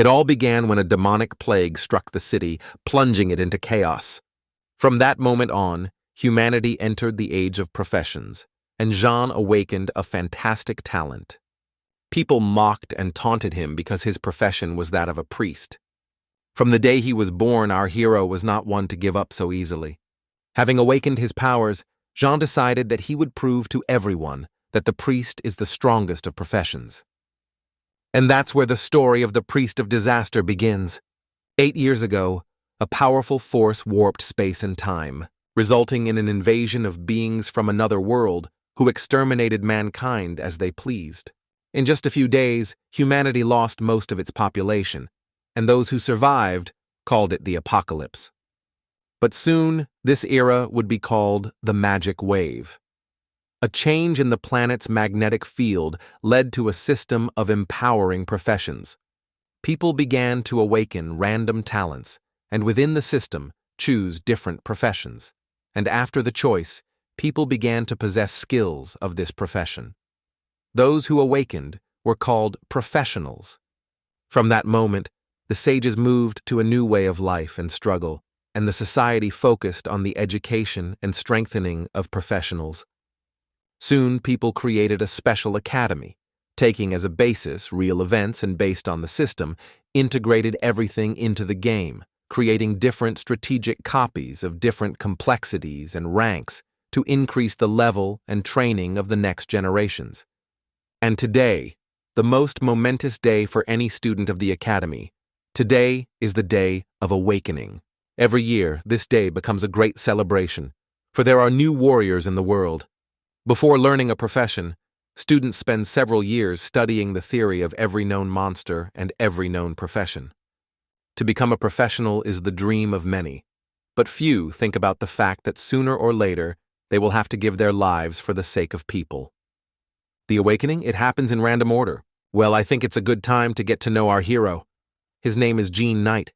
It all began when a demonic plague struck the city, plunging it into chaos. From that moment on, humanity entered the age of professions, and Jean awakened a fantastic talent. People mocked and taunted him because his profession was that of a priest. From the day he was born, our hero was not one to give up so easily. Having awakened his powers, Jean decided that he would prove to everyone that the priest is the strongest of professions. And that's where the story of the Priest of Disaster begins. 8 years ago, a powerful force warped space and time, resulting in an invasion of beings from another world who exterminated mankind as they pleased. In just a few days, humanity lost most of its population, and those who survived called it the apocalypse. But soon, this era would be called the Magic Wave. A change in the planet's magnetic field led to a system of empowering professions. People began to awaken random talents, and within the system, choose different professions. And after the choice, people began to possess skills of this profession. Those who awakened were called professionals. From that moment, the sages moved to a new way of life and struggle, and the society focused on the education and strengthening of professionals. Soon, people created a special academy, taking as a basis real events and based on the system, integrated everything into the game, creating different strategic copies of different complexities and ranks to increase the level and training of the next generations. And today, the most momentous day for any student of the academy, today is the day of awakening. Every year, this day becomes a great celebration, for there are new warriors in the world. Before learning a profession, students spend several years studying the theory of every known monster and every known profession. To become a professional is the dream of many, but few think about the fact that sooner or later they will have to give their lives for the sake of people. The awakening, it happens in random order. Well, I think it's a good time to get to know our hero. His name is Jean Knight.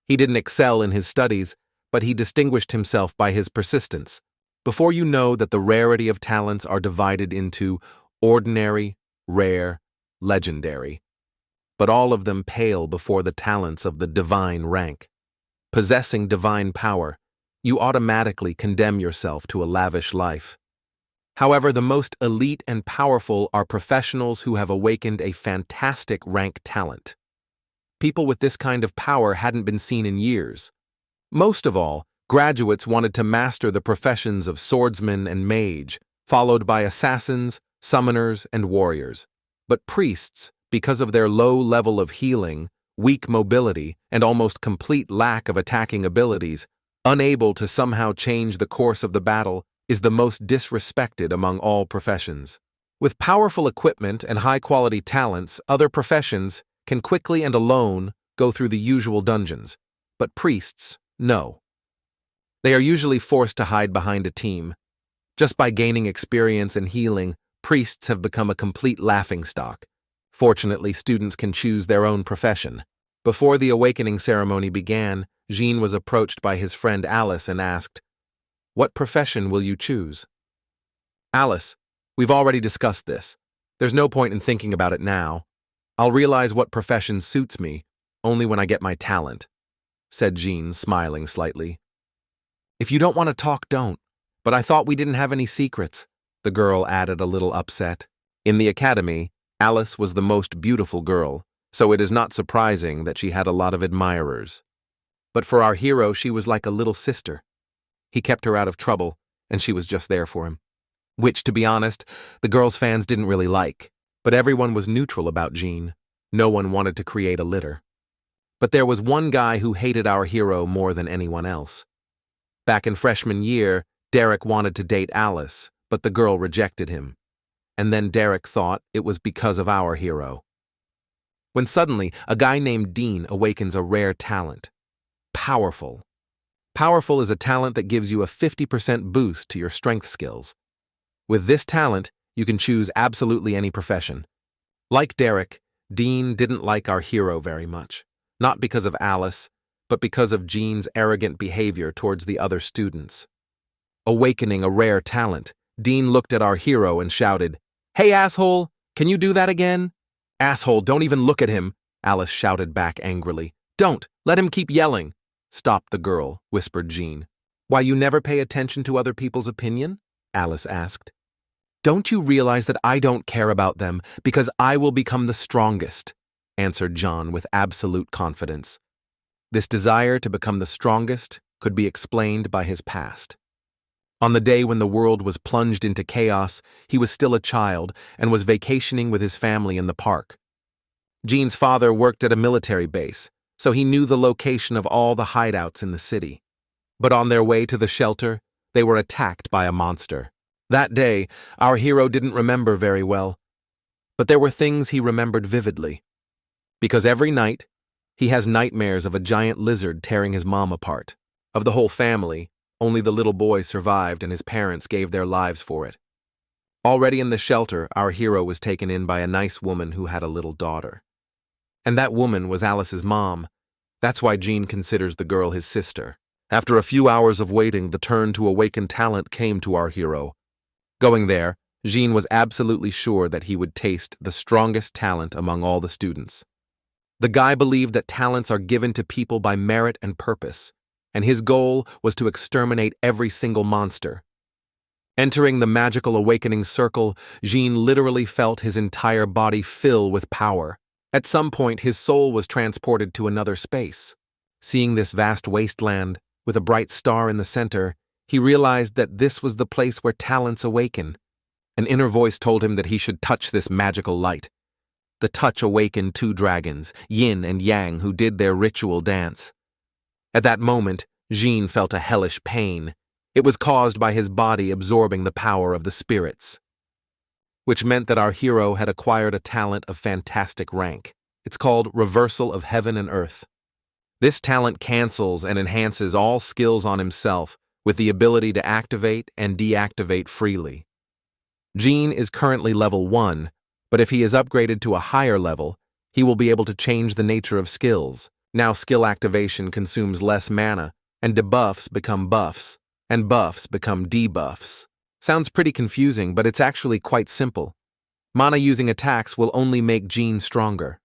He didn't excel in his studies, but he distinguished himself by his persistence. Before you know that the rarity of talents are divided into ordinary, rare, legendary, but all of them pale before the talents of the divine rank. Possessing divine power, you automatically condemn yourself to a lavish life. However, the most elite and powerful are professionals who have awakened a fantastic rank talent. People with this kind of power hadn't been seen in years. Most of all, graduates wanted to master the professions of swordsman and mage, followed by assassins, summoners, and warriors. But priests, because of their low level of healing, weak mobility, and almost complete lack of attacking abilities, unable to somehow change the course of the battle, is the most disrespected among all professions. With powerful equipment and high-quality talents, other professions can quickly and alone go through the usual dungeons, but priests, no. They are usually forced to hide behind a team. Just by gaining experience and healing, priests have become a complete laughingstock. Fortunately, students can choose their own profession. Before the awakening ceremony began, Jean was approached by his friend Alice and asked, "What profession will you choose?" "Alice, we've already discussed this. There's no point in thinking about it now. I'll realize what profession suits me only when I get my talent," said Jean, smiling slightly. "If you don't want to talk, don't. But I thought we didn't have any secrets," the girl added, a little upset. In the academy, Alice was the most beautiful girl, so it is not surprising that she had a lot of admirers. But for our hero, she was like a little sister. He kept her out of trouble, and she was just there for him. Which, to be honest, the girl's fans didn't really like. But everyone was neutral about Jean. No one wanted to create a litter. But there was one guy who hated our hero more than anyone else. Back in freshman year, Derek wanted to date Alice, but the girl rejected him. And then Derek thought it was because of our hero. When suddenly, a guy named Dean awakens a rare talent. Powerful. Powerful is a talent that gives you a 50% boost to your strength skills. With this talent, you can choose absolutely any profession. Like Derek, Dean didn't like our hero very much, not because of Alice, but because of Jean's arrogant behavior towards the other students. Awakening a rare talent, Dean looked at our hero and shouted, "Hey, asshole, can you do that again? Asshole, don't even look at him. Alice shouted back angrily. "Don't! Let him keep yelling!" "Stop the girl," whispered Jean. "Why, you never pay attention to other people's opinion?" Alice asked. "Don't you realize that I don't care about them because I will become the strongest?" answered John with absolute confidence. This desire to become the strongest could be explained by his past. On the day when the world was plunged into chaos, he was still a child and was vacationing with his family in the park. Jean's father worked at a military base, so he knew the location of all the hideouts in the city. But on their way to the shelter, they were attacked by a monster. That day, our hero didn't remember very well, but there were things he remembered vividly. Because every night, he has nightmares of a giant lizard tearing his mom apart. Of the whole family, only the little boy survived and his parents gave their lives for it. Already in the shelter, our hero was taken in by a nice woman who had a little daughter. And that woman was Alice's mom. That's why Jean considers the girl his sister. After a few hours of waiting, the turn to awaken talent came to our hero. Going there, Jean was absolutely sure that he would taste the strongest talent among all the students. The guy believed that talents are given to people by merit and purpose, and his goal was to exterminate every single monster. Entering the magical awakening circle, Jean literally felt his entire body fill with power. At some point, his soul was transported to another space. Seeing this vast wasteland, with a bright star in the center, he realized that this was the place where talents awaken. An inner voice told him that he should touch this magical light. The touch awakened two dragons, Yin and Yang, who did their ritual dance. At that moment, Jean felt a hellish pain. It was caused by his body absorbing the power of the spirits, which meant that our hero had acquired a talent of fantastic rank. It's called Reversal of Heaven and Earth. This talent cancels and enhances all skills on himself with the ability to activate and deactivate freely. Jean is currently level 1, but if he is upgraded to a higher level, he will be able to change the nature of skills. Now skill activation consumes less mana, and debuffs become buffs, and buffs become debuffs. Sounds pretty confusing, but it's actually quite simple. Mana-using attacks will only make Jean stronger.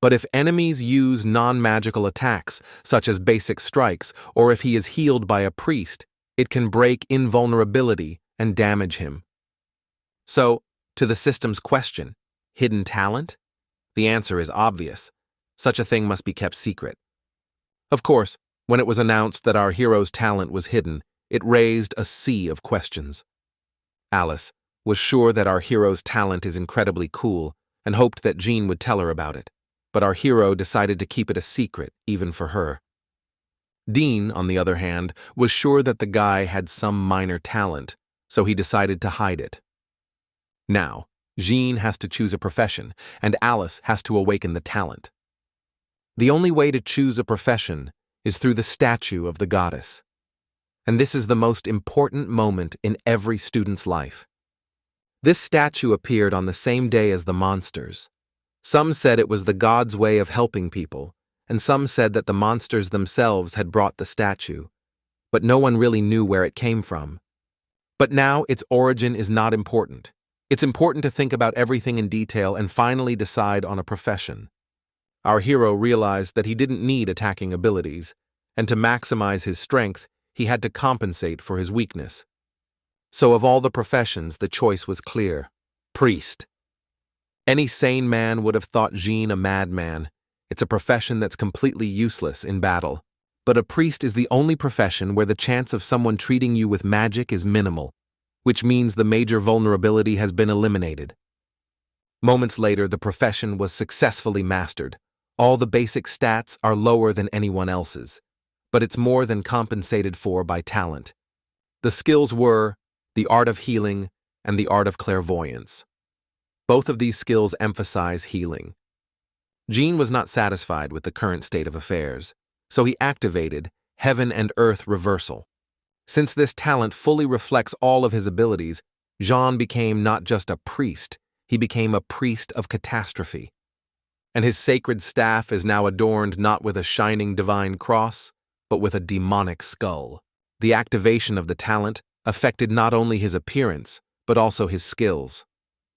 But if enemies use non-magical attacks, such as basic strikes, or if he is healed by a priest, it can break invulnerability and damage him. So, to the system's question, hidden talent? The answer is obvious. Such a thing must be kept secret. Of course, when it was announced that our hero's talent was hidden, it raised a sea of questions. Alice was sure that our hero's talent is incredibly cool and hoped that Jean would tell her about it, but our hero decided to keep it a secret, even for her. Dean, on the other hand, was sure that the guy had some minor talent, so he decided to hide it. Now, Jean has to choose a profession, and Alice has to awaken the talent. The only way to choose a profession is through the statue of the goddess. And this is the most important moment in every student's life. This statue appeared on the same day as the monsters. Some said it was the god's way of helping people, and some said that the monsters themselves had brought the statue, but no one really knew where it came from. But now its origin is not important. It's important to think about everything in detail and finally decide on a profession. Our hero realized that he didn't need attacking abilities, and to maximize his strength, he had to compensate for his weakness. So of all the professions, the choice was clear: priest. Any sane man would have thought Jean a madman. It's a profession that's completely useless in battle. But a priest is the only profession where the chance of someone treating you with magic is minimal, which means the major vulnerability has been eliminated. Moments later, the profession was successfully mastered. All the basic stats are lower than anyone else's, but it's more than compensated for by talent. The skills were the art of healing and the art of clairvoyance. Both of these skills emphasize healing. Jean was not satisfied with the current state of affairs, so he activated Heaven and Earth Reversal. Since this talent fully reflects all of his abilities, Jean became not just a priest, he became a priest of catastrophe. And his sacred staff is now adorned not with a shining divine cross, but with a demonic skull. The activation of the talent affected not only his appearance, but also his skills.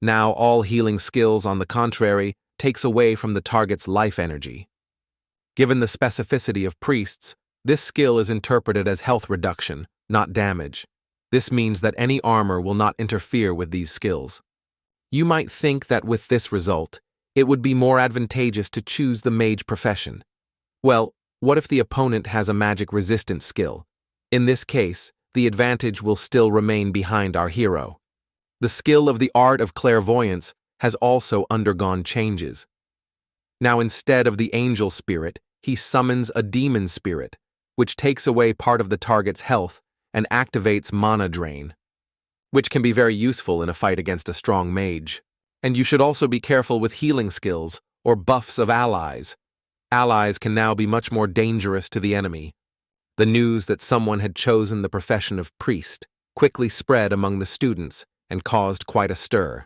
Now all healing skills, on the contrary, takes away from the target's life energy. Given the specificity of priests, this skill is interpreted as health reduction, not damage. This means that any armor will not interfere with these skills. You might think that with this result, it would be more advantageous to choose the mage profession. Well, what if the opponent has a magic resistance skill? In this case, the advantage will still remain behind our hero. The skill of the art of clairvoyance has also undergone changes. Now, instead of the angel spirit, he summons a demon spirit, which takes away part of the target's health and activates mana drain, which can be very useful in a fight against a strong mage. And you should also be careful with healing skills or buffs of allies. Allies can now be much more dangerous to the enemy. The news that someone had chosen the profession of priest quickly spread among the students and caused quite a stir.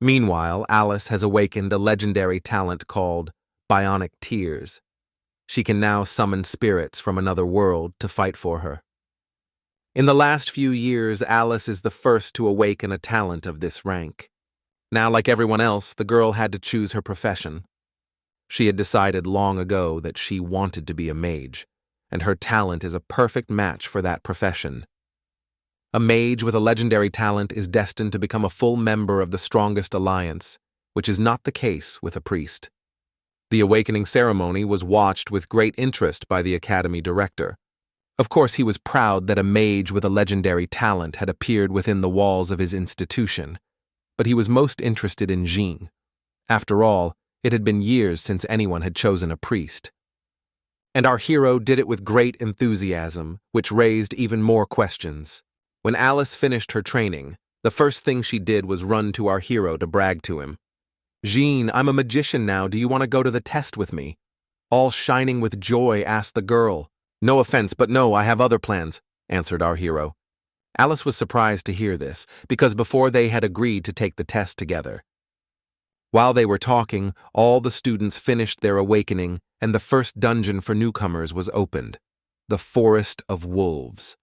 Meanwhile, Alice has awakened a legendary talent called Bionic Tears. She can now summon spirits from another world to fight for her. In the last few years, Alice is the first to awaken a talent of this rank. Now, like everyone else, the girl had to choose her profession. She had decided long ago that she wanted to be a mage, and her talent is a perfect match for that profession. A mage with a legendary talent is destined to become a full member of the strongest alliance, which is not the case with a priest. The awakening ceremony was watched with great interest by the academy director. Of course, he was proud that a mage with a legendary talent had appeared within the walls of his institution, but he was most interested in Jean. After all, it had been years since anyone had chosen a priest. And our hero did it with great enthusiasm, which raised even more questions. When Alice finished her training, the first thing she did was run to our hero to brag to him. "Jean, I'm a magician now. Do you want to go to the test with me?" All shining with joy, asked the girl. "No offense, but no, I have other plans," answered our hero. Alice was surprised to hear this, because before they had agreed to take the test together. While they were talking, all the students finished their awakening, and the first dungeon for newcomers was opened, the Forest of Wolves.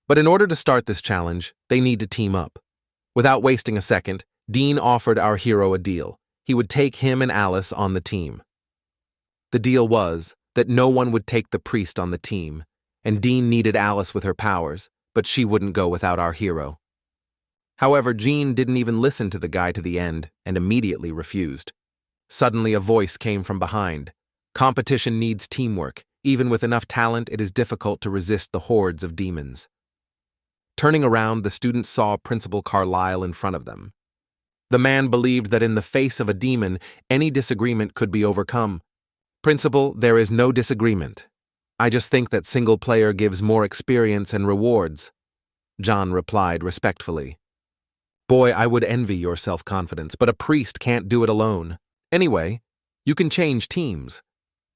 But in order to start this challenge, they need to team up. Without wasting a second, Dean offered our hero a deal. He would take him and Alice on the team. The deal was that no one would take the priest on the team, and Dean needed Alice with her powers, but she wouldn't go without our hero. However, Jean didn't even listen to the guy to the end and immediately refused. Suddenly a voice came from behind. Competition needs teamwork. Even with enough talent, it is difficult to resist the hordes of demons. Turning around, the students saw Principal Carlyle in front of them. The man believed that in the face of a demon, any disagreement could be overcome. "Principal, there is no disagreement. I just think that single player gives more experience and rewards," John replied respectfully. "Boy, I would envy your self-confidence, but a priest can't do it alone. Anyway, you can change teams.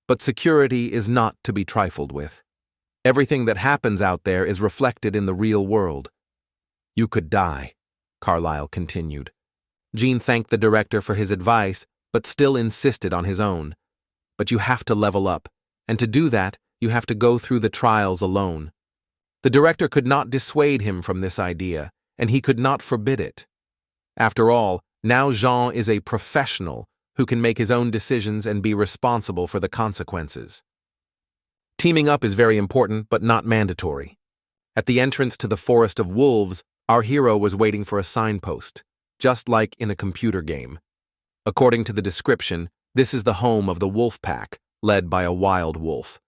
But security is not to be trifled with. Everything that happens out there is reflected in the real world. You could die," Carlyle continued. Jean thanked the director for his advice, but still insisted on his own. "But you have to level up, and to do that, you have to go through the trials alone." The director could not dissuade him from this idea, and he could not forbid it. After all, now Jean is a professional who can make his own decisions and be responsible for the consequences. Teaming up is very important, but not mandatory. At the entrance to the Forest of Wolves, our hero was waiting for a signpost, just like in a computer game. According to the description, this is the home of the wolf pack, led by a wild wolf.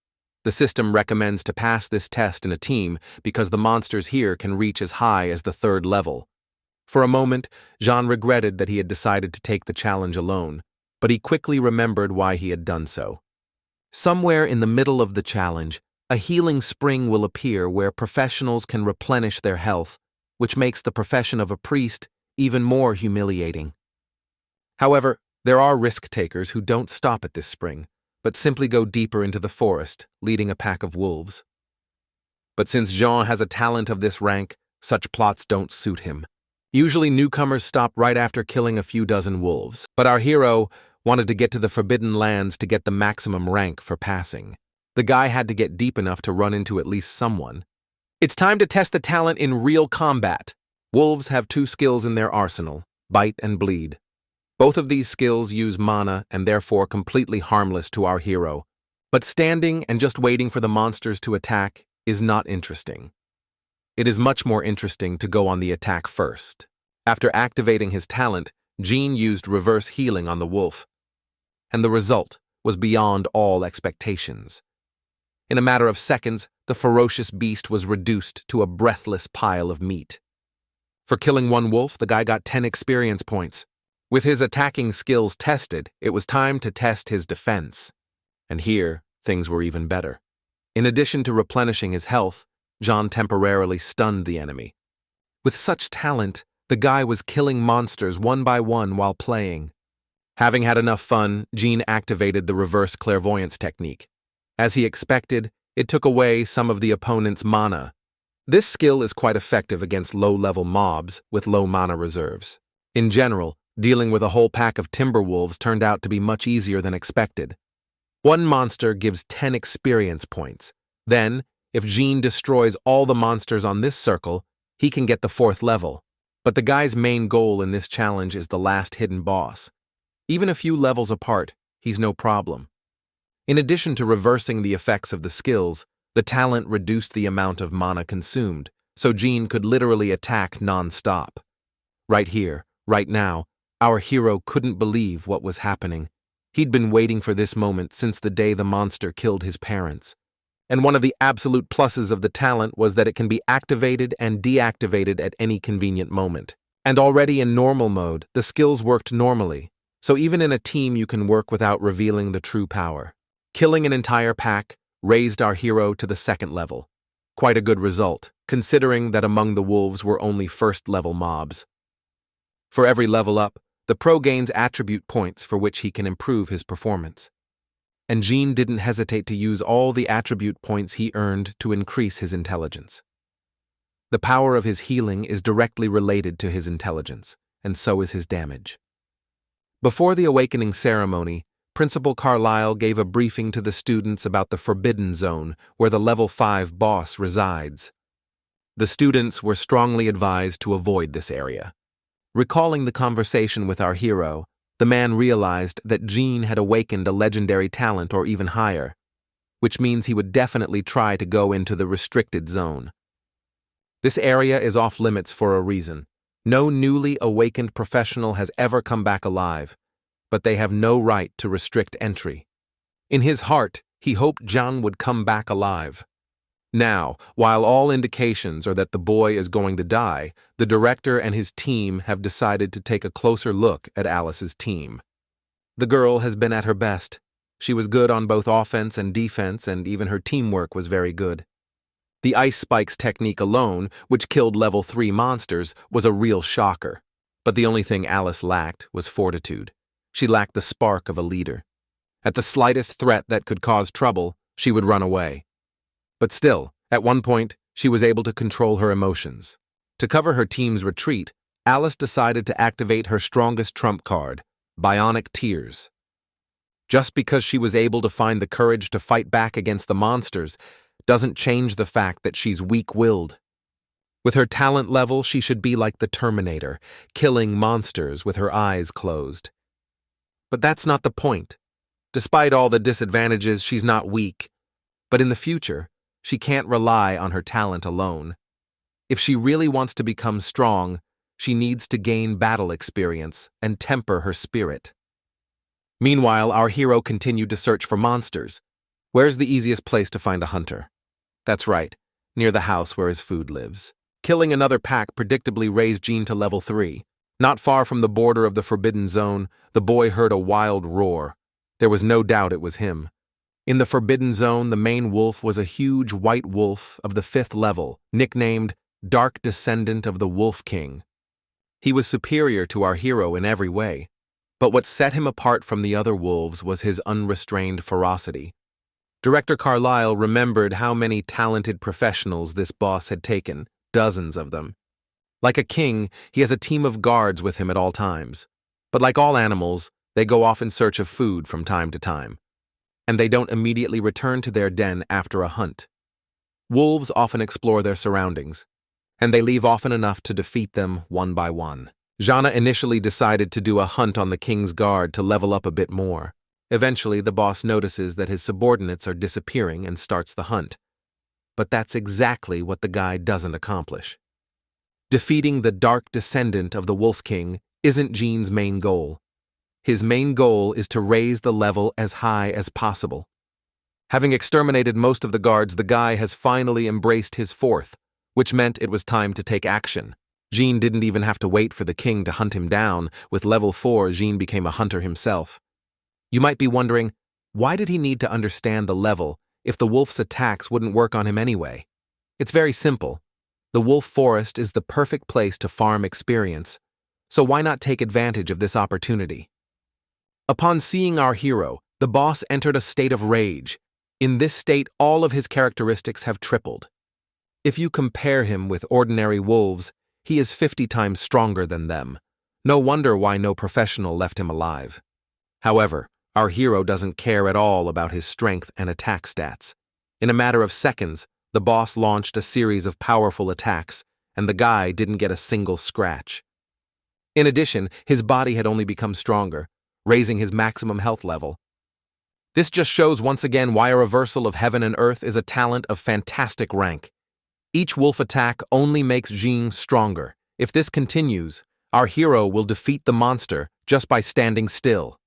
The system recommends to pass this test in a team because the monsters here can reach as high as the 3rd level. For a moment, Jean regretted that he had decided to take the challenge alone, but he quickly remembered why he had done so. Somewhere in the middle of the challenge, a healing spring will appear where professionals can replenish their health, which makes the profession of a priest even more humiliating. However, there are risk-takers who don't stop at this spring, but simply go deeper into the forest, leading a pack of wolves. But since Jean has a talent of this rank, such plots don't suit him. Usually newcomers stop right after killing a few dozen wolves, but our hero wanted to get to the Forbidden Lands to get the maximum rank for passing. The guy had to get deep enough to run into at least someone. It's time to test the talent in real combat. Wolves have 2 skills in their arsenal, bite and bleed. Both of these skills use mana and therefore completely harmless to our hero. But standing and just waiting for the monsters to attack is not interesting. It is much more interesting to go on the attack first. After activating his talent, Jean used reverse healing on the wolf, and the result was beyond all expectations. In a matter of seconds, the ferocious beast was reduced to a breathless pile of meat. For killing one wolf, the guy got 10 experience points. With his attacking skills tested, it was time to test his defense. And here, things were even better. In addition to replenishing his health, Jean temporarily stunned the enemy. With such talent, the guy was killing monsters one by one while playing. Having had enough fun, Jean activated the reverse clairvoyance technique. As he expected, it took away some of the opponent's mana. This skill is quite effective against low-level mobs with low mana reserves. In general, dealing with a whole pack of timber wolves turned out to be much easier than expected. One monster gives 10 experience points. Then, if Jean destroys all the monsters on this circle, he can get the 4th level. But the guy's main goal in this challenge is the last hidden boss. Even a few levels apart, he's no problem. In addition to reversing the effects of the skills, the talent reduced the amount of mana consumed, so Jean could literally attack non-stop. Right here, right now, our hero couldn't believe what was happening. He'd been waiting for this moment since the day the monster killed his parents. And one of the absolute pluses of the talent was that it can be activated and deactivated at any convenient moment. And already in normal mode, the skills worked normally, so even in a team you can work without revealing the true power. Killing an entire pack raised our hero to the 2nd level. Quite a good result, considering that among the wolves were only 1st-level mobs. For every level up, the pro gains attribute points for which he can improve his performance. And Jean didn't hesitate to use all the attribute points he earned to increase his intelligence. The power of his healing is directly related to his intelligence, and so is his damage. Before the awakening ceremony, Principal Carlyle gave a briefing to the students about the Forbidden Zone, where the Level 5 boss resides. The students were strongly advised to avoid this area. Recalling the conversation with our hero, the man realized that Jean had awakened a legendary talent or even higher, which means he would definitely try to go into the restricted zone. This area is off limits for a reason. No newly awakened professional has ever come back alive, but they have no right to restrict entry. In his heart, he hoped Jean would come back alive. Now, while all indications are that the boy is going to die, the director and his team have decided to take a closer look at Alice's team. The girl has been at her best. She was good on both offense and defense, and even her teamwork was very good. The Ice Spikes technique alone, which killed level 3 monsters, was a real shocker. But the only thing Alice lacked was fortitude. She lacked the spark of a leader. At the slightest threat that could cause trouble, she would run away. But still, at one point, she was able to control her emotions. To cover her team's retreat, Alice decided to activate her strongest trump card, Bionic Tears. Just because she was able to find the courage to fight back against the monsters doesn't change the fact that she's weak-willed. With her talent level, she should be like the Terminator, killing monsters with her eyes closed. But that's not the point. Despite all the disadvantages, she's not weak. But in the future, she can't rely on her talent alone. If she really wants to become strong, she needs to gain battle experience and temper her spirit. Meanwhile, our hero continued to search for monsters. Where's the easiest place to find a hunter? That's right, near the house where his food lives. Killing another pack predictably raised Jean to level 3. Not far from the border of the Forbidden Zone, the boy heard a wild roar. There was no doubt it was him. In the Forbidden Zone, the main wolf was a huge white wolf of the 5th level, nicknamed Dark Descendant of the Wolf King. He was superior to our hero in every way, but what set him apart from the other wolves was his unrestrained ferocity. Director Carlyle remembered how many talented professionals this boss had taken, dozens of them. Like a king, he has a team of guards with him at all times. But like all animals, they go off in search of food from time to time. And they don't immediately return to their den after a hunt. Wolves often explore their surroundings, and they leave often enough to defeat them one by one. Jana initially decided to do a hunt on the king's guard to level up a bit more. Eventually, the boss notices that his subordinates are disappearing and starts the hunt. But that's exactly what the guy doesn't accomplish. Defeating the dark descendant of the Wolf King isn't Jean's main goal. His main goal is to raise the level as high as possible. Having exterminated most of the guards, the guy has finally embraced his fourth, which meant it was time to take action. Jean didn't even have to wait for the king to hunt him down. With level 4, Jean became a hunter himself. You might be wondering, why did he need to understand the level if the wolf's attacks wouldn't work on him anyway? It's very simple. The wolf forest is the perfect place to farm experience, so why not take advantage of this opportunity? Upon seeing our hero, the boss entered a state of rage. In this state, all of his characteristics have tripled. If you compare him with ordinary wolves, he is 50 times stronger than them. No wonder why no professional left him alive. However, our hero doesn't care at all about his strength and attack stats. In a matter of seconds, the boss launched a series of powerful attacks, and the guy didn't get a single scratch. In addition, his body had only become stronger, raising his maximum health level. This just shows once again why a reversal of heaven and earth is a talent of fantastic rank. Each wolf attack only makes Jean stronger. If this continues, our hero will defeat the monster just by standing still.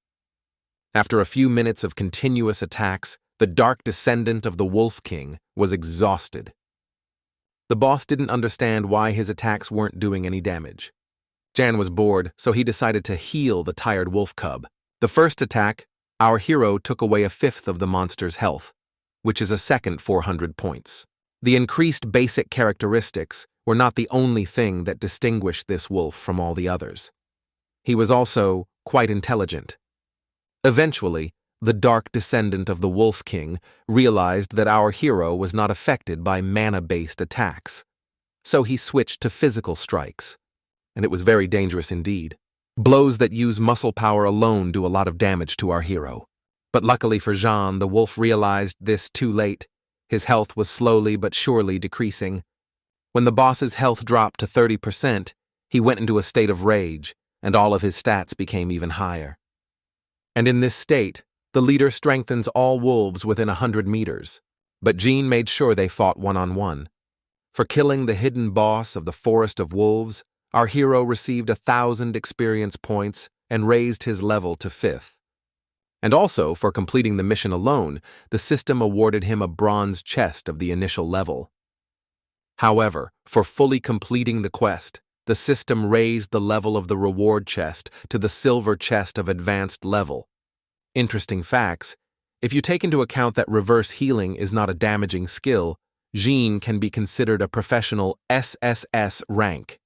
After a few minutes of continuous attacks, the dark descendant of the Wolf King was exhausted. The boss didn't understand why his attacks weren't doing any damage. Jan was bored, so he decided to heal the tired wolf cub. The first attack, our hero took away a fifth of the monster's health, which is a second 400 points. The increased basic characteristics were not the only thing that distinguished this wolf from all the others. He was also quite intelligent. Eventually, the dark descendant of the Wolf King realized that our hero was not affected by mana-based attacks. So he switched to physical strikes, and it was very dangerous indeed. Blows that use muscle power alone do a lot of damage to our hero. But luckily for Jean, the wolf realized this too late. His health was slowly but surely decreasing. When the boss's health dropped to 30%, he went into a state of rage, and all of his stats became even higher. And in this state, the leader strengthens all wolves within 100 meters, but Jean made sure they fought one-on-one. For killing the hidden boss of the Forest of Wolves, our hero received 1,000 experience points and raised his level to 5th. And also, for completing the mission alone, the system awarded him a bronze chest of the initial level. However, for fully completing the quest, the system raised the level of the reward chest to the silver chest of advanced level. Interesting facts: if you take into account that reverse healing is not a damaging skill, Jean can be considered a professional SSS rank.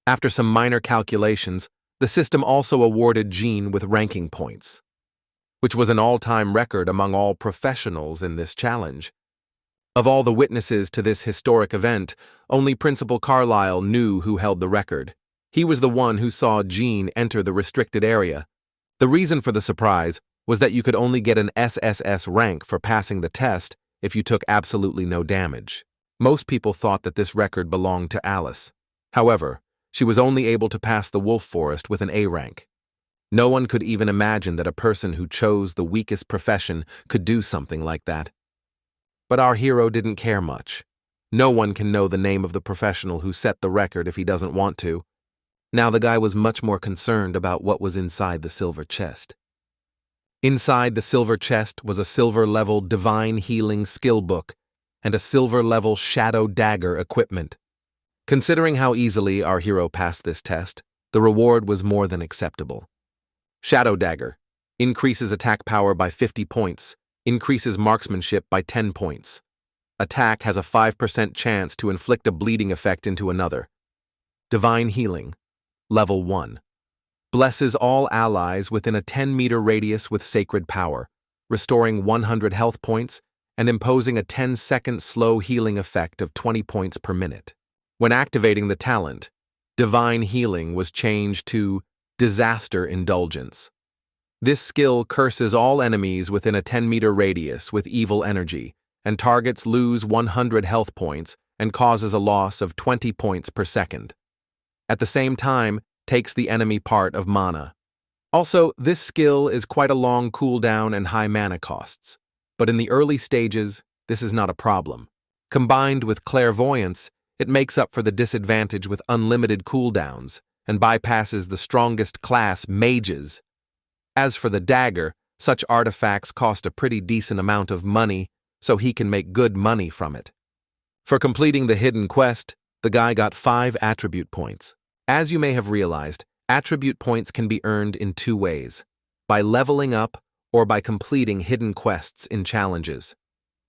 After some minor calculations, the system also awarded Jean with ranking points, which was an all-time record among all professionals in this challenge. Of all the witnesses to this historic event, only Principal Carlyle knew who held the record. He was the one who saw Jean enter the restricted area. The reason for the surprise was that you could only get an SSS rank for passing the test if you took absolutely no damage. Most people thought that this record belonged to Alice. However, she was only able to pass the Wolf Forest with an A rank. No one could even imagine that a person who chose the weakest profession could do something like that. But our hero didn't care much. No one can know the name of the professional who set the record if he doesn't want to. Now the guy was much more concerned about what was inside the silver chest. Inside the silver chest was a silver-level Divine Healing skill book and a silver-level Shadow Dagger equipment. Considering how easily our hero passed this test, the reward was more than acceptable. Shadow Dagger increases attack power by 50 points, increases marksmanship by 10 points. Attack has a 5% chance to inflict a bleeding effect into another. Divine Healing, Level 1. Blesses all allies within a 10-meter radius with sacred power, restoring 100 health points and imposing a 10-second slow healing effect of 20 points per minute. When activating the talent, Divine Healing was changed to Disaster Indulgence. This skill curses all enemies within a 10-meter radius with evil energy, and targets lose 100 health points and causes a loss of 20 points per second. At the same time, takes the enemy part of mana. Also, this skill is quite a long cooldown and high mana costs, but in the early stages, this is not a problem. Combined with Clairvoyance, it makes up for the disadvantage with unlimited cooldowns and bypasses the strongest class Mages. As for the dagger, such artifacts cost a pretty decent amount of money, so he can make good money from it. For completing the hidden quest, the guy got 5 attribute points. As you may have realized, attribute points can be earned in 2 ways: by leveling up or by completing hidden quests in challenges.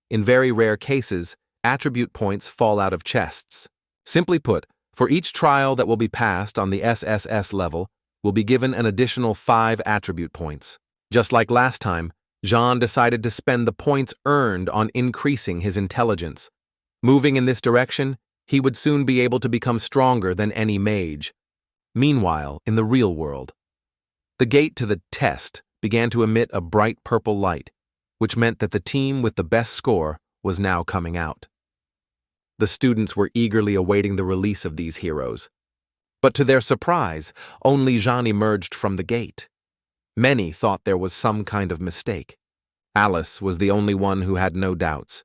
In very rare cases, attribute points fall out of chests. Simply put, for each trial that will be passed on the SSS level, will be given an additional 5 attribute points. Just like last time, Jean decided to spend the points earned on increasing his intelligence. Moving in this direction, he would soon be able to become stronger than any mage. Meanwhile, in the real world, the gate to the test began to emit a bright purple light, which meant that the team with the best score was now coming out. The students were eagerly awaiting the release of these heroes. But to their surprise, only Jean emerged from the gate. Many thought there was some kind of mistake. Alice was the only one who had no doubts.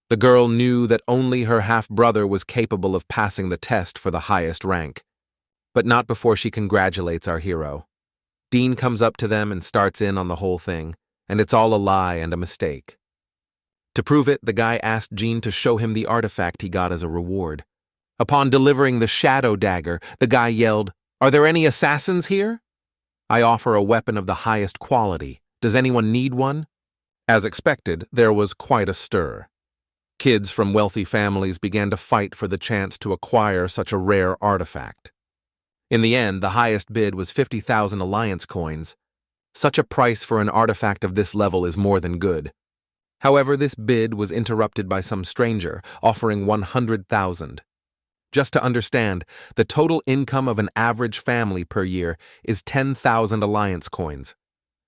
The girl knew that only her half-brother was capable of passing the test for the highest rank. But not before she congratulates our hero. Dean comes up to them and starts in on the whole thing, and it's all a lie and a mistake. To prove it, the guy asked Jean to show him the artifact he got as a reward. Upon delivering the shadow dagger, the guy yelled, "Are there any assassins here? I offer a weapon of the highest quality. Does anyone need one?" As expected, there was quite a stir. Kids from wealthy families began to fight for the chance to acquire such a rare artifact. In the end, the highest bid was 50,000 alliance coins. Such a price for an artifact of this level is more than good. However, this bid was interrupted by some stranger, offering 100,000. Just to understand, the total income of an average family per year is 10,000 alliance coins.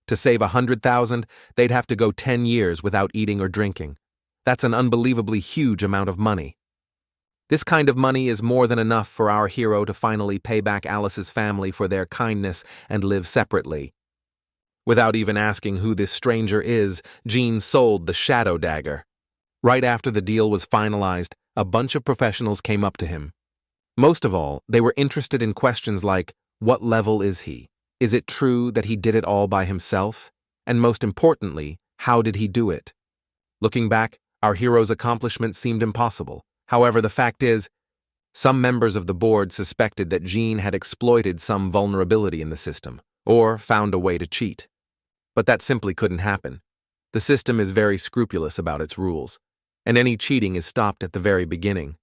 To save 100,000, they'd have to go 10 years without eating or drinking. That's an unbelievably huge amount of money. This kind of money is more than enough for our hero to finally pay back Alice's family for their kindness and live separately. Without even asking who this stranger is, Jean sold the shadow dagger. Right after the deal was finalized, a bunch of professionals came up to him. Most of all, they were interested in questions like, what level is he? Is it true that he did it all by himself? And most importantly, how did he do it? Looking back, our hero's accomplishment seemed impossible. However, the fact is, some members of the board suspected that Jean had exploited some vulnerability in the system, or found a way to cheat. But that simply couldn't happen. The system is very scrupulous about its rules, and any cheating is stopped at the very beginning.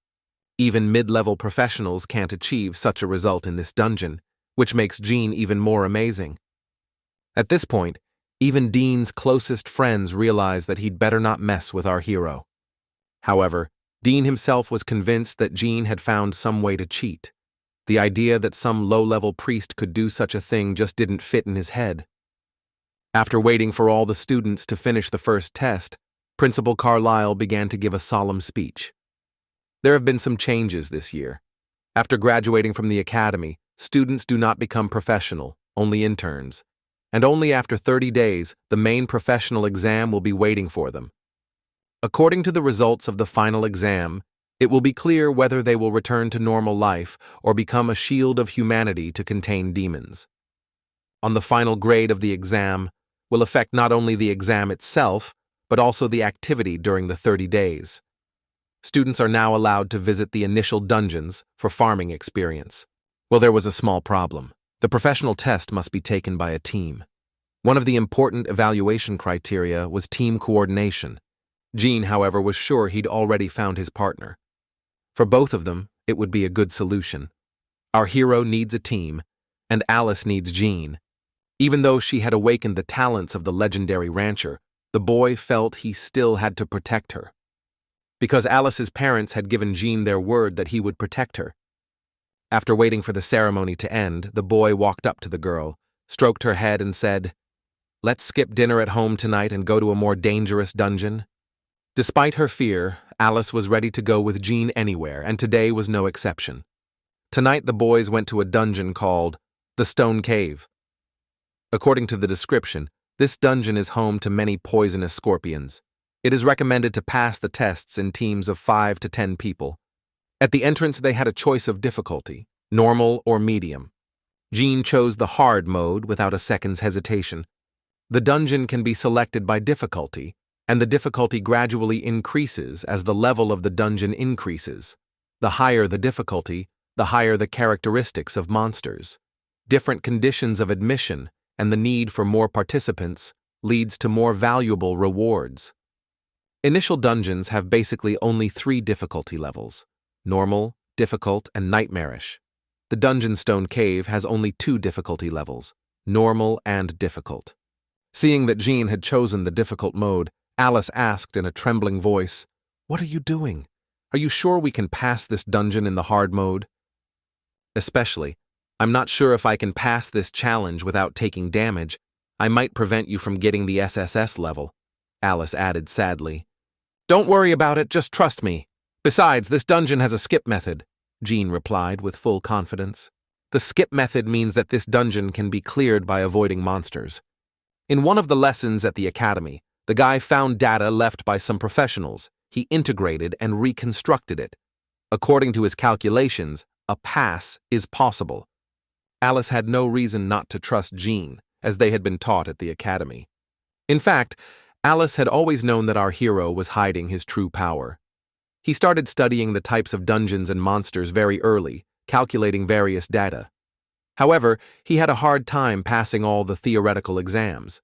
Even mid-level professionals can't achieve such a result in this dungeon, which makes Jean even more amazing. At this point, even Dean's closest friends realized that he'd better not mess with our hero. However, Dean himself was convinced that Jean had found some way to cheat. The idea that some low-level priest could do such a thing just didn't fit in his head. After waiting for all the students to finish the first test, Principal Carlyle began to give a solemn speech. There have been some changes this year. After graduating from the academy, students do not become professional, only interns. And only after 30 days, the main professional exam will be waiting for them. According to the results of the final exam, it will be clear whether they will return to normal life or become a shield of humanity to contain demons. On the final grade of the exam will affect not only the exam itself, but also the activity during the 30 days. Students are now allowed to visit the initial dungeons for farming experience. Well, there was a small problem. The professional test must be taken by a team. One of the important evaluation criteria was team coordination. Jean, however, was sure he'd already found his partner. For both of them, it would be a good solution. Our hero needs a team, and Alice needs Jean. Even though she had awakened the talents of the legendary rancher, the boy felt he still had to protect her. Because Alice's parents had given Jean their word that he would protect her. After waiting for the ceremony to end, the boy walked up to the girl, stroked her head and said, "Let's skip dinner at home tonight and go to a more dangerous dungeon." Despite her fear, Alice was ready to go with Jean anywhere, and today was no exception. Tonight the boys went to a dungeon called The Stone Cave. According to the description, this dungeon is home to many poisonous scorpions. It is recommended to pass the tests in teams of 5 to 10 people. At the entrance, they had a choice of difficulty, normal or medium. Jean chose the hard mode without a second's hesitation. The dungeon can be selected by difficulty, and the difficulty gradually increases as the level of the dungeon increases. The higher the difficulty, the higher the characteristics of monsters. Different conditions of admission and the need for more participants leads to more valuable rewards. Initial dungeons have basically only 3 difficulty levels: normal, difficult, and nightmarish. The Dungeon Stone Cave has only 2 difficulty levels: normal and difficult. Seeing that Jean had chosen the difficult mode, Alice asked in a trembling voice, "What are you doing? Are you sure we can pass this dungeon in the hard mode?" "Especially, I'm not sure if I can pass this challenge without taking damage. I might prevent you from getting the SSS level," Alice added sadly. "Don't worry about it, just trust me. Besides, this dungeon has a skip method," Jean replied with full confidence. The skip method means that this dungeon can be cleared by avoiding monsters. In one of the lessons at the academy, the guy found data left by some professionals. He integrated and reconstructed it. According to his calculations, a pass is possible. Alice had no reason not to trust Jean, as they had been taught at the academy. In fact, Alice had always known that our hero was hiding his true power. He started studying the types of dungeons and monsters very early, calculating various data. However, he had a hard time passing all the theoretical exams,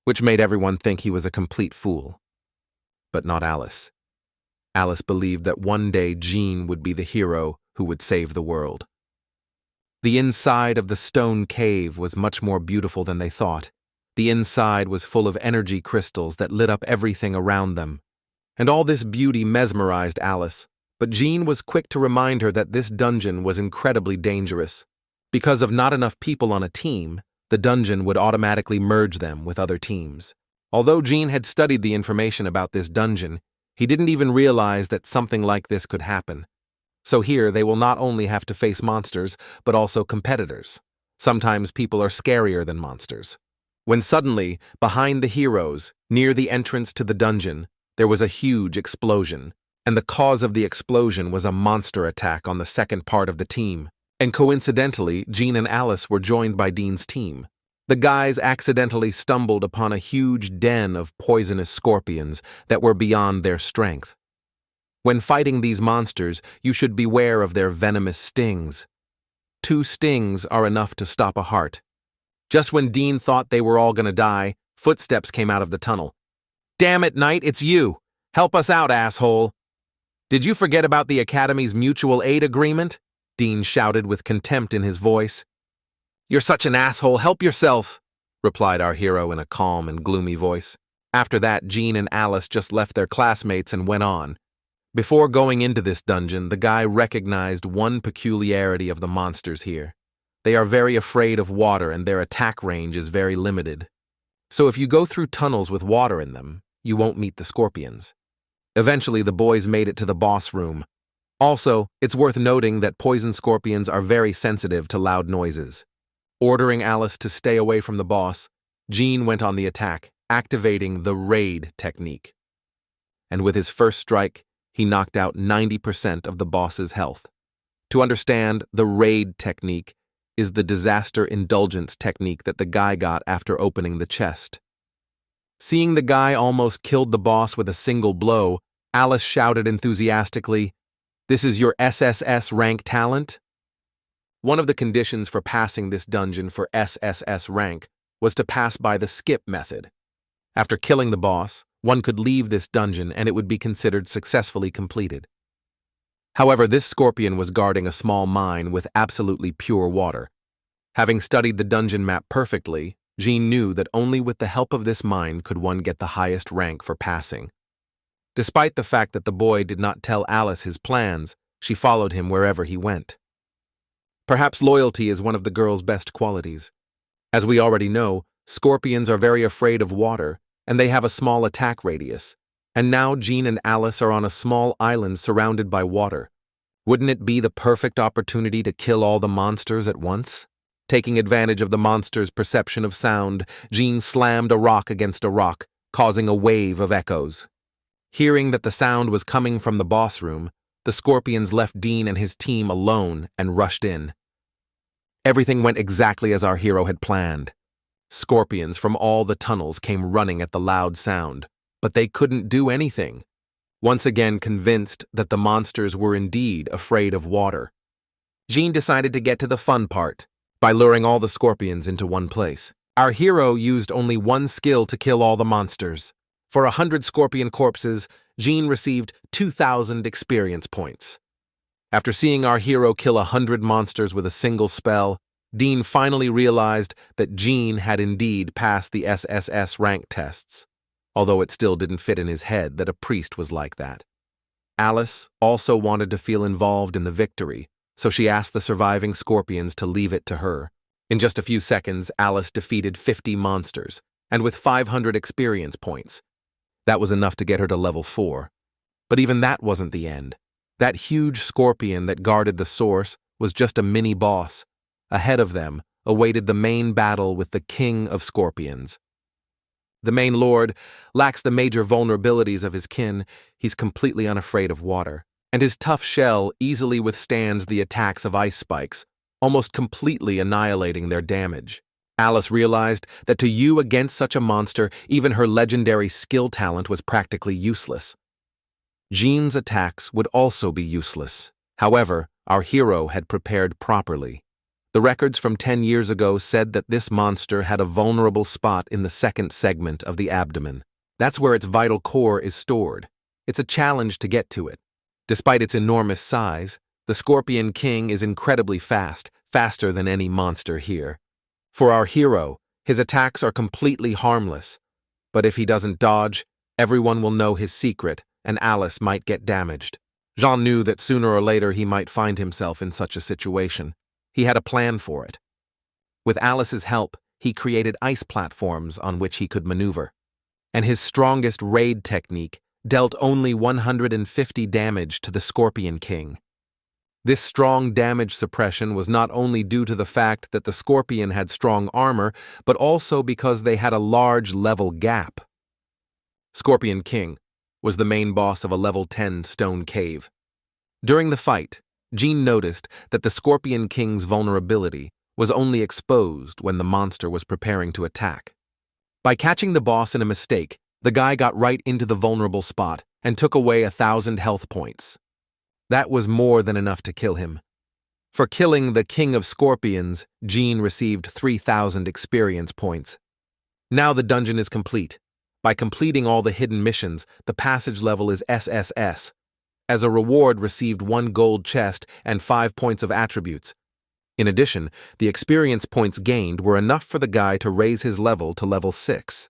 which made everyone think he was a complete fool. But not Alice. Alice believed that one day Jean would be the hero who would save the world. The inside of the stone cave was much more beautiful than they thought. The inside was full of energy crystals that lit up everything around them. And all this beauty mesmerized Alice, but Jean was quick to remind her that this dungeon was incredibly dangerous. Because of not enough people on a team, the dungeon would automatically merge them with other teams. Although Jean had studied the information about this dungeon, he didn't even realize that something like this could happen. So here they will not only have to face monsters, but also competitors. Sometimes people are scarier than monsters. When suddenly, behind the heroes, near the entrance to the dungeon, there was a huge explosion, and the cause of the explosion was a monster attack on the second part of the team. And coincidentally, Jean and Alice were joined by Dean's team. The guys accidentally stumbled upon a huge den of poisonous scorpions that were beyond their strength. When fighting these monsters, you should beware of their venomous stings. 2 stings are enough to stop a heart. Just when Dean thought they were all gonna die, footsteps came out of the tunnel. "Damn it, Knight, it's you! Help us out, asshole!" "Did you forget about the Academy's mutual aid agreement?" Dean shouted with contempt in his voice. "You're such an asshole, help yourself," replied our hero in a calm and gloomy voice. After that, Jean and Alice just left their classmates and went on. Before going into this dungeon, the guy recognized one peculiarity of the monsters here. They are very afraid of water and their attack range is very limited. So if you go through tunnels with water in them, you won't meet the scorpions. Eventually, the boys made it to the boss room. Also, it's worth noting that poison scorpions are very sensitive to loud noises. Ordering Alice to stay away from the boss, Jean went on the attack, activating the raid technique. And with his first strike, he knocked out 90% of the boss's health. To understand, the raid technique is the disaster indulgence technique that the guy got after opening the chest. Seeing the guy almost killed the boss with a single blow, Alice shouted enthusiastically, "This is your SSS rank talent?" One of the conditions for passing this dungeon for SSS rank was to pass by the skip method. After killing the boss, one could leave this dungeon and it would be considered successfully completed. However, this scorpion was guarding a small mine with absolutely pure water. Having studied the dungeon map perfectly, Jean knew that only with the help of this mine could one get the highest rank for passing. Despite the fact that the boy did not tell Alice his plans, she followed him wherever he went. Perhaps loyalty is one of the girl's best qualities. As we already know, scorpions are very afraid of water, and they have a small attack radius. And now Jean and Alice are on a small island surrounded by water. Wouldn't it be the perfect opportunity to kill all the monsters at once? Taking advantage of the monster's perception of sound, Jean slammed a rock against a rock, causing a wave of echoes. Hearing that the sound was coming from the boss room, the Scorpions left Dean and his team alone and rushed in. Everything went exactly as our hero had planned. Scorpions from all the tunnels came running at the loud sound, but they couldn't do anything. Once again convinced that the monsters were indeed afraid of water, Jean decided to get to the fun part by luring all the Scorpions into one place. Our hero used only one skill to kill all the monsters. For 100 Scorpion corpses, Jean received 2,000 experience points. After seeing our hero kill 100 monsters with a single spell, Dean finally realized that Jean had indeed passed the SSS rank tests, although it still didn't fit in his head that a priest was like that. Alice also wanted to feel involved in the victory, so she asked the surviving Scorpions to leave it to her. In just a few seconds, Alice defeated 50 monsters, and with 500 experience points. That was enough to get her to level 4. But even that wasn't the end. That huge Scorpion that guarded the source was just a mini-boss. Ahead of them awaited the main battle with the King of Scorpions. The main lord lacks the major vulnerabilities of his kin. He's completely unafraid of water, and his tough shell easily withstands the attacks of ice spikes, almost completely annihilating their damage. Alice realized that to you against such a monster, even her legendary skill talent was practically useless. Jean's attacks would also be useless. However, our hero had prepared properly. The records from 10 years ago said that this monster had a vulnerable spot in the second segment of the abdomen. That's where its vital core is stored. It's a challenge to get to it. Despite its enormous size, the Scorpion King is incredibly fast, faster than any monster here. For our hero, his attacks are completely harmless, but if he doesn't dodge, everyone will know his secret, and Alice might get damaged. Jean knew that sooner or later he might find himself in such a situation. He had a plan for it. With Alice's help, he created ice platforms on which he could maneuver, and his strongest raid technique dealt only 150 damage to the Scorpion King. This strong damage suppression was not only due to the fact that the Scorpion had strong armor, but also because they had a large level gap. Scorpion King was the main boss of a level 10 stone cave. During the fight, Jean noticed that the Scorpion King's vulnerability was only exposed when the monster was preparing to attack. By catching the boss in a mistake, the guy got right into the vulnerable spot and took away 1,000 health points. That was more than enough to kill him. For killing the King of Scorpions, Jean received 3,000 experience points. Now the dungeon is complete. By completing all the hidden missions, the passage level is SSS. As a reward, received 1 gold chest and 5 points of attributes. In addition, the experience points gained were enough for the guy to raise his level to level 6.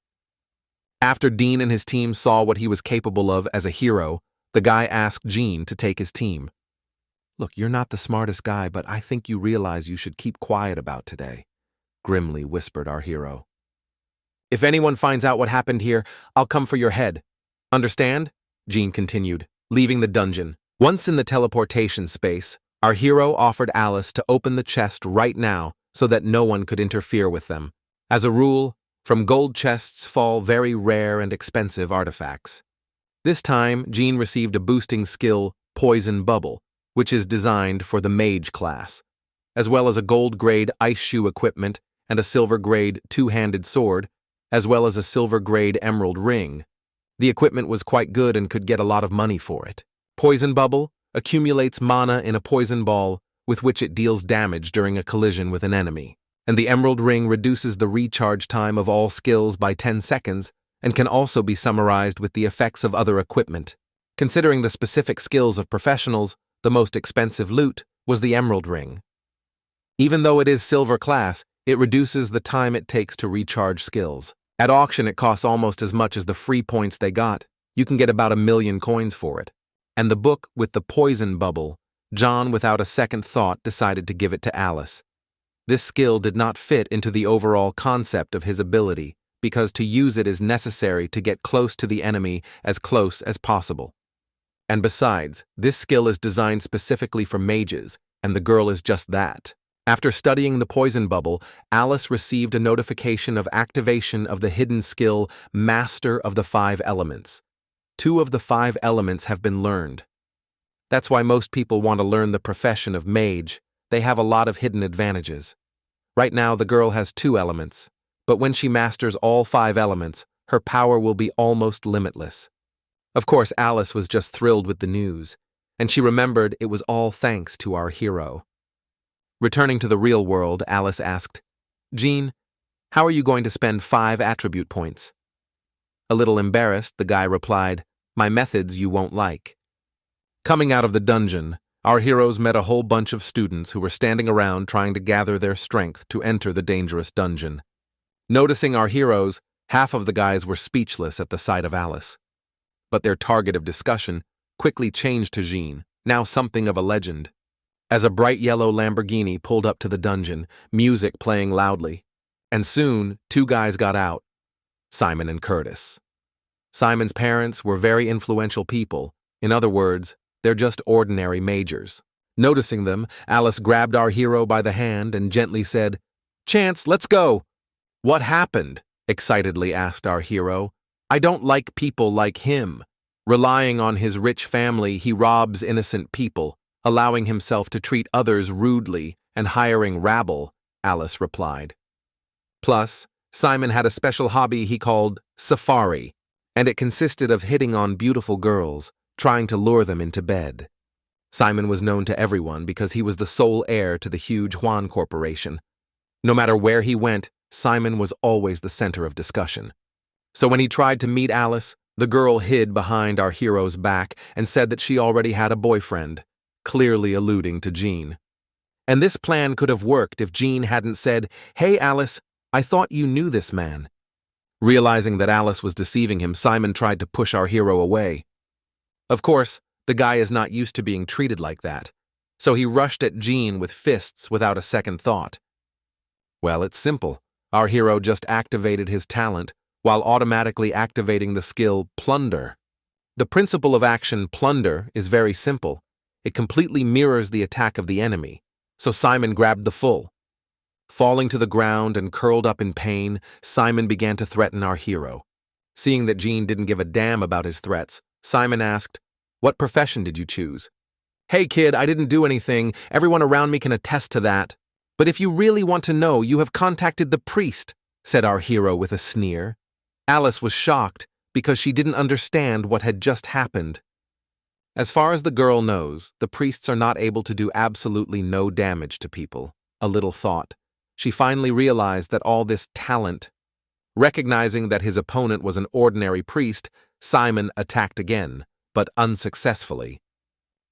After Dean and his team saw what he was capable of as a hero, the guy asked Jean to take his team. "Look, you're not the smartest guy, but I think you realize you should keep quiet about today," grimly whispered our hero. "If anyone finds out what happened here, I'll come for your head. Understand?" Jean continued, leaving the dungeon. Once in the teleportation space, our hero offered Alice to open the chest right now so that no one could interfere with them. As a rule, from gold chests fall very rare and expensive artifacts. This time, Jean received a boosting skill, Poison Bubble, which is designed for the Mage class, as well as a gold-grade ice shoe equipment and a silver-grade two-handed sword, as well as a silver-grade emerald ring. The equipment was quite good and could get a lot of money for it. Poison Bubble accumulates mana in a poison ball with which it deals damage during a collision with an enemy, and the emerald ring reduces the recharge time of all skills by 10 seconds and can also be summarized with the effects of other equipment. Considering the specific skills of professionals, the most expensive loot was the emerald ring. Even though it is silver class, it reduces the time it takes to recharge skills. At auction, it costs almost as much as the free points they got. You can get about 1,000,000 coins for it. And the book with the poison bubble, John, without a second thought, decided to give it to Alice. This skill did not fit into the overall concept of his ability, because to use it is necessary to get close to the enemy as close as possible. And besides, this skill is designed specifically for mages, and the girl is just that. After studying the poison bubble, Alice received a notification of activation of the hidden skill Master of the Five Elements. 2 of the 5 elements have been learned. That's why most people want to learn the profession of mage. They have a lot of hidden advantages. Right now, the girl has 2 elements, but when she masters all 5 elements, her power will be almost limitless. Of course, Alice was just thrilled with the news, and she remembered it was all thanks to our hero. Returning to the real world, Alice asked, "Jean, how are you going to spend 5 attribute points?" A little embarrassed, the guy replied, "My methods you won't like." Coming out of the dungeon, our heroes met a whole bunch of students who were standing around trying to gather their strength to enter the dangerous dungeon. Noticing our heroes, half of the guys were speechless at the sight of Alice. But their target of discussion quickly changed to Jean, now something of a legend. As a bright yellow Lamborghini pulled up to the dungeon, music playing loudly, and soon 2 guys got out, Simon and Curtis. Simon's parents were very influential people. In other words, they're just ordinary majors. Noticing them, Alice grabbed our hero by the hand and gently said, "Chance, let's go." "What happened?" excitedly asked our hero. "I don't like people like him. Relying on his rich family, he robs innocent people, allowing himself to treat others rudely and hiring rabble," Alice replied. Plus, Simon had a special hobby he called safari, and it consisted of hitting on beautiful girls, trying to lure them into bed. Simon was known to everyone because he was the sole heir to the huge Juan Corporation. No matter where he went, Simon was always the center of discussion. So when he tried to meet Alice, the girl hid behind our hero's back and said that she already had a boyfriend, clearly alluding to Jean. And this plan could have worked if Jean hadn't said, "Hey Alice, I thought you knew this man." Realizing that Alice was deceiving him, Simon tried to push our hero away. Of course, the guy is not used to being treated like that, so he rushed at Jean with fists without a second thought. Well, it's simple. Our hero just activated his talent while automatically activating the skill Plunder. The principle of action Plunder is very simple. It completely mirrors the attack of the enemy, so Simon grabbed the full. Falling to the ground and curled up in pain, Simon began to threaten our hero. Seeing that Jean didn't give a damn about his threats, Simon asked, "What profession did you choose?" "Hey kid, I didn't do anything. Everyone around me can attest to that. But if you really want to know, you have contacted the priest," said our hero with a sneer. Alice was shocked because she didn't understand what had just happened. As far as the girl knows, the priests are not able to do absolutely no damage to people. A little thought. She finally realized that all this talent. Recognizing that his opponent was an ordinary priest, Simon attacked again, but unsuccessfully.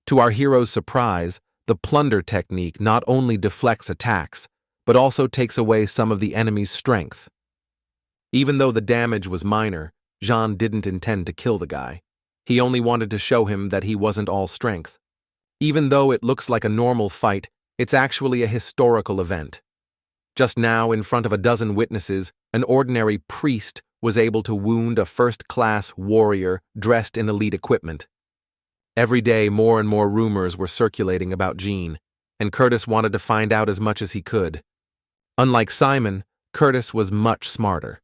To our hero's surprise, the plunder technique not only deflects attacks, but also takes away some of the enemy's strength. Even though the damage was minor, Jean didn't intend to kill the guy. He only wanted to show him that he wasn't all strength. Even though it looks like a normal fight, it's actually a historical event. Just now, in front of a dozen witnesses, an ordinary priest was able to wound a first-class warrior dressed in elite equipment. Every day, more and more rumors were circulating about Jean, and Curtis wanted to find out as much as he could. Unlike Simon, Curtis was much smarter.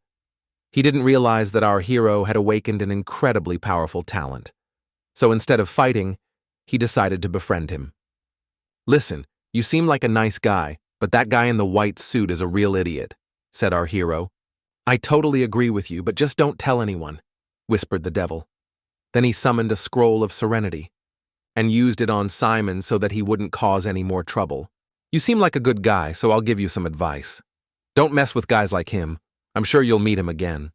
He didn't realize that our hero had awakened an incredibly powerful talent. So instead of fighting, he decided to befriend him. "Listen, you seem like a nice guy, but that guy in the white suit is a real idiot," said our hero. "I totally agree with you, but just don't tell anyone," whispered the devil. Then he summoned a scroll of serenity and used it on Simon so that he wouldn't cause any more trouble. "You seem like a good guy, so I'll give you some advice. Don't mess with guys like him. I'm sure you'll meet him again."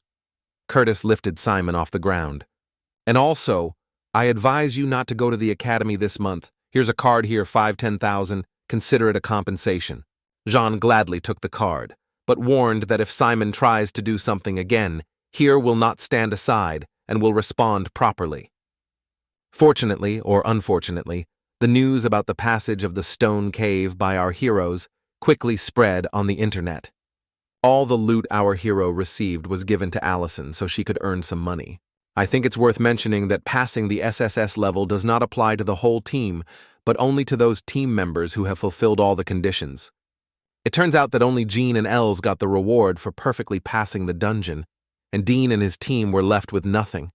Curtis lifted Simon off the ground. "And also, I advise you not to go to the academy this month. Here's a card here, 10,000. Consider it a compensation." Jean gladly took the card, but warned that if Simon tries to do something again, Here will not stand aside and will respond properly. Fortunately, or unfortunately, the news about the passage of the stone cave by our heroes quickly spread on the internet. All the loot our hero received was given to Allison so she could earn some money. I think it's worth mentioning that passing the SSS level does not apply to the whole team, but only to those team members who have fulfilled all the conditions. It turns out that only Jean and Els got the reward for perfectly passing the dungeon, and Dean and his team were left with nothing.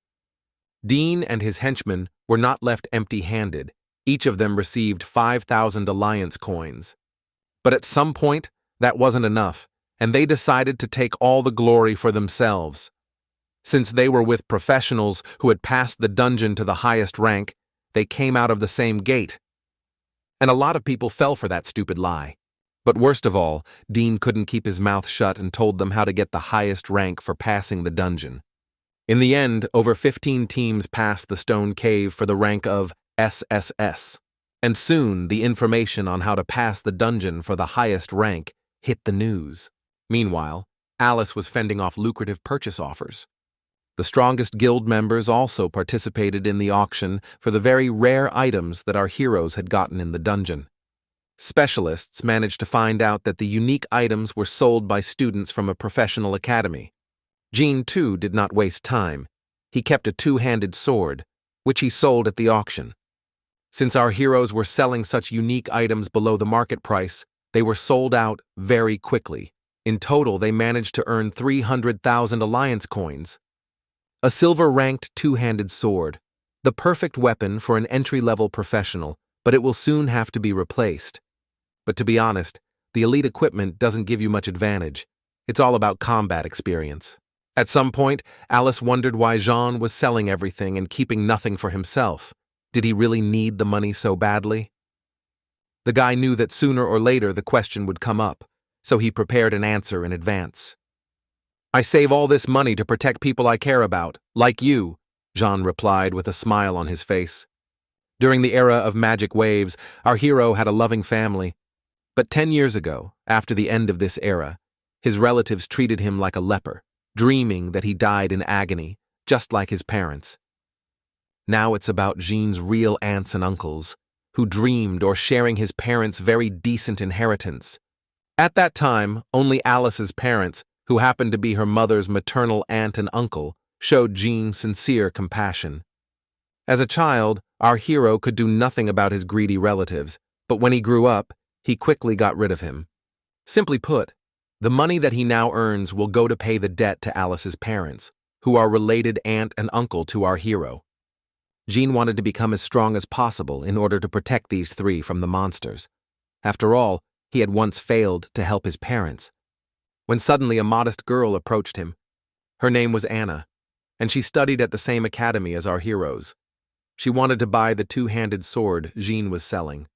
Dean and his henchmen were not left empty-handed. Each of them received 5,000 alliance coins. But at some point, that wasn't enough, and they decided to take all the glory for themselves. Since they were with professionals who had passed the dungeon to the highest rank, they came out of the same gate. And a lot of people fell for that stupid lie. But worst of all, Dean couldn't keep his mouth shut and told them how to get the highest rank for passing the dungeon. In the end, over 15 teams passed the stone cave for the rank of SSS. And soon, the information on how to pass the dungeon for the highest rank hit the news. Meanwhile, Alice was fending off lucrative purchase offers. The strongest guild members also participated in the auction for the very rare items that our heroes had gotten in the dungeon. Specialists managed to find out that the unique items were sold by students from a professional academy. Jean, too, did not waste time. He kept a two-handed sword, which he sold at the auction. Since our heroes were selling such unique items below the market price, they were sold out very quickly. In total, they managed to earn 300,000 alliance coins. A silver-ranked two-handed sword, the perfect weapon for an entry-level professional, but it will soon have to be replaced. But to be honest, the elite equipment doesn't give you much advantage. It's all about combat experience. At some point, Alice wondered why Jean was selling everything and keeping nothing for himself. Did he really need the money so badly? The guy knew that sooner or later the question would come up, so he prepared an answer in advance. "I save all this money to protect people I care about, like you," Jean replied with a smile on his face. During the era of magic waves, our hero had a loving family. But 10 years ago, after the end of this era, his relatives treated him like a leper, dreaming that he died in agony, just like his parents. Now it's about Jean's real aunts and uncles, who dreamed or sharing his parents' very decent inheritance. At that time, only Alice's parents, who happened to be her mother's maternal aunt and uncle, showed Jean sincere compassion. As a child, our hero could do nothing about his greedy relatives, but when he grew up, he quickly got rid of him. Simply put, the money that he now earns will go to pay the debt to Alice's parents, who are related aunt and uncle to our hero. Jean wanted to become as strong as possible in order to protect these three from the monsters. After all, he had once failed to help his parents. When suddenly a modest girl approached him. Her name was Anna, and she studied at the same academy as our heroes. She wanted to buy the two-handed sword Jean was selling.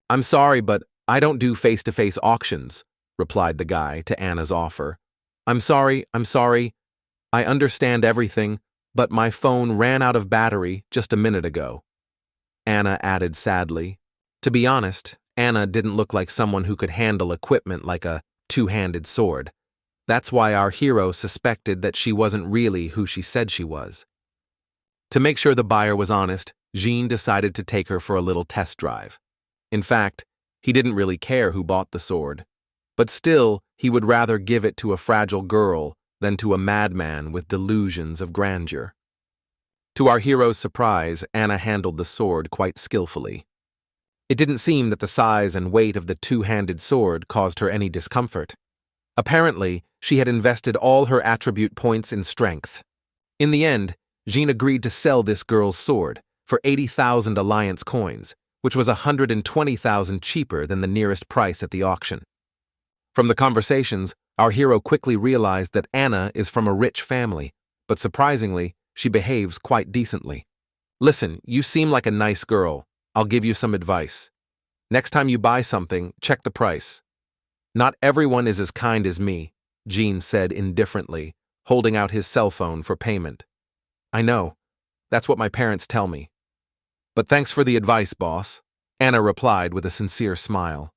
"I'm sorry, but I don't do face-to-face auctions," replied the guy to Anna's offer. I'm sorry. I understand everything, but my phone ran out of battery just a minute ago," Anna added sadly. To be honest, Anna didn't look like someone who could handle equipment like a two-handed sword. That's why our hero suspected that she wasn't really who she said she was. To make sure the buyer was honest, Jean decided to take her for a little test drive. In fact, he didn't really care who bought the sword, but still he would rather give it to a fragile girl than to a madman with delusions of grandeur. To our hero's surprise, Anna handled the sword quite skillfully. It didn't seem that the size and weight of the two-handed sword caused her any discomfort. Apparently, she had invested all her attribute points in strength. In the end, Jean agreed to sell this girl's sword for 80,000 alliance coins, which was 120,000 cheaper than the nearest price at the auction. From the conversations, our hero quickly realized that Anna is from a rich family, but surprisingly, she behaves quite decently. "Listen, you seem like a nice girl. I'll give you some advice. Next time you buy something, check the price." "Not everyone is as kind as me," Jean said indifferently, holding out his cell phone for payment. "I know. That's what my parents tell me. But thanks for the advice, boss," Anna replied with a sincere smile.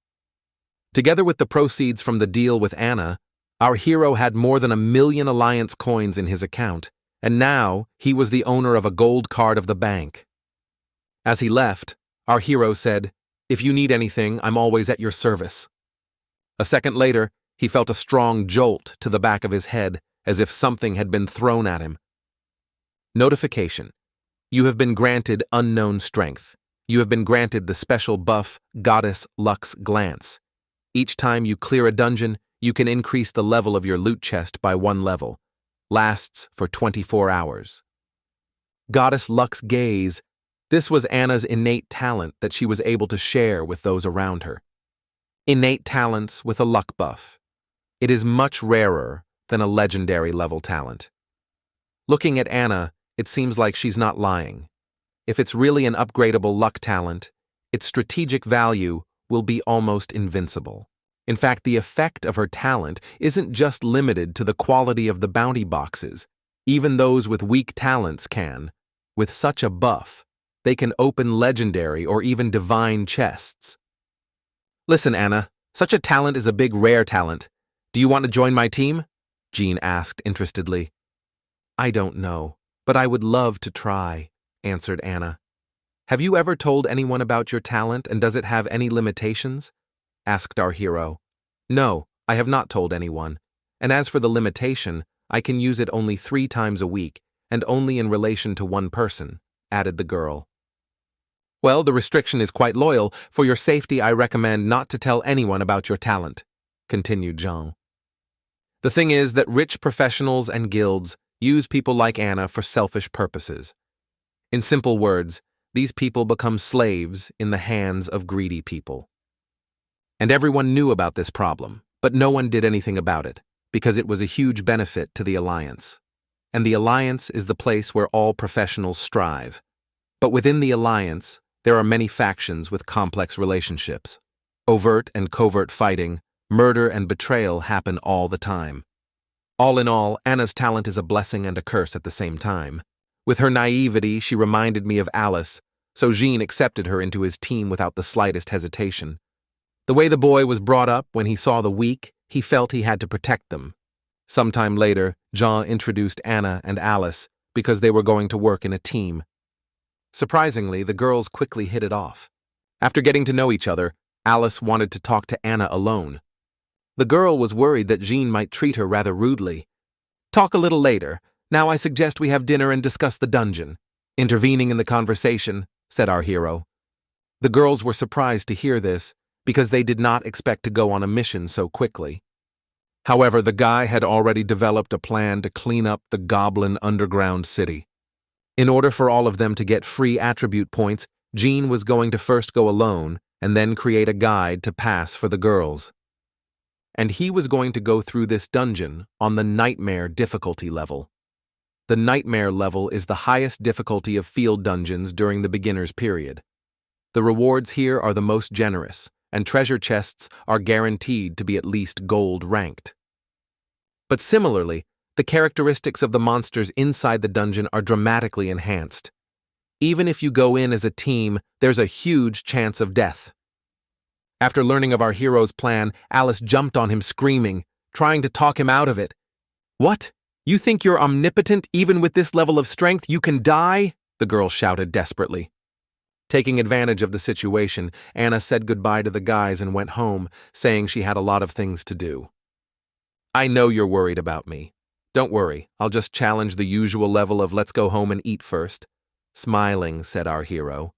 Together with the proceeds from the deal with Anna, our hero had more than 1,000,000 alliance coins in his account, and now he was the owner of a gold card of the bank. As he left, our hero said, "If you need anything, I'm always at your service." A second later, he felt a strong jolt to the back of his head, as if something had been thrown at him. Notification. You have been granted unknown strength. You have been granted the special buff Goddess Luck's Glance. Each time you clear a dungeon, you can increase the level of your loot chest by 1 level. Lasts for 24 hours. Goddess Luck's gaze. This was Anna's innate talent that she was able to share with those around her. Innate talents with a luck buff. It is much rarer than a legendary level talent. Looking at Anna, it seems like she's not lying. If it's really an upgradable luck talent, its strategic value will be almost invincible. In fact, the effect of her talent isn't just limited to the quality of the bounty boxes. Even those with weak talents can. With such a buff, they can open legendary or even divine chests. Listen, Anna, such a talent is a big rare talent. Do you want to join my team? Jean asked interestedly. I don't know, but I would love to try, answered Anna. Have you ever told anyone about your talent, and does it have any limitations? Asked our hero. No, I have not told anyone. And as for the limitation, I can use it only 3 times a week, and only in relation to one person, added the girl. Well, the restriction is quite loyal. For your safety, I recommend not to tell anyone about your talent, continued Jean. The thing is that rich professionals and guilds use people like Anna for selfish purposes. In simple words, these people become slaves in the hands of greedy people. And everyone knew about this problem, but no one did anything about it, because it was a huge benefit to the Alliance. And the Alliance is the place where all professionals strive. But within the Alliance, there are many factions with complex relationships. Overt and covert fighting, murder and betrayal happen all the time. All in all, Anna's talent is a blessing and a curse at the same time. With her naivety, she reminded me of Alice, so Jean accepted her into his team without the slightest hesitation. The way the boy was brought up, when he saw the weak, he felt he had to protect them. Sometime later, Jean introduced Anna and Alice because they were going to work in a team. Surprisingly, the girls quickly hit it off. After getting to know each other, Alice wanted to talk to Anna alone. The girl was worried that Jean might treat her rather rudely. Talk a little later. Now I suggest we have dinner and discuss the dungeon. Intervening in the conversation, said our hero. The girls were surprised to hear this, because they did not expect to go on a mission so quickly. However, the guy had already developed a plan to clean up the Goblin underground city. In order for all of them to get free attribute points, Jean was going to first go alone and then create a guide to pass for the girls. And he was going to go through this dungeon on the Nightmare difficulty level. The Nightmare level is the highest difficulty of field dungeons during the beginner's period. The rewards here are the most generous, and treasure chests are guaranteed to be at least gold ranked. But similarly, the characteristics of the monsters inside the dungeon are dramatically enhanced. Even if you go in as a team, there's a huge chance of death. After learning of our hero's plan, Alice jumped on him screaming, trying to talk him out of it. What? You think you're omnipotent even with this level of strength? You can die? The girl shouted desperately. Taking advantage of the situation, Anna said goodbye to the guys and went home, saying she had a lot of things to do. I know you're worried about me. Don't worry, I'll just challenge the usual level of let's go home and eat first. Smiling, said our hero.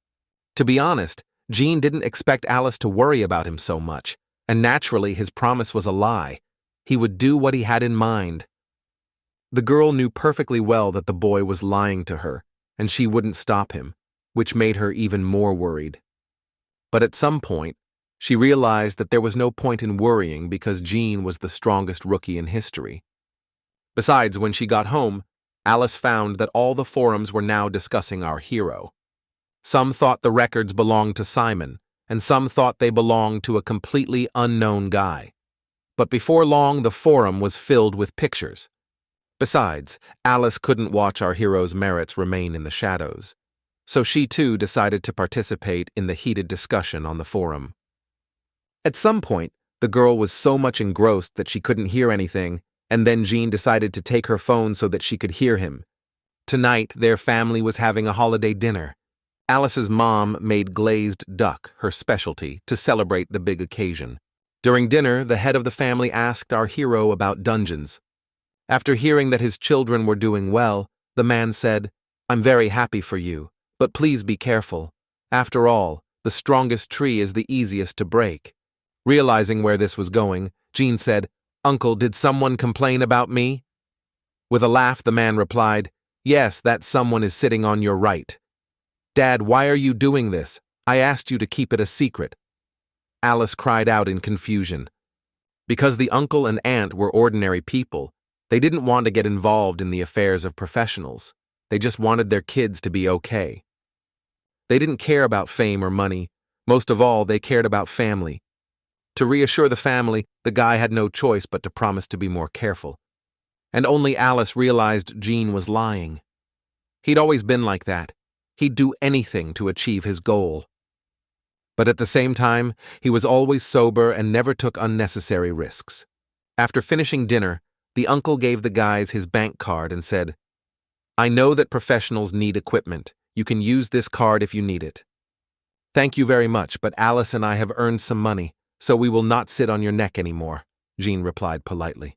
To be honest, Jean didn't expect Alice to worry about him so much, and naturally his promise was a lie. He would do what he had in mind. The girl knew perfectly well that the boy was lying to her, and she wouldn't stop him, which made her even more worried. But at some point, she realized that there was no point in worrying because Jean was the strongest rookie in history. Besides, when she got home, Alice found that all the forums were now discussing our hero. Some thought the records belonged to Simon, and some thought they belonged to a completely unknown guy. But before long, the forum was filled with pictures. Besides, Alice couldn't watch our hero's merits remain in the shadows, so she too decided to participate in the heated discussion on the forum. At some point, the girl was so much engrossed that she couldn't hear anything, and then Jean decided to take her phone so that she could hear him. Tonight, their family was having a holiday dinner. Alice's mom made glazed duck her specialty to celebrate the big occasion. During dinner, the head of the family asked our hero about dungeons. After hearing that his children were doing well, the man said, "I'm very happy for you, but please be careful. After all, the strongest tree is the easiest to break. Realizing where this was going, Jean said, "Uncle, did someone complain about me?" With a laugh, the man replied, "Yes, that someone is sitting on your right." "Dad, why are you doing this? I asked you to keep it a secret." Alice cried out in confusion. Because the uncle and aunt were ordinary people, they didn't want to get involved in the affairs of professionals. They just wanted their kids to be okay. They didn't care about fame or money. Most of all, they cared about family. To reassure the family, the guy had no choice but to promise to be more careful. And only Alice realized Jean was lying. He'd always been like that. He'd do anything to achieve his goal. But at the same time, he was always sober and never took unnecessary risks. After finishing dinner, the uncle gave the guys his bank card and said, "I know that professionals need equipment. You can use this card if you need it." "Thank you very much, but Alice and I have earned some money, so we will not sit on your neck anymore," Jean replied politely.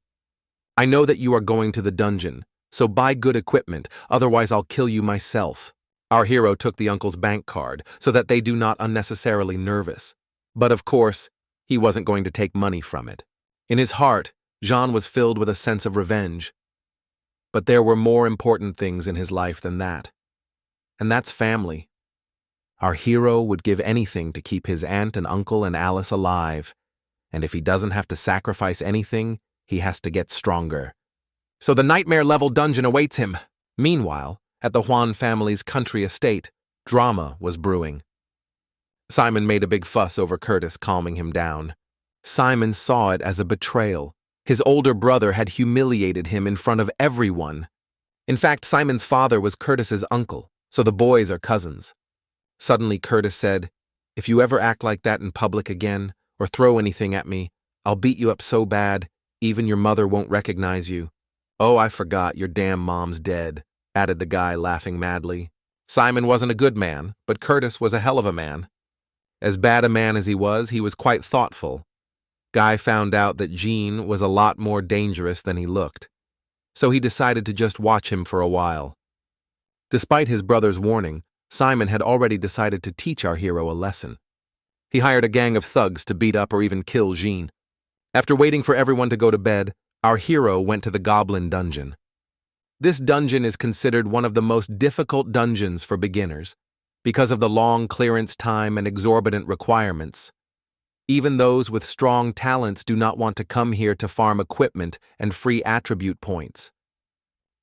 "I know that you are going to the dungeon, so buy good equipment, otherwise I'll kill you myself." Our hero took the uncle's bank card so that they do not unnecessarily nervous. But of course, he wasn't going to take money from it. In his heart, Jean was filled with a sense of revenge. But there were more important things in his life than that. And that's family. Our hero would give anything to keep his aunt and uncle and Alice alive. And if he doesn't have to sacrifice anything, he has to get stronger. So the nightmare-level dungeon awaits him. Meanwhile, at the Juan family's country estate, drama was brewing. Simon made a big fuss over Curtis calming him down. Simon saw it as a betrayal. His older brother had humiliated him in front of everyone. In fact, Simon's father was Curtis's uncle, so the boys are cousins. Suddenly, Curtis said, "If you ever act like that in public again, or throw anything at me, I'll beat you up so bad, even your mother won't recognize you." "Oh, I forgot, your damn mom's dead," added the guy, laughing madly. Simon wasn't a good man, but Curtis was a hell of a man. As bad a man as he was quite thoughtful. Guy found out that Jean was a lot more dangerous than he looked, so he decided to just watch him for a while. Despite his brother's warning, Simon had already decided to teach our hero a lesson. He hired a gang of thugs to beat up or even kill Jean. After waiting for everyone to go to bed, our hero went to the Goblin dungeon. This dungeon is considered one of the most difficult dungeons for beginners, because of the long clearance time and exorbitant requirements. Even those with strong talents do not want to come here to farm equipment and free attribute points.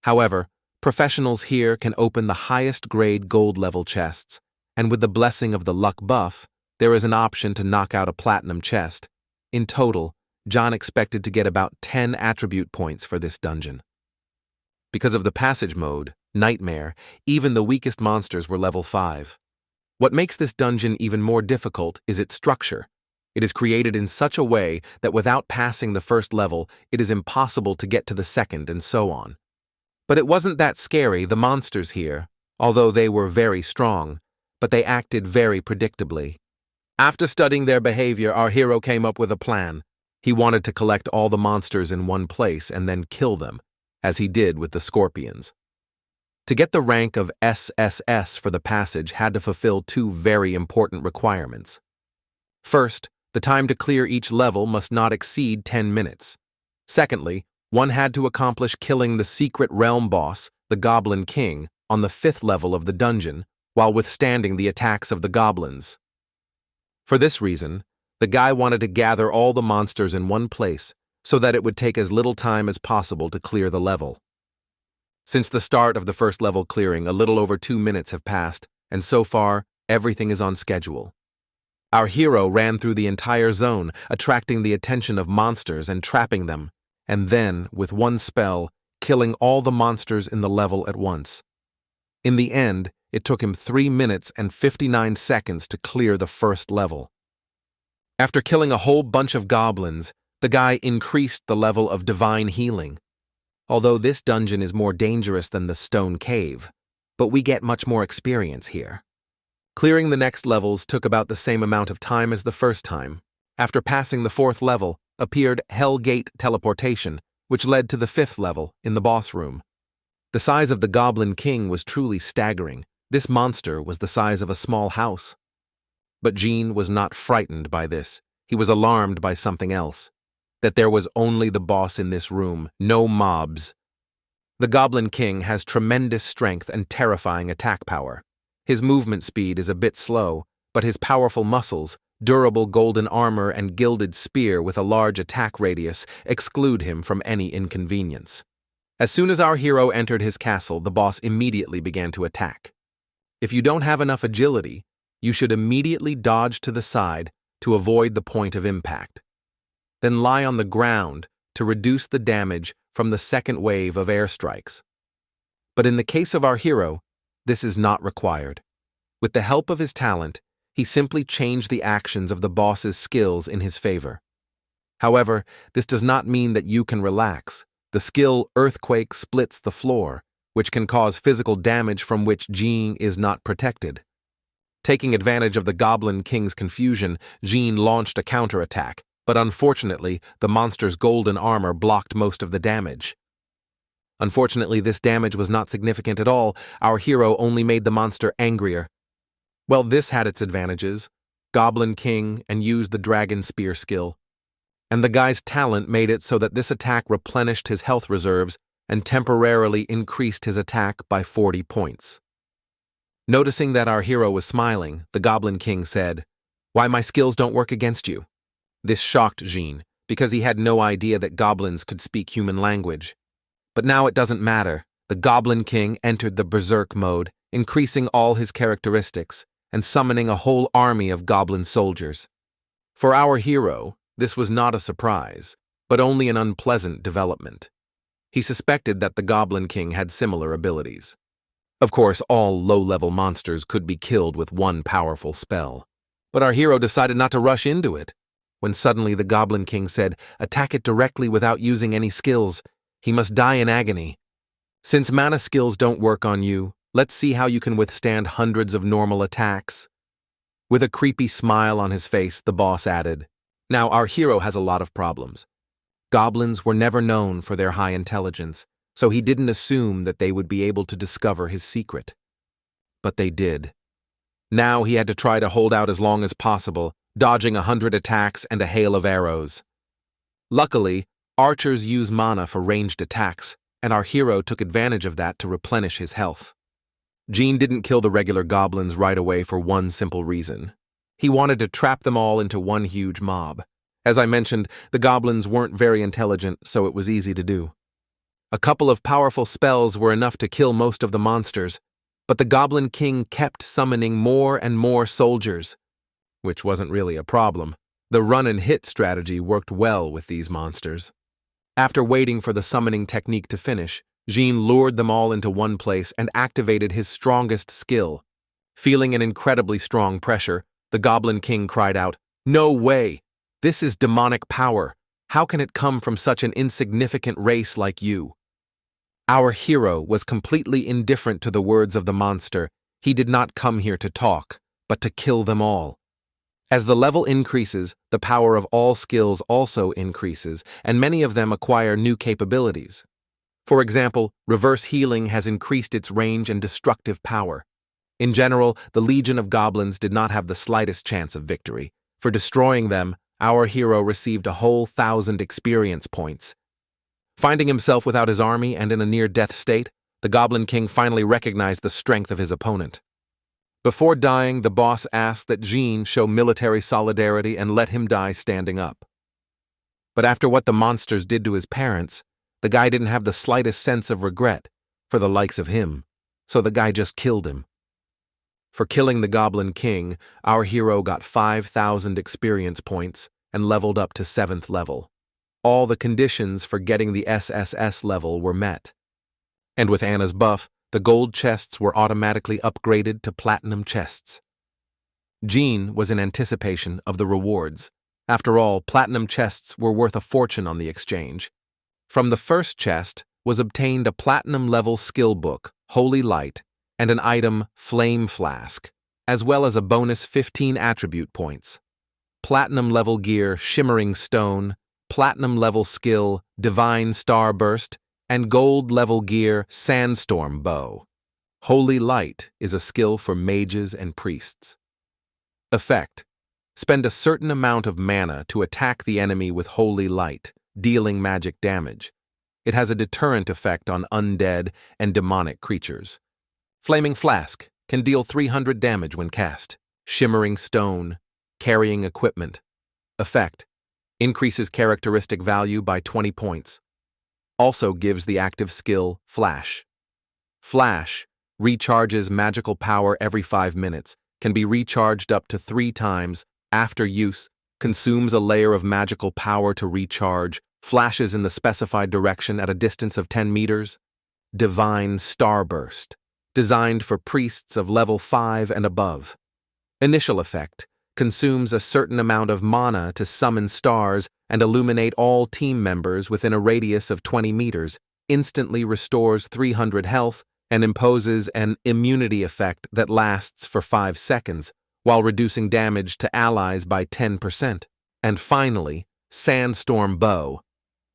However, professionals here can open the highest grade gold level chests, and with the blessing of the luck buff, there is an option to knock out a platinum chest. In total, John expected to get about 10 attribute points for this dungeon. Because of the passage mode, Nightmare, even the weakest monsters were level 5. What makes this dungeon even more difficult is its structure. It is created in such a way that without passing the first level, it is impossible to get to the second and so on. But it wasn't that scary, the monsters here, although they were very strong, but they acted very predictably. After studying their behavior, our hero came up with a plan. He wanted to collect all the monsters in one place and then kill them, as he did with the scorpions. To get the rank of SSS for the passage had to fulfill two very important requirements. First, the time to clear each level must not exceed 10 minutes. Secondly, one had to accomplish killing the secret realm boss, the Goblin King, on the 5th level of the dungeon, while withstanding the attacks of the goblins. For this reason, the guy wanted to gather all the monsters in one place so that it would take as little time as possible to clear the level. Since the start of the first level clearing, a little over 2 minutes have passed, and so far, everything is on schedule. Our hero ran through the entire zone, attracting the attention of monsters and trapping them, and then, with one spell, killing all the monsters in the level at once. In the end, it took him 3 minutes and 59 seconds to clear the first level. After killing a whole bunch of goblins, the guy increased the level of divine healing. Although this dungeon is more dangerous than the stone cave, but we get much more experience here. Clearing the next levels took about the same amount of time as the first time. After passing the 4th level, appeared Hell Gate teleportation, which led to the 5th level in the boss room. The size of the Goblin King was truly staggering. This monster was the size of a small house. But Jean was not frightened by this. he was alarmed by something else. That there was only the boss in this room, no mobs. The Goblin King has tremendous strength and terrifying attack power. His movement speed is a bit slow, but his powerful muscles, durable golden armor and gilded spear with a large attack radius exclude him from any inconvenience. As soon as our hero entered his castle, the boss immediately began to attack. If you don't have enough agility, you should immediately dodge to the side to avoid the point of impact. Then lie on the ground to reduce the damage from the second wave of airstrikes. But in the case of our hero, this is not required. With the help of his talent, he simply changed the actions of the boss's skills in his favor. However, this does not mean that you can relax. The skill Earthquake splits the floor, which can cause physical damage from which Jean is not protected. Taking advantage of the Goblin King's confusion, Jean launched a counterattack, but unfortunately, the monster's golden armor blocked most of the damage. Unfortunately, this damage was not significant at all. Our hero only made the monster angrier. Well, this had its advantages. Goblin King and used the Dragon Spear skill. And the guy's talent made it so that this attack replenished his health reserves and temporarily increased his attack by 40 points. Noticing that our hero was smiling, the Goblin King said, "Why, my skills don't work against you." This shocked Jean, because he had no idea that goblins could speak human language. But now it doesn't matter. The Goblin King entered the Berserk mode, increasing all his characteristics and summoning a whole army of goblin soldiers. For our hero, this was not a surprise, but only an unpleasant development. He suspected that the Goblin King had similar abilities. Of course, all low-level monsters could be killed with one powerful spell. But our hero decided not to rush into it. When suddenly the Goblin King said, "Attack it directly without using any skills. He must die in agony. Since mana skills don't work on you, let's see how you can withstand hundreds of normal attacks." With a creepy smile on his face, the boss added, "Now, our hero has a lot of problems. Goblins were never known for their high intelligence, so he didn't assume that they would be able to discover his secret. But they did. Now he had to try to hold out as long as possible, dodging 100 attacks and a hail of arrows. Luckily, archers use mana for ranged attacks, and our hero took advantage of that to replenish his health. Jean didn't kill the regular goblins right away for one simple reason. He wanted to trap them all into one huge mob. As I mentioned, the goblins weren't very intelligent, so it was easy to do. A couple of powerful spells were enough to kill most of the monsters, but the Goblin King kept summoning more and more soldiers, which wasn't really a problem. The run-and-hit strategy worked well with these monsters. After waiting for the summoning technique to finish, Jean lured them all into one place and activated his strongest skill. Feeling an incredibly strong pressure, the Goblin King cried out, "No way! This is demonic power. How can it come from such an insignificant race like you?" Our hero was completely indifferent to the words of the monster. He did not come here to talk, but to kill them all. As the level increases, the power of all skills also increases, and many of them acquire new capabilities. For example, reverse healing has increased its range and destructive power. In general, the Legion of Goblins did not have the slightest chance of victory. For destroying them, our hero received a whole 1,000 experience points. Finding himself without his army and in a near-death state, the Goblin King finally recognized the strength of his opponent. Before dying, the boss asked that Jean show military solidarity and let him die standing up. But after what the monsters did to his parents, the guy didn't have the slightest sense of regret for the likes of him, so the guy just killed him. For killing the Goblin King, our hero got 5,000 experience points and leveled up to 7th level. All the conditions for getting the SSS level were met. And with Anna's buff, the gold chests were automatically upgraded to platinum chests. Jean was in anticipation of the rewards. After all, platinum chests were worth a fortune on the exchange. From the first chest was obtained a platinum-level skill book, Holy Light, and an item, Flame Flask, as well as a bonus 15 attribute points. Platinum-level gear, Shimmering Stone, platinum-level skill, Divine Starburst, and gold-level gear, Sandstorm Bow. Holy Light is a skill for mages and priests. Effect: Spend a certain amount of mana to attack the enemy with holy light, dealing magic damage. It has a deterrent effect on undead and demonic creatures. Flaming Flask can deal 300 damage when cast. Shimmering Stone, carrying equipment. Effect: increases characteristic value by 20 points. Also gives the active skill Flash. Flash recharges magical power every 5 minutes, can be recharged up to 3 times. After use, consumes a layer of magical power to recharge, flashes in the specified direction at a distance of 10 meters. Divine Starburst, designed for priests of level 5 and above. Initial effect: consumes a certain amount of mana to summon stars and illuminate all team members within a radius of 20 meters, instantly restores 300 health, and imposes an immunity effect that lasts for 5 seconds, while reducing damage to allies by 10%. And finally, Sandstorm Bow.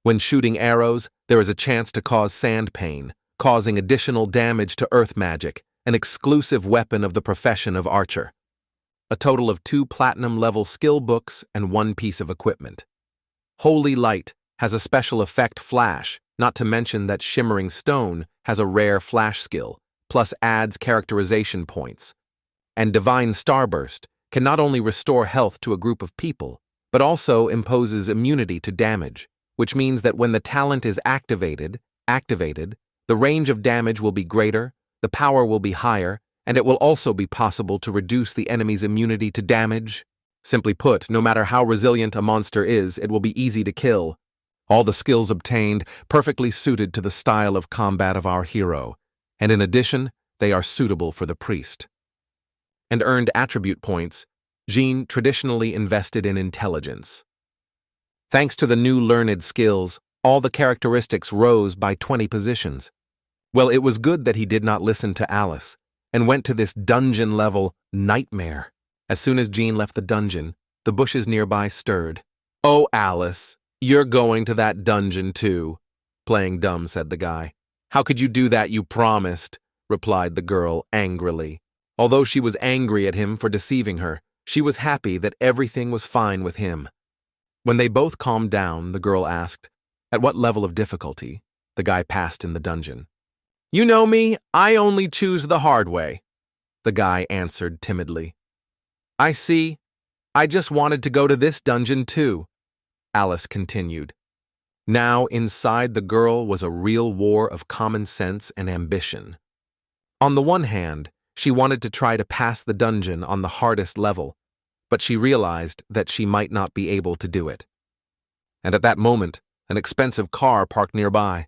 When shooting arrows, there is a chance to cause sand pain, causing additional damage to earth magic, an exclusive weapon of the profession of archer. A total of 2 platinum-level skill books and 1 piece of equipment. Holy Light has a special effect Flash, not to mention that Shimmering Stone has a rare flash skill, plus adds characterization points. And Divine Starburst can not only restore health to a group of people, but also imposes immunity to damage, which means that when the talent is activated, the range of damage will be greater, the power will be higher, and it will also be possible to reduce the enemy's immunity to damage. Simply put, no matter how resilient a monster is, it will be easy to kill. All the skills obtained perfectly suited to the style of combat of our hero, and in addition, they are suitable for the priest. And earned attribute points, Jean traditionally invested in intelligence. Thanks to the new learned skills, all the characteristics rose by 20 positions. Well, it was good that he did not listen to Alice, and went to this dungeon-level nightmare. As soon as Jean left the dungeon, the bushes nearby stirred. "Oh, Alice, you're going to that dungeon too," playing dumb said the guy. "How could you do that? You promised," replied the girl angrily. Although she was angry at him for deceiving her, she was happy that everything was fine with him. When they both calmed down, the girl asked, "At what level of difficulty?" the guy passed in the dungeon. "You know me, I only choose the hard way," the guy answered timidly. "I see. I just wanted to go to this dungeon too," Alice continued. Now inside the girl was a real war of common sense and ambition. On the one hand, she wanted to try to pass the dungeon on the hardest level, but she realized that she might not be able to do it. And at that moment, an expensive car parked nearby.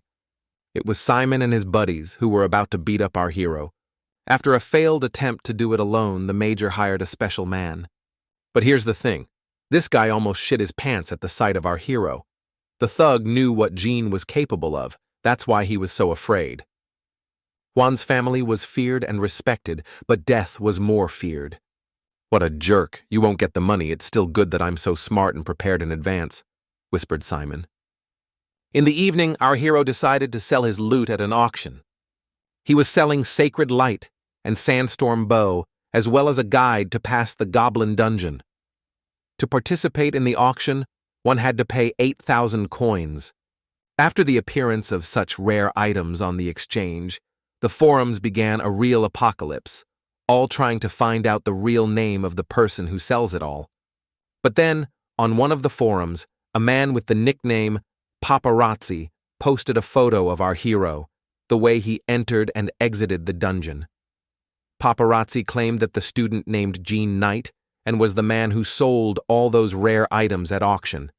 It was Simon and his buddies who were about to beat up our hero. After a failed attempt to do it alone, the Major hired a special man. But here's the thing. This guy almost shit his pants at the sight of our hero. The thug knew what Jean was capable of. That's why he was so afraid. Juan's family was feared and respected, but death was more feared. "What a jerk. You won't get the money. It's still good that I'm so smart and prepared in advance," whispered Simon. In the evening, our hero decided to sell his loot at an auction. He was selling Sacred Light and Sandstorm Bow, as well as a guide to pass the Goblin dungeon. To participate in the auction, one had to pay 8,000 coins. After the appearance of such rare items on the exchange, the forums began a real apocalypse, all trying to find out the real name of the person who sells it all. But then, on one of the forums, a man with the nickname Paparazzi posted a photo of our hero, the way he entered and exited the dungeon. Paparazzi claimed that the student named Jean Knight and was the man who sold all those rare items at auction.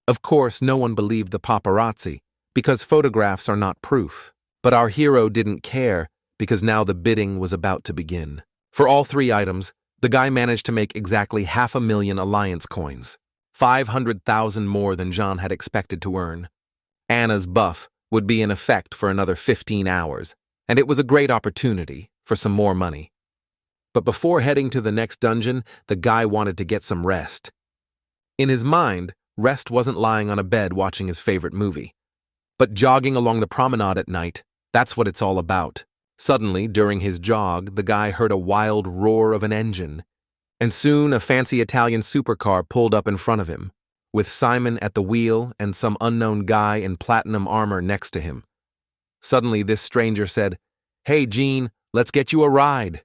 Of course, no one believed the paparazzi, because photographs are not proof. But our hero didn't care, because now the bidding was about to begin. For all 3 items, the guy managed to make exactly 500,000 alliance coins, 500,000 more than Jean had expected to earn. Anna's buff would be in effect for another 15 hours, and it was a great opportunity for some more money. But before heading to the next dungeon, the guy wanted to get some rest. In his mind, rest wasn't lying on a bed watching his favorite movie, but jogging along the promenade at night. That's what it's all about. Suddenly, during his jog, the guy heard a wild roar of an engine. And soon a fancy Italian supercar pulled up in front of him, with Simon at the wheel and some unknown guy in platinum armor next to him. Suddenly, this stranger said, "Hey, Gene, let's get you a ride."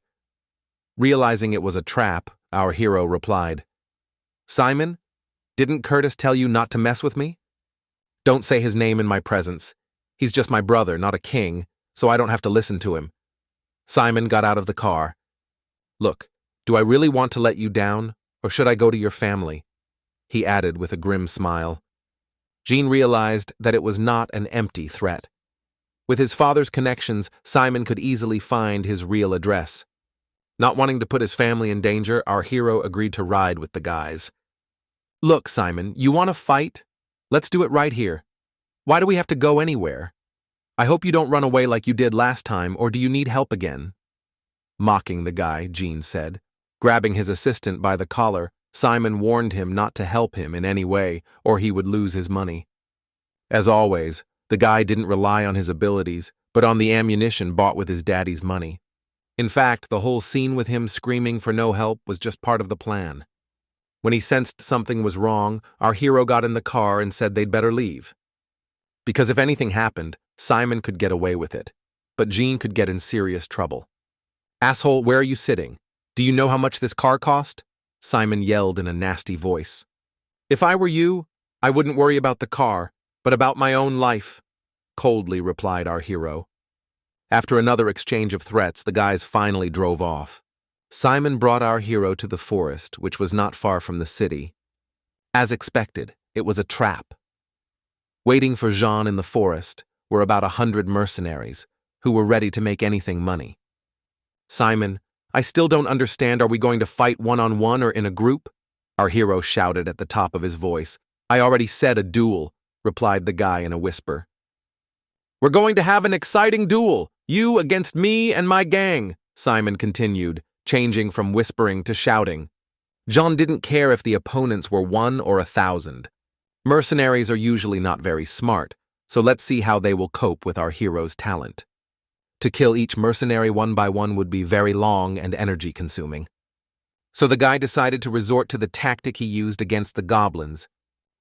Realizing it was a trap, our hero replied, "Simon, didn't Curtis tell you not to mess with me? Don't say his name in my presence. He's just my brother, not a king, so I don't have to listen to him." Simon got out of the car. "Look, do I really want to let you down, or should I go to your family?" he added with a grim smile. Gene realized that it was not an empty threat. With his father's connections, Simon could easily find his real address. Not wanting to put his family in danger, our hero agreed to ride with the guys. "Look, Simon, you want to fight? Let's do it right here. Why do we have to go anywhere? I hope you don't run away like you did last time, or do you need help again?" Mocking the guy, Gene said. Grabbing his assistant by the collar, Simon warned him not to help him in any way, or he would lose his money. As always, the guy didn't rely on his abilities, but on the ammunition bought with his daddy's money. In fact, the whole scene with him screaming for no help was just part of the plan. When he sensed something was wrong, our hero got in the car and said they'd better leave. Because if anything happened, Simon could get away with it, but Gene could get in serious trouble. "Asshole, where are you sitting? Do you know how much this car cost?" Simon yelled in a nasty voice. "If I were you, I wouldn't worry about the car, but about my own life," coldly replied our hero. After another exchange of threats, the guys finally drove off. Simon brought our hero to the forest, which was not far from the city. As expected, it was a trap. Waiting for Jean in the forest were about 100 mercenaries, who were ready to make anything money. "Simon, I still don't understand, are we going to fight one-on-one or in a group?" our hero shouted at the top of his voice. "I already said a duel," replied the guy in a whisper. "We're going to have an exciting duel, you against me and my gang," Simon continued, changing from whispering to shouting. John didn't care if the opponents were 1 or 1,000. Mercenaries are usually not very smart, so let's see how they will cope with our hero's talent. To kill each mercenary one by one would be very long and energy-consuming. So the guy decided to resort to the tactic he used against the goblins.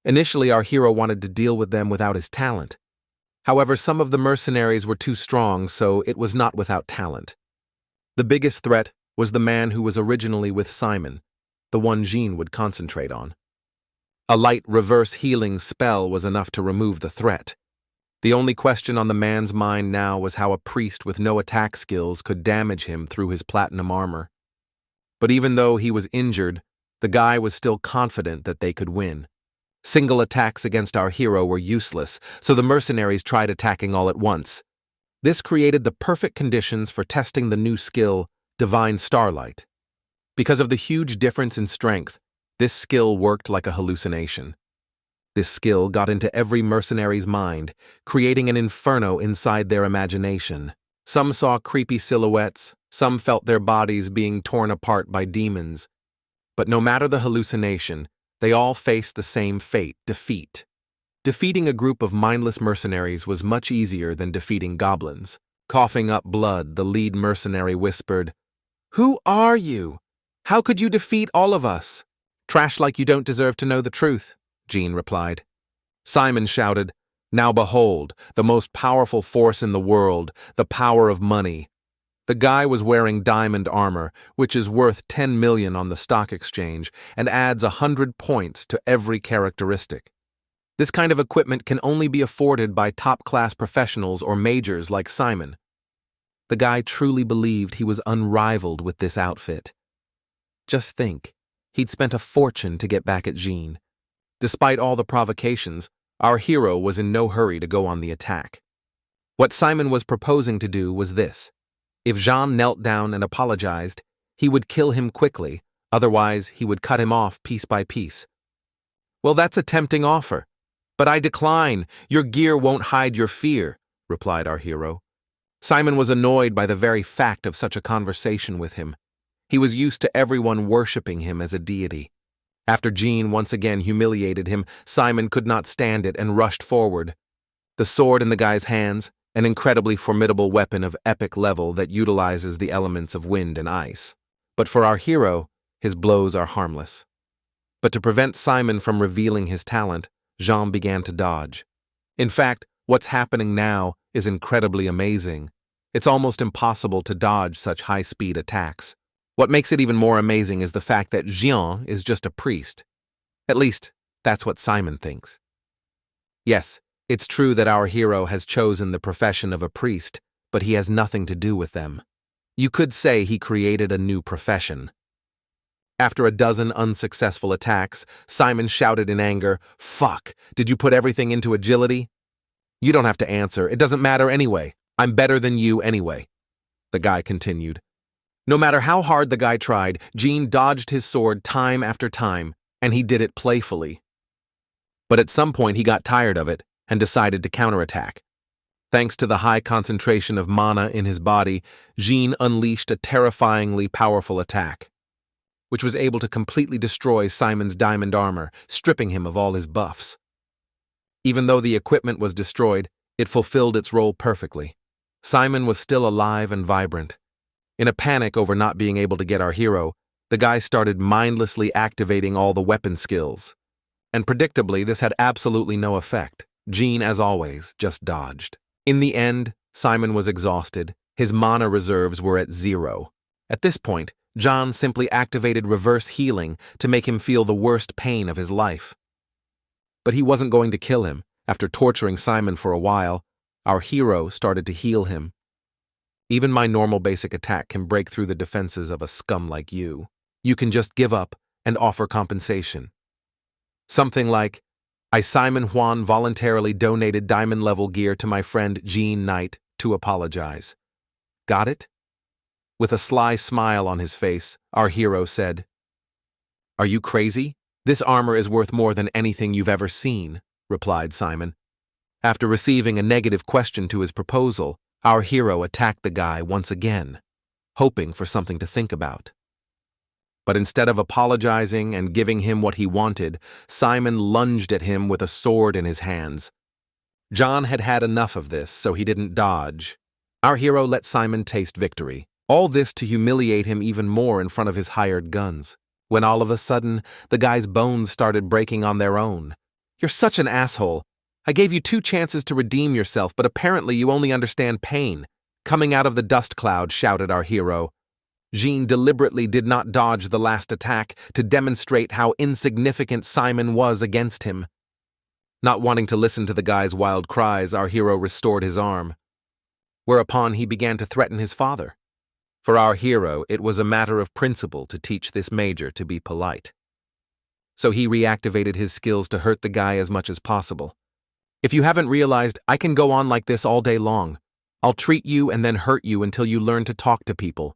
Initially, our hero wanted to deal with them without his talent. However, some of the mercenaries were too strong, so it was not without talent. The biggest threat was the man who was originally with Simon, the one Jean would concentrate on. A light reverse healing spell was enough to remove the threat. The only question on the man's mind now was how a priest with no attack skills could damage him through his platinum armor. But even though he was injured, the guy was still confident that they could win. Single attacks against our hero were useless, so the mercenaries tried attacking all at once. This created the perfect conditions for testing the new skill, Divine Starlight. Because of the huge difference in strength, this skill worked like a hallucination. This skill got into every mercenary's mind, creating an inferno inside their imagination. Some saw creepy silhouettes, some felt their bodies being torn apart by demons. But no matter the hallucination, they all faced the same fate, defeat. Defeating a group of mindless mercenaries was much easier than defeating goblins. Coughing up blood, the lead mercenary whispered, "Who are you? How could you defeat all of us?" "Trash like you don't deserve to know the truth," Jean replied. Simon shouted, "Now behold, the most powerful force in the world, the power of money." The guy was wearing diamond armor, which is worth 10 million on the stock exchange and adds 100 points to every characteristic. This kind of equipment can only be afforded by top-class professionals or majors like Simon. The guy truly believed he was unrivaled with this outfit. Just think, he'd spent a fortune to get back at Jean. Despite all the provocations, our hero was in no hurry to go on the attack. What Simon was proposing to do was this. If Jean knelt down and apologized, he would kill him quickly, otherwise he would cut him off piece by piece. "Well, that's a tempting offer. But I decline. Your gear won't hide your fear," replied our hero. Simon was annoyed by the very fact of such a conversation with him. He was used to everyone worshipping him as a deity. After Jean once again humiliated him, Simon could not stand it and rushed forward. The sword in the guy's hands, an incredibly formidable weapon of epic level that utilizes the elements of wind and ice. But for our hero, his blows are harmless. But to prevent Simon from revealing his talent, Jean began to dodge. In fact, what's happening now is incredibly amazing. It's almost impossible to dodge such high-speed attacks. What makes it even more amazing is the fact that Jean is just a priest. At least, that's what Simon thinks. Yes, it's true that our hero has chosen the profession of a priest, but he has nothing to do with them. You could say he created a new profession. After a dozen unsuccessful attacks, Simon shouted in anger, "Fuck, did you put everything into agility?" "You don't have to answer, it doesn't matter anyway. I'm better than you anyway," the guy continued. No matter how hard the guy tried, Jean dodged his sword time after time, and he did it playfully. But at some point he got tired of it and decided to counterattack. Thanks to the high concentration of mana in his body, Jean unleashed a terrifyingly powerful attack, which was able to completely destroy Simon's diamond armor, stripping him of all his buffs. Even though the equipment was destroyed, it fulfilled its role perfectly. Simon was still alive and vibrant. In a panic over not being able to get our hero, the guy started mindlessly activating all the weapon skills. And predictably, this had absolutely no effect. Jean, as always, just dodged. In the end, Simon was exhausted. His mana reserves were at 0. At this point, John simply activated reverse healing to make him feel the worst pain of his life. But he wasn't going to kill him. After torturing Simon for a while, our hero started to heal him. Even my normal basic attack can break through the defenses of a scum like you. You can just give up and offer compensation. Something like, "I, Simon Juan, voluntarily donated diamond-level gear to my friend Jean Knight to apologize." Got it? With a sly smile on his face, our hero said, "Are you crazy? This armor is worth more than anything you've ever seen," replied Simon. After receiving a negative question to his proposal, our hero attacked the guy once again, hoping for something to think about. But instead of apologizing and giving him what he wanted, Simon lunged at him with a sword in his hands. John had had enough of this, so he didn't dodge. Our hero let Simon taste victory. All this to humiliate him even more in front of his hired guns, when all of a sudden, the guy's bones started breaking on their own. "You're such an asshole. I gave you 2 chances to redeem yourself, but apparently you only understand pain." Coming out of the dust cloud, shouted our hero. Jean deliberately did not dodge the last attack to demonstrate how insignificant Simon was against him. Not wanting to listen to the guy's wild cries, our hero restored his arm, whereupon he began to threaten his father. For our hero, it was a matter of principle to teach this major to be polite. So he reactivated his skills to hurt the guy as much as possible. "If you haven't realized, I can go on like this all day long. I'll treat you and then hurt you until you learn to talk to people."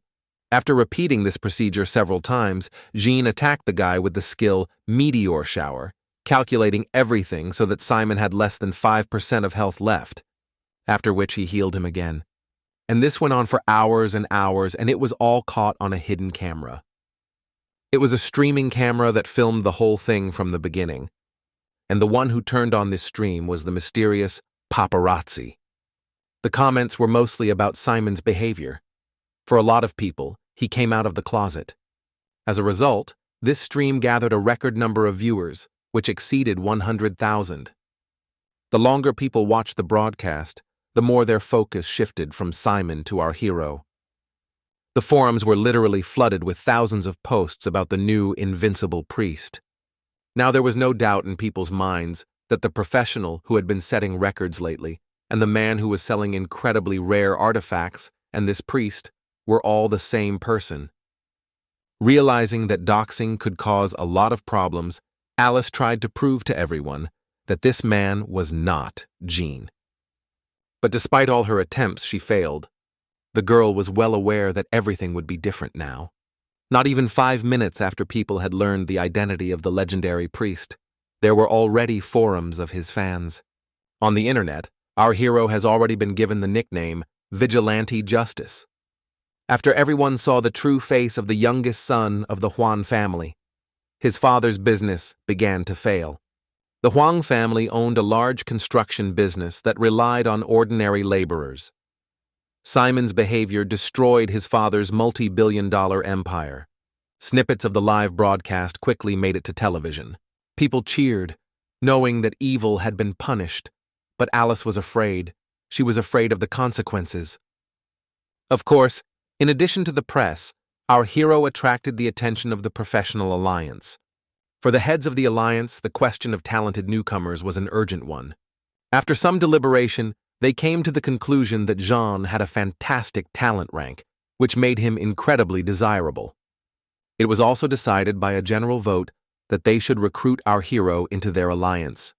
After repeating this procedure several times, Jean attacked the guy with the skill Meteor Shower, calculating everything so that Simon had less than 5% of health left, after which he healed him again. And this went on for hours and hours, and it was all caught on a hidden camera. It was a streaming camera that filmed the whole thing from the beginning, and the one who turned on this stream was the mysterious paparazzi. The comments were mostly about Simon's behavior. For a lot of people, he came out of the closet. As a result, this stream gathered a record number of viewers, which exceeded 100,000. The longer people watched the broadcast, the more their focus shifted from Simon to our hero. The forums were literally flooded with thousands of posts about the new invincible priest. Now there was no doubt in people's minds that the professional who had been setting records lately, and the man who was selling incredibly rare artifacts, and this priest, were all the same person. Realizing that doxing could cause a lot of problems, Alice tried to prove to everyone that this man was not Jean. But despite all her attempts, she failed. The girl was well aware that everything would be different now. Not even 5 minutes after people had learned the identity of the legendary priest, there were already forums of his fans. On the internet, our hero has already been given the nickname Vigilante Justice, after everyone saw the true face of the youngest son of the Huang family. His father's business began to fail. The Huang family owned a large construction business that relied on ordinary laborers. Simon's behavior destroyed his father's multi-billion-dollar empire. Snippets of the live broadcast quickly made it to television. People cheered, knowing that evil had been punished. But Alice was afraid. She was afraid of the consequences. Of course, in addition to the press, our hero attracted the attention of the professional alliance. For the heads of the alliance, the question of talented newcomers was an urgent one. After some deliberation, they came to the conclusion that Jean had a fantastic talent rank, which made him incredibly desirable. It was also decided by a general vote that they should recruit our hero into their alliance.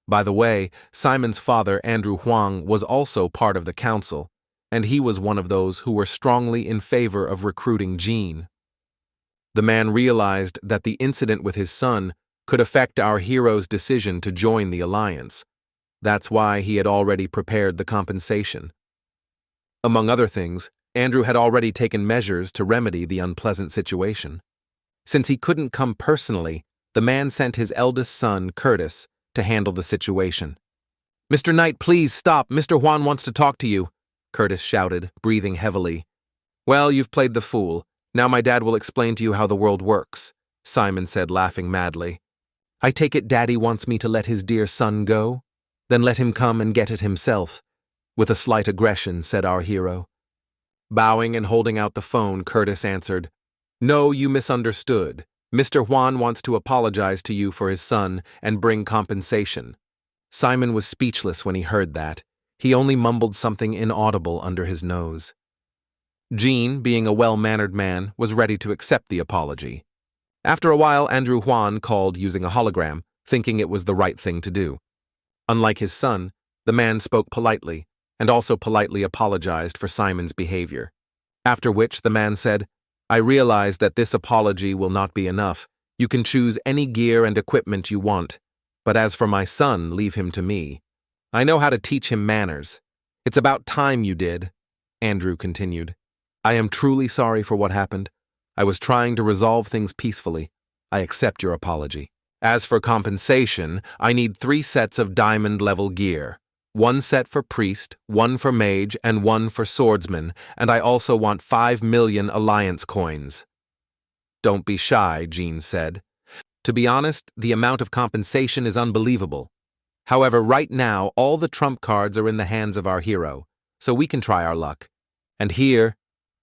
By the way, Simon's father, Andrew Huang, was also part of the council, and he was one of those who were strongly in favor of recruiting Jean. The man realized that the incident with his son could affect our hero's decision to join the alliance. That's why he had already prepared the compensation. Among other things, Andrew had already taken measures to remedy the unpleasant situation. Since he couldn't come personally, the man sent his eldest son, Curtis, to handle the situation. "Mr. Knight, please stop. Mr. Juan wants to talk to you," Curtis shouted, breathing heavily. "Well, you've played the fool. Now my dad will explain to you how the world works," Simon said, laughing madly. "I take it Daddy wants me to let his dear son go? Then let him come and get it himself," with a slight aggression, said our hero. Bowing and holding out the phone, Curtis answered, "No, you misunderstood. Mr. Juan wants to apologize to you for his son and bring compensation." Simon was speechless when he heard that. He only mumbled something inaudible under his nose. Jean, being a well-mannered man, was ready to accept the apology. After a while, Andrew Juan called using a hologram, thinking it was the right thing to do. Unlike his son, the man spoke politely, and also politely apologized for Simon's behavior. After which the man said, "I realize that this apology will not be enough. You can choose any gear and equipment you want, but as for my son, leave him to me. I know how to teach him manners. It's about time you did," Andrew continued. "I am truly sorry for what happened. I was trying to resolve things peacefully. I accept your apology. As for compensation, I need 3 sets of diamond-level gear. 1 set for priest, 1 for mage, and 1 for swordsman, and I also want 5 million alliance coins." "Don't be shy," Jean said. "To be honest, the amount of compensation is unbelievable. However, right now, all the trump cards are in the hands of our hero, so we can try our luck. And here,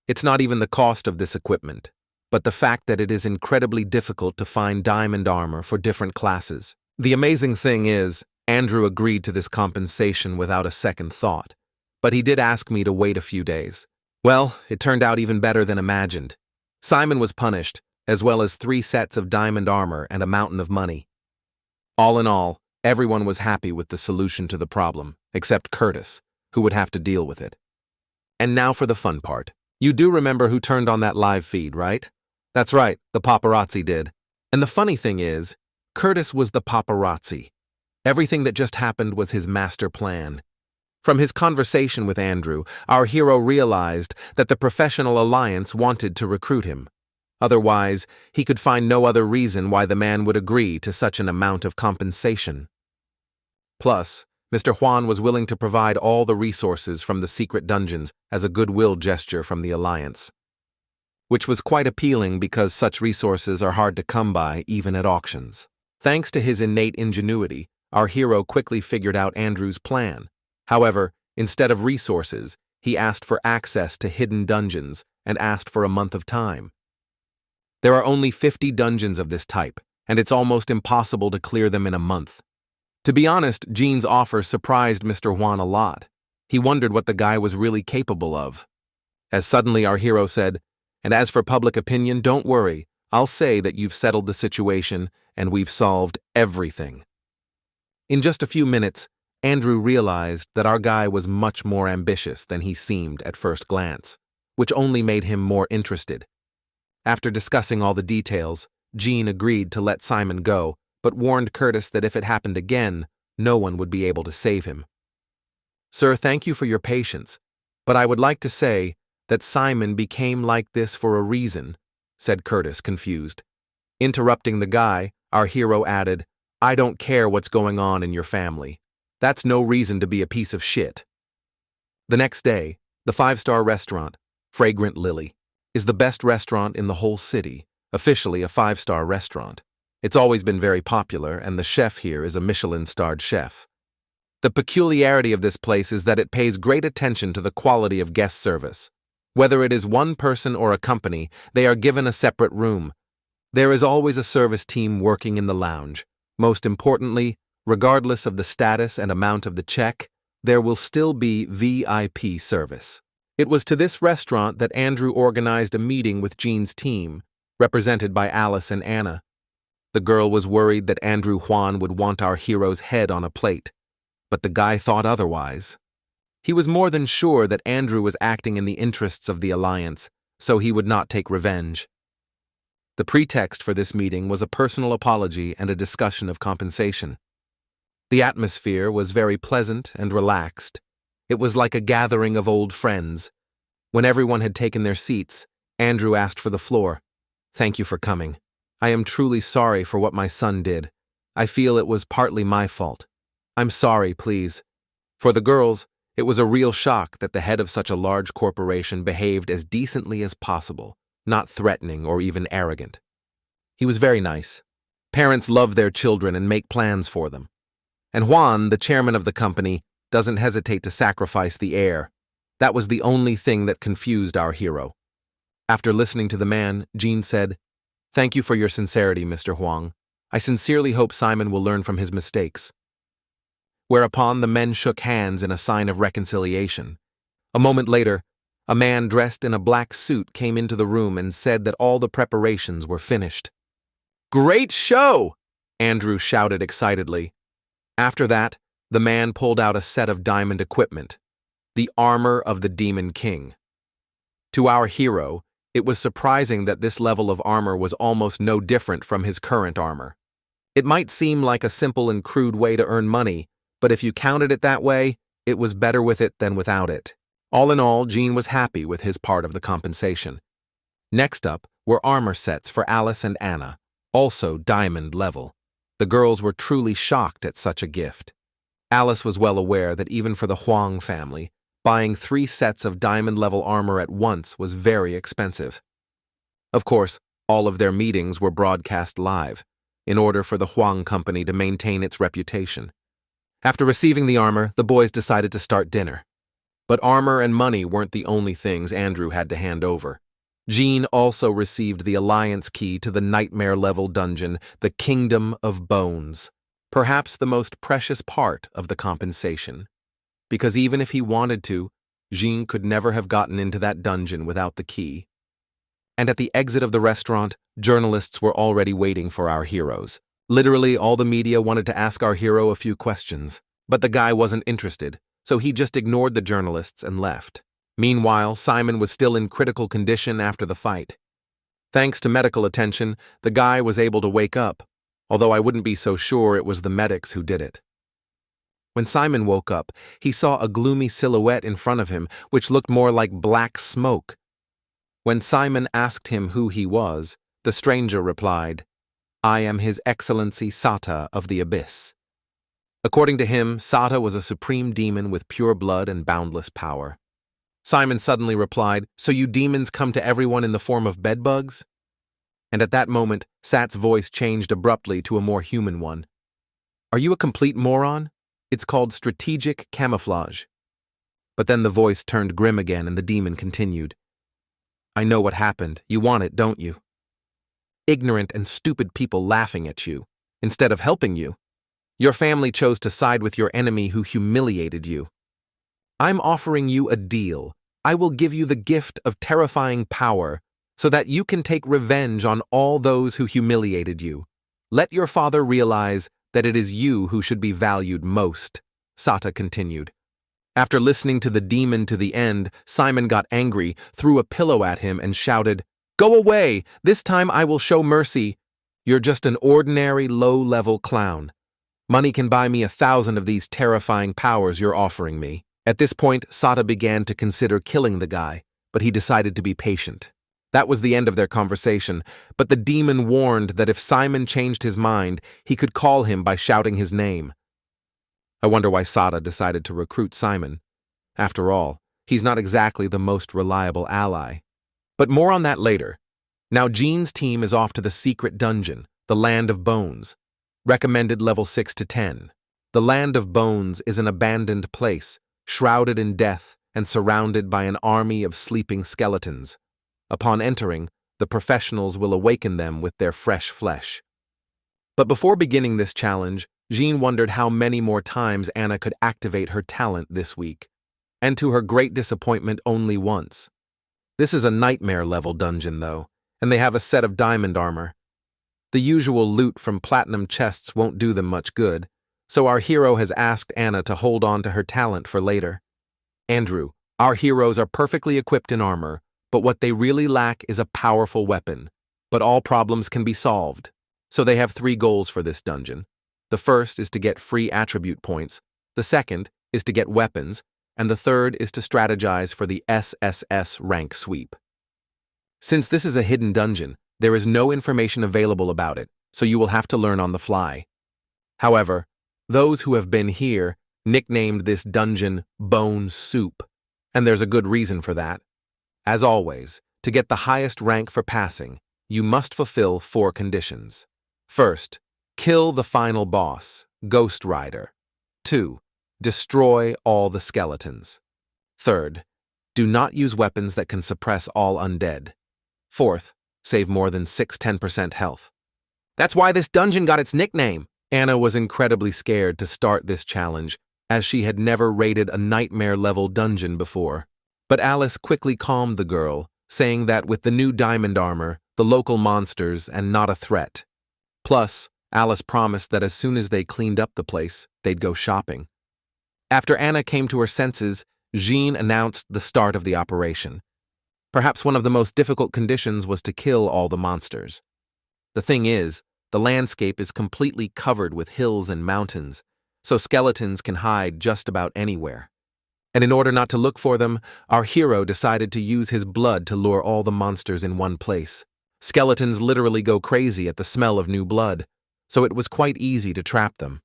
it's not even the cost of this equipment, but the fact that it is incredibly difficult to find diamond armor for different classes. The amazing thing is, Andrew agreed to this compensation without a second thought, but he did ask me to wait a few days. Well, it turned out even better than imagined. Simon was punished, as well as 3 sets of diamond armor and a mountain of money. All in all, everyone was happy with the solution to the problem, except Curtis, who would have to deal with it. And now for the fun part. You do remember who turned on that live feed, right? That's right, the paparazzi did. And the funny thing is, Curtis was the paparazzi. Everything that just happened was his master plan. From his conversation with Andrew, our hero realized that the professional alliance wanted to recruit him. Otherwise, he could find no other reason why the man would agree to such an amount of compensation. Plus, Mr. Juan was willing to provide all the resources from the secret dungeons as a goodwill gesture from the alliance, which was quite appealing because such resources are hard to come by even at auctions. Thanks to his innate ingenuity, our hero quickly figured out Andrew's plan. However, instead of resources, he asked for access to hidden dungeons and asked for a month of time. There are only 50 dungeons of this type, and it's almost impossible to clear them in a month. To be honest, Jean's offer surprised Mr. Juan a lot. He wondered what the guy was really capable of. As suddenly our hero said, "And as for public opinion, don't worry. I'll say that you've settled the situation and we've solved everything." In just a few minutes, Andrew realized that our guy was much more ambitious than he seemed at first glance, which only made him more interested. After discussing all the details, Jean agreed to let Simon go, but warned Curtis that if it happened again, no one would be able to save him. "Sir, thank you for your patience, but I would like to say that Simon became like this for a reason," said Curtis, confused. Interrupting the guy, our hero added, "I don't care what's going on in your family. That's no reason to be a piece of shit." The next day, the 5-star restaurant, Fragrant Lily. is the best restaurant in the whole city, officially a 5-star restaurant. It's always been very popular, and the chef here is a Michelin-starred chef. The peculiarity of this place is that it pays great attention to the quality of guest service. Whether it is one person or a company, they are given a separate room. There is always a service team working in the lounge. Most importantly, regardless of the status and amount of the check, there will still be VIP service. It was to this restaurant that Andrew organized a meeting with Jean's team, represented by Alice and Anna. The girl was worried that Andrew Juan would want our hero's head on a plate, but the guy thought otherwise. He was more than sure that Andrew was acting in the interests of the Alliance, so he would not take revenge. The pretext for this meeting was a personal apology and a discussion of compensation. The atmosphere was very pleasant and relaxed. It was like a gathering of old friends. When everyone had taken their seats, Andrew asked for the floor. "Thank you for coming. I am truly sorry for what my son did. I feel it was partly my fault. I'm sorry, please." For the girls, it was a real shock that the head of such a large corporation behaved as decently as possible, not threatening or even arrogant. He was very nice. Parents love their children and make plans for them. And Juan, the chairman of the company, doesn't hesitate to sacrifice the heir. That was the only thing that confused our hero. After listening to the man, Jean said, "Thank you for your sincerity, Mr. Huang. I sincerely hope Simon will learn from his mistakes." Whereupon the men shook hands in a sign of reconciliation. A moment later, a man dressed in a black suit came into the room and said that all the preparations were finished. "Great show!" Andrew shouted excitedly. After that, the man pulled out a set of diamond equipment, the armor of the Demon King. To our hero, it was surprising that this level of armor was almost no different from his current armor. It might seem like a simple and crude way to earn money, but if you counted it that way, it was better with it than without it. All in all, Jean was happy with his part of the compensation. Next up were armor sets for Alice and Anna, also diamond level. The girls were truly shocked at such a gift. Alice was well aware that even for the Huang family, buying 3 sets of diamond-level armor at once was very expensive. Of course, all of their meetings were broadcast live, in order for the Huang company to maintain its reputation. After receiving the armor, the boys decided to start dinner. But armor and money weren't the only things Andrew had to hand over. Jean also received the Alliance key to the nightmare-level dungeon, the Kingdom of Bones, perhaps the most precious part of the compensation. Because even if he wanted to, Jean could never have gotten into that dungeon without the key. And at the exit of the restaurant, journalists were already waiting for our heroes. Literally, all the media wanted to ask our hero a few questions, but the guy wasn't interested, so he just ignored the journalists and left. Meanwhile, Simon was still in critical condition after the fight. Thanks to medical attention, the guy was able to wake up, although I wouldn't be so sure it was the medics who did it. When Simon woke up, he saw a gloomy silhouette in front of him, which looked more like black smoke. When Simon asked him who he was, the stranger replied, "I am His Excellency Sata of the Abyss." According to him, Sata was a supreme demon with pure blood and boundless power. Simon suddenly replied, "So you demons come to everyone in the form of bedbugs?" And at that moment, Sat's voice changed abruptly to a more human one. "Are you a complete moron? It's called strategic camouflage." But then the voice turned grim again and the demon continued, "I know what happened. You want it, don't you? Ignorant and stupid people laughing at you, instead of helping you. Your family chose to side with your enemy who humiliated you. I'm offering you a deal. I will give you the gift of terrifying power so that you can take revenge on all those who humiliated you. Let your father realize that it is you who should be valued most," Sata continued. After listening to the demon to the end, Simon got angry, threw a pillow at him, and shouted, "Go away! This time I will show mercy. You're just an ordinary, low-level clown. Money can buy me 1,000 of these terrifying powers you're offering me." At this point, Sata began to consider killing the guy, but he decided to be patient. That was the end of their conversation, but the demon warned that if Simon changed his mind, he could call him by shouting his name. I wonder why Sata decided to recruit Simon. After all, he's not exactly the most reliable ally. But more on that later. Now Jean's team is off to the secret dungeon, the Land of Bones. Recommended level 6 to 10. The Land of Bones is an abandoned place, shrouded in death and surrounded by an army of sleeping skeletons. Upon entering, the professionals will awaken them with their fresh flesh. But before beginning this challenge, Jean wondered how many more times Anna could activate her talent this week. And to her great disappointment, only once. This is a nightmare-level dungeon, though, and they have a set of diamond armor. The usual loot from platinum chests won't do them much good, so our hero has asked Anna to hold on to her talent for later. Andrew, our heroes are perfectly equipped in armor, but what they really lack is a powerful weapon. But all problems can be solved, so they have 3 goals for this dungeon. The first is to get free attribute points, the second is to get weapons, and the third is to strategize for the SSS rank sweep. Since this is a hidden dungeon, there is no information available about it, so you will have to learn on the fly. However, those who have been here nicknamed this dungeon Bone Soup, and there's a good reason for that. As always, to get the highest rank for passing, you must fulfill 4 conditions. First, kill the final boss, Ghost Rider. 2. Destroy all the skeletons. Third, do not use weapons that can suppress all undead. Fourth, save more than 10% health. That's why this dungeon got its nickname. Anna was incredibly scared to start this challenge, as she had never raided a nightmare-level dungeon before. But Alice quickly calmed the girl, saying that with the new diamond armor, the local monsters and not a threat. Plus, Alice promised that as soon as they cleaned up the place, they'd go shopping. After Anna came to her senses, Jean announced the start of the operation. Perhaps one of the most difficult conditions was to kill all the monsters. The thing is, the landscape is completely covered with hills and mountains, so skeletons can hide just about anywhere. And in order not to look for them, our hero decided to use his blood to lure all the monsters in one place. Skeletons literally go crazy at the smell of new blood, so it was quite easy to trap them.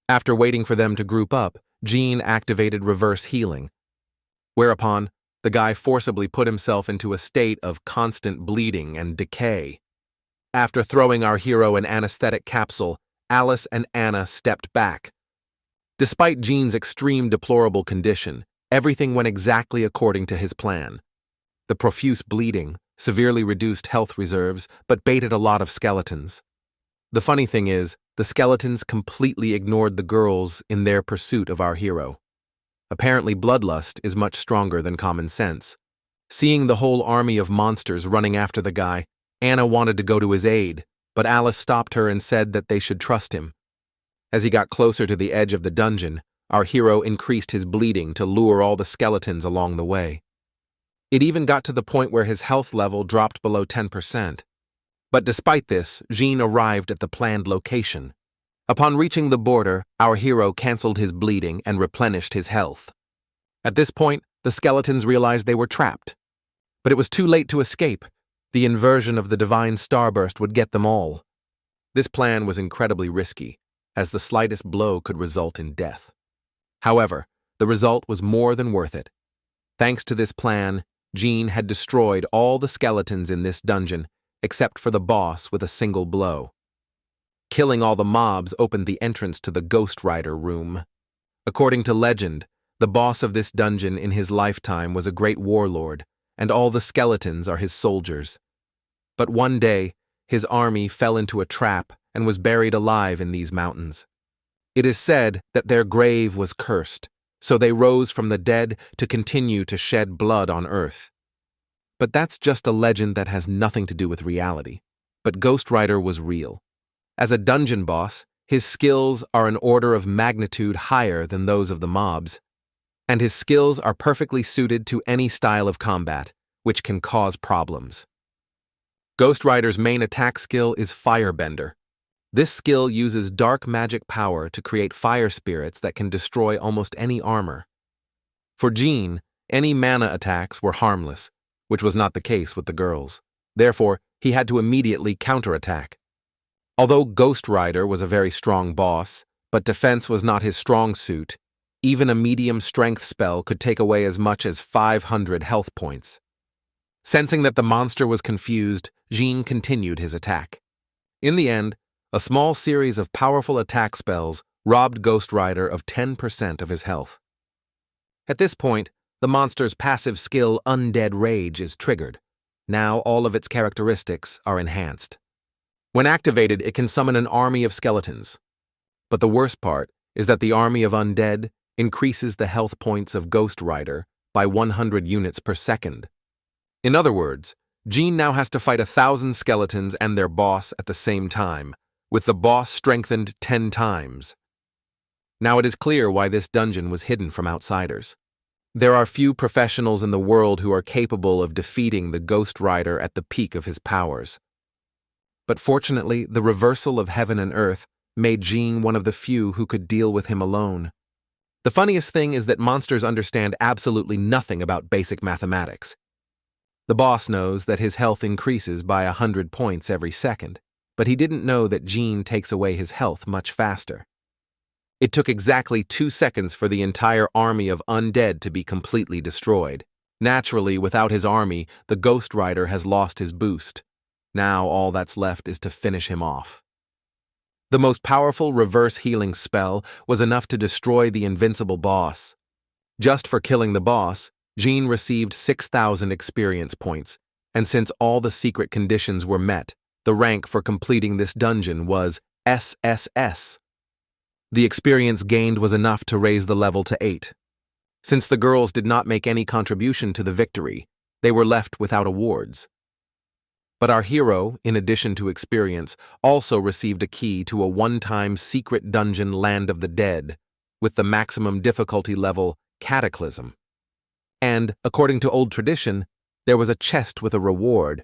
After waiting for them to group up, Jean activated reverse healing, whereupon the guy forcibly put himself into a state of constant bleeding and decay. After throwing our hero an anesthetic capsule, Alice and Anna stepped back. Despite Jean's extreme deplorable condition, everything went exactly according to his plan. The profuse bleeding severely reduced health reserves but baited a lot of skeletons. The funny thing is, the skeletons completely ignored the girls in their pursuit of our hero. Apparently, bloodlust is much stronger than common sense. Seeing the whole army of monsters running after the guy, Anna wanted to go to his aid, but Alice stopped her and said that they should trust him. As he got closer to the edge of the dungeon, our hero increased his bleeding to lure all the skeletons along the way. It even got to the point where his health level dropped below 10%. But despite this, Jean arrived at the planned location. Upon reaching the border, our hero canceled his bleeding and replenished his health. At this point, the skeletons realized they were trapped. But it was too late to escape. The inversion of the divine starburst would get them all. This plan was incredibly risky, as the slightest blow could result in death. However, the result was more than worth it. Thanks to this plan, Jean had destroyed all the skeletons in this dungeon, except for the boss with a single blow. Killing all the mobs opened the entrance to the Ghost Rider room. According to legend, the boss of this dungeon in his lifetime was a great warlord, and all the skeletons are his soldiers. But one day, his army fell into a trap and was buried alive in these mountains. It is said that their grave was cursed, so they rose from the dead to continue to shed blood on earth. But that's just a legend that has nothing to do with reality. But Ghost Rider was real. As a dungeon boss, his skills are an order of magnitude higher than those of the mobs, and his skills are perfectly suited to any style of combat, which can cause problems. Ghost Rider's main attack skill is Firebender. This skill uses dark magic power to create fire spirits that can destroy almost any armor. For Jean, any mana attacks were harmless, which was not the case with the girls. Therefore, he had to immediately counterattack. Although Ghost Rider was a very strong boss, but defense was not his strong suit, even a medium strength spell could take away as much as 500 health points. Sensing that the monster was confused, Jean continued his attack. In the end, a small series of powerful attack spells robbed Ghost Rider of 10% of his health. At this point, the monster's passive skill Undead Rage is triggered. Now all of its characteristics are enhanced. When activated, it can summon an army of skeletons. But the worst part is that the army of undead increases the health points of Ghost Rider by 100 units per second. In other words, Jean now has to fight 1,000 skeletons and their boss at the same time, with the boss strengthened 10 times. Now it is clear why this dungeon was hidden from outsiders. There are few professionals in the world who are capable of defeating the Ghost Rider at the peak of his powers. But fortunately, the reversal of heaven and earth made Jean one of the few who could deal with him alone. The funniest thing is that monsters understand absolutely nothing about basic mathematics. The boss knows that his health increases by 100 points every second, but he didn't know that Jean takes away his health much faster. It took exactly 2 seconds for the entire army of undead to be completely destroyed. Naturally, without his army, the Ghost Rider has lost his boost. Now all that's left is to finish him off. The most powerful reverse healing spell was enough to destroy the invincible boss. Just for killing the boss, Jean received 6,000 experience points, and since all the secret conditions were met, the rank for completing this dungeon was SSS. The experience gained was enough to raise the level to 8. Since the girls did not make any contribution to the victory, they were left without awards. But our hero, in addition to experience, also received a key to a one-time secret dungeon Land of the Dead, with the maximum difficulty level Cataclysm. And, according to old tradition, there was a chest with a reward.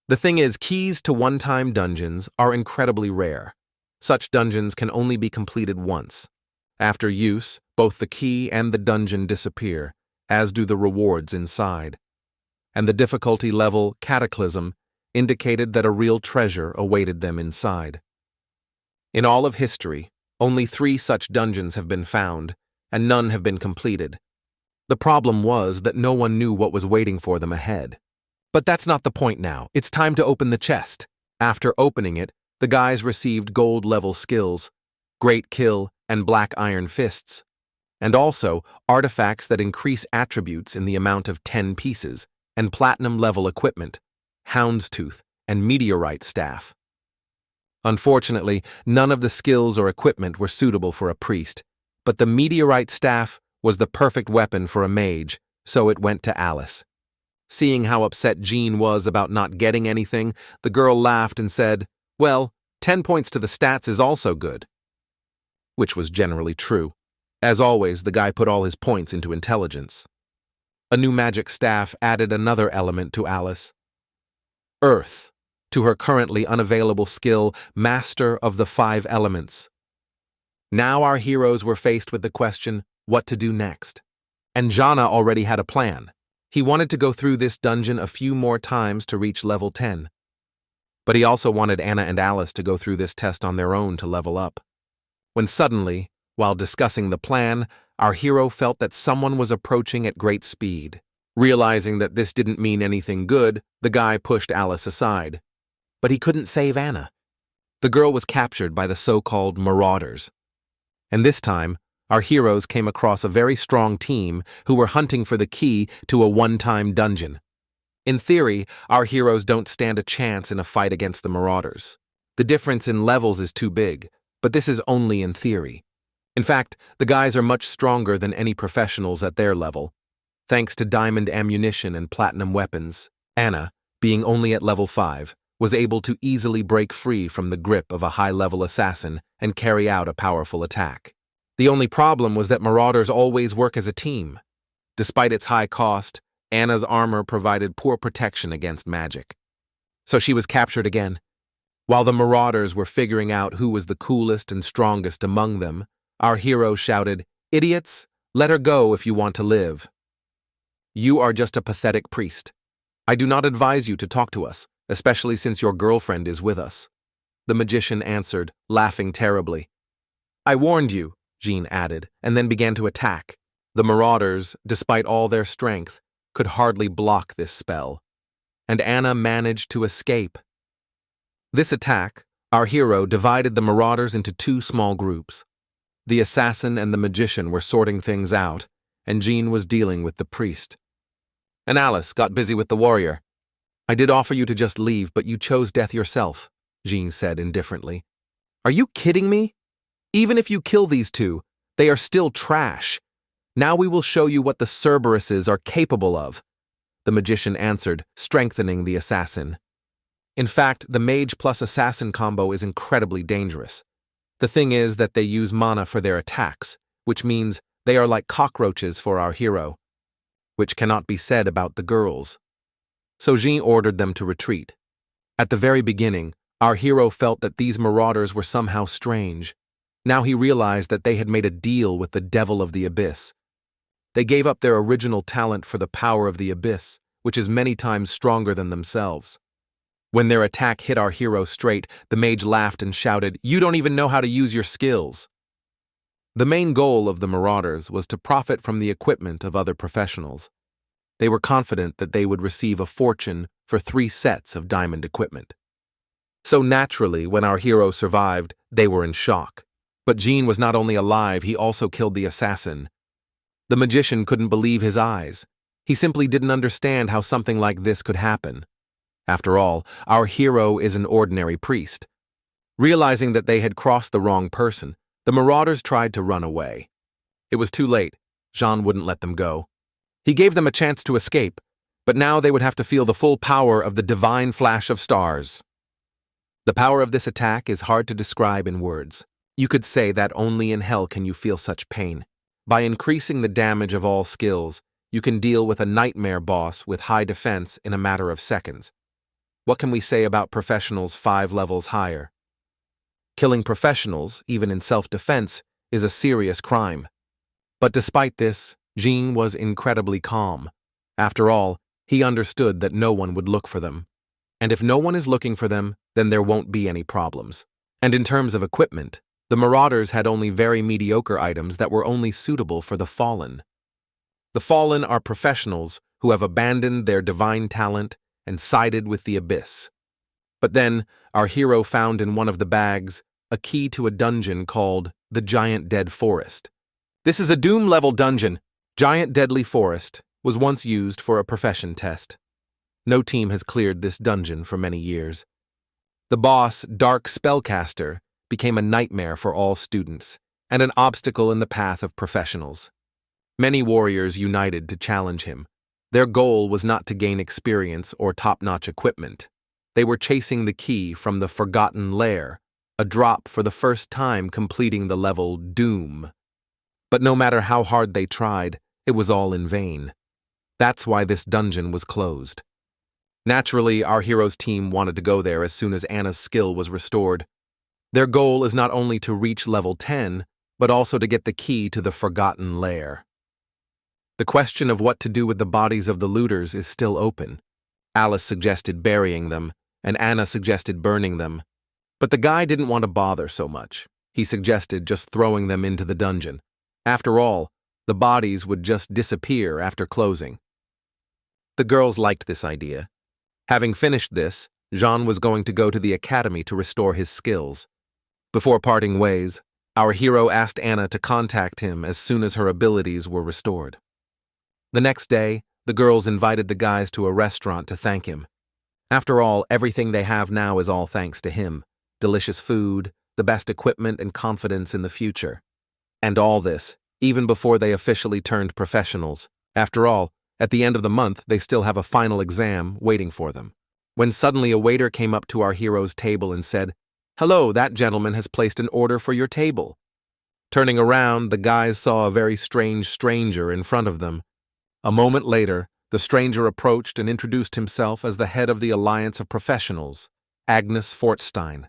The thing is, keys to one-time dungeons are incredibly rare. Such dungeons can only be completed once. After use, both the key and the dungeon disappear, as do the rewards inside. And the difficulty level Cataclysm indicated that a real treasure awaited them inside. In all of history, only 3 such dungeons have been found, and none have been completed. The problem was that no one knew what was waiting for them ahead. But that's not the point now. It's time to open the chest. After opening it, the guys received gold-level skills, Great Kill and Black Iron Fists, and also artifacts that increase attributes in the amount of 10 pieces, and platinum-level equipment, Houndstooth and Meteorite Staff. Unfortunately, none of the skills or equipment were suitable for a priest, but the Meteorite Staff was the perfect weapon for a mage, so it went to Alice. Seeing how upset Jean was about not getting anything, the girl laughed and said, "Well, 10 points to the stats is also good." Which was generally true. As always, the guy put all his points into intelligence. A new magic staff added another element to Alice. Earth, to her currently unavailable skill, Master of the 5 Elements. Now our heroes were faced with the question, what to do next? And Jana already had a plan. He wanted to go through this dungeon a few more times to reach level 10. But he also wanted Anna and Alice to go through this test on their own to level up. When suddenly, while discussing the plan, our hero felt that someone was approaching at great speed. Realizing that this didn't mean anything good, the guy pushed Alice aside. But he couldn't save Anna. The girl was captured by the so-called Marauders. And this time, our heroes came across a very strong team who were hunting for the key to a one-time dungeon. In theory, our heroes don't stand a chance in a fight against the Marauders. The difference in levels is too big, but this is only in theory. In fact, the guys are much stronger than any professionals at their level. Thanks to diamond ammunition and platinum weapons, Anna, being only at level 5, was able to easily break free from the grip of a high-level assassin and carry out a powerful attack. The only problem was that Marauders always work as a team. Despite its high cost, Anna's armor provided poor protection against magic. So she was captured again. While the Marauders were figuring out who was the coolest and strongest among them, our hero shouted, "Idiots, let her go if you want to live. You are just a pathetic priest. I do not advise you to talk to us, especially since your girlfriend is with us." The magician answered, laughing terribly. "I warned you," Jean added, and then began to attack. The Marauders, despite all their strength, could hardly block this spell. and Anna managed to escape. This attack, our hero divided the marauders into two small groups. The assassin and the magician were sorting things out, and Jean was dealing with the priest. And Alice got busy with the warrior. "I did offer you to just leave, but you chose death yourself," Jean said indifferently. "Are you kidding me? Even if you kill these two, they are still trash. Now we will show you what the Cerberuses are capable of," the magician answered, strengthening the assassin. In fact, the mage plus assassin combo is incredibly dangerous. The thing is that they use mana for their attacks, which means they are like cockroaches for our hero, which cannot be said about the girls. So Jean ordered them to retreat. At the very beginning, our hero felt that these marauders were somehow strange. Now he realized that they had made a deal with the devil of the abyss. They gave up their original talent for the power of the abyss, which is many times stronger than themselves. When their attack hit our hero straight, the mage laughed and shouted, "You don't even know how to use your skills." The main goal of the marauders was to profit from the equipment of other professionals. They were confident that they would receive a fortune for 3 sets of diamond equipment. So naturally, when our hero survived, they were in shock. But Jean was not only alive, he also killed the assassin. The magician couldn't believe his eyes. He simply didn't understand how something like this could happen. After all, our hero is an ordinary priest. Realizing that they had crossed the wrong person, the marauders tried to run away. It was too late. Jean wouldn't let them go. He gave them a chance to escape, but now they would have to feel the full power of the divine flash of stars. The power of this attack is hard to describe in words. You could say that only in hell can you feel such pain. By increasing the damage of all skills, you can deal with a nightmare boss with high defense in a matter of seconds. What can we say about professionals 5 levels higher? Killing professionals, even in self-defense, is a serious crime. But despite this, Jean was incredibly calm. After all, he understood that no one would look for them. And if no one is looking for them, then there won't be any problems. And in terms of equipment, the marauders had only very mediocre items that were only suitable for the fallen. The fallen are professionals who have abandoned their divine talent and sided with the abyss. But then, our hero found in one of the bags a key to a dungeon called the Giant Dead Forest. This is a Doom-level dungeon. Giant Deadly Forest was once used for a profession test. No team has cleared this dungeon for many years. The boss, Dark Spellcaster, became a nightmare for all students and an obstacle in the path of professionals. Many warriors united to challenge him. Their goal was not to gain experience or top-notch equipment. They were chasing the key from the Forgotten Lair, a drop for the first time completing the level Doom. But no matter how hard they tried, it was all in vain. That's why this dungeon was closed. Naturally, our hero's team wanted to go there as soon as Anna's skill was restored. Their goal is not only to reach level 10, but also to get the key to the Forgotten Lair. The question of what to do with the bodies of the looters is still open. Alice suggested burying them, and Anna suggested burning them. But the guy didn't want to bother so much. He suggested just throwing them into the dungeon. After all, the bodies would just disappear after closing. The girls liked this idea. Having finished this, Jean was going to go to the academy to restore his skills. Before parting ways, our hero asked Anna to contact him as soon as her abilities were restored. The next day, the girls invited the guys to a restaurant to thank him. After all, everything they have now is all thanks to him. Delicious food, the best equipment, and confidence in the future. And all this, even before they officially turned professionals. After all, at the end of the month, they still have a final exam waiting for them. When suddenly a waiter came up to our hero's table and said, "Hello, that gentleman has placed an order for your table." Turning around, the guys saw a very strange stranger in front of them. A moment later, the stranger approached and introduced himself as the head of the Alliance of Professionals, Agnes Fortstein.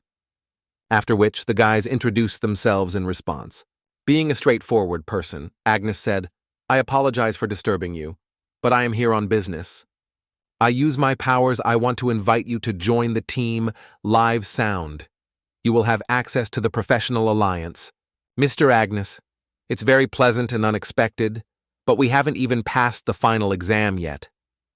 After which, the guys introduced themselves in response. Being a straightforward person, Agnes said, "I apologize for disturbing you, but I am here on business. I use my powers. I want to invite you to join the team Live Sound. You will have access to the Professional Alliance. Mr. Agnes, it's very pleasant and unexpected, but we haven't even passed the final exam yet.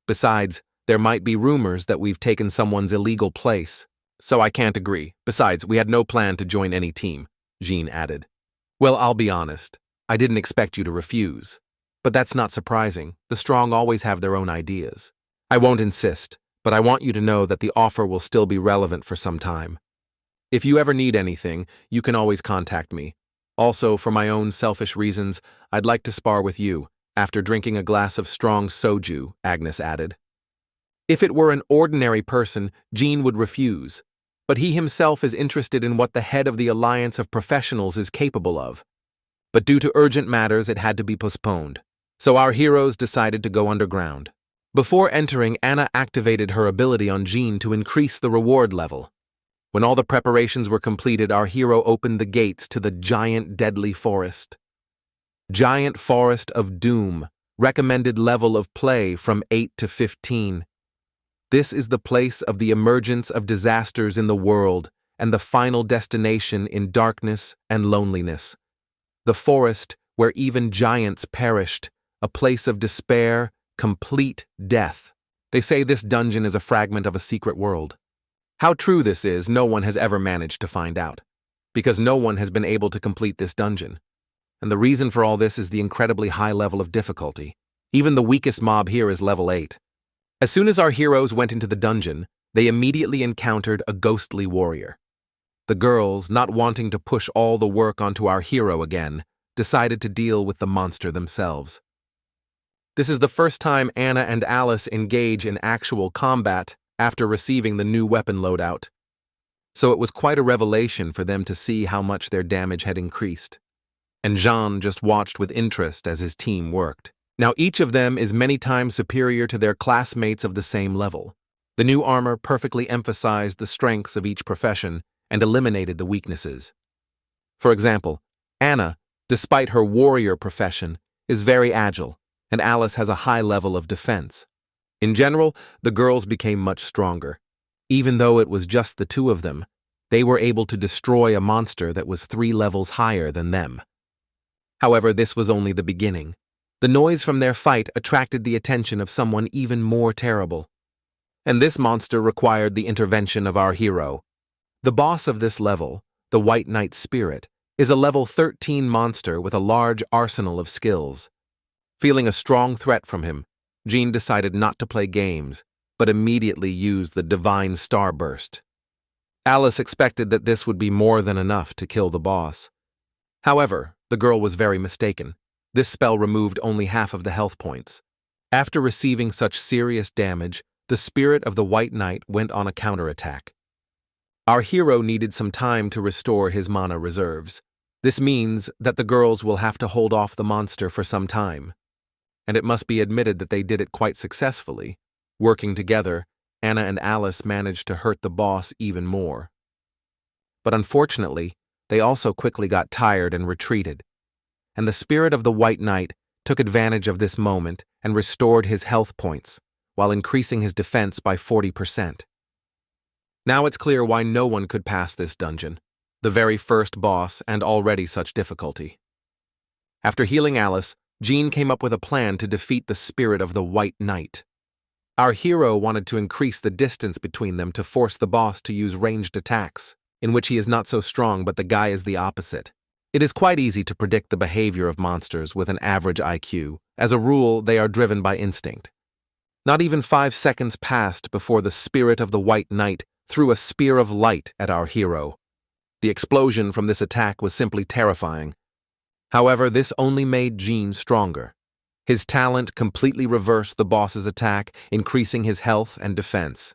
Besides, There might be rumors that we've taken someone's illegal place. So I can't agree. Besides, we had no plan to join any team, Jean added. Well, I'll be honest. I didn't expect you to refuse. But that's not surprising. The strong always have their own ideas. I won't insist, but I want you to know that the offer will still be relevant for some time. If you ever need anything, you can always contact me. Also, for my own selfish reasons, I'd like to spar with you, after drinking a glass of strong soju, Agnes added. If it were an ordinary person, Jean would refuse, but he himself is interested in what the head of the Alliance of Professionals is capable of. But due to urgent matters, it had to be postponed, so our heroes decided to go underground. Before entering, Anna activated her ability on Jean to increase the reward level. When all the preparations were completed, our hero opened the gates to the giant deadly forest. Giant Forest of Doom, recommended level of play from 8 to 15. This is the place of the emergence of disasters in the world and the final destination in darkness and loneliness. The forest where even giants perished, a place of despair, complete death. They say this dungeon is a fragment of a secret world. How true this is, no one has ever managed to find out, because no one has been able to complete this dungeon. And the reason for all this is the incredibly high level of difficulty. Even the weakest mob here is level 8. As soon as our heroes went into the dungeon, they immediately encountered a ghostly warrior. The girls, not wanting to push all the work onto our hero again, decided to deal with the monster themselves. This is the first time Anna and Alice engage in actual combat after receiving the new weapon loadout, so it was quite a revelation for them to see how much their damage had increased. And Jean just watched with interest as his team worked. Now each of them is many times superior to their classmates of the same level. The new armor perfectly emphasized the strengths of each profession and eliminated the weaknesses. For example, Anna, despite her warrior profession, is very agile, and Alice has a high level of defense. In general, the girls became much stronger. Even though it was just the two of them, they were able to destroy a monster that was 3 levels higher than them. However, this was only the beginning. The noise from their fight attracted the attention of someone even more terrible. And this monster required the intervention of our hero. The boss of this level, the White Knight Spirit, is a level 13 monster with a large arsenal of skills. Feeling a strong threat from him, Jean decided not to play games, but immediately used the Divine Starburst. Alice expected that this would be more than enough to kill the boss. However, the girl was very mistaken. This spell removed only half of the health points. After receiving such serious damage, the spirit of the White Knight went on a counterattack. Our hero needed some time to restore his mana reserves. This means that the girls will have to hold off the monster for some time. And it must be admitted that they did it quite successfully. Working together, Anna and Alice managed to hurt the boss even more. But unfortunately, they also quickly got tired and retreated. And the spirit of the White Knight took advantage of this moment and restored his health points, while increasing his defense by 40%. Now it's clear why no one could pass this dungeon, the very first boss and already such difficulty. After healing Alice, Jean came up with a plan to defeat the spirit of the White Knight. Our hero wanted to increase the distance between them to force the boss to use ranged attacks, in which he is not so strong but the guy is the opposite. It is quite easy to predict the behavior of monsters with an average IQ. As a rule, they are driven by instinct. Not even 5 seconds passed before the spirit of the White Knight threw a spear of light at our hero. The explosion from this attack was simply terrifying. However, this only made Jean stronger. His talent completely reversed the boss's attack, increasing his health and defense.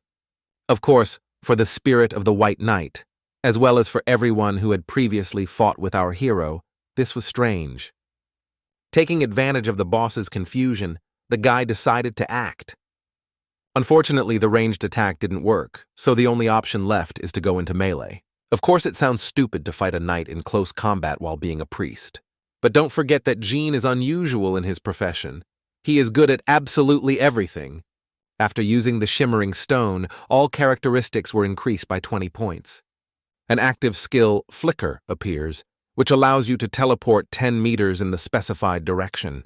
Of course, for the spirit of the White Knight, as well as for everyone who had previously fought with our hero, this was strange. Taking advantage of the boss's confusion, the guy decided to act. Unfortunately, the ranged attack didn't work, so the only option left is to go into melee. Of course, it sounds stupid to fight a knight in close combat while being a priest. But don't forget that Jean is unusual in his profession. He is good at absolutely everything. After using the Shimmering Stone, all characteristics were increased by 20 points. An active skill, Flicker, appears, which allows you to teleport 10 meters in the specified direction.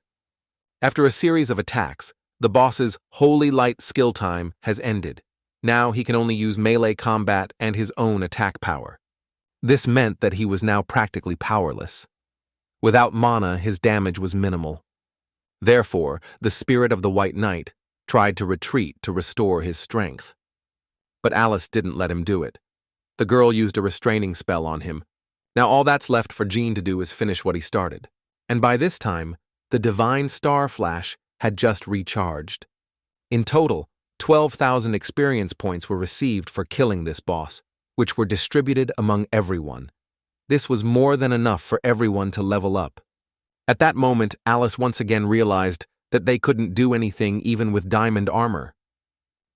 After a series of attacks, The boss's holy light skill time has ended. Now he can only use melee combat and his own attack power. This meant that he was now practically powerless. Without mana, his damage was minimal. Therefore, the spirit of the White Knight tried to retreat to restore his strength. But Alice didn't let him do it. The girl used a restraining spell on him. Now all that's left for Jean to do is finish what he started. And by this time, the Divine Star Flash had just recharged. In total, 12,000 experience points were received for killing this boss, which were distributed among everyone. This was more than enough for everyone to level up. At that moment, Alice once again realized that they couldn't do anything even with diamond armor.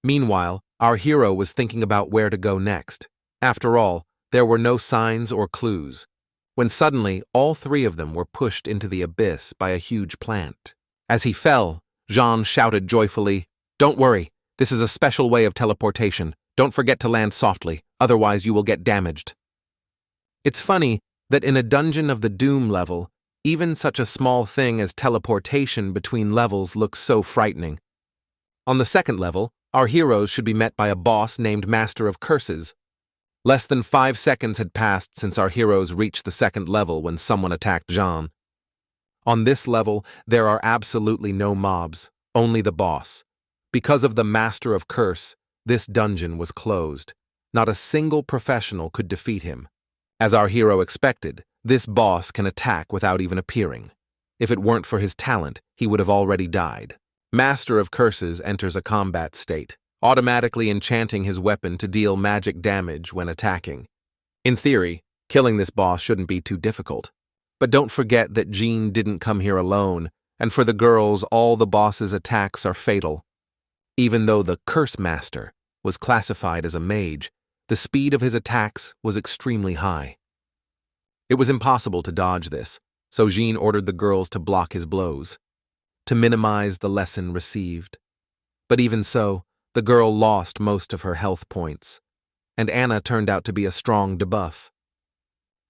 Meanwhile, our hero was thinking about where to go next. After all, there were no signs or clues, when suddenly all three of them were pushed into the abyss by a huge plant. As he fell, Jean shouted joyfully, "Don't worry, this is a special way of teleportation. Don't forget to land softly, otherwise you will get damaged." It's funny that in a Dungeon of the Doom level, even such a small thing as teleportation between levels looks so frightening. On the second level, our heroes should be met by a boss named Master of Curses. Less than 5 seconds had passed since our heroes reached the second level when someone attacked Jean. On this level, there are absolutely no mobs, only the boss. Because of the Master of Curse, this dungeon was closed. Not a single professional could defeat him. As our hero expected, this boss can attack without even appearing. If it weren't for his talent, he would have already died. Master of Curses enters a combat state, automatically enchanting his weapon to deal magic damage when attacking. In theory, killing this boss shouldn't be too difficult. But don't forget that Jean didn't come here alone, and for the girls, all the boss's attacks are fatal. Even though the Curse Master was classified as a mage, the speed of his attacks was extremely high. It was impossible to dodge this, so Jean ordered the girls to block his blows, to minimize the lesson received. But even so, the girl lost most of her health points, and Anna turned out to be a strong debuff.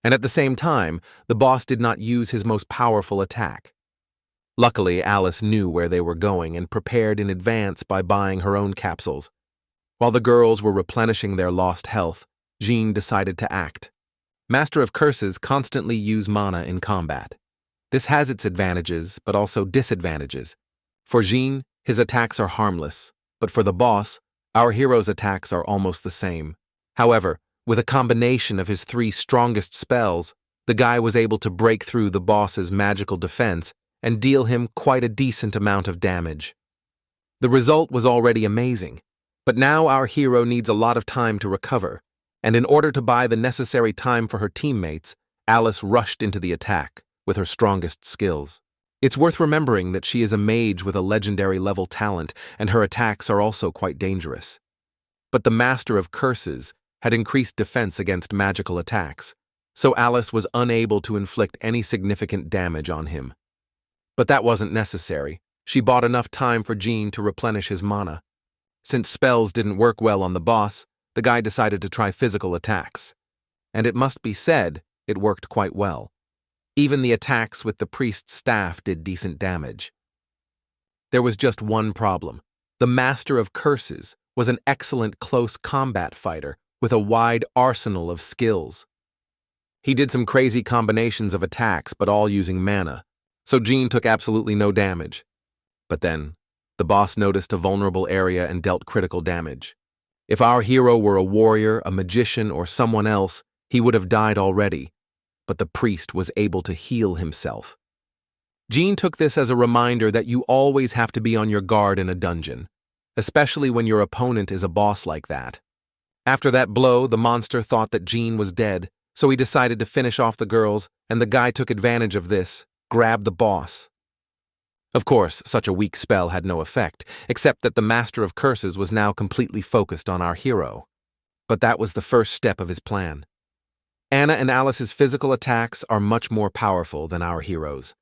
And at the same time, the boss did not use his most powerful attack. Luckily, Alice knew where they were going and prepared in advance by buying her own capsules. While the girls were replenishing their lost health, Jean decided to act. Master of Curses constantly use mana in combat. This has its advantages, but also disadvantages. For Jean, his attacks are harmless, but for the boss, our hero's attacks are almost the same. However, with a combination of his 3 strongest spells, the guy was able to break through the boss's magical defense and deal him quite a decent amount of damage. The result was already amazing, but now our hero needs a lot of time to recover, and in order to buy the necessary time for her teammates, Alice rushed into the attack with her strongest skills. It's worth remembering that she is a mage with a legendary level talent, and her attacks are also quite dangerous. But the Master of Curses had increased defense against magical attacks, so Alice was unable to inflict any significant damage on him. But that wasn't necessary. She bought enough time for Jean to replenish his mana. Since spells didn't work well on the boss, the guy decided to try physical attacks. And it must be said, it worked quite well. Even the attacks with the priest's staff did decent damage. There was just one problem. The Master of Curses was an excellent close combat fighter with a wide arsenal of skills. He did some crazy combinations of attacks, but all using mana, so Jean took absolutely no damage. But then, the boss noticed a vulnerable area and dealt critical damage. If our hero were a warrior, a magician, or someone else, he would have died already, but the priest was able to heal himself. Jean took this as a reminder that you always have to be on your guard in a dungeon, especially when your opponent is a boss like that. After that blow, the monster thought that Jean was dead, so he decided to finish off the girls, and the guy took advantage of this, grabbed the boss. Of course, such a weak spell had no effect, except that the Master of Curses was now completely focused on our hero. But that was the first step of his plan. Anna and Alice's physical attacks are much more powerful than our heroes.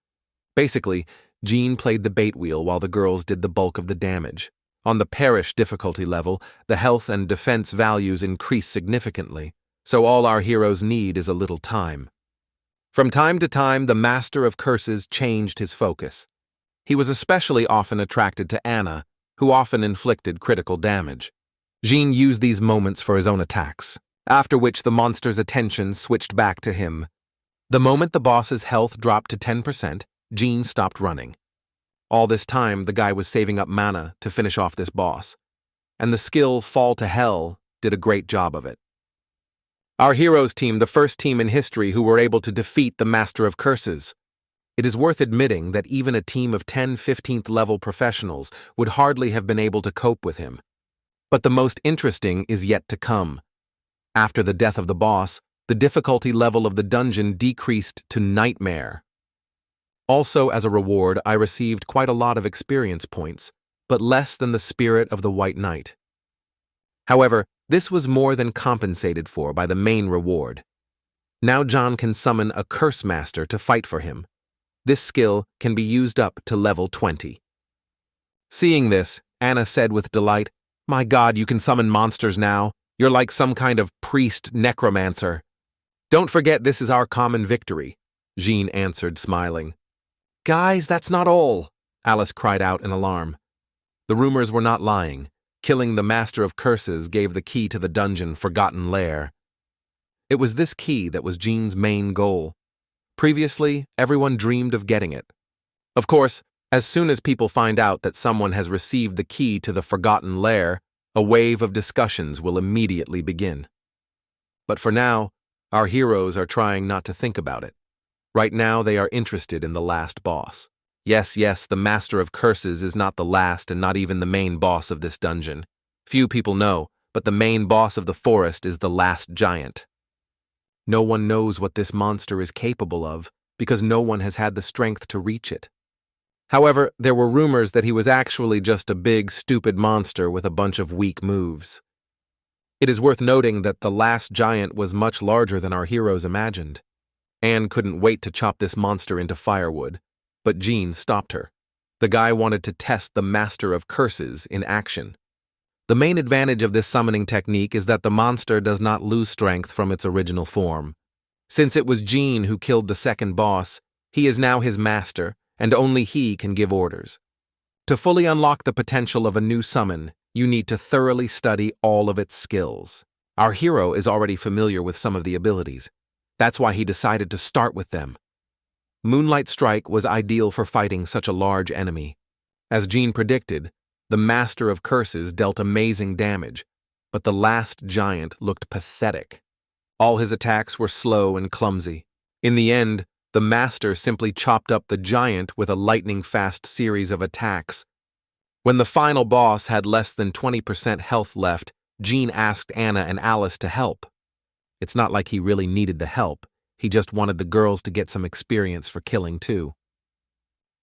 Basically, Jean played the bait wheel while the girls did the bulk of the damage. On the Parish difficulty level, the health and defense values increase significantly, so all our heroes need is a little time. From time to time, the Master of Curses changed his focus. He was especially often attracted to Anna, who often inflicted critical damage. Jean used these moments for his own attacks, after which the monster's attention switched back to him. The moment the boss's health dropped to 10%, Jean stopped running. All this time, the guy was saving up mana to finish off this boss, and the skill Fall to Hell did a great job of it. Our heroes team, the first team in history who were able to defeat the Master of Curses. It is worth admitting that even a team of 10 15th level professionals would hardly have been able to cope with him. But the most interesting is yet to come. After the death of the boss, the difficulty level of the dungeon decreased to Nightmare. Also, as a reward, I received quite a lot of experience points, but less than the Spirit of the White Knight. However, this was more than compensated for by the main reward. Now John can summon a Curse Master to fight for him. This skill can be used up to level 20. Seeing this, Anna said with delight, "My God, you can summon monsters now. You're like some kind of priest necromancer." "Don't forget this is our common victory," Jean answered, smiling. "Guys, that's not all," Alice cried out in alarm. The rumors were not lying. Killing the Master of Curses gave the key to the dungeon Forgotten Lair. It was this key that was Jean's main goal. Previously, everyone dreamed of getting it. Of course, as soon as people find out that someone has received the key to the Forgotten Lair, a wave of discussions will immediately begin. But for now, our heroes are trying not to think about it. Right now, they are interested in the last boss. Yes, the Master of Curses is not the last and not even the main boss of this dungeon. Few people know, but the main boss of the forest is the last giant. No one knows what this monster is capable of, because no one has had the strength to reach it. However, there were rumors that he was actually just a big, stupid monster with a bunch of weak moves. It is worth noting that the last giant was much larger than our heroes imagined. Anne couldn't wait to chop this monster into firewood, but Jean stopped her. The guy wanted to test the Master of Curses in action. The main advantage of this summoning technique is that the monster does not lose strength from its original form. Since it was Jean who killed the second boss, he is now his master, and only he can give orders. To fully unlock the potential of a new summon, you need to thoroughly study all of its skills. Our hero is already familiar with some of the abilities. That's why he decided to start with them. Moonlight Strike was ideal for fighting such a large enemy. As Jean predicted, the Master of Curses dealt amazing damage, but the last giant looked pathetic. All his attacks were slow and clumsy. In the end, the Master simply chopped up the giant with a lightning-fast series of attacks. When the final boss had less than 20% health left, Jean asked Anna and Alice to help. It's not like he really needed the help, he just wanted the girls to get some experience for killing too.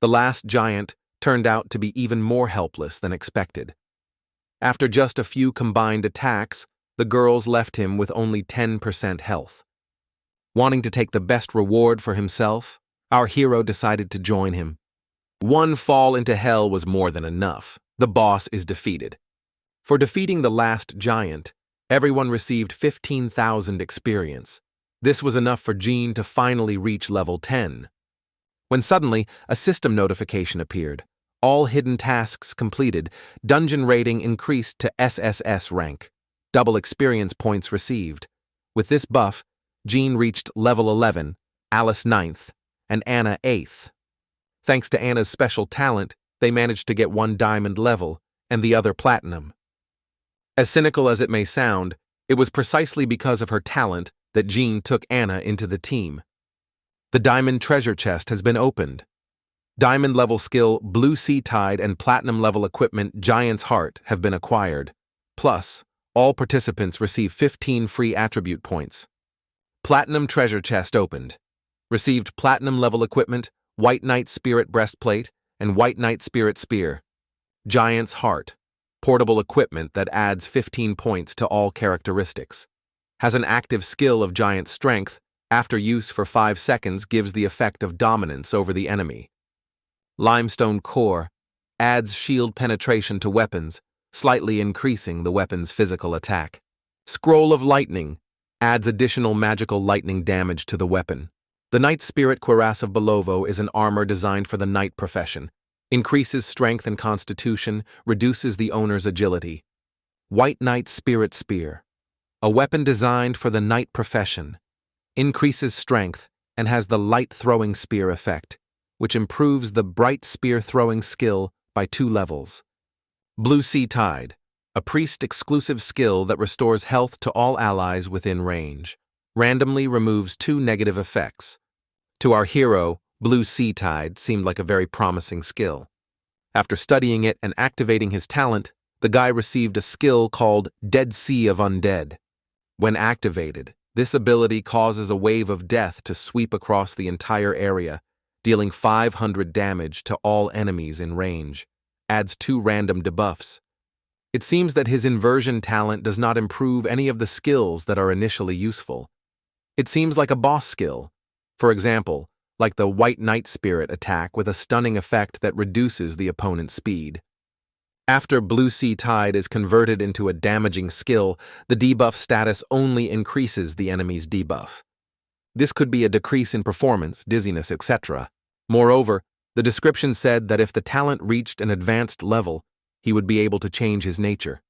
The last giant turned out to be even more helpless than expected. After just a few combined attacks, the girls left him with only 10% health. Wanting to take the best reward for himself, our hero decided to join him. One fall into hell was more than enough. The boss is defeated. For defeating the last giant, everyone received 15,000 experience. This was enough for Jean to finally reach level 10. When suddenly, a system notification appeared. All hidden tasks completed, dungeon rating increased to SSS rank. Double experience points received. With this buff, Jean reached level 11, Alice 9th, and Anna 8th. Thanks to Anna's special talent, they managed to get one diamond level and the other platinum. As cynical as it may sound, it was precisely because of her talent that Jean took Anna into the team. The diamond treasure chest has been opened. Diamond level skill Blue Sea Tide and platinum level equipment Giant's Heart have been acquired. Plus, all participants receive 15 free attribute points. Platinum treasure chest opened. Received platinum level equipment, White Knight Spirit Breastplate, and White Knight Spirit Spear. Giant's Heart. Portable equipment that adds 15 points to all characteristics. Has an active skill of Giant Strength. After use for 5 seconds gives the effect of dominance over the enemy. Limestone Core. Adds shield penetration to weapons, slightly increasing the weapon's physical attack. Scroll of Lightning. Adds additional magical lightning damage to the weapon. The Knight Spirit Cuirass of Belovo is an armor designed for the knight profession. Increases strength and constitution, reduces the owner's agility. White Knight Spirit Spear. A weapon designed for the knight profession. Increases strength and has the light-throwing spear effect, which improves the bright spear-throwing skill by 2 levels. Blue Sea Tide. A priest-exclusive skill that restores health to all allies within range. Randomly removes 2 negative effects. To our hero, Blue Sea Tide seemed like a very promising skill. After studying it and activating his talent, the guy received a skill called Dead Sea of Undead. When activated, this ability causes a wave of death to sweep across the entire area, dealing 500 damage to all enemies in range. Adds 2 random debuffs. It seems that his inversion talent does not improve any of the skills that are initially useful. It seems like a boss skill. For example, like the White Knight Spirit attack with a stunning effect that reduces the opponent's speed. After Blue Sea Tide is converted into a damaging skill, the debuff status only increases the enemy's debuff. This could be a decrease in performance, dizziness, etc. Moreover, the description said that if the talent reached an advanced level, he would be able to change his nature.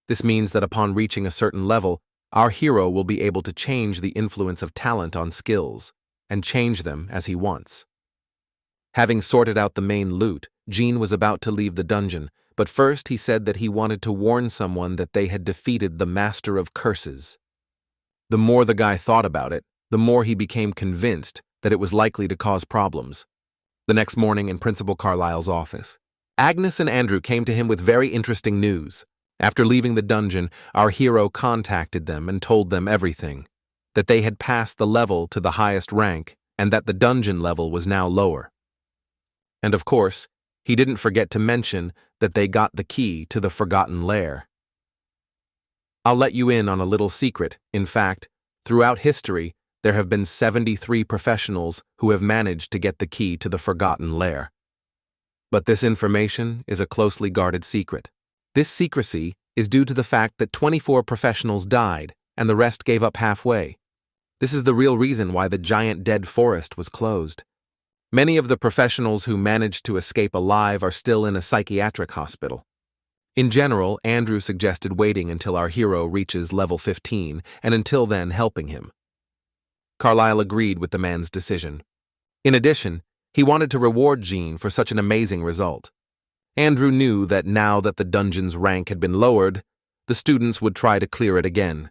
This means that upon reaching a certain level, our hero will be able to change the influence of talent on skills, and change them as he wants. Having sorted out the main loot, Jean was about to leave the dungeon, but first he said that he wanted to warn someone that they had defeated the Master of Curses. The more the guy thought about it, the more he became convinced that it was likely to cause problems. The next morning in Principal Carlyle's office, Agnes and Andrew came to him with very interesting news. After leaving the dungeon, our hero contacted them and told them everything, that they had passed the level to the highest rank and that the dungeon level was now lower. And of course, he didn't forget to mention that they got the key to the Forgotten Lair. I'll let you in on a little secret. In fact, throughout history, there have been 73 professionals who have managed to get the key to the Forgotten Lair. But this information is a closely guarded secret. This secrecy is due to the fact that 24 professionals died and the rest gave up halfway. This is the real reason why the giant dead forest was closed. Many of the professionals who managed to escape alive are still in a psychiatric hospital. In general, Andrew suggested waiting until our hero reaches level 15 and until then helping him. Carlyle agreed with the man's decision. In addition, he wanted to reward Jean for such an amazing result. Andrew knew that now that the dungeon's rank had been lowered, the students would try to clear it again.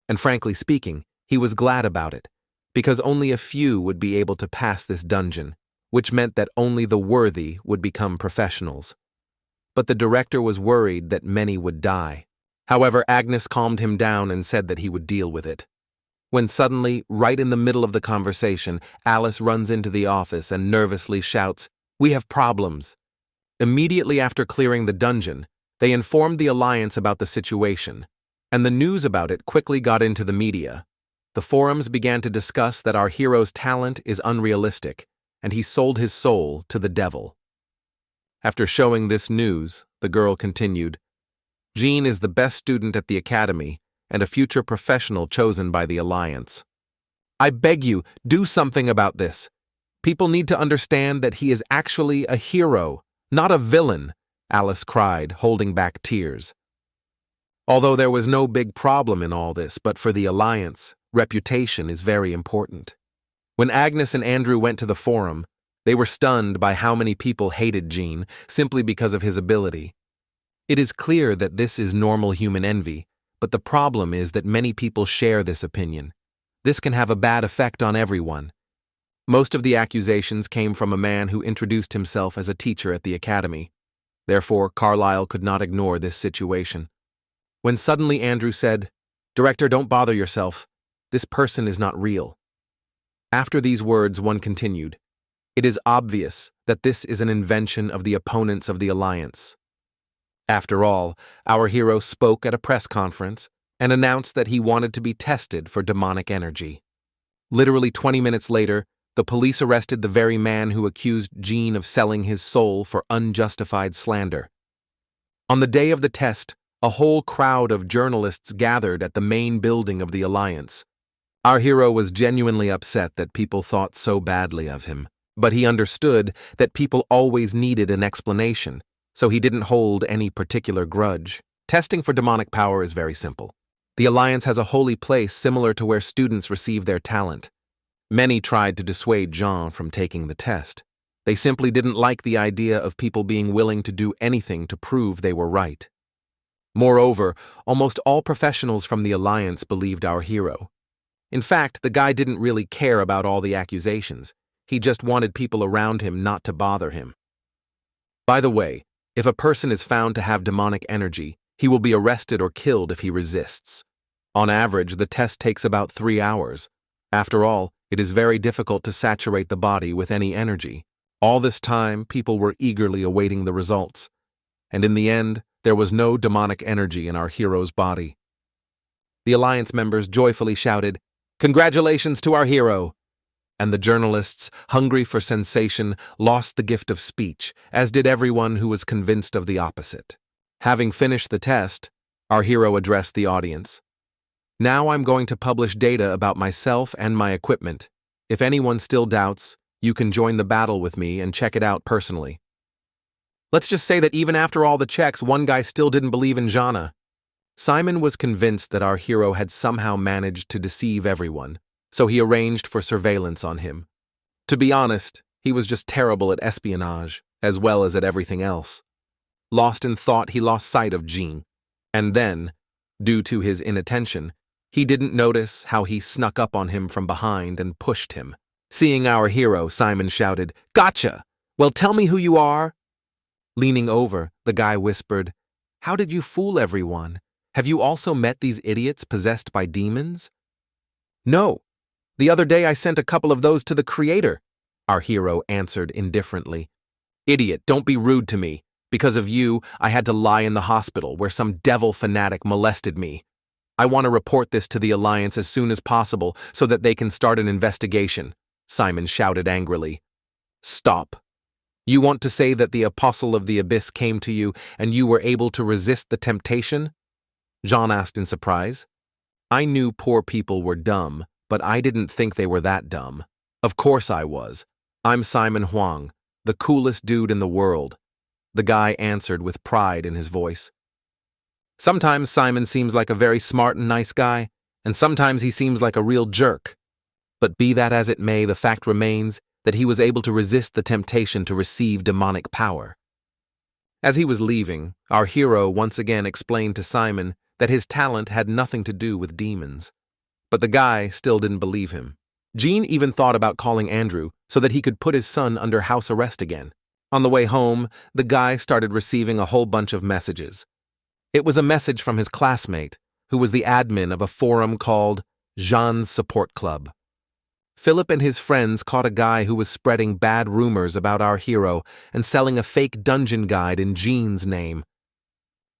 And frankly speaking, he was glad about it, because only a few would be able to pass this dungeon, which meant that only the worthy would become professionals. But the director was worried that many would die. However, Agnes calmed him down and said that he would deal with it. When suddenly, right in the middle of the conversation, Alice runs into the office and nervously shouts, "We have problems." Immediately after clearing the dungeon, they informed the Alliance about the situation, and the news about it quickly got into the media. The forums began to discuss that our hero's talent is unrealistic, and he sold his soul to the devil. After showing this news, the girl continued, "Jean is the best student at the academy, and a future professional chosen by the Alliance. I beg you, do something about this. People need to understand that he is actually a hero, not a villain," Alice cried, holding back tears. Although there was no big problem in all this, but for the Alliance, reputation is very important. When Agnes and Andrew went to the forum, they were stunned by how many people hated Jean simply because of his ability. It is clear that this is normal human envy, but the problem is that many people share this opinion. This can have a bad effect on everyone. Most of the accusations came from a man who introduced himself as a teacher at the academy. Therefore, Carlyle could not ignore this situation. When suddenly Andrew said, "Director, don't bother yourself. This person is not real." After these words, one continued, "It is obvious that this is an invention of the opponents of the Alliance." After all, our hero spoke at a press conference and announced that he wanted to be tested for demonic energy. Literally 20 minutes later, the police arrested the very man who accused Jean of selling his soul for unjustified slander. On the day of the test, a whole crowd of journalists gathered at the main building of the Alliance. Our hero was genuinely upset that people thought so badly of him. But he understood that people always needed an explanation, so he didn't hold any particular grudge. Testing for demonic power is very simple. The Alliance has a holy place similar to where students receive their talent. Many tried to dissuade Jean from taking the test. They simply didn't like the idea of people being willing to do anything to prove they were right. Moreover, almost all professionals from the Alliance believed our hero. In fact, the guy didn't really care about all the accusations. He just wanted people around him not to bother him. By the way, if a person is found to have demonic energy, he will be arrested or killed if he resists. On average, the test takes about 3 hours. After all, it is very difficult to saturate the body with any energy. All this time, people were eagerly awaiting the results. And in the end, there was no demonic energy in our hero's body. The Alliance members joyfully shouted, "Congratulations to our hero!" And the journalists, hungry for sensation, lost the gift of speech, as did everyone who was convinced of the opposite. Having finished the test, our hero addressed the audience. "Now I'm going to publish data about myself and my equipment. If anyone still doubts, you can join the battle with me and check it out personally." Let's just say that even after all the checks, one guy still didn't believe in Jana. Simon was convinced that our hero had somehow managed to deceive everyone, so he arranged for surveillance on him. To be honest, he was just terrible at espionage, as well as at everything else. Lost in thought, he lost sight of Jean. And then, due to his inattention, he didn't notice how he snuck up on him from behind and pushed him. Seeing our hero, Simon shouted, "Gotcha! Well, tell me who you are." Leaning over, the guy whispered, "How did you fool everyone? Have you also met these idiots possessed by demons?" "No. The other day I sent a couple of those to the Creator," our hero answered indifferently. "Idiot, don't be rude to me. Because of you, I had to lie in the hospital where some devil fanatic molested me. I want to report this to the Alliance as soon as possible so that they can start an investigation," Simon shouted angrily. "Stop. You want to say that the Apostle of the Abyss came to you and you were able to resist the temptation?" Jean asked in surprise. "I knew poor people were dumb, but I didn't think they were that dumb. Of course I was. I'm Simon Huang, the coolest dude in the world," the guy answered with pride in his voice. Sometimes Simon seems like a very smart and nice guy, and sometimes he seems like a real jerk. But be that as it may, the fact remains that he was able to resist the temptation to receive demonic power. As he was leaving, our hero once again explained to Simon that his talent had nothing to do with demons. But the guy still didn't believe him. Jean even thought about calling Andrew so that he could put his son under house arrest again. On the way home, the guy started receiving a whole bunch of messages. It was a message from his classmate, who was the admin of a forum called Jean's Support Club. Philip and his friends caught a guy who was spreading bad rumors about our hero and selling a fake dungeon guide in Jean's name.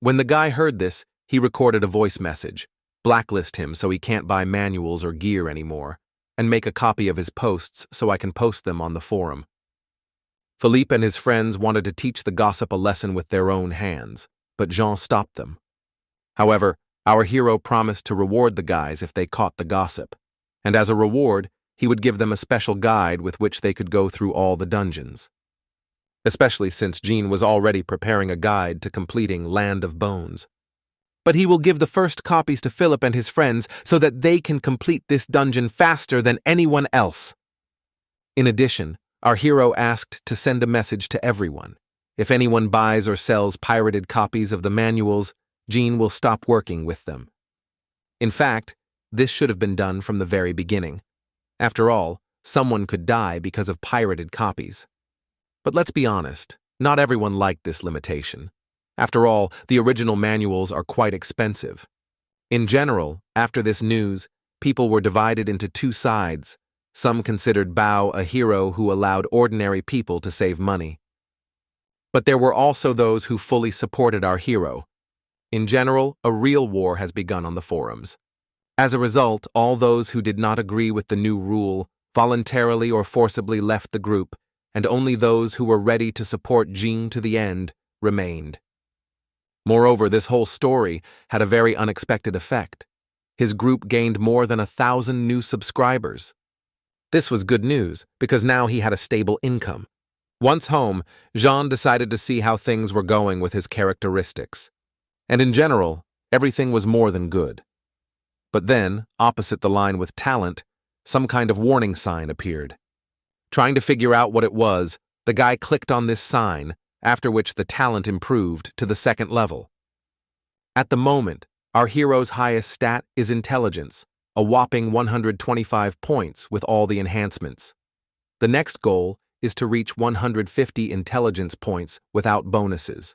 When the guy heard this, he recorded a voice message, blacklist him so he can't buy manuals or gear anymore, and make a copy of his posts so I can post them on the forum. Philippe and his friends wanted to teach the gossip a lesson with their own hands, but Jean stopped them. However, our hero promised to reward the guys if they caught the gossip, and as a reward, he would give them a special guide with which they could go through all the dungeons. Especially since Jean was already preparing a guide to completing Land of Bones. But he will give the first copies to Philip and his friends so that they can complete this dungeon faster than anyone else. In addition, our hero asked to send a message to everyone. If anyone buys or sells pirated copies of the manuals, Jean will stop working with them. In fact, this should have been done from the very beginning. After all, someone could die because of pirated copies. But let's be honest, not everyone liked this limitation. After all, the original manuals are quite expensive. In general, after this news, people were divided into two sides. Some considered Bao a hero who allowed ordinary people to save money. But there were also those who fully supported our hero. In general, a real war has begun on the forums. As a result, all those who did not agree with the new rule voluntarily or forcibly left the group, and only those who were ready to support Jean to the end remained. Moreover, this whole story had a very unexpected effect. His group gained more than 1,000 new subscribers. This was good news, because now he had a stable income. Once home, Jean decided to see how things were going with his characteristics. And in general, everything was more than good. But then, opposite the line with talent, some kind of warning sign appeared. Trying to figure out what it was, the guy clicked on this sign, after which the talent improved to the second level. At the moment, our hero's highest stat is intelligence, a whopping 125 points with all the enhancements. The next goal is to reach 150 intelligence points without bonuses.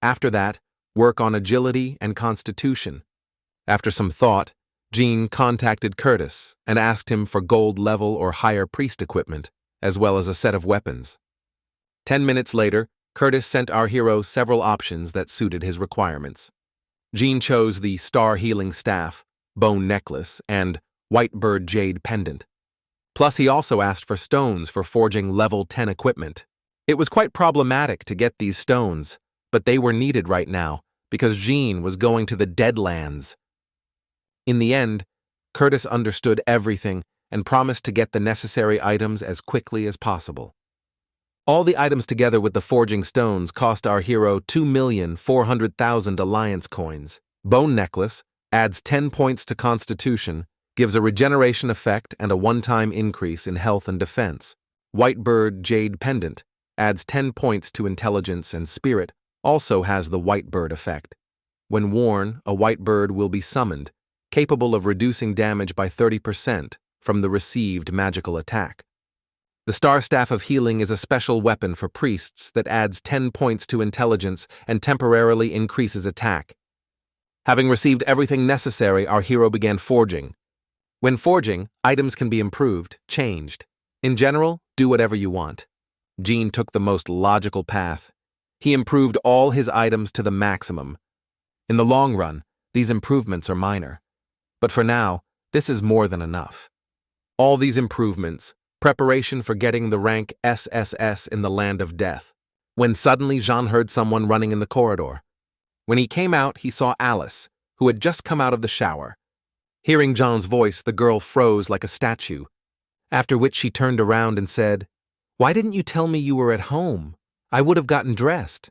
After that, work on agility and constitution. After some thought, Jean contacted Curtis and asked him for gold level or higher priest equipment, as well as a set of weapons. 10 minutes later, Curtis sent our hero several options that suited his requirements. Jean chose the Star Healing Staff, Bone Necklace, and White Bird Jade Pendant. Plus, he also asked for stones for forging level 10 equipment. It was quite problematic to get these stones, but they were needed right now, because Jean was going to the Deadlands. In the end, Curtis understood everything and promised to get the necessary items as quickly as possible. All the items together with the forging stones cost our hero 2,400,000 alliance coins. Bone Necklace adds 10 points to Constitution, gives a regeneration effect and a one-time increase in health and defense. White Bird Jade Pendant adds 10 points to Intelligence and Spirit, also has the White Bird effect. When worn, a white bird will be summoned, capable of reducing damage by 30% from the received magical attack. The Star Staff of Healing is a special weapon for priests that adds 10 points to intelligence and temporarily increases attack. Having received everything necessary, our hero began forging. When forging, items can be improved, changed. In general, do whatever you want. Jean took the most logical path. He improved all his items to the maximum. In the long run, these improvements are minor. But for now, this is more than enough. All these improvements, preparation for getting the rank SSS in the Land of Death, when suddenly Jean heard someone running in the corridor. When he came out, he saw Alice, who had just come out of the shower. Hearing Jean's voice, the girl froze like a statue, after which she turned around and said, "Why didn't you tell me you were at home? I would have gotten dressed."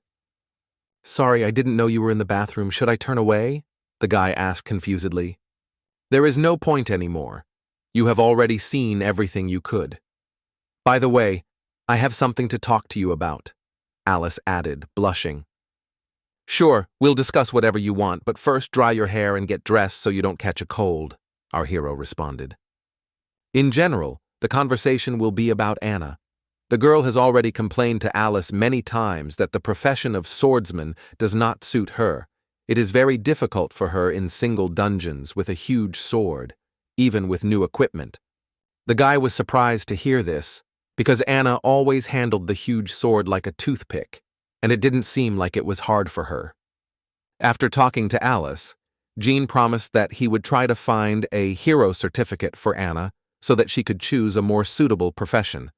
"Sorry, I didn't know you were in the bathroom. Should I turn away?" the guy asked confusedly. "There is no point anymore. You have already seen everything you could. By the way, I have something to talk to you about," Alice added, blushing. "Sure, we'll discuss whatever you want, but first dry your hair and get dressed so you don't catch a cold," our hero responded. In general, the conversation will be about Anna. The girl has already complained to Alice many times that the profession of swordsman does not suit her. It is very difficult for her in single dungeons with a huge sword, even with new equipment. The guy was surprised to hear this, because Anna always handled the huge sword like a toothpick, and it didn't seem like it was hard for her. After talking to Alice, Jean promised that he would try to find a hero certificate for Anna so that she could choose a more suitable profession.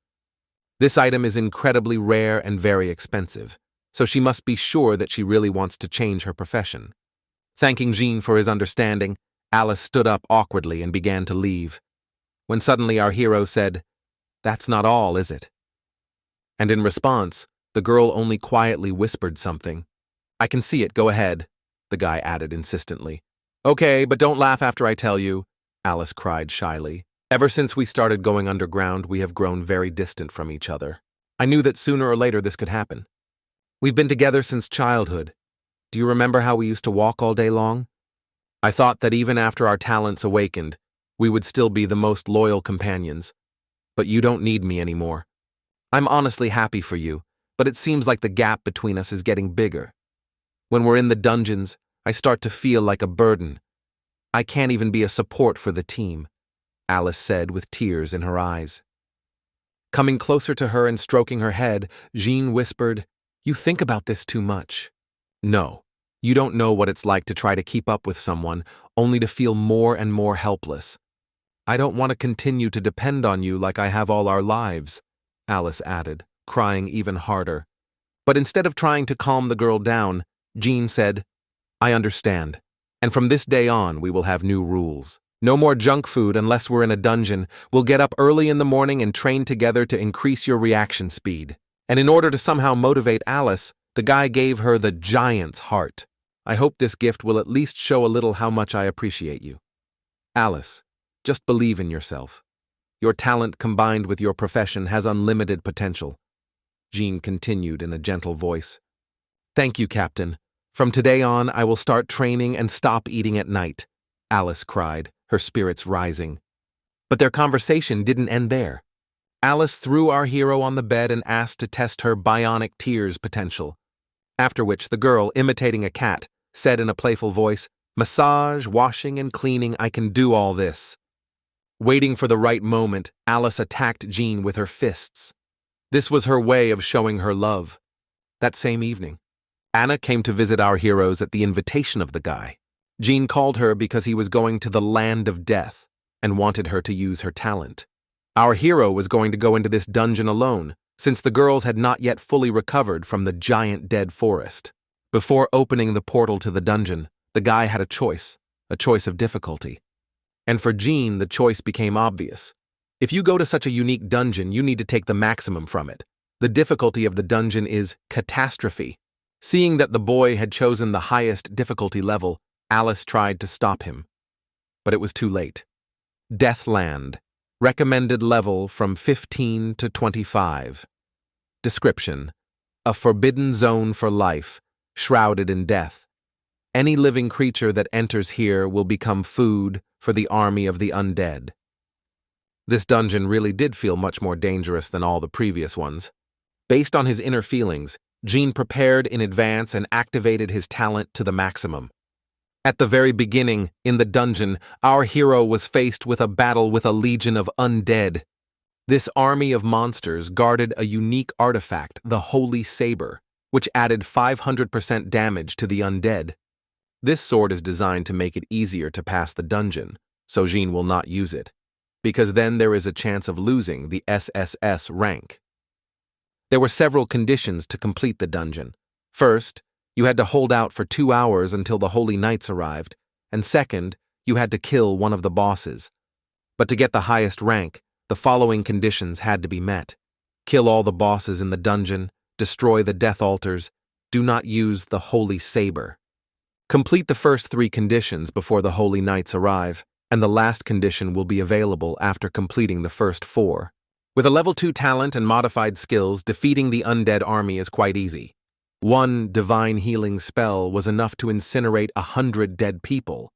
This item is incredibly rare and very expensive, so she must be sure that she really wants to change her profession. Thanking Jean for his understanding, Alice stood up awkwardly and began to leave, when suddenly our hero said, "That's not all, is it?" And in response, the girl only quietly whispered something. "I can see it, go ahead," the guy added insistently. "Okay, but don't laugh after I tell you," Alice cried shyly. "Ever since we started going underground, we have grown very distant from each other. I knew that sooner or later this could happen. We've been together since childhood. Do you remember how we used to walk all day long? I thought that even after our talents awakened, we would still be the most loyal companions. But you don't need me anymore. I'm honestly happy for you, but it seems like the gap between us is getting bigger. When we're in the dungeons, I start to feel like a burden. I can't even be a support for the team," Alice said with tears in her eyes. Coming closer to her and stroking her head, Jean whispered, "You think about this too much. No, you don't know what it's like to try to keep up with someone, only to feel more and more helpless. I don't want to continue to depend on you like I have all our lives," Alice added, crying even harder. But instead of trying to calm the girl down, Jean said, "I understand, and from this day on we will have new rules. No more junk food unless we're in a dungeon. We'll get up early in the morning and train together to increase your reaction speed. And in order to somehow motivate Alice, the guy gave her the giant's heart. I hope this gift will at least show a little how much I appreciate you. Alice, just believe in yourself. Your talent combined with your profession has unlimited potential. Jean continued in a gentle voice. Thank you, Captain. From today on, I will start training and stop eating at night, Alice cried, her spirits rising. But their conversation didn't end there. Alice threw our hero on the bed and asked to test her bionic tears potential. After which the girl, imitating a cat, said in a playful voice, Massage, washing, and cleaning, I can do all this. Waiting for the right moment, Alice attacked Jean with her fists. This was her way of showing her love. That same evening, Anna came to visit our heroes at the invitation of the guy. Jean called her because he was going to the land of death and wanted her to use her talent. Our hero was going to go into this dungeon alone, since the girls had not yet fully recovered from the giant dead forest. Before opening the portal to the dungeon, the guy had a choice of difficulty. And for Jean, the choice became obvious. If you go to such a unique dungeon, you need to take the maximum from it. The difficulty of the dungeon is Catastrophe. Seeing that the boy had chosen the highest difficulty level, Alice tried to stop him. But it was too late. Deathland. Recommended level from 15 to 25. Description: a forbidden zone for life, shrouded in death. Any living creature that enters here will become food for the army of the undead. This dungeon really did feel much more dangerous than all the previous ones. Based on his inner feelings, Jean prepared in advance and activated his talent to the maximum. At the very beginning, in the dungeon, our hero was faced with a battle with a legion of undead. This army of monsters guarded a unique artifact, the Holy Saber, which added 500% damage to the undead. This sword is designed to make it easier to pass the dungeon, so Jean will not use it, because then there is a chance of losing the SSS rank. There were several conditions to complete the dungeon. First, you had to hold out for 2 hours until the Holy Knights arrived, and second, you had to kill one of the bosses. But to get the highest rank, the following conditions had to be met. Kill all the bosses in the dungeon, destroy the death altars, do not use the Holy Saber. Complete the first 3 conditions before the Holy Knights arrive, and the last condition will be available after completing the first 4. With a level 2 talent and modified skills, defeating the undead army is quite easy. 1 divine healing spell was enough to incinerate 100 dead people.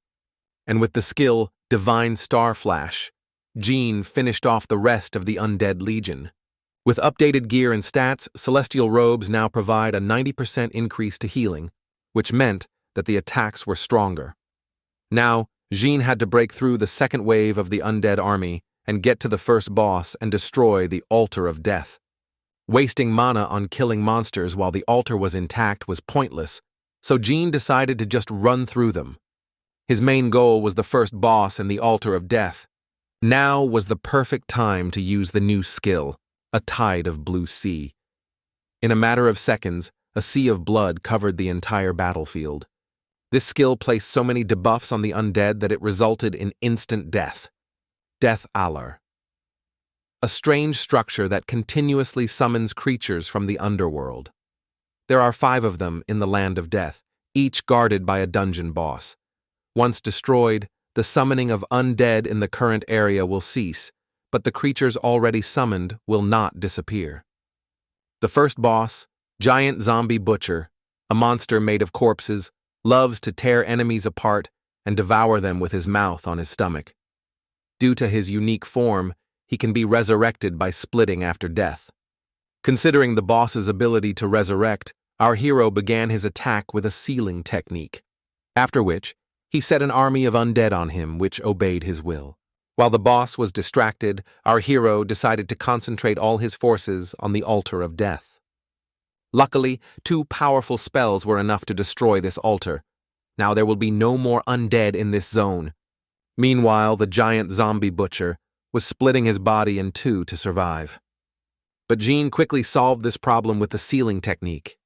And with the skill Divine Star Flash, Jean finished off the rest of the undead legion. With updated gear and stats, Celestial Robes now provide a 90% increase to healing, which meant that the attacks were stronger. Now, Jean had to break through the second wave of the undead army and get to the first boss and destroy the Altar of Death. Wasting mana on killing monsters while the altar was intact was pointless, so Jean decided to just run through them. His main goal was the first boss and the Altar of Death. Now was the perfect time to use the new skill, a Tide of Blue Sea. In a matter of seconds, a sea of blood covered the entire battlefield. This skill placed so many debuffs on the undead that it resulted in instant death. Death Allar. A strange structure that continuously summons creatures from the underworld. There are 5 of them in the Land of Death, each guarded by a dungeon boss. Once destroyed, the summoning of undead in the current area will cease, but the creatures already summoned will not disappear. The first boss, Giant Zombie Butcher, a monster made of corpses, loves to tear enemies apart and devour them with his mouth on his stomach. Due to his unique form, he can be resurrected by splitting after death. Considering the boss's ability to resurrect, our hero began his attack with a sealing technique, after which he set an army of undead on him which obeyed his will. While the boss was distracted, our hero decided to concentrate all his forces on the Altar of Death. Luckily, 2 powerful spells were enough to destroy this altar. Now there will be no more undead in this zone. Meanwhile, the Giant Zombie Butcher was splitting his body in 2 to survive. But Jean quickly solved this problem with the sealing technique.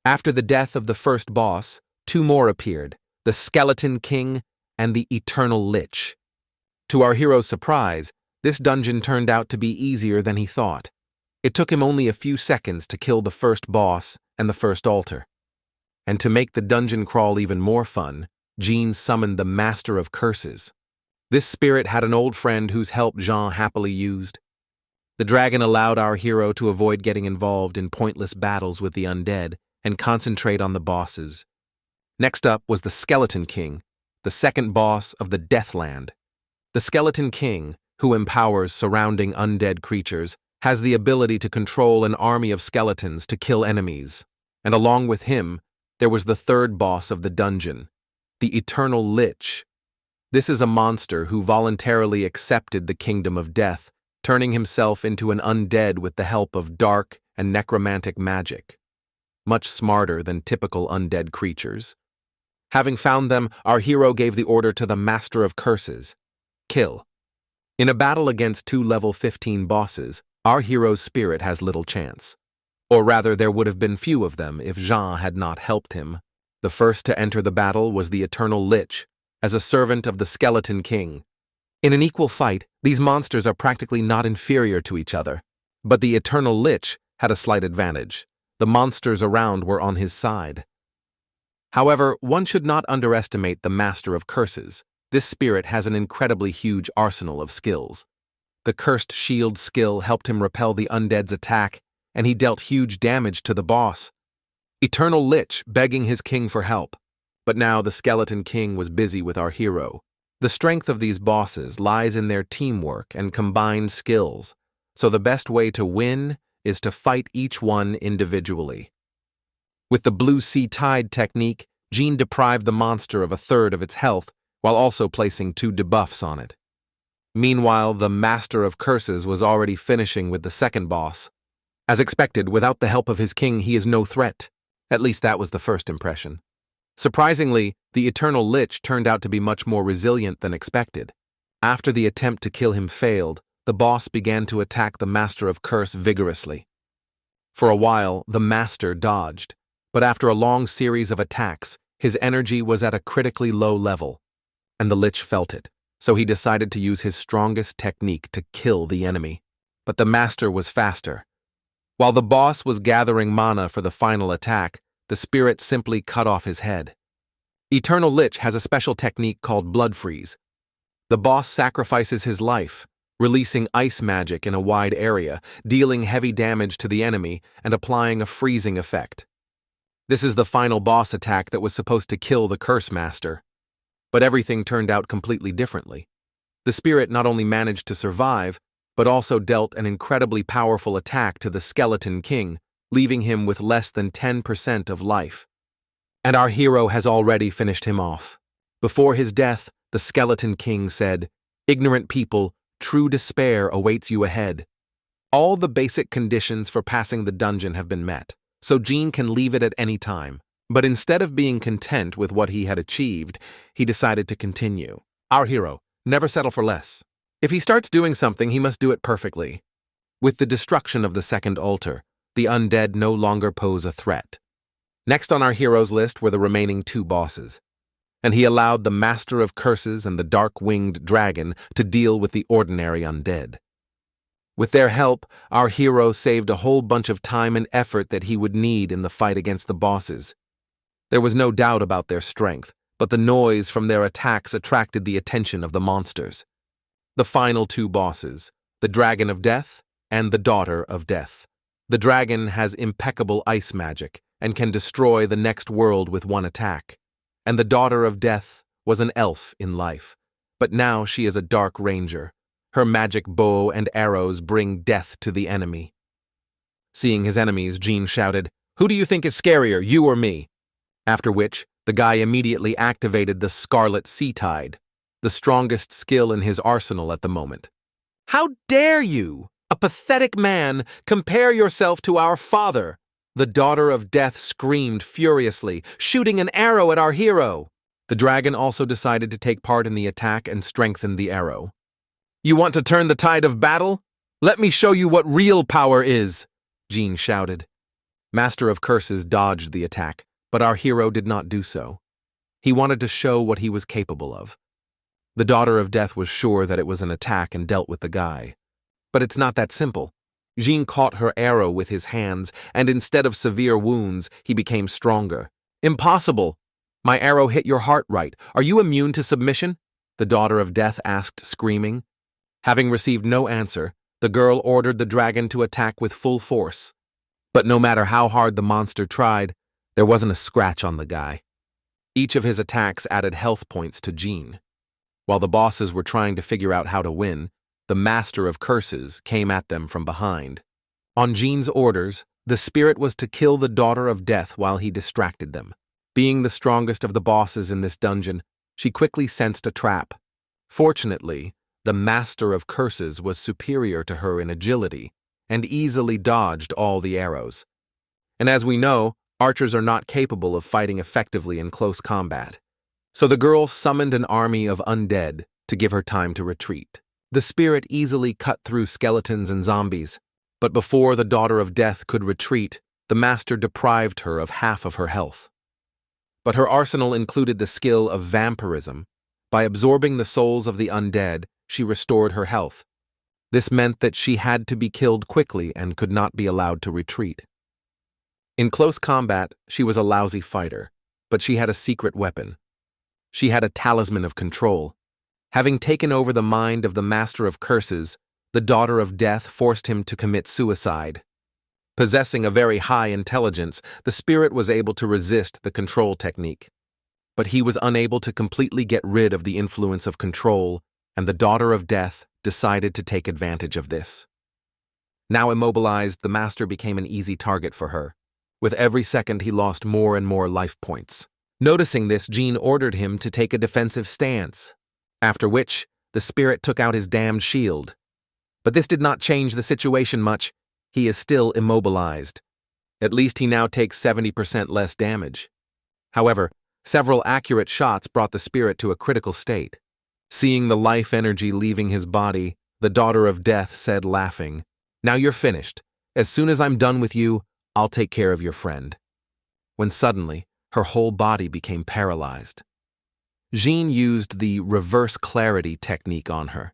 After the death of the first boss, 2 more appeared, the Skeleton King and the Eternal Lich. To our hero's surprise, this dungeon turned out to be easier than he thought. It took him only a few seconds to kill the first boss and the first altar. And to make the dungeon crawl even more fun, Jean summoned the Master of Curses. This spirit had an old friend whose help Jean happily used. The dragon allowed our hero to avoid getting involved in pointless battles with the undead and concentrate on the bosses. Next up was the Skeleton King, the second boss of the Deathland. The Skeleton King, who empowers surrounding undead creatures, has the ability to control an army of skeletons to kill enemies. And along with him, there was the third boss of the dungeon, the Eternal Lich. This is a monster who voluntarily accepted the kingdom of death, turning himself into an undead with the help of dark and necromantic magic. Much smarter than typical undead creatures. Having found them, our hero gave the order to the Master of Curses: kill. In a battle against 2 level 15 bosses, our hero's spirit has little chance. Or rather, there would have been few of them if Jean had not helped him. The first to enter the battle was the Eternal Lich, as a servant of the Skeleton King. In an equal fight, these monsters are practically not inferior to each other. But the Eternal Lich had a slight advantage. The monsters around were on his side. However, one should not underestimate the Master of Curses. This spirit has an incredibly huge arsenal of skills. The Cursed Shield skill helped him repel the undead's attack, and he dealt huge damage to the boss. Eternal Lich begging his king for help. But now the Skeleton King was busy with our hero. The strength of these bosses lies in their teamwork and combined skills, so the best way to win is to fight each one individually. With the Blue Sea Tide technique, Jean deprived the monster of a third of its health, while also placing 2 debuffs on it. Meanwhile, the Master of Curses was already finishing with the second boss. As expected, without the help of his king, he is no threat. At least that was the first impression. Surprisingly, the Eternal Lich turned out to be much more resilient than expected. After the attempt to kill him failed, the boss began to attack the Master of Curse vigorously. For a while, the Master dodged, but after a long series of attacks, his energy was at a critically low level, and the Lich felt it, so he decided to use his strongest technique to kill the enemy. But the Master was faster. While the boss was gathering mana for the final attack, the spirit simply cut off his head. Eternal Lich has a special technique called Blood Freeze. The boss sacrifices his life, releasing ice magic in a wide area, dealing heavy damage to the enemy and applying a freezing effect. This is the final boss attack that was supposed to kill the Curse Master. But everything turned out completely differently. The spirit not only managed to survive, but also dealt an incredibly powerful attack to the Skeleton King, leaving him with less than 10% of life. And our hero has already finished him off. Before his death, the Skeleton King said, "Ignorant people, true despair awaits you ahead." All the basic conditions for passing the dungeon have been met, so Jean can leave it at any time. But instead of being content with what he had achieved, he decided to continue. Our hero, never settle for less. If he starts doing something, he must do it perfectly. With the destruction of the second altar, the undead no longer pose a threat. Next on our hero's list were the remaining 2 bosses, and he allowed the Master of Curses and the Dark-Winged Dragon to deal with the ordinary undead. With their help, our hero saved a whole bunch of time and effort that he would need in the fight against the bosses. There was no doubt about their strength, but the noise from their attacks attracted the attention of the monsters. The final 2 bosses, the Dragon of Death and the Daughter of Death. The dragon has impeccable ice magic and can destroy the next world with one attack. And the Daughter of Death was an elf in life, but now she is a dark ranger. Her magic bow and arrows bring death to the enemy. Seeing his enemies, Jean shouted, "Who do you think is scarier, you or me?" After which, the guy immediately activated the Scarlet Sea Tide, the strongest skill in his arsenal at the moment. "How dare you, a pathetic man, compare yourself to our father?" The Daughter of Death screamed furiously, shooting an arrow at our hero. The dragon also decided to take part in the attack and strengthen the arrow. "You want to turn the tide of battle? Let me show you what real power is," Jean shouted. Master of Curses dodged the attack, but our hero did not do so. He wanted to show what he was capable of. The daughter of death was sure that it was an attack and dealt with the guy. But it's not that simple. Jean caught her arrow with his hands, and instead of severe wounds, he became stronger. Impossible! My arrow hit your heart right. Are you immune to submission? The daughter of death asked, screaming. Having received no answer, the girl ordered the dragon to attack with full force. But no matter how hard the monster tried, there wasn't a scratch on the guy. Each of his attacks added health points to Jean. While the bosses were trying to figure out how to win, the Master of Curses came at them from behind. On Jean's orders, the spirit was to kill the daughter of death while he distracted them. Being the strongest of the bosses in this dungeon, she quickly sensed a trap. Fortunately, the Master of Curses was superior to her in agility and easily dodged all the arrows. And as we know, archers are not capable of fighting effectively in close combat. So the girl summoned an army of undead to give her time to retreat. The spirit easily cut through skeletons and zombies, but before the daughter of death could retreat, the master deprived her of half of her health. But her arsenal included the skill of vampirism. By absorbing the souls of the undead, she restored her health. This meant that she had to be killed quickly and could not be allowed to retreat. In close combat, she was a lousy fighter, but she had a secret weapon. She had a talisman of control. Having taken over the mind of the Master of Curses, the daughter of death forced him to commit suicide. Possessing a very high intelligence, the spirit was able to resist the control technique. But he was unable to completely get rid of the influence of control, and the daughter of death decided to take advantage of this. Now immobilized, the master became an easy target for her. With every second, he lost more and more life points. Noticing this, Jean ordered him to take a defensive stance, after which the spirit took out his damned shield. But this did not change the situation much. He is still immobilized. At least he now takes 70% less damage. However, several accurate shots brought the spirit to a critical state. Seeing the life energy leaving his body, the daughter of death said, laughing, "Now you're finished. As soon as I'm done with you, I'll take care of your friend." When suddenly, her whole body became paralyzed. Jean used the reverse clarity technique on her.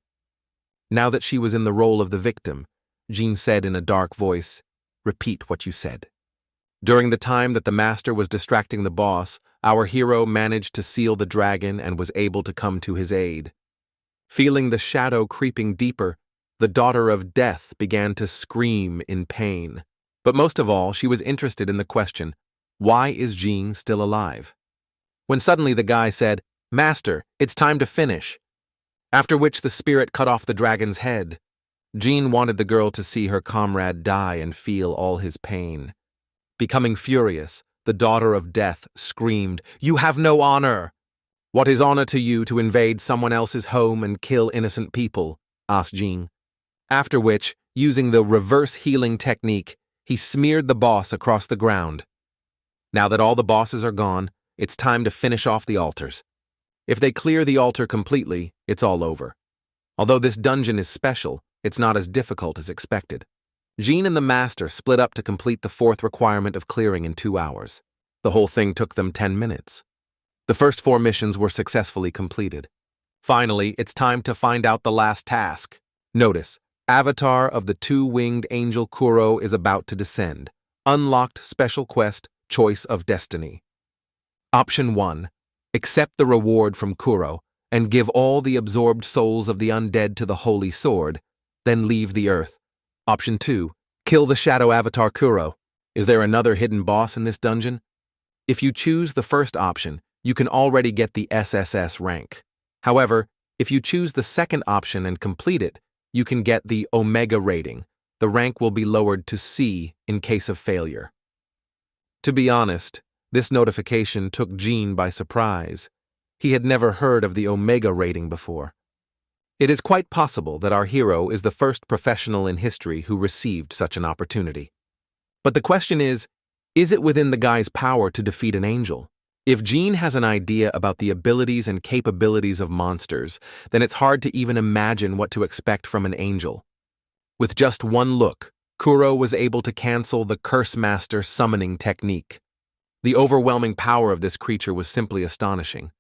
Now that she was in the role of the victim, Jean said in a dark voice, "Repeat what you said." During the time that the master was distracting the boss, our hero managed to seal the dragon and was able to come to his aid. Feeling the shadow creeping deeper, the daughter of death began to scream in pain. But most of all, she was interested in the question, why is Jean still alive? When suddenly the guy said, "Master, it's time to finish." After which the spirit cut off the dragon's head. Jean wanted the girl to see her comrade die and feel all his pain. Becoming furious, the daughter of death screamed, "You have no honor!" "What is honor to you to invade someone else's home and kill innocent people?" asked Jean. After which, using the reverse healing technique, he smeared the boss across the ground. Now that all the bosses are gone, it's time to finish off the altars. If they clear the altar completely, it's all over. Although this dungeon is special, it's not as difficult as expected. Jean and the master split up to complete the fourth requirement of clearing in 2 hours. The whole thing took them 10 minutes. The first 4 missions were successfully completed. Finally, it's time to find out the last task. Notice, Avatar of the Two-Winged Angel Kuro is about to descend. Unlocked Special Quest, Choice of Destiny. Option 1. Accept the reward from Kuro and give all the absorbed souls of the undead to the Holy Sword, then leave the earth. Option 2. Kill the Shadow Avatar Kuro. Is there another hidden boss in this dungeon? If you choose the first option, you can already get the SSS rank. However, if you choose the second option and complete it, you can get the Omega rating. The rank will be lowered to C in case of failure. To be honest, this notification took Jean by surprise. He had never heard of the Omega rating before. It is quite possible that our hero is the first professional in history who received such an opportunity. But the question is it within the guy's power to defeat an angel? If Jean has an idea about the abilities and capabilities of monsters, then it's hard to even imagine what to expect from an angel. With just one look, Kuro was able to cancel the Curse Master summoning technique. The overwhelming power of this creature was simply astonishing.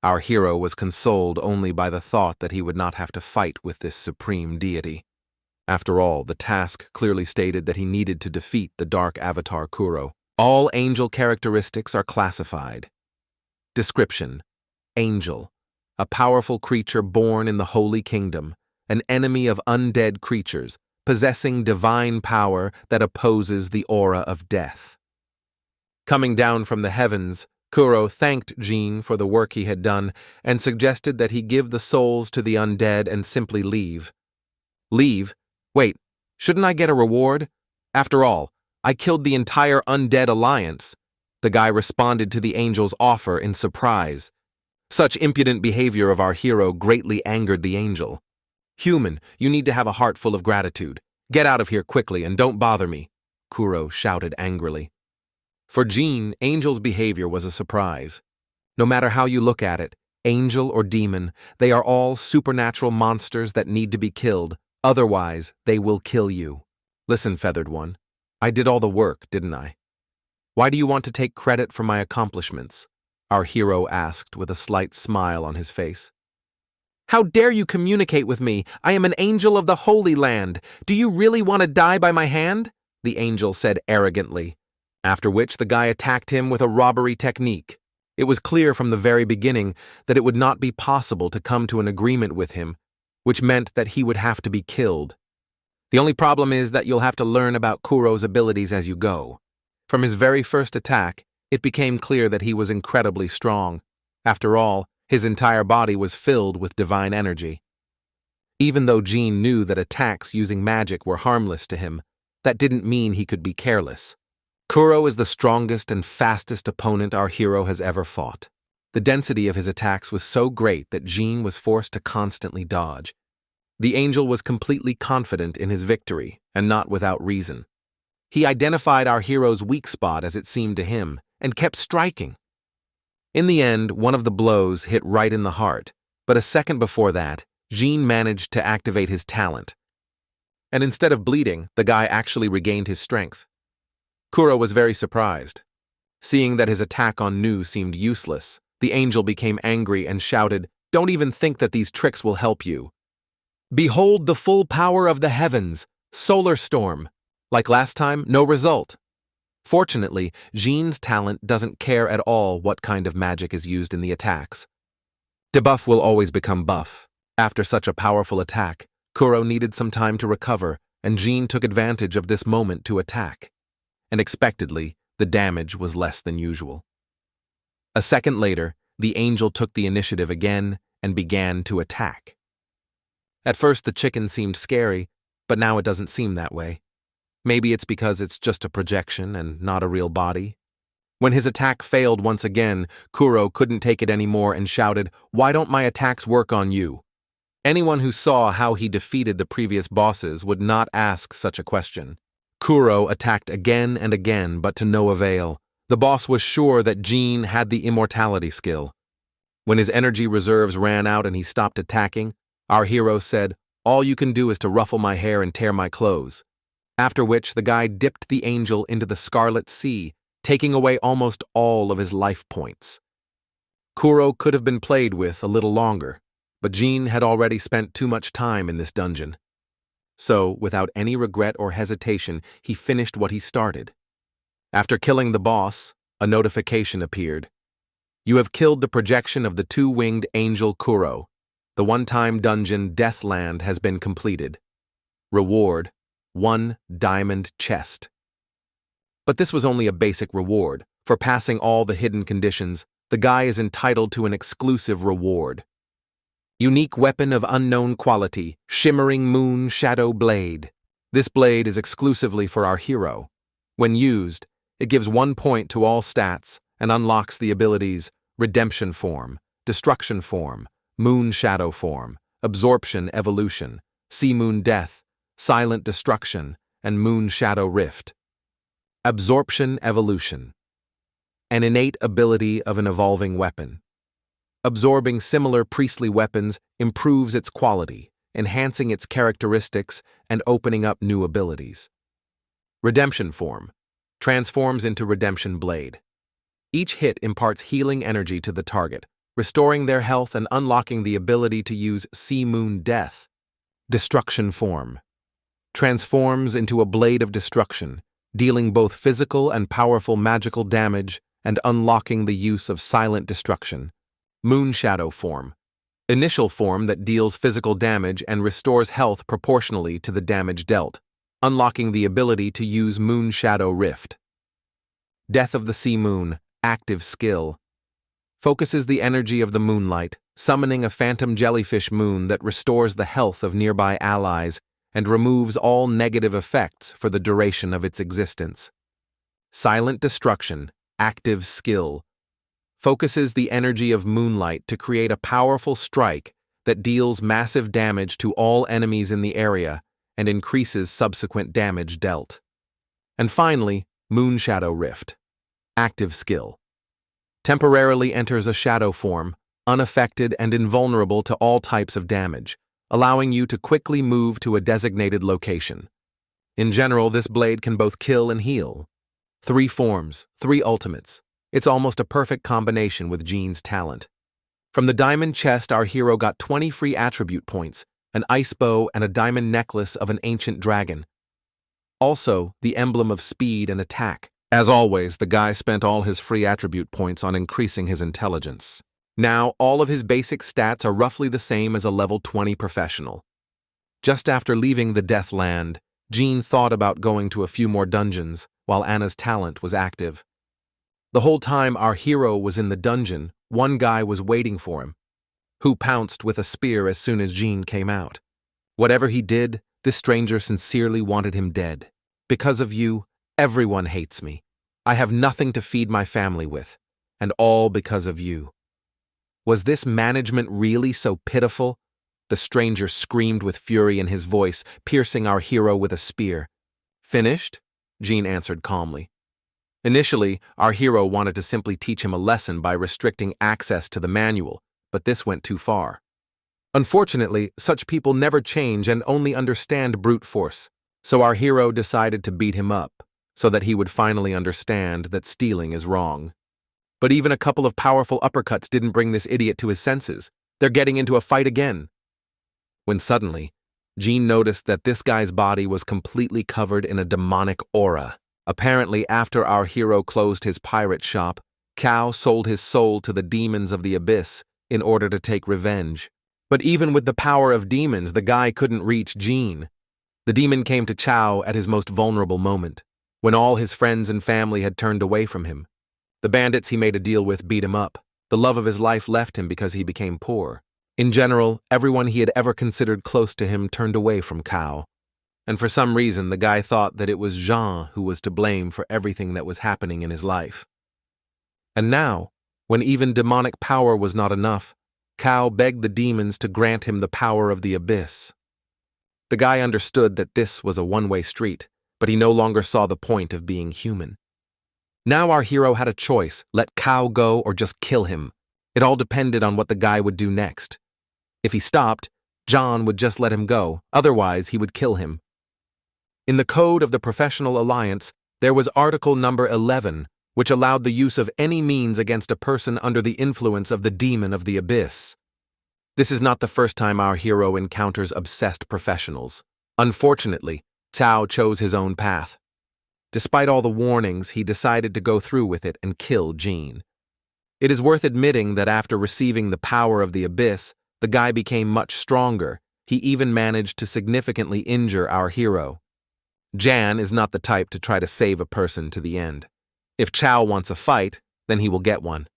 Our hero was consoled only by the thought that he would not have to fight with this supreme deity. After all, the task clearly stated that he needed to defeat the dark avatar Kuro. All angel characteristics are classified. Description: Angel, a powerful creature born in the Holy Kingdom, an enemy of undead creatures, possessing divine power that opposes the aura of death. Coming down from the heavens, Kuro thanked Jin for the work he had done and suggested that he give the souls to the undead and simply leave. Leave? Wait, shouldn't I get a reward? After all, I killed the entire undead alliance. The guy responded to the angel's offer in surprise. Such impudent behavior of our hero greatly angered the angel. Human, you need to have a heart full of gratitude. Get out of here quickly and don't bother me, Kuro shouted angrily. For Jin, Angel's behavior was a surprise. No matter how you look at it, angel or demon, they are all supernatural monsters that need to be killed, otherwise they will kill you. Listen, Feathered One, I did all the work, didn't I? Why do you want to take credit for my accomplishments? Our hero asked with a slight smile on his face. How dare you communicate with me? I am an angel of the Holy Land. Do you really want to die by my hand? The angel said arrogantly. After which the guy attacked him with a robbery technique. It was clear from the very beginning that it would not be possible to come to an agreement with him, which meant that he would have to be killed. The only problem is that you'll have to learn about Kuro's abilities as you go. From his very first attack, it became clear that he was incredibly strong. After all, his entire body was filled with divine energy. Even though Jin knew that attacks using magic were harmless to him, that didn't mean he could be careless. Kuro is the strongest and fastest opponent our hero has ever fought. The density of his attacks was so great that Jin was forced to constantly dodge. The angel was completely confident in his victory, and not without reason. He identified our hero's weak spot as it seemed to him, and kept striking. In the end, one of the blows hit right in the heart, but a second before that, Jin managed to activate his talent. And instead of bleeding, the guy actually regained his strength. Kuro was very surprised. Seeing that his attack on Nu seemed useless, the angel became angry and shouted, "Don't even think that these tricks will help you. Behold the full power of the heavens, solar storm." Like last time, no result. Fortunately, Jin's talent doesn't care at all what kind of magic is used in the attacks. Debuff will always become buff. After such a powerful attack, Kuro needed some time to recover, and Jin took advantage of this moment to attack. Unexpectedly, the damage was less than usual. A second later, the angel took the initiative again and began to attack. At first, the chicken seemed scary, but now it doesn't seem that way. Maybe it's because it's just a projection and not a real body. When his attack failed once again, Kuro couldn't take it anymore and shouted, "Why don't my attacks work on you?" Anyone who saw how he defeated the previous bosses would not ask such a question. Kuro attacked again and again, but to no avail. The boss was sure that Jin had the immortality skill. When his energy reserves ran out and he stopped attacking, our hero said, "All you can do is to ruffle my hair and tear my clothes." After which the guy dipped the angel into the Scarlet Sea, taking away almost all of his life points. Kuro could have been played with a little longer, but Jin had already spent too much time in this dungeon. So, without any regret or hesitation, he finished what he started. After killing the boss, a notification appeared. You have killed the projection of the two-winged angel Kuro. The one-time dungeon Deathland has been completed. Reward: 1 diamond chest. But this was only a basic reward. For passing all the hidden conditions, the guy is entitled to an exclusive reward. Unique weapon of unknown quality, shimmering moon shadow blade. This blade is exclusively for our hero. When used, it gives 1 point to all stats and unlocks the abilities Redemption Form, Destruction Form, Moon Shadow Form, Absorption Evolution, Sea Moon Death, Silent Destruction, and Moon Shadow Rift. Absorption Evolution. An innate ability of an evolving weapon. Absorbing similar priestly weapons improves its quality, enhancing its characteristics and opening up new abilities. Redemption Form. Transforms into Redemption Blade. Each hit imparts healing energy to the target, restoring their health and unlocking the ability to use Sea Moon Death. Destruction form. Transforms into a blade of destruction, dealing both physical and powerful magical damage and unlocking the use of silent destruction. Moon Shadow form. Initial form that deals physical damage and restores health proportionally to the damage dealt, unlocking the ability to use Moon Shadow Rift. Death of the Sea Moon, active skill. Focuses the energy of the moonlight, summoning a phantom jellyfish moon that restores the health of nearby allies and removes all negative effects for the duration of its existence. Silent Destruction, active skill. Focuses the energy of moonlight to create a powerful strike that deals massive damage to all enemies in the area and increases subsequent damage dealt. And finally, Moon Shadow Rift. Active skill. Temporarily enters a shadow form, unaffected and invulnerable to all types of damage, allowing you to quickly move to a designated location. In general, this blade can both kill and heal. 3 forms, 3 ultimates. It's almost a perfect combination with Jean's talent. From the diamond chest, our hero got 20 free attribute points, an ice bow and a diamond necklace of an ancient dragon. Also, the emblem of speed and attack. As always, the guy spent all his free attribute points on increasing his intelligence. Now, all of his basic stats are roughly the same as a level 20 professional. Just after leaving the Deathland, Jean thought about going to a few more dungeons while Anna's talent was active. The whole time our hero was in the dungeon, one guy was waiting for him, who pounced with a spear as soon as Jean came out. Whatever he did, this stranger sincerely wanted him dead. Because of you, everyone hates me. I have nothing to feed my family with, and all because of you. Was this management really so pitiful? The stranger screamed with fury in his voice, piercing our hero with a spear. Finished? Jean answered calmly. Initially, our hero wanted to simply teach him a lesson by restricting access to the manual, but this went too far. Unfortunately, such people never change and only understand brute force, so our hero decided to beat him up, so that he would finally understand that stealing is wrong. But even a couple of powerful uppercuts didn't bring this idiot to his senses. They're getting into a fight again. When suddenly, Jean noticed that this guy's body was completely covered in a demonic aura. Apparently, after our hero closed his pirate shop, Cao sold his soul to the demons of the abyss in order to take revenge. But even with the power of demons, the guy couldn't reach Jean. The demon came to Cao at his most vulnerable moment, when all his friends and family had turned away from him. The bandits he made a deal with beat him up. The love of his life left him because he became poor. In general, everyone he had ever considered close to him turned away from Cao. And for some reason, the guy thought that it was Jean who was to blame for everything that was happening in his life. And now, when even demonic power was not enough, Cao begged the demons to grant him the power of the abyss. The guy understood that this was a one-way street, but he no longer saw the point of being human. Now our hero had a choice: let Cao go or just kill him. It all depended on what the guy would do next. If he stopped, John would just let him go, otherwise he would kill him. In the code of the Professional Alliance, there was Article number 11, which allowed the use of any means against a person under the influence of the demon of the abyss. This is not the first time our hero encounters obsessed professionals. Unfortunately, Cao chose his own path. Despite all the warnings, he decided to go through with it and kill Jean. It is worth admitting that after receiving the power of the abyss, the guy became much stronger. He even managed to significantly injure our hero. Jan is not the type to try to save a person to the end. If Cao wants a fight, then he will get one.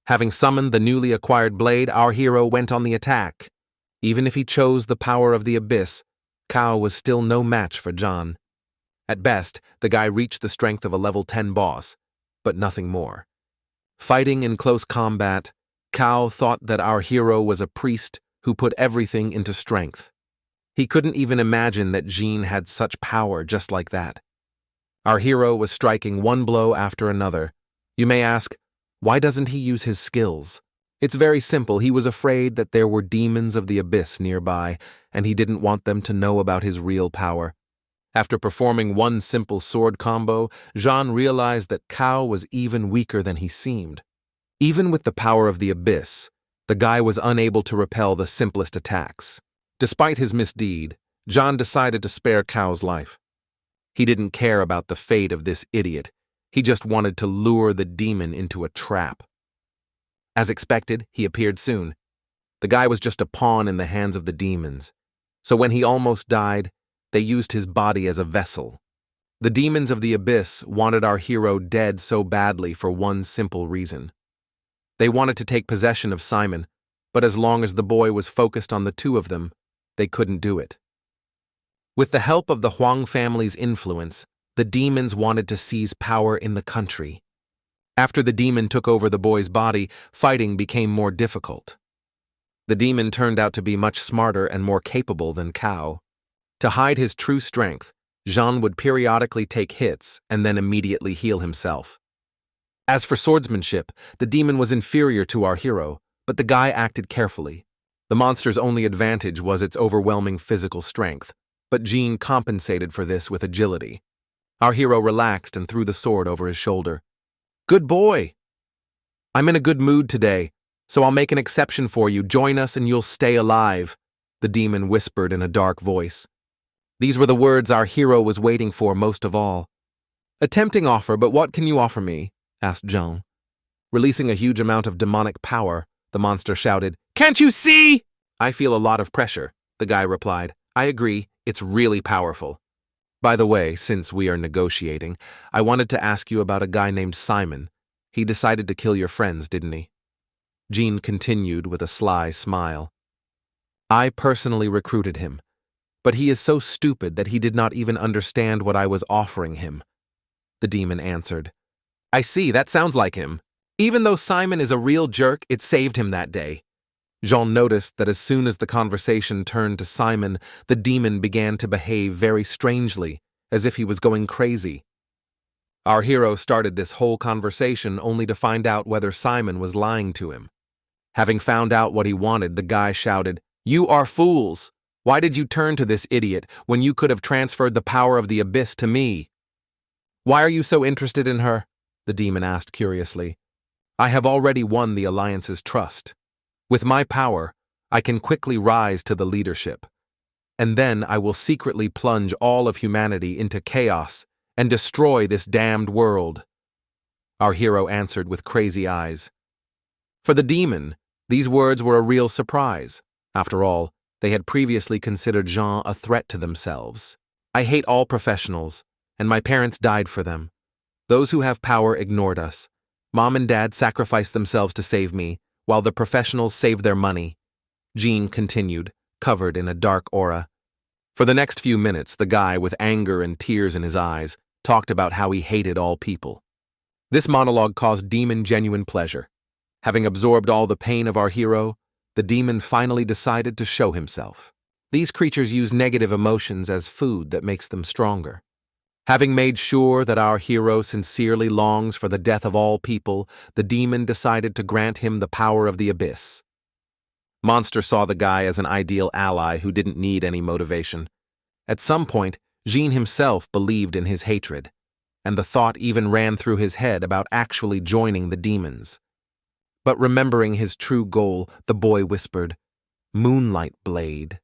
Having summoned the newly acquired blade, our hero went on the attack. Even if he chose the power of the abyss, Cao was still no match for Jan. At best, the guy reached the strength of a level 10 boss, but nothing more. Fighting in close combat, Cao thought that our hero was a priest who put everything into strength. He couldn't even imagine that Jean had such power just like that. Our hero was striking one blow after another. You may ask, why doesn't he use his skills? It's very simple. He was afraid that there were demons of the abyss nearby, and he didn't want them to know about his real power. After performing one simple sword combo, Jean realized that Cao was even weaker than he seemed. Even with the power of the abyss, the guy was unable to repel the simplest attacks. Despite his misdeed, John decided to spare Cao's life. He didn't care about the fate of this idiot. He just wanted to lure the demon into a trap. As expected, he appeared soon. The guy was just a pawn in the hands of the demons. So when he almost died, they used his body as a vessel. The demons of the abyss wanted our hero dead so badly for one simple reason. They wanted to take possession of Simon, but as long as the boy was focused on the two of them, they couldn't do it. With the help of the Huang family's influence, the demons wanted to seize power in the country. After the demon took over the boy's body, fighting became more difficult. The demon turned out to be much smarter and more capable than Cao. To hide his true strength, Jean would periodically take hits and then immediately heal himself. As for swordsmanship, the demon was inferior to our hero, but the guy acted carefully. The monster's only advantage was its overwhelming physical strength, but Jean compensated for this with agility. Our hero relaxed and threw the sword over his shoulder. "Good boy! I'm in a good mood today, so I'll make an exception for you. Join us and you'll stay alive," the demon whispered in a dark voice. These were the words our hero was waiting for most of all. "A tempting offer, but what can you offer me?" asked Jean. Releasing a huge amount of demonic power, the monster shouted, "Can't you see?" "I feel a lot of pressure," the guy replied. "I agree, it's really powerful. By the way, since we are negotiating, I wanted to ask you about a guy named Simon. He decided to kill your friends, didn't he?" Jean continued with a sly smile. "I personally recruited him, but he is so stupid that he did not even understand what I was offering him," the demon answered. "I see, that sounds like him. Even though Simon is a real jerk, it saved him that day." Jean noticed that as soon as the conversation turned to Simon, the demon began to behave very strangely, as if he was going crazy. Our hero started this whole conversation only to find out whether Simon was lying to him. Having found out what he wanted, the guy shouted, "You are fools! Why did you turn to this idiot when you could have transferred the power of the abyss to me?" "Why are you so interested in her?" the demon asked curiously. "I have already won the Alliance's trust. With my power, I can quickly rise to the leadership, and then I will secretly plunge all of humanity into chaos and destroy this damned world." Our hero answered with crazy eyes. For the demon, these words were a real surprise. After all, they had previously considered Jean a threat to themselves. "I hate all professionals, and my parents died for them. Those who have power ignored us. Mom and Dad sacrificed themselves to save me, while the professionals saved their money," Jean continued, covered in a dark aura. For the next few minutes, the guy, with anger and tears in his eyes, talked about how he hated all people. This monologue caused Demon genuine pleasure. Having absorbed all the pain of our hero, the demon finally decided to show himself. These creatures use negative emotions as food that makes them stronger. Having made sure that our hero sincerely longs for the death of all people, the demon decided to grant him the power of the abyss. Monster saw the guy as an ideal ally who didn't need any motivation. At some point, Jean himself believed in his hatred, and the thought even ran through his head about actually joining the demons. But remembering his true goal, the boy whispered, "Moonlight Blade."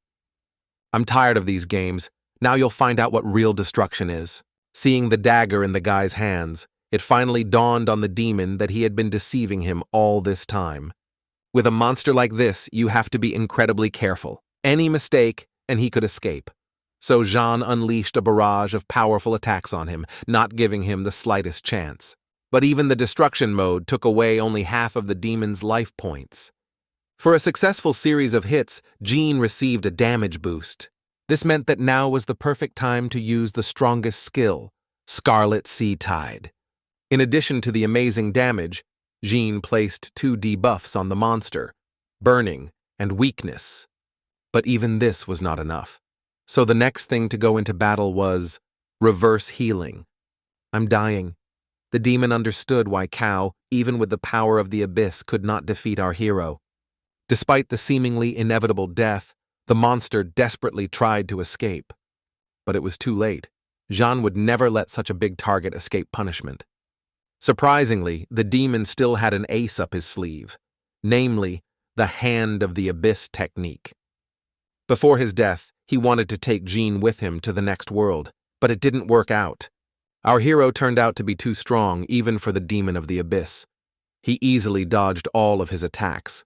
"I'm tired of these games. Now you'll find out what real destruction is." Seeing the dagger in the guy's hands, it finally dawned on the demon that he had been deceiving him all this time. With a monster like this, you have to be incredibly careful. Any mistake, and he could escape. So Jean unleashed a barrage of powerful attacks on him, not giving him the slightest chance. But even the destruction mode took away only half of the demon's life points. For a successful series of hits, Jean received a damage boost. This meant that now was the perfect time to use the strongest skill, Scarlet Sea Tide. In addition to the amazing damage, Jean placed 2 debuffs on the monster, Burning and Weakness. But even this was not enough. So the next thing to go into battle was Reverse Healing. "I'm dying." The demon understood why Cao, even with the power of the abyss, could not defeat our hero. Despite the seemingly inevitable death, the monster desperately tried to escape. But it was too late. Jean would never let such a big target escape punishment. Surprisingly, the demon still had an ace up his sleeve, namely, the Hand of the Abyss technique. Before his death, he wanted to take Jean with him to the next world, but it didn't work out. Our hero turned out to be too strong even for the demon of the abyss. He easily dodged all of his attacks,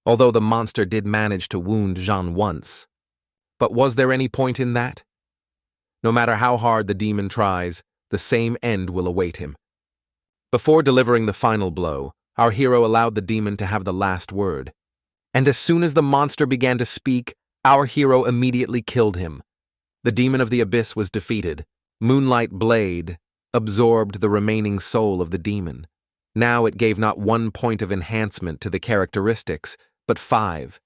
although the monster did manage to wound Jean once. But was there any point in that? No matter how hard the demon tries, the same end will await him. Before delivering the final blow, our hero allowed the demon to have the last word. And as soon as the monster began to speak, our hero immediately killed him. The demon of the abyss was defeated. Moonlight Blade absorbed the remaining soul of the demon. Now it gave not 1 point of enhancement to the characteristics, but 5.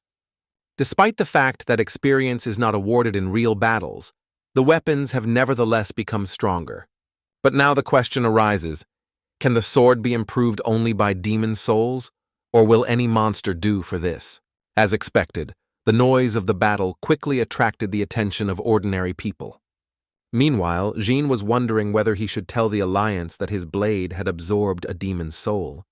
Despite the fact that experience is not awarded in real battles, the weapons have nevertheless become stronger. But now the question arises, can the sword be improved only by demon souls, or will any monster do for this? As expected, the noise of the battle quickly attracted the attention of ordinary people. Meanwhile, Jean was wondering whether he should tell the Alliance that his blade had absorbed a demon's soul.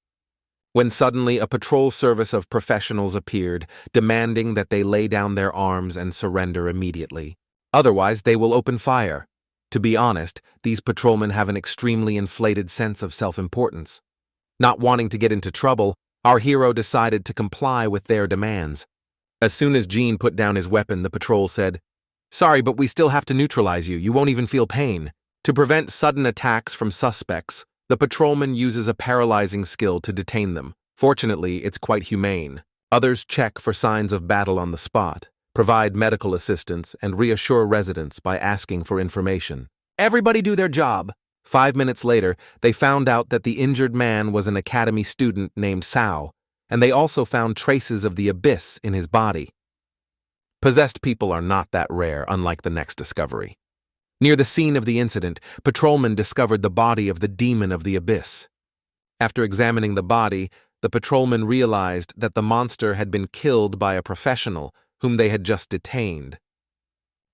When suddenly a patrol service of professionals appeared, demanding that they lay down their arms and surrender immediately. Otherwise, they will open fire. To be honest, these patrolmen have an extremely inflated sense of self-importance. Not wanting to get into trouble, our hero decided to comply with their demands. As soon as Jean put down his weapon, the patrol said, "Sorry, but we still have to neutralize you. You won't even feel pain." To prevent sudden attacks from suspects, the patrolman uses a paralyzing skill to detain them. Fortunately, it's quite humane. Others check for signs of battle on the spot, provide medical assistance, and reassure residents by asking for information. Everybody do their job. 5 minutes later, they found out that the injured man was an academy student named Sao, and they also found traces of the abyss in his body. Possessed people are not that rare, unlike the next discovery. Near the scene of the incident, patrolmen discovered the body of the demon of the abyss. After examining the body, the patrolmen realized that the monster had been killed by a professional whom they had just detained.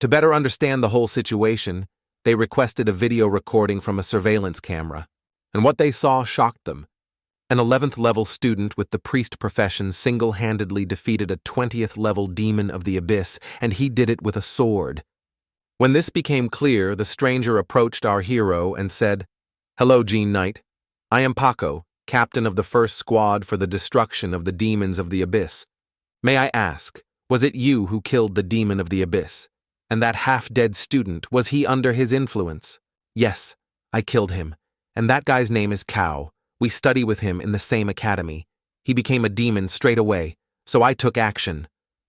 To better understand the whole situation, they requested a video recording from a surveillance camera, and what they saw shocked them. An 11th level student with the priest profession single-handedly defeated a 20th level demon of the abyss, and he did it with a sword. When this became clear, the stranger approached our hero and said, "Hello, Jean Knight. I am Paco, captain of the first squad for the destruction of the demons of the abyss. May I ask, was it you who killed the demon of the abyss? And that half-dead student, was he under his influence?" "Yes, I killed him. And that guy's name is Cow. We study with him in the same academy. He became a demon straight away, so I took action,"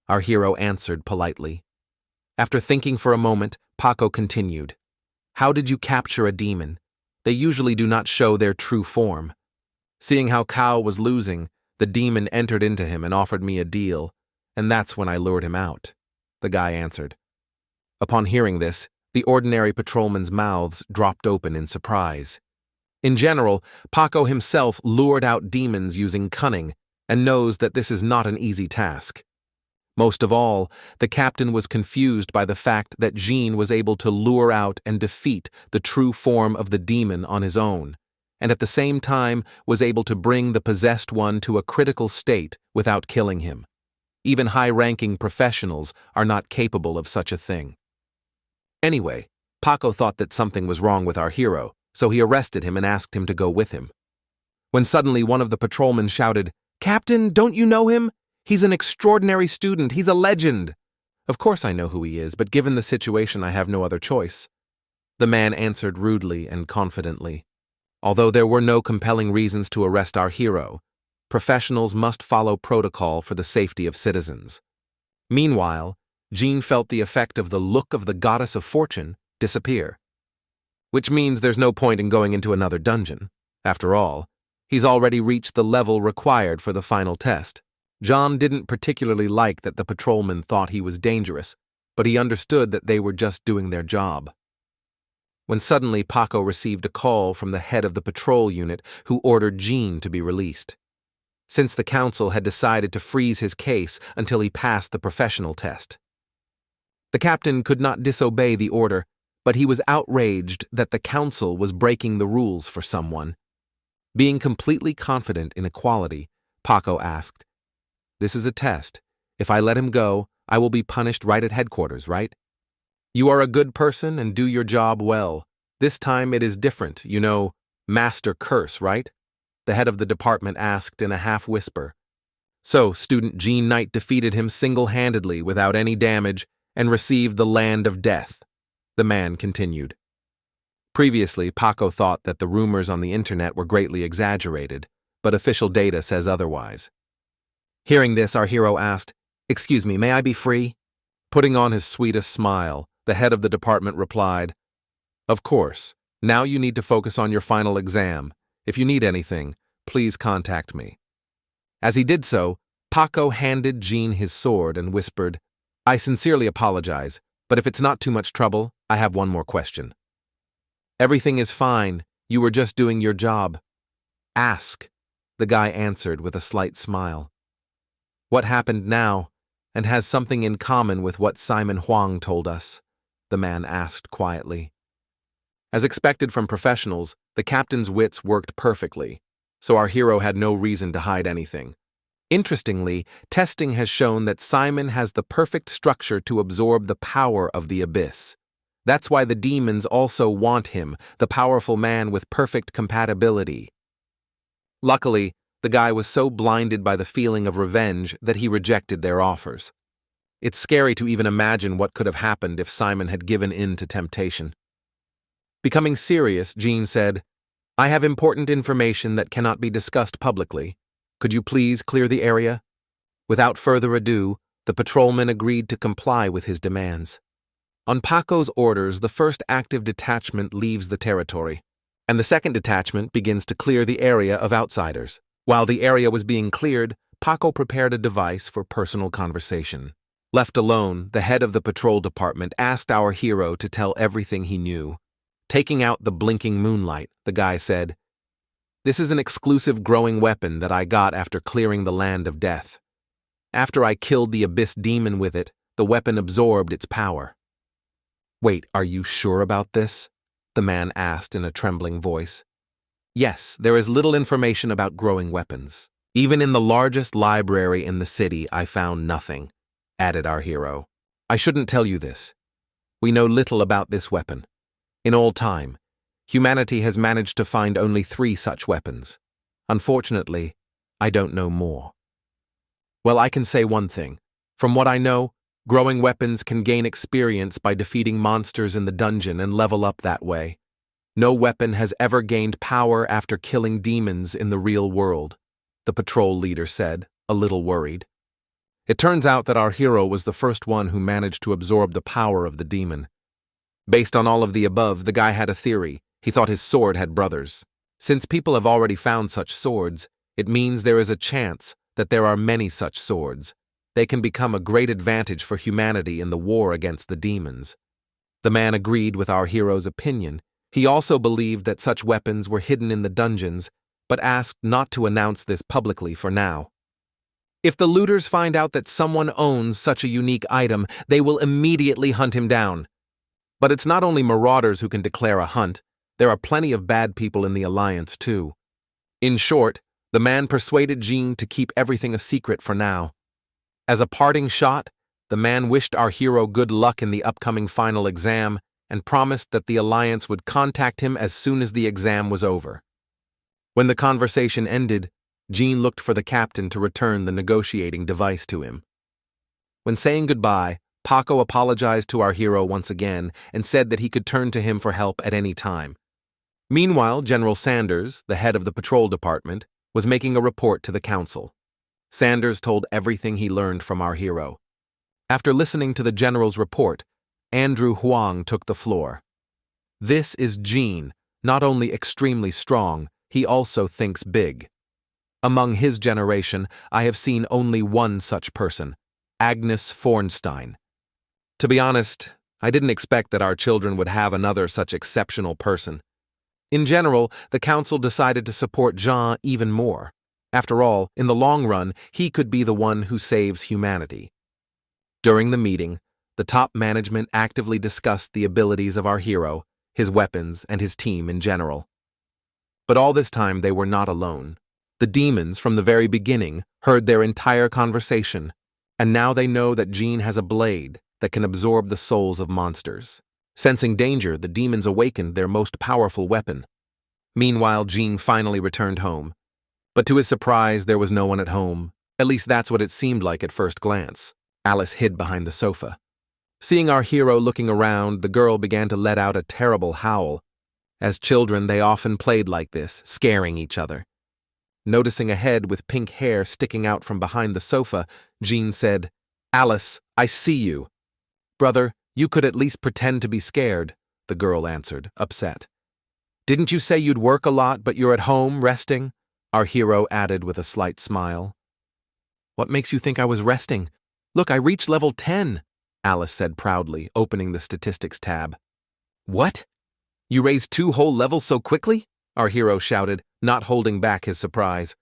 our hero answered politely. After thinking for a moment, Paco continued, "How did you capture a demon? They usually do not show their true form. Seeing how Cow was losing, the demon entered into him and offered me a deal, and that's when I lured him out," the guy answered. Upon hearing this, the ordinary patrolmen's mouths dropped open in surprise. In general, Paco himself lured out demons using cunning and knows that this is not an easy task. Most of all, the captain was confused by the fact that Jean was able to lure out and defeat the true form of the demon on his own, and at the same time was able to bring the possessed one to a critical state without killing him. Even high-ranking professionals are not capable of such a thing. Anyway, Paco thought that something was wrong with our hero, so he arrested him and asked him to go with him. When suddenly one of the patrolmen shouted, "Captain, don't you know him? He's an extraordinary student. He's a legend." "Of course I know who he is, but given the situation, I have no other choice," the man answered rudely and confidently. Although there were no compelling reasons to arrest our hero, professionals must follow protocol for the safety of citizens. Meanwhile, Jean felt the effect of the look of the goddess of fortune disappear. Which means there's no point in going into another dungeon. After all, he's already reached the level required for the final test. John didn't particularly like that the patrolmen thought he was dangerous, but he understood that they were just doing their job. When suddenly Paco received a call from the head of the patrol unit who ordered Jean to be released, since the council had decided to freeze his case until he passed the professional test. The captain could not disobey the order, but he was outraged that the council was breaking the rules for someone. Being completely confident in equality, Paco asked, "This is a test. If I let him go, I will be punished right at headquarters, right? You are a good person and do your job well. This time it is different, you know, Master Curse, right?" The head of the department asked in a half-whisper. So, student Gene Knight defeated him single-handedly without any damage and received the Land of Death. The man continued. Previously, Paco thought that the rumors on the internet were greatly exaggerated, but official data says otherwise. Hearing this, our hero asked, "Excuse me, may I be free?" Putting on his sweetest smile, the head of the department replied, "Of course. Now you need to focus on your final exam. If you need anything, please contact me." As he did so, Paco handed Gene his sword and whispered, "I sincerely apologize, but if it's not too much trouble, I have one more question." "Everything is fine. You were just doing your job." "Ask," the guy answered with a slight smile. "What happened now, and has something in common with what Simon Huang told us?" the man asked quietly. As expected from professionals, the captain's wits worked perfectly, so our hero had no reason to hide anything. Interestingly, testing has shown that Simon has the perfect structure to absorb the power of the abyss. That's why the demons also want him, the powerful man with perfect compatibility. Luckily, the guy was so blinded by the feeling of revenge that he rejected their offers. It's scary to even imagine what could have happened if Simon had given in to temptation. Becoming serious, Gene said, "I have important information that cannot be discussed publicly. Could you please clear the area?" Without further ado, the patrolman agreed to comply with his demands. On Paco's orders, the first active detachment leaves the territory, and the second detachment begins to clear the area of outsiders. While the area was being cleared, Paco prepared a device for personal conversation. Left alone, the head of the patrol department asked our hero to tell everything he knew. Taking out the blinking moonlight, the guy said, "This is an exclusive growing weapon that I got after clearing the Land of Death. After I killed the Abyss Demon with it, the weapon absorbed its power." "Wait, are you sure about this?" the man asked in a trembling voice. "Yes, there is little information about growing weapons. Even in the largest library in the city, I found nothing," added our hero. "I shouldn't tell you this. We know little about this weapon. In all time, humanity has managed to find only 3 such weapons. Unfortunately, I don't know more. Well, I can say one thing. From what I know, growing weapons can gain experience by defeating monsters in the dungeon and level up that way. No weapon has ever gained power after killing demons in the real world," the patrol leader said, a little worried. It turns out that our hero was the first one who managed to absorb the power of the demon. Based on all of the above, the guy had a theory. He thought his sword had brothers. Since people have already found such swords, it means there is a chance that there are many such swords. They can become a great advantage for humanity in the war against the demons. The man agreed with our hero's opinion. He also believed that such weapons were hidden in the dungeons, but asked not to announce this publicly for now. If the looters find out that someone owns such a unique item, they will immediately hunt him down. But it's not only marauders who can declare a hunt. There are plenty of bad people in the Alliance, too. In short, the man persuaded Gene to keep everything a secret for now. As a parting shot, the man wished our hero good luck in the upcoming final exam and promised that the Alliance would contact him as soon as the exam was over. When the conversation ended, Gene looked for the captain to return the negotiating device to him. When saying goodbye, Paco apologized to our hero once again and said that he could turn to him for help at any time. Meanwhile, General Sanders, the head of the patrol department, was making a report to the council. Sanders told everything he learned from our hero. After listening to the general's report, Andrew Huang took the floor. "This is Gene, not only extremely strong, he also thinks big. Among his generation, I have seen only one such person, Agnes Fornstein. To be honest, I didn't expect that our children would have another such exceptional person. In general, the council decided to support Jean even more. After all, in the long run, he could be the one who saves humanity." During the meeting, the top management actively discussed the abilities of our hero, his weapons, and his team in general. But all this time they were not alone. The demons, from the very beginning, heard their entire conversation, and now they know that Jean has a blade that can absorb the souls of monsters. Sensing danger, the demons awakened their most powerful weapon. Meanwhile, Jean finally returned home. But to his surprise, there was no one at home. At least that's what it seemed like at first glance. Alice hid behind the sofa. Seeing our hero looking around, the girl began to let out a terrible howl. As children, they often played like this, scaring each other. Noticing a head with pink hair sticking out from behind the sofa, Jean said, "Alice, I see you." "Brother, you could at least pretend to be scared," the girl answered, upset. "Didn't you say you'd work a lot, but you're at home, resting?" our hero added with a slight smile. "What makes you think I was resting? Look, I reached level 10, Alice said proudly, opening the statistics tab. "What? You raised 2 whole levels so quickly?" our hero shouted, not holding back his surprise.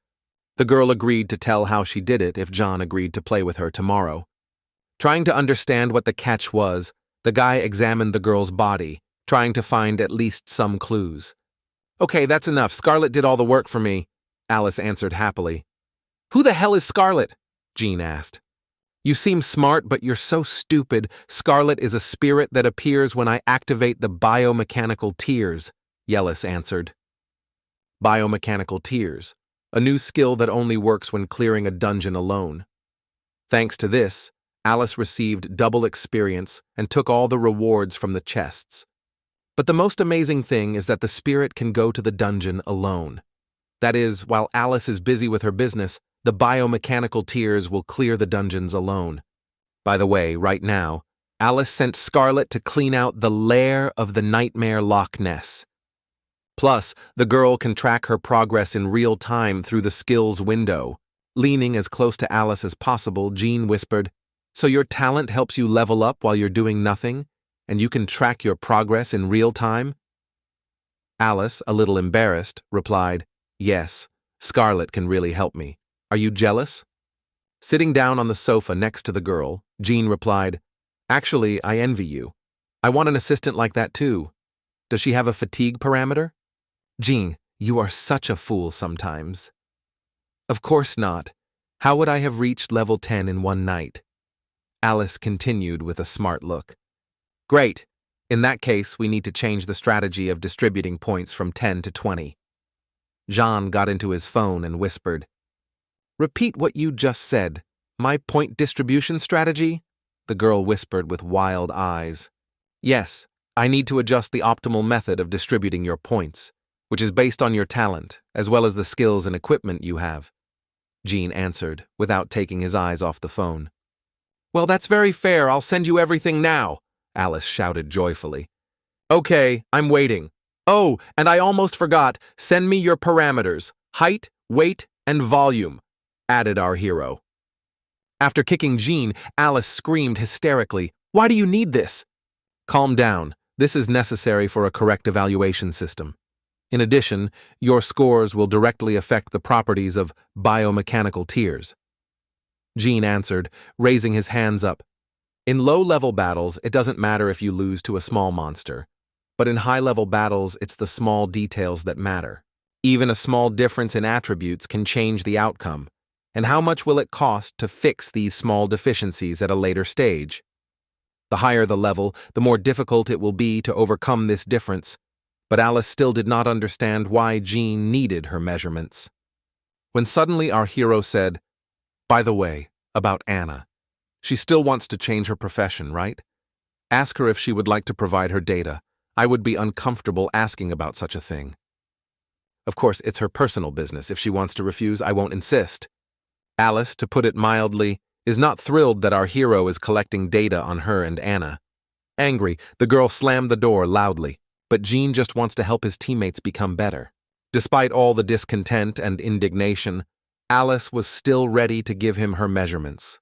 The girl agreed to tell how she did it if John agreed to play with her tomorrow. Trying to understand what the catch was, the guy examined the girl's body, trying to find at least some clues. "Okay, that's enough. Scarlet did all the work for me," Alice answered happily. "Who the hell is Scarlet?" Jean asked. "You seem smart, but you're so stupid. Scarlet is a spirit that appears when I activate the biomechanical tears," Yellis answered. Biomechanical tears, a new skill that only works when clearing a dungeon alone. Thanks to this, Alice received double experience and took all the rewards from the chests. But the most amazing thing is that the spirit can go to the dungeon alone. That is, while Alice is busy with her business, the biomechanical tears will clear the dungeons alone. By the way, right now, Alice sent Scarlet to clean out the lair of the Nightmare Loch Ness. Plus, the girl can track her progress in real time through the skills window. Leaning as close to Alice as possible, Jean whispered, "So your talent helps you level up while you're doing nothing, and you can track your progress in real time?" Alice, a little embarrassed, replied, "Yes, Scarlet can really help me. Are you jealous?" Sitting down on the sofa next to the girl, Jean replied, "Actually, I envy you. I want an assistant like that too. Does she have a fatigue parameter?" "Jean, you are such a fool sometimes." "Of course not. How would I have reached level 10 in one night?" Alice continued with a smart look. "Great. In that case, we need to change the strategy of distributing points from 10 to 20. Jean got into his phone and whispered, "Repeat what you just said. My point distribution strategy?" the girl whispered with wild eyes. "Yes, I need to adjust the optimal method of distributing your points, which is based on your talent, as well as the skills and equipment you have," Jean answered, without taking his eyes off the phone. "Well, that's very fair. I'll send you everything now," Alice shouted joyfully. "Okay, I'm waiting. Oh, and I almost forgot. Send me your parameters, height, weight, and volume," added our hero. After kicking Jean, Alice screamed hysterically, "Why do you need this?" "Calm down. This is necessary for a correct evaluation system. In addition, your scores will directly affect the properties of biomechanical tears," Jean answered, raising his hands up. "In low-level battles, it doesn't matter if you lose to a small monster. But in high-level battles, it's the small details that matter. Even a small difference in attributes can change the outcome. And how much will it cost to fix these small deficiencies at a later stage? The higher the level, the more difficult it will be to overcome this difference. But Alice still did not understand why Jean needed her measurements. When suddenly our hero said, "By the way, about Anna. She still wants to change her profession, right? Ask her if she would like to provide her data. I would be uncomfortable asking about such a thing. Of course, it's her personal business. If she wants to refuse, I won't insist." Alice, to put it mildly, is not thrilled that our hero is collecting data on her and Anna. Angry, the girl slammed the door loudly, but Jean just wants to help his teammates become better. Despite all the discontent and indignation, Alice was still ready to give him her measurements.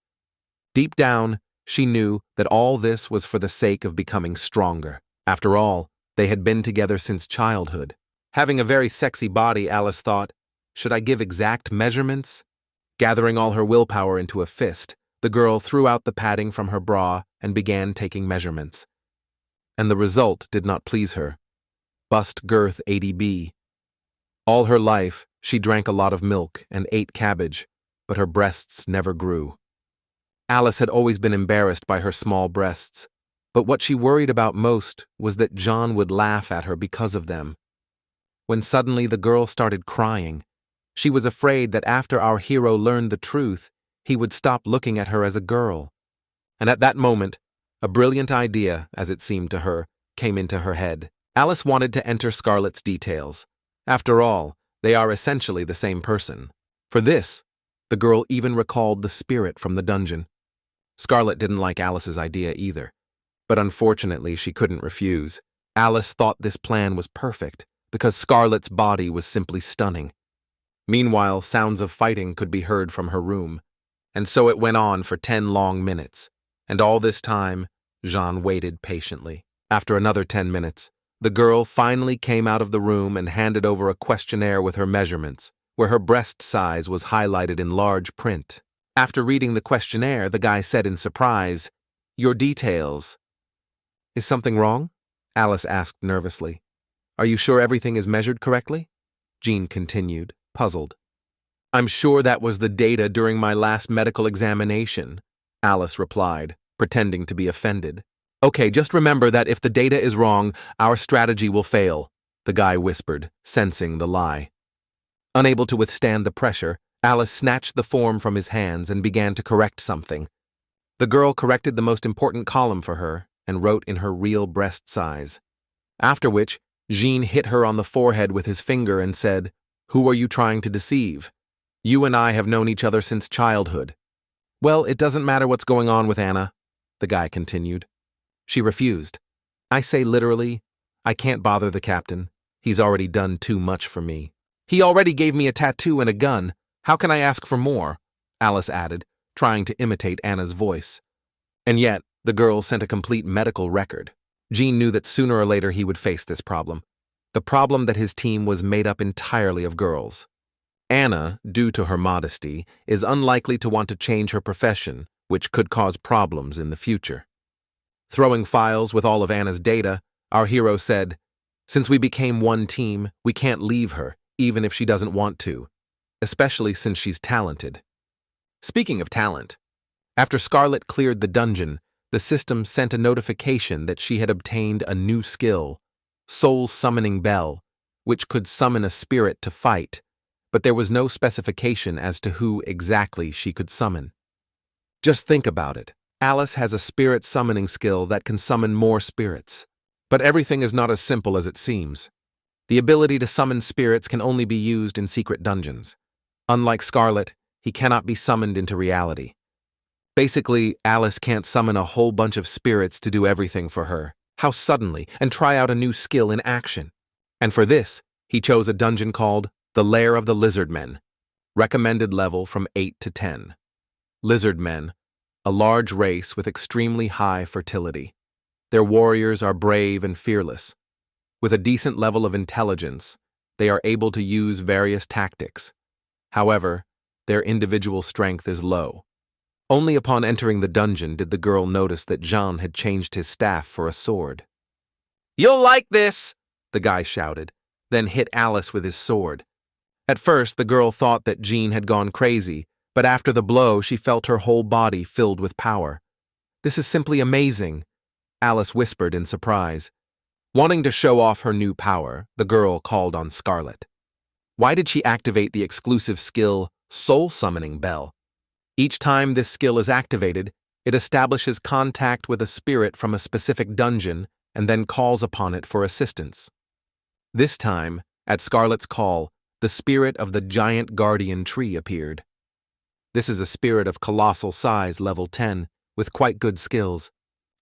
Deep down, she knew that all this was for the sake of becoming stronger. After all, they had been together since childhood. Having a very sexy body, Alice thought, should I give exact measurements? Gathering all her willpower into a fist, the girl threw out the padding from her bra and began taking measurements. And the result did not please her. Bust girth 80B. All her life, she drank a lot of milk and ate cabbage, but her breasts never grew. Alice had always been embarrassed by her small breasts, but what she worried about most was that John would laugh at her because of them. When suddenly the girl started crying, she was afraid that after our hero learned the truth, he would stop looking at her as a girl. And at that moment, a brilliant idea, as it seemed to her, came into her head. Alice wanted to enter Scarlet's details. After all, they are essentially the same person. For this, the girl even recalled the spirit from the dungeon. Scarlet didn't like Alice's idea either, but unfortunately she couldn't refuse. Alice thought this plan was perfect because Scarlet's body was simply stunning. Meanwhile, sounds of fighting could be heard from her room, and so it went on for 10 long minutes, and all this time, Jean waited patiently. After another 10 minutes, the girl finally came out of the room and handed over a questionnaire with her measurements, where her breast size was highlighted in large print. After reading the questionnaire, the guy said in surprise, "Your details." "Is something wrong?" Alice asked nervously. "Are you sure everything is measured correctly?" Jean continued, puzzled. "I'm sure that was the data during my last medical examination," Alice replied, pretending to be offended. "Okay, just remember that if the data is wrong, our strategy will fail," the guy whispered, sensing the lie. Unable to withstand the pressure, Alice snatched the form from his hands and began to correct something. The girl corrected the most important column for her and wrote in her real breast size. After which, Jean hit her on the forehead with his finger and said, "Who are you trying to deceive? You and I have known each other since childhood." "Well, it doesn't matter what's going on with Anna," the guy continued. She refused. "I say literally, I can't bother the captain. He's already done too much for me. He already gave me a tattoo and a gun. How can I ask for more?" Alice added, trying to imitate Anna's voice. And yet, the girl sent a complete medical record. Jean knew that sooner or later he would face this problem. The problem that his team was made up entirely of girls. Anna, due to her modesty, is unlikely to want to change her profession, which could cause problems in the future. Throwing files with all of Anna's data, our hero said, "Since we became one team, we can't leave her, even if she doesn't want to, especially since she's talented." Speaking of talent, after Scarlet cleared the dungeon, the system sent a notification that she had obtained a new skill, Soul Summoning Bell, which could summon a spirit to fight, but there was no specification as to who exactly she could summon. Just think about it. Alice has a spirit summoning skill that can summon more spirits. But everything is not as simple as it seems. The ability to summon spirits can only be used in secret dungeons. Unlike Scarlet, he cannot be summoned into reality. Basically, Alice can't summon a whole bunch of spirits to do everything for her. How suddenly, and try out a new skill in action. And for this, he chose a dungeon called the Lair of the Lizard Men. Recommended level from 8 to 10. Lizard Men, a large race with extremely high fertility. Their warriors are brave and fearless. With a decent level of intelligence, they are able to use various tactics. However, their individual strength is low. Only upon entering the dungeon did the girl notice that Jean had changed his staff for a sword. "You'll like this!" the guy shouted, then hit Alice with his sword. At first, the girl thought that Jean had gone crazy, but after the blow, she felt her whole body filled with power. "This is simply amazing," Alice whispered in surprise. Wanting to show off her new power, the girl called on Scarlet. Why did she activate the exclusive skill Soul Summoning Bell? Each time this skill is activated, it establishes contact with a spirit from a specific dungeon and then calls upon it for assistance. This time, at Scarlet's call, the spirit of the giant guardian tree appeared. This is a spirit of colossal size, level 10, with quite good skills.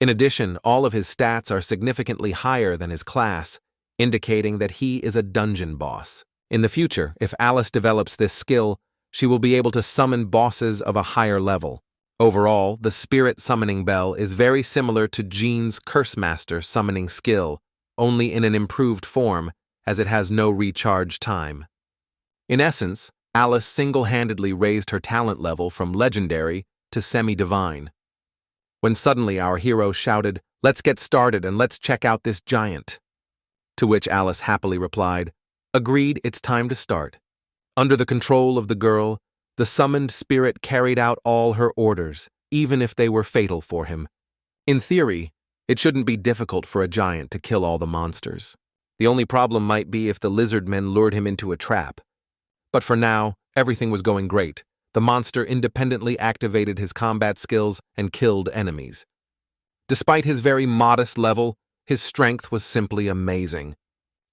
In addition, all of his stats are significantly higher than his class, indicating that he is a dungeon boss. In the future, if Alice develops this skill, she will be able to summon bosses of a higher level. Overall, the Spirit Summoning Bell is very similar to Jean's Curse Master summoning skill, only in an improved form, as it has no recharge time. In essence, Alice single-handedly raised her talent level from legendary to semi-divine. When suddenly our hero shouted, "Let's get started and let's check out this giant." To which Alice happily replied, Agreed, it's time to start. Under the control of the girl, the summoned spirit carried out all her orders, even if they were fatal for him. In theory, it shouldn't be difficult for a giant to kill all the monsters. The only problem might be if the lizard men lured him into a trap. But for now, everything was going great. The monster independently activated his combat skills and killed enemies. Despite his very modest level, his strength was simply amazing.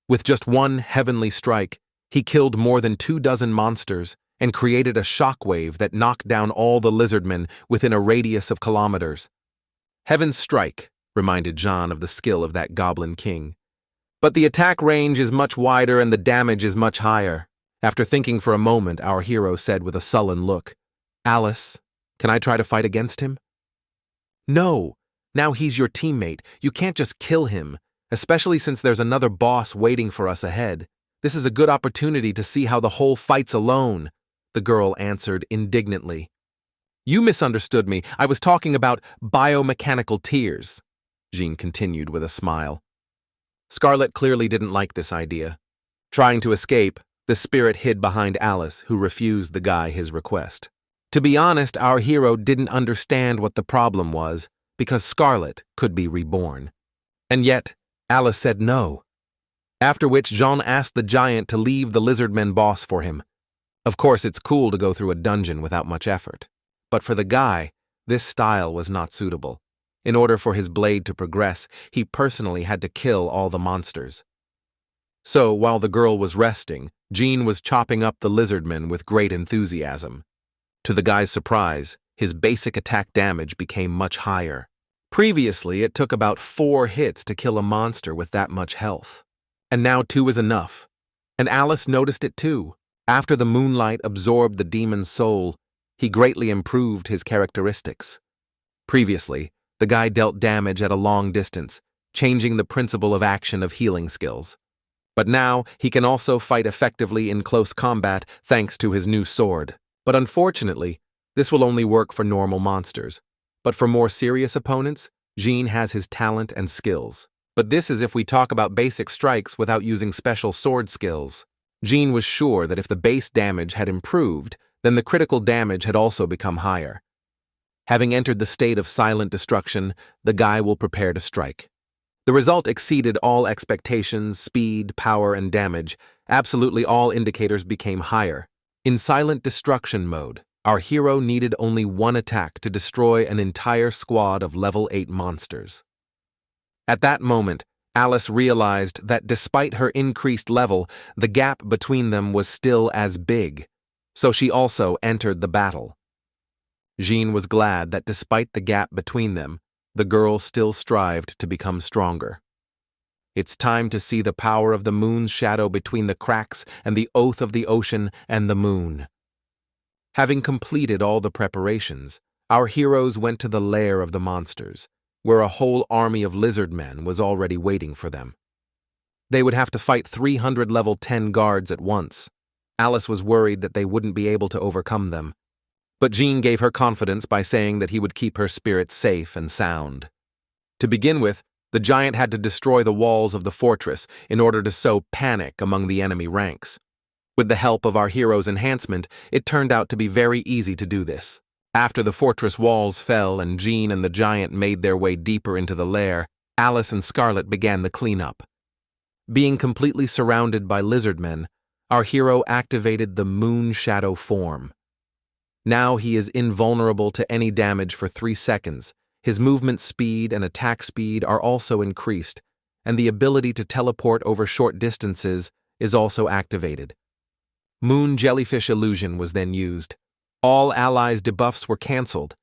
With just one heavenly strike, he killed more than 24 monsters and created a shockwave that knocked down all the lizardmen within a radius of kilometers. Heaven's strike reminded Jean of the skill of that Goblin King. But the attack range is much wider and the damage is much higher. After thinking for a moment, our hero said with a sullen look, "Alice, can I try to fight against him?" "No. Now he's your teammate. You can't just kill him, especially since there's another boss waiting for us ahead. This is a good opportunity to see how the whole fight's alone," the girl answered indignantly. "You misunderstood me. I was talking about biomechanical tears," Jean continued with a smile. Scarlet clearly didn't like this idea. Trying to escape, the spirit hid behind Alice, who refused the guy his request. To be honest, our hero didn't understand what the problem was, because Scarlet could be reborn. And yet, Alice said no. After which Jean asked the giant to leave the lizardmen boss for him. Of course, it's cool to go through a dungeon without much effort. But for the guy, this style was not suitable. In order for his blade to progress, he personally had to kill all the monsters. So, while the girl was resting, Jean was chopping up the lizardmen with great enthusiasm. To the guy's surprise, his basic attack damage became much higher. Previously, it took about 4 hits to kill a monster with that much health. And now 2 is enough. And Alice noticed it too. After the moonlight absorbed the demon's soul, he greatly improved his characteristics. Previously, the guy dealt damage at a long distance, changing the principle of action of healing skills. But now, he can also fight effectively in close combat thanks to his new sword. But unfortunately, this will only work for normal monsters. But for more serious opponents, Jean has his talent and skills. But this is if we talk about basic strikes without using special sword skills. Jean was sure that if the base damage had improved, then the critical damage had also become higher. Having entered the state of silent destruction, the guy will prepare to strike. The result exceeded all expectations: speed, power, and damage. Absolutely all indicators became higher. In silent destruction mode, our hero needed only one attack to destroy an entire squad of level 8 monsters. At that moment, Alice realized that despite her increased level, the gap between them was still as big, so she also entered the battle. Jean was glad that despite the gap between them, the girl still strived to become stronger. It's time to see the power of the moon's shadow between the cracks and the oath of the ocean and the moon. Having completed all the preparations, our heroes went to the lair of the monsters, where a whole army of lizard men was already waiting for them. They would have to fight 300 level 10 guards at once. Alice was worried that they wouldn't be able to overcome them. But Jean gave her confidence by saying that he would keep her spirits safe and sound. To begin with, the giant had to destroy the walls of the fortress in order to sow panic among the enemy ranks. With the help of our hero's enhancement, it turned out to be very easy to do this. After the fortress walls fell and Jean and the giant made their way deeper into the lair, Alice and Scarlet began the cleanup. Being completely surrounded by lizard men, our hero activated the moon shadow form. Now he is invulnerable to any damage for 3 seconds. His movement speed and attack speed are also increased, and the ability to teleport over short distances is also activated. Moon Jellyfish Illusion was then used. All allies' debuffs were cancelled,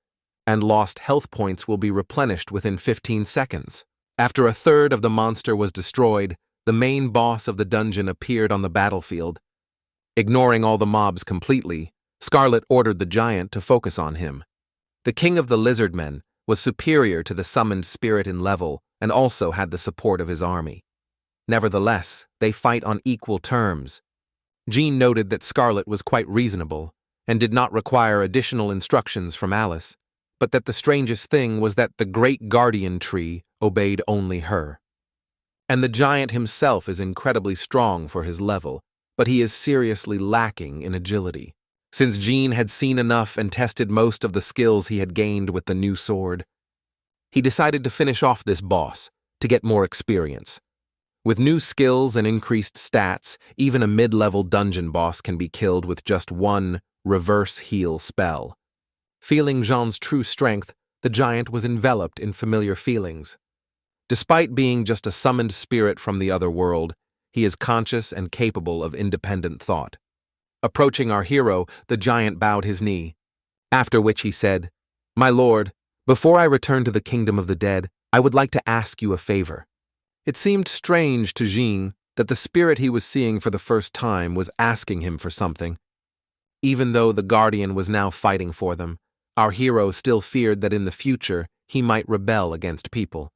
and lost health points will be replenished within 15 seconds. After a third of the monster was destroyed, the main boss of the dungeon appeared on the battlefield. Ignoring all the mobs completely, Scarlet ordered the giant to focus on him. The king of the lizard men was superior to the summoned spirit in level and also had the support of his army. Nevertheless, they fight on equal terms. Jean noted that Scarlet was quite reasonable and did not require additional instructions from Alice, but that the strangest thing was that the great guardian tree obeyed only her. And the giant himself is incredibly strong for his level, but he is seriously lacking in agility. Since Jean had seen enough and tested most of the skills he had gained with the new sword, he decided to finish off this boss to get more experience. With new skills and increased stats, even a mid-level dungeon boss can be killed with just one reverse heal spell. Feeling Jean's true strength, the giant was enveloped in familiar feelings. Despite being just a summoned spirit from the other world, he is conscious and capable of independent thought. Approaching our hero, the giant bowed his knee, after which he said, "My lord, before I return to the kingdom of the dead, I would like to ask you a favor." It seemed strange to Jean that the spirit he was seeing for the first time was asking him for something. Even though the guardian was now fighting for them, our hero still feared that in the future he might rebel against people.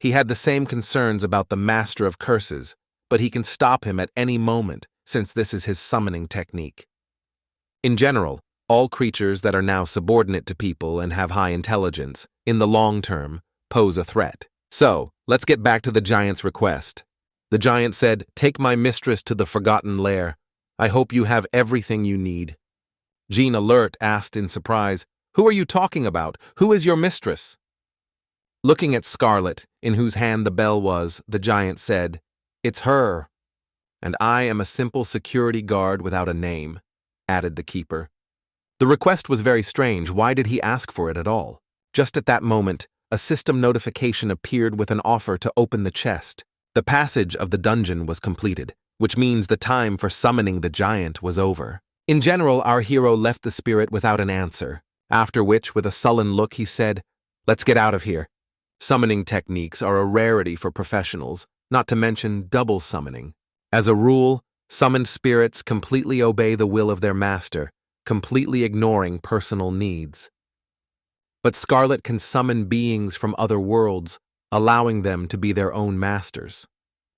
He had the same concerns about the Master of Curses, but he can stop him at any moment since this is his summoning technique. In general, all creatures that are now subordinate to people and have high intelligence, in the long term, pose a threat. So, let's get back to the giant's request. The giant said, "Take my mistress to the Forgotten Lair. I hope you have everything you need." Jean, alert, asked in surprise, "Who are you talking about? Who is your mistress?" Looking at Scarlet, in whose hand the bell was, the giant said, "It's her. And I am a simple security guard without a name," added the keeper. The request was very strange. Why did he ask for it at all? Just at that moment, a system notification appeared with an offer to open the chest. The passage of the dungeon was completed, which means the time for summoning the giant was over. In general, our hero left the spirit without an answer, after which, with a sullen look, he said, "Let's get out of here. Summoning techniques are a rarity for professionals, not to mention double summoning. As a rule, summoned spirits completely obey the will of their master, completely ignoring personal needs. But Scarlet can summon beings from other worlds, allowing them to be their own masters.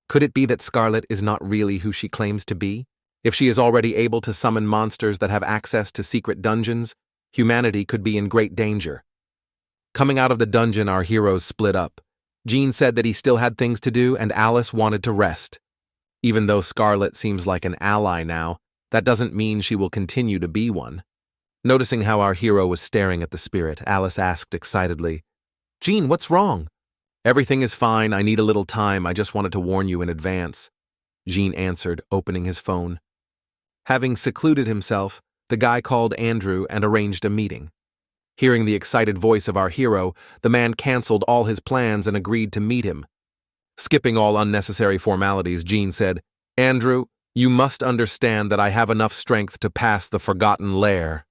Could it be that Scarlet is not really who she claims to be? If she is already able to summon monsters that have access to secret dungeons, humanity could be in great danger." Coming out of the dungeon, our heroes split up. Jean said that he still had things to do, and Alice wanted to rest. Even though Scarlet seems like an ally now, that doesn't mean she will continue to be one. Noticing how our hero was staring at the spirit, Alice asked excitedly, "Jean, what's wrong?" "Everything is fine. I need a little time. I just wanted to warn you in advance," Jean answered, opening his phone. Having secluded himself, the guy called Andrew and arranged a meeting. Hearing the excited voice of our hero, the man canceled all his plans and agreed to meet him. Skipping all unnecessary formalities, Jean said, "Andrew, you must understand that I have enough strength to pass the Forgotten Lair."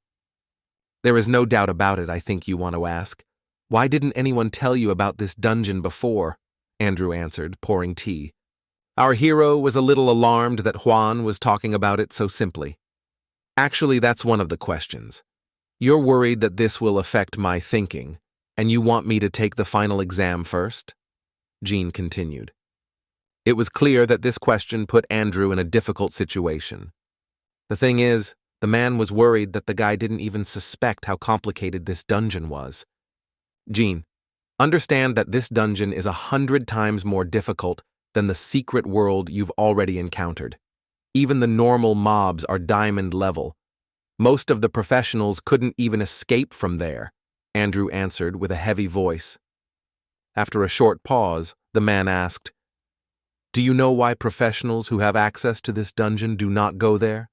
"There is no doubt about it, I think you want to ask. Why didn't anyone tell you about this dungeon before?" Andrew answered, pouring tea. Our hero was a little alarmed that Juan was talking about it so simply. "Actually, that's one of the questions. You're worried that this will affect my thinking, and you want me to take the final exam first?" Jean continued. It was clear that this question put Andrew in a difficult situation. The thing is, the man was worried that the guy didn't even suspect how complicated this dungeon was. "Jean, understand that this dungeon is 100 times more difficult than the secret world you've already encountered. Even the normal mobs are diamond level. Most of the professionals couldn't even escape from there," Andrew answered with a heavy voice. After a short pause, the man asked, "Do you know why professionals who have access to this dungeon do not go there?"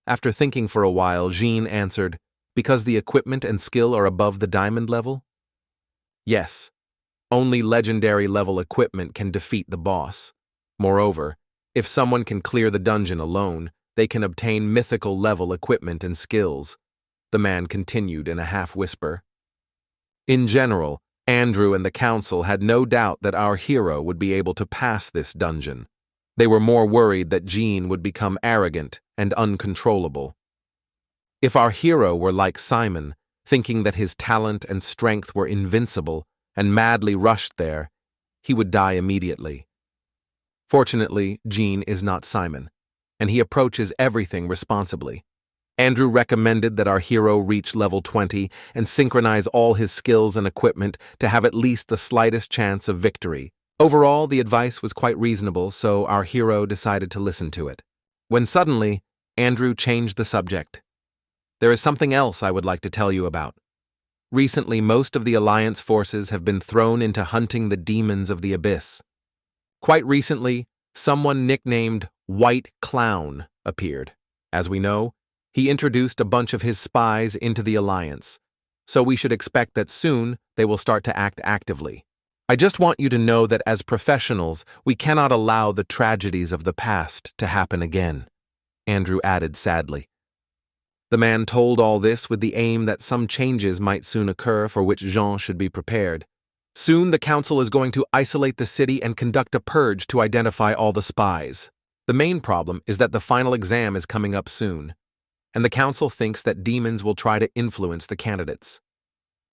After thinking for a while, Jean answered, "Because the equipment and skill are above the diamond level?" "Yes. Only legendary level equipment can defeat the boss. Moreover, if someone can clear the dungeon alone, they can obtain mythical level equipment and skills," the man continued in a half-whisper. In general, Andrew and the council had no doubt that our hero would be able to pass this dungeon. They were more worried that Jean would become arrogant and uncontrollable. If our hero were like Simon, thinking that his talent and strength were invincible, and madly rushed there, he would die immediately. Fortunately, Jean is not Simon, and he approaches everything responsibly. Andrew recommended that our hero reach level 20 and synchronize all his skills and equipment to have at least the slightest chance of victory. Overall, the advice was quite reasonable, so our hero decided to listen to it. when suddenly, Andrew changed the subject. There is something else I would like to tell you about. Recently, most of the Alliance forces have been thrown into hunting the demons of the Abyss. Quite recently, someone nicknamed White Clown appeared. As we know, he introduced a bunch of his spies into the Alliance, so we should expect that soon they will start to act actively. I just want you to know that as professionals, we cannot allow the tragedies of the past to happen again, Andrew added sadly. The man told all this with the aim that some changes might soon occur for which Jean should be prepared. Soon the council is going to isolate the city and conduct a purge to identify all the spies. The main problem is that the final exam is coming up soon, and the council thinks that demons will try to influence the candidates.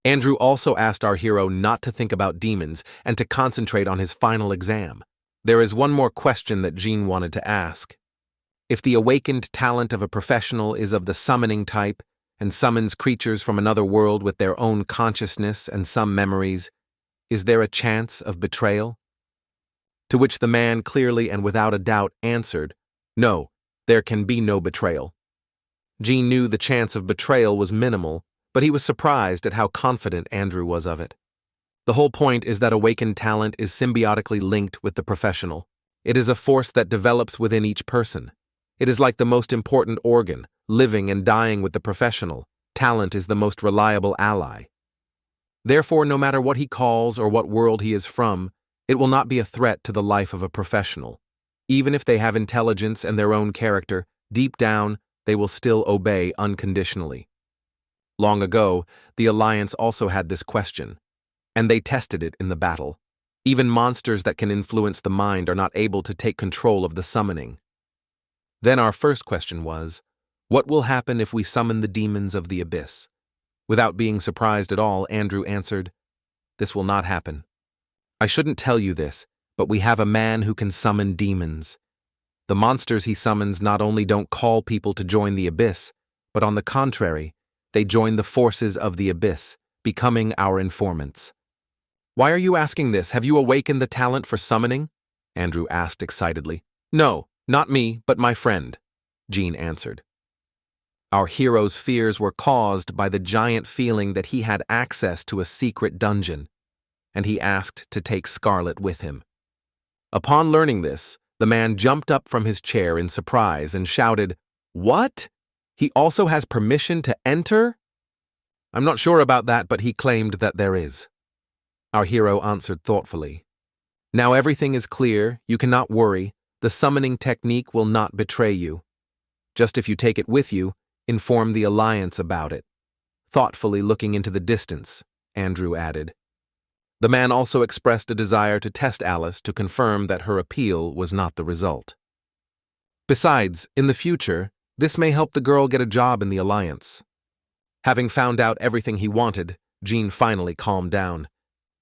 Andrew also asked our hero not to think about demons and to concentrate on his final exam. There is one more question that Jean wanted to ask. If the awakened talent of a professional is of the summoning type and summons creatures from another world with their own consciousness and some memories, is there a chance of betrayal? To which the man clearly and without a doubt answered, no, there can be no betrayal. Jean knew the chance of betrayal was minimal, but he was surprised at how confident Andrew was of it. The whole point is that awakened talent is symbiotically linked with the professional. It is a force that develops within each person. It is like the most important organ, living and dying with the professional. Talent is the most reliable ally. Therefore, no matter what he calls or what world he is from, it will not be a threat to the life of a professional. Even if they have intelligence and their own character, deep down, they will still obey unconditionally. Long ago, the Alliance also had this question, and they tested it in the battle. Even monsters that can influence the mind are not able to take control of the summoning. Then our first question was, what will happen if we summon the demons of the Abyss? Without being surprised at all, Andrew answered, this will not happen. I shouldn't tell you this, but we have a man who can summon demons. The monsters he summons not only don't call people to join the Abyss, but on the contrary, they join the forces of the Abyss, becoming our informants. Why are you asking this? Have you awakened the talent for summoning? Andrew asked excitedly. No, not me, but my friend, Jean answered. Our hero's fears were caused by the giant feeling that he had access to a secret dungeon, and he asked to take Scarlet with him. Upon learning this, the man jumped up from his chair in surprise and shouted, "What? He also has permission to enter?" I'm not sure about that, but he claimed that there is. Our hero answered thoughtfully. Now everything is clear, you cannot worry, the summoning technique will not betray you. Just if you take it with you, inform the Alliance about it. Thoughtfully looking into the distance, Andrew added. The man also expressed a desire to test Alice to confirm that her appeal was not the result. Besides, in the future, this may help the girl get a job in the Alliance. Having found out everything he wanted, Jean finally calmed down.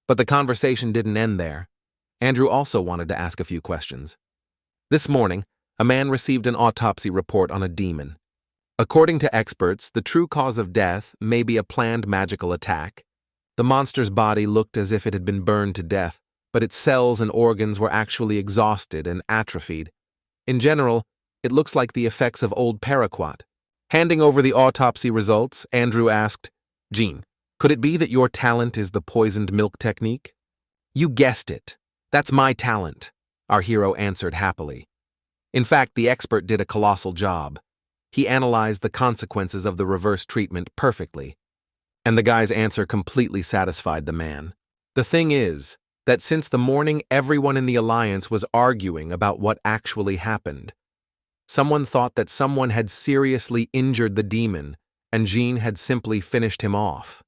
But the conversation didn't end there. Andrew also wanted to ask a few questions. This morning, a man received an autopsy report on a demon. According to experts, the true cause of death may be a planned magical attack. The monster's body looked as if it had been burned to death, but its cells and organs were actually exhausted and atrophied. In general, it looks like the effects of old paraquat. Handing over the autopsy results, Andrew asked, Jean, could it be that your talent is the poisoned milk technique? You guessed it. That's my talent, our hero answered happily. In fact, the expert did a colossal job. He analyzed the consequences of the reverse treatment perfectly. And the guy's answer completely satisfied the man. The thing is that since the morning everyone in the Alliance was arguing about what actually happened. Someone thought that someone had seriously injured the demon, and Jean had simply finished him off.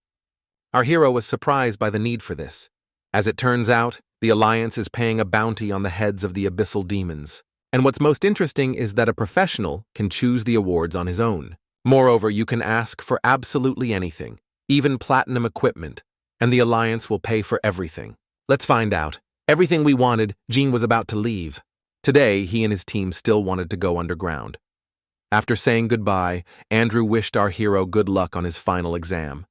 Our hero was surprised by the need for this. As it turns out, the Alliance is paying a bounty on the heads of the abyssal demons. And what's most interesting is that a professional can choose the awards on his own. Moreover, you can ask for absolutely anything, even platinum equipment, and the Alliance will pay for everything. Let's find out. Everything we wanted, Jean was about to leave. Today, he and his team still wanted to go underground. After saying goodbye, Andrew wished our hero good luck on his final exam.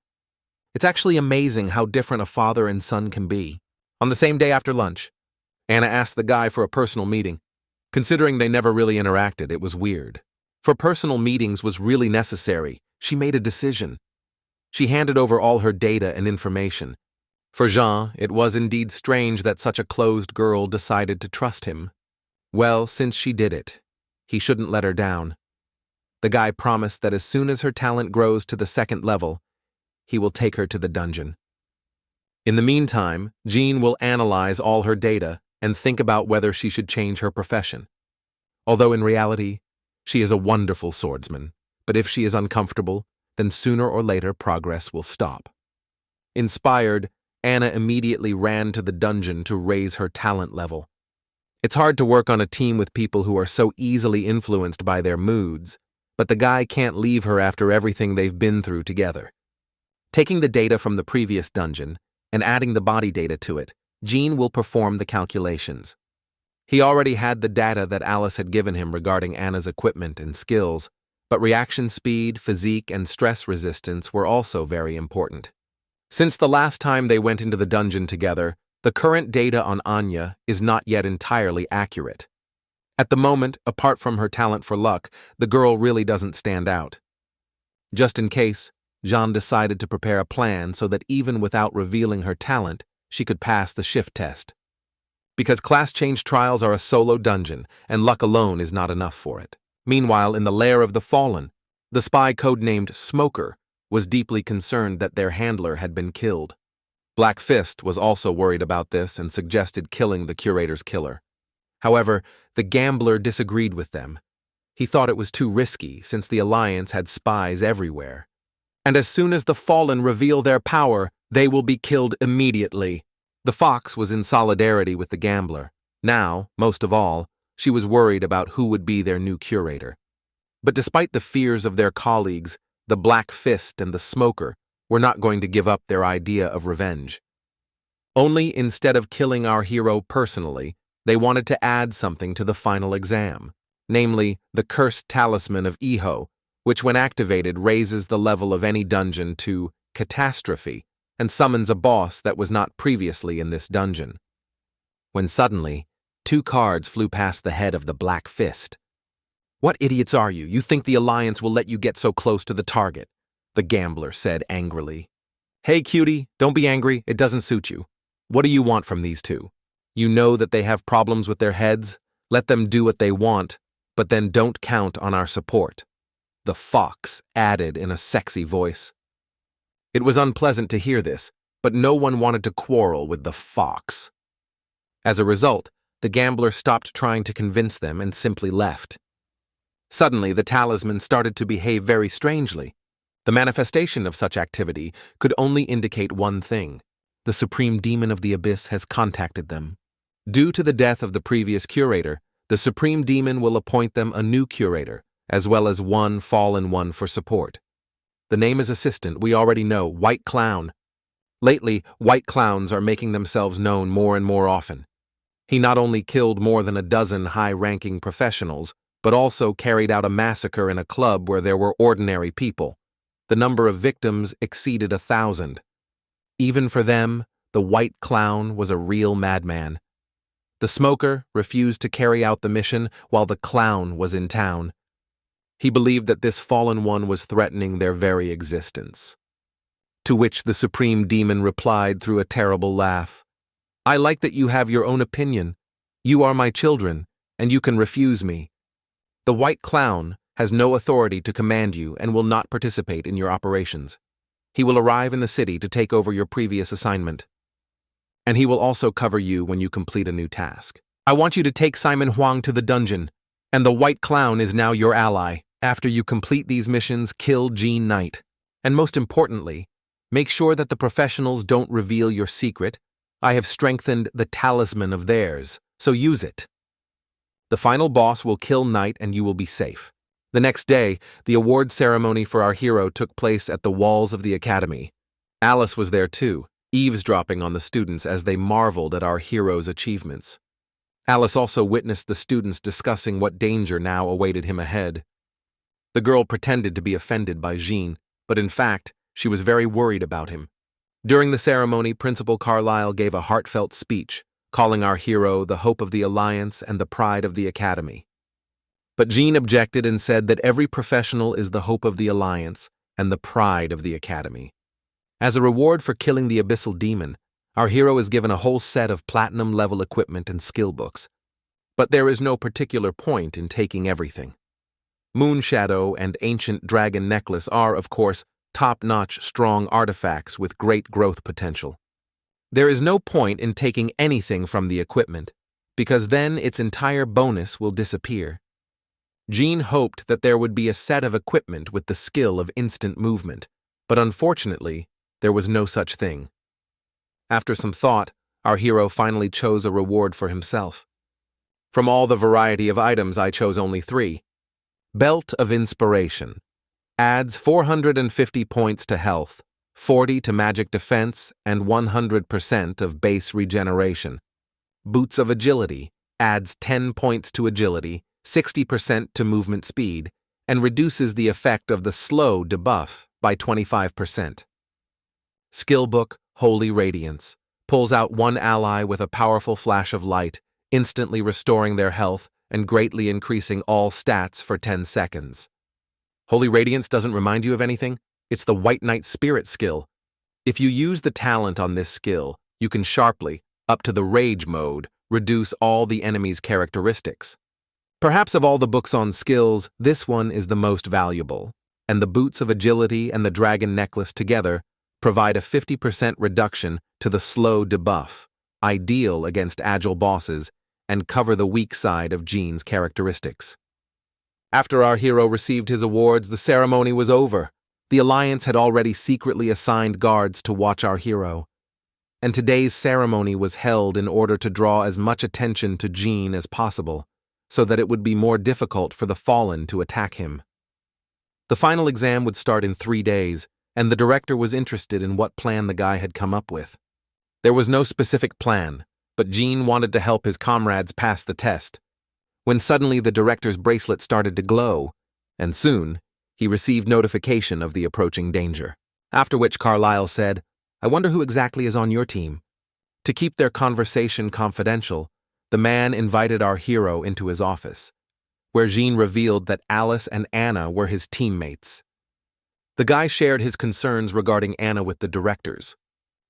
It's actually amazing how different a father and son can be. On the same day after lunch, Anna asked the guy for a personal meeting. Considering they never really interacted, it was weird. For personal meetings was really necessary, she made a decision. She handed over all her data and information. For Jean, it was indeed strange that such a closed girl decided to trust him. Well, since she did it, he shouldn't let her down. The guy promised that as soon as her talent grows to the 2nd level, he will take her to the dungeon. In the meantime, Jean will analyze all her data and think about whether she should change her profession. Although in reality, she is a wonderful swordsman, but if she is uncomfortable, then sooner or later progress will stop. Inspired, Anna immediately ran to the dungeon to raise her talent level. It's hard to work on a team with people who are so easily influenced by their moods, but the guy can't leave her after everything they've been through together. Taking the data from the previous dungeon and adding the body data to it, Jean will perform the calculations. He already had the data that Alice had given him regarding Anna's equipment and skills, but reaction speed, physique, and stress resistance were also very important. Since the last time they went into the dungeon together, the current data on Anya is not yet entirely accurate. At the moment, apart from her talent for luck, the girl really doesn't stand out. Just in case, Jean decided to prepare a plan so that even without revealing her talent, she could pass the shift test. Because class change trials are a solo dungeon, and luck alone is not enough for it. Meanwhile, in the Lair of the Fallen, the spy codenamed Smoker was deeply concerned that their handler had been killed. Black Fist was also worried about this and suggested killing the curator's killer. However, the gambler disagreed with them. He thought it was too risky since the Alliance had spies everywhere. And as soon as the Fallen reveal their power, they will be killed immediately. The fox was in solidarity with the gambler. Now, most of all, she was worried about who would be their new curator. But despite the fears of their colleagues, the Black Fist and the Smoker were not going to give up their idea of revenge. Only instead of killing our hero personally, they wanted to add something to the final exam, namely the Cursed Talisman of Iho, which when activated raises the level of any dungeon to Catastrophe and summons a boss that was not previously in this dungeon. When suddenly, 2 cards flew past the head of the Black Fist. "What idiots are you? You think the Alliance will let you get so close to the target?" the gambler said angrily. "Hey, cutie, don't be angry, it doesn't suit you. What do you want from these 2? You know that they have problems with their heads? Let them do what they want, but then don't count on our support," the fox added in a sexy voice. It was unpleasant to hear this, but no one wanted to quarrel with the fox. As a result, the gambler stopped trying to convince them and simply left. Suddenly, the talisman started to behave very strangely. The manifestation of such activity could only indicate one thing: the Supreme Demon of the Abyss has contacted them. Due to the death of the previous curator, the Supreme Demon will appoint them a new curator, as well as one fallen one for support. The name is assistant, we already know, White Clown. Lately, white clowns are making themselves known more and more often. He not only killed more than a dozen high-ranking professionals, but also carried out a massacre in a club where there were ordinary people. The number of victims exceeded 1,000. Even for them, the White Clown was a real madman. The Smoker refused to carry out the mission while the Clown was in town. He believed that this fallen one was threatening their very existence. To which the Supreme Demon replied through a terrible laugh, "I like that you have your own opinion. You are my children, and you can refuse me. The White Clown has no authority to command you and will not participate in your operations. He will arrive in the city to take over your previous assignment. And he will also cover you when you complete a new task. I want you to take Simon Huang to the dungeon, and the White Clown is now your ally. After you complete these missions, kill Jean Knight. And most importantly, make sure that the professionals don't reveal your secret. I have strengthened the talisman of theirs, so use it. The final boss will kill Knight and you will be safe." The next day, the award ceremony for our hero took place at the walls of the academy. Alice was there too, eavesdropping on the students as they marveled at our hero's achievements. Alice also witnessed the students discussing what danger now awaited him ahead. The girl pretended to be offended by Jean, but in fact, she was very worried about him. During the ceremony, Principal Carlyle gave a heartfelt speech, calling our hero the hope of the Alliance and the pride of the Academy. But Jean objected and said that every professional is the hope of the Alliance and the pride of the Academy. As a reward for killing the Abyssal Demon, our hero is given a whole set of platinum-level equipment and skill books. But there is no particular point in taking everything. Moonshadow and Ancient Dragon Necklace are, of course, top-notch strong artifacts with great growth potential. There is no point in taking anything from the equipment, because then its entire bonus will disappear. Jean hoped that there would be a set of equipment with the skill of instant movement, but unfortunately, there was no such thing. After some thought, our hero finally chose a reward for himself. From all the variety of items, I chose only 3. Belt of Inspiration. Adds 450 points to health, 40 to magic defense, and 100% of base regeneration. Boots of Agility. Adds 10 points to agility, 60% to movement speed, and reduces the effect of the slow debuff by 25%. Skill Book Holy Radiance. Pulls out one ally with a powerful flash of light, instantly restoring their health and greatly increasing all stats for 10 seconds. Holy Radiance doesn't remind you of anything? It's the White Knight Spirit skill. If you use the talent on this skill, you can sharply, up to the Rage mode, reduce all the enemy's characteristics. Perhaps of all the books on skills, this one is the most valuable, and the Boots of Agility and the Dragon Necklace together provide a 50% reduction to the slow debuff, ideal against agile bosses, and cover the weak side of Jean's characteristics. After our hero received his awards, the ceremony was over. The Alliance had already secretly assigned guards to watch our hero, and today's ceremony was held in order to draw as much attention to Jean as possible, so that it would be more difficult for the Fallen to attack him. The final exam would start in 3 days, and the director was interested in what plan the guy had come up with. There was no specific plan, but Jean wanted to help his comrades pass the test, when suddenly the director's bracelet started to glow, and soon he received notification of the approaching danger. After which Carlyle said, "I wonder who exactly is on your team." To keep their conversation confidential, the man invited our hero into his office, where Jean revealed that Alice and Anna were his teammates. The guy shared his concerns regarding Anna with the directors.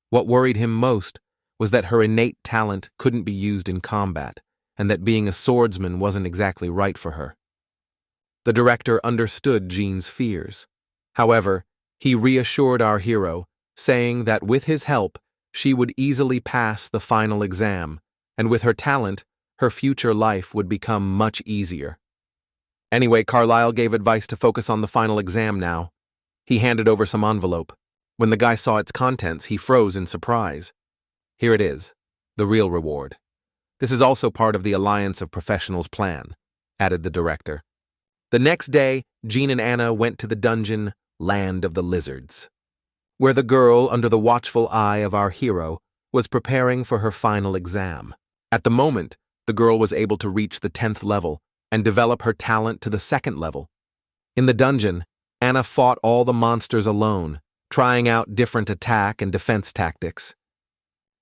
What worried him most was that her innate talent couldn't be used in combat, and that being a swordsman wasn't exactly right for her. The director understood Jean's fears. However, he reassured our hero, saying that with his help, she would easily pass the final exam, and with her talent, her future life would become much easier. Anyway, Carlyle gave advice to focus on the final exam now. He handed over some envelope. When the guy saw its contents, he froze in surprise. Here it is, the real reward. This is also part of the Alliance of Professionals plan, added the director. The next day, Jean and Anna went to the dungeon Land of the Lizards, where the girl, under the watchful eye of our hero, was preparing for her final exam. At the moment, the girl was able to reach the 10th level and develop her talent to the 2nd level. In the dungeon, Anna fought all the monsters alone, trying out different attack and defense tactics.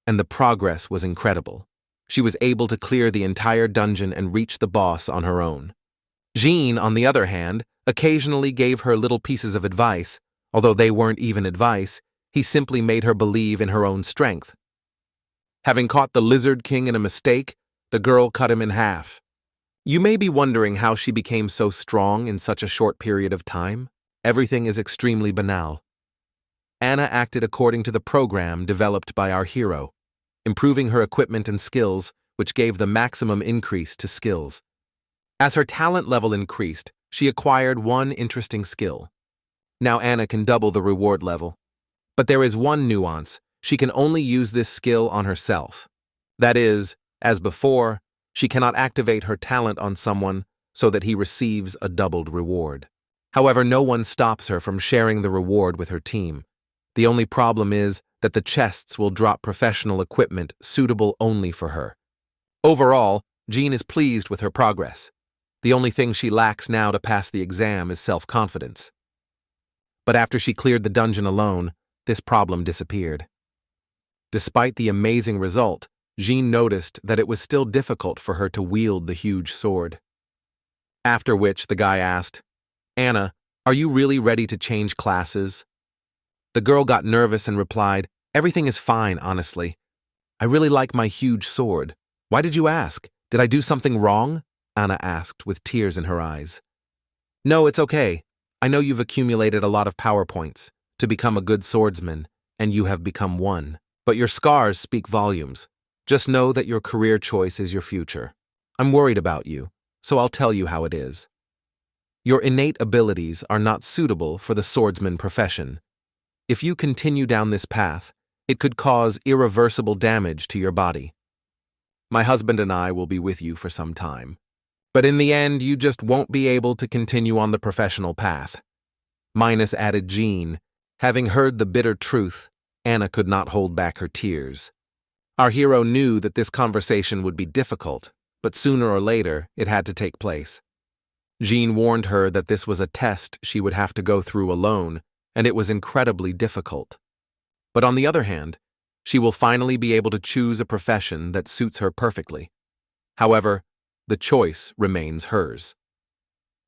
And the progress was incredible. She was able to clear the entire dungeon and reach the boss on her own. Jean, on the other hand, occasionally gave her little pieces of advice. Although they weren't even advice, he simply made her believe in her own strength. Having caught the Lizard King in a mistake, the girl cut him in half. You may be wondering how she became so strong in such a short period of time. Everything is extremely banal. Anna acted according to the program developed by our hero, improving her equipment and skills, which gave the maximum increase to skills. As her talent level increased, she acquired one interesting skill. Now Anna can double the reward level. But there is one nuance: she can only use this skill on herself. That is, as before, she cannot activate her talent on someone so that he receives a doubled reward. However, no one stops her from sharing the reward with her team. The only problem is that the chests will drop professional equipment suitable only for her. Overall, Jean is pleased with her progress. The only thing she lacks now to pass the exam is self-confidence. But after she cleared the dungeon alone, this problem disappeared. Despite the amazing result, Jean noticed that it was still difficult for her to wield the huge sword. After which, the guy asked, "Anna, are you really ready to change classes?" The girl got nervous and replied, "Everything is fine, honestly. I really like my huge sword. Why did you ask? Did I do something wrong?" Anna asked with tears in her eyes. "No, it's okay. I know you've accumulated a lot of power points to become a good swordsman, and you have become one. But your scars speak volumes. Just know that your career choice is your future. I'm worried about you, so I'll tell you how it is. Your innate abilities are not suitable for the swordsman profession. If you continue down this path, it could cause irreversible damage to your body. My husband and I will be with you for some time. But in the end, you just won't be able to continue on the professional path." Minus added Jean. Having heard the bitter truth, Anna could not hold back her tears. Our hero knew that this conversation would be difficult, but sooner or later it had to take place. Jean warned her that this was a test she would have to go through alone, and it was incredibly difficult. But on the other hand, she will finally be able to choose a profession that suits her perfectly. However, the choice remains hers.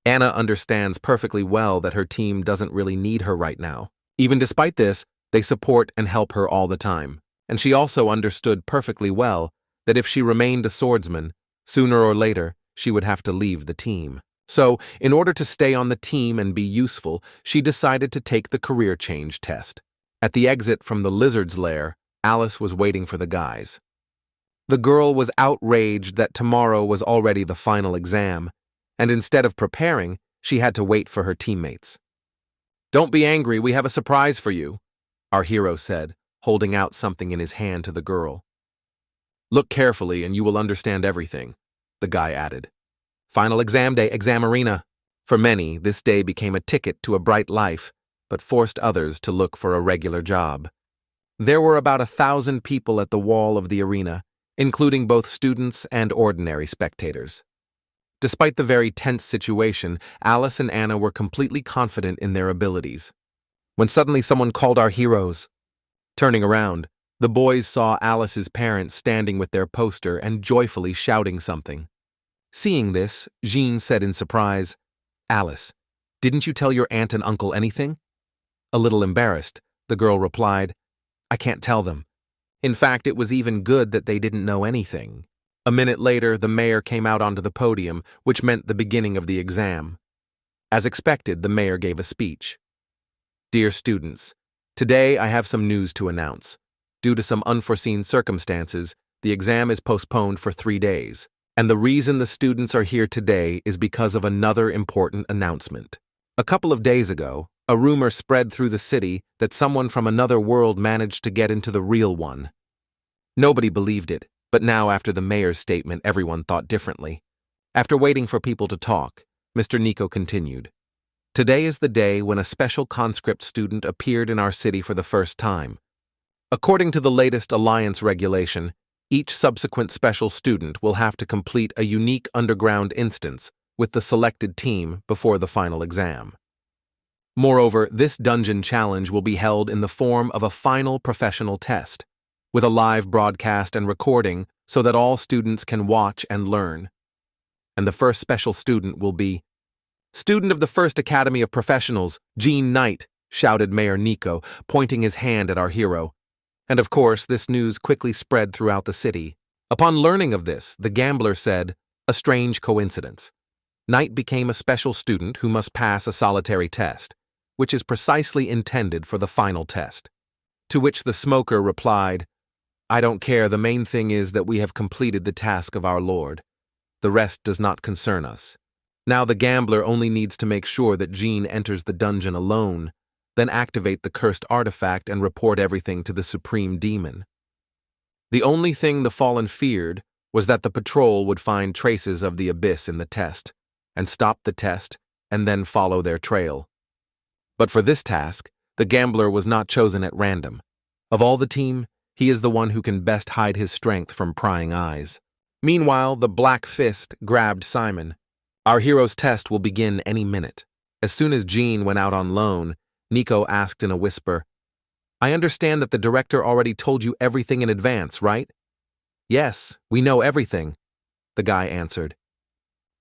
Anna understands perfectly well that her team doesn't really need her right now. Even despite this, they support and help her all the time. And she also understood perfectly well that if she remained a swordsman, sooner or later she would have to leave the team. So, in order to stay on the team and be useful, she decided to take the career change test. At the exit from the lizard's lair, Alice was waiting for the guys. The girl was outraged that tomorrow was already the final exam, and instead of preparing, she had to wait for her teammates. "Don't be angry, we have a surprise for you," our hero said, holding out something in his hand to the girl. "Look carefully and you will understand everything," the guy added. Final exam day, exam arena. For many, this day became a ticket to a bright life, but forced others to look for a regular job. There were about 1,000 people at the wall of the arena, including both students and ordinary spectators. Despite the very tense situation, Alice and Anna were completely confident in their abilities. When suddenly someone called our heroes. Turning around, the boys saw Alice's parents standing with their poster and joyfully shouting something. Seeing this, Jean said in surprise, "Alice, didn't you tell your aunt and uncle anything?" A little embarrassed, the girl replied, "I can't tell them. In fact, it was even good that they didn't know anything." A minute later, the mayor came out onto the podium, which meant the beginning of the exam. As expected, the mayor gave a speech. "Dear students, today I have some news to announce. Due to some unforeseen circumstances, the exam is postponed for 3 days. And the reason the students are here today is because of another important announcement. A couple of days ago, a rumor spread through the city that someone from another world managed to get into the real one. Nobody believed it, but now after the mayor's statement, everyone thought differently. After waiting for people to talk, Mr. Nico continued. Today is the day when a special conscript student appeared in our city for the first time. According to the latest Alliance regulation, each subsequent special student will have to complete a unique underground instance with the selected team before the final exam. Moreover, this dungeon challenge will be held in the form of a final professional test, with a live broadcast and recording so that all students can watch and learn. And the first special student will be Student of the First Academy of Professionals, Jean Knight, shouted Mayor Nico, pointing his hand at our hero. And of course, this news quickly spread throughout the city. Upon learning of this, the gambler said, "A strange coincidence. Knight became a special student who must pass a solitary test, which is precisely intended for the final test." To which the smoker replied, "I don't care, the main thing is that we have completed the task of our Lord. The rest does not concern us." Now the gambler only needs to make sure that Jean enters the dungeon alone, then activate the cursed artifact and report everything to the supreme demon. The only thing the Fallen feared was that the patrol would find traces of the abyss in the test, and stop the test, and then follow their trail. But for this task, the gambler was not chosen at random. Of all the team, he is the one who can best hide his strength from prying eyes. Meanwhile, the Black Fist grabbed Simon. Our hero's test will begin any minute. As soon as Jean went out on loan, Nico asked in a whisper, "I understand that the director already told you everything in advance, right?" Yes, we know everything, the guy answered.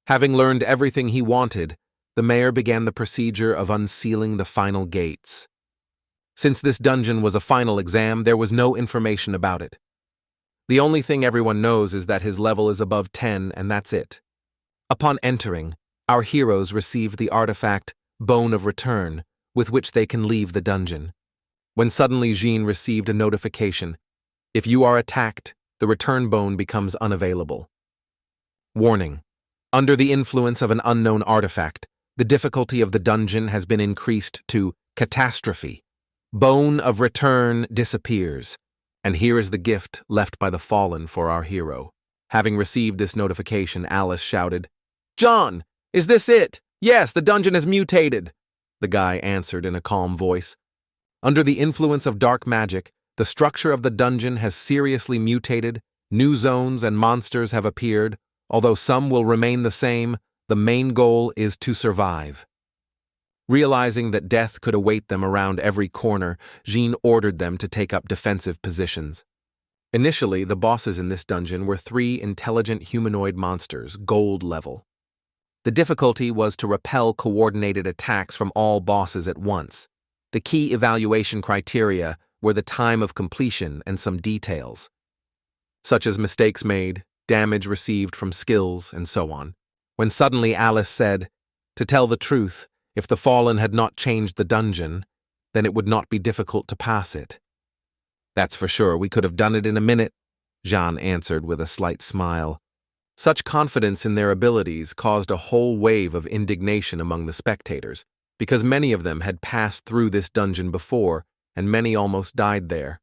Having learned everything he wanted, the mayor began the procedure of unsealing the final gates. Since this dungeon was a final exam, there was no information about it. The only thing everyone knows is that his level is above 10, and that's it. Upon entering, our heroes received the artifact Bone of Return, with which they can leave the dungeon. When suddenly Jean received a notification. If you are attacked, the return bone becomes unavailable. Warning. Under the influence of an unknown artifact, the difficulty of the dungeon has been increased to Catastrophe. Bone of Return disappears, and here is the gift left by the fallen for our hero. Having received this notification, Alice shouted, "John, is this it? Yes, the dungeon has mutated," the guy answered in a calm voice. Under the influence of dark magic, the structure of the dungeon has seriously mutated, new zones and monsters have appeared. Although some will remain the same, the main goal is to survive. Realizing that death could await them around every corner, Jean ordered them to take up defensive positions. Initially, the bosses in this dungeon were 3 intelligent humanoid monsters, gold level. The difficulty was to repel coordinated attacks from all bosses at once. The key evaluation criteria were the time of completion and some details, such as mistakes made, damage received from skills, and so on. When suddenly Alice said, "To tell the truth, if the fallen had not changed the dungeon, then it would not be difficult to pass it." "That's for sure, we could have done it in a minute," Jean answered with a slight smile. Such confidence in their abilities caused a whole wave of indignation among the spectators, because many of them had passed through this dungeon before, and many almost died there.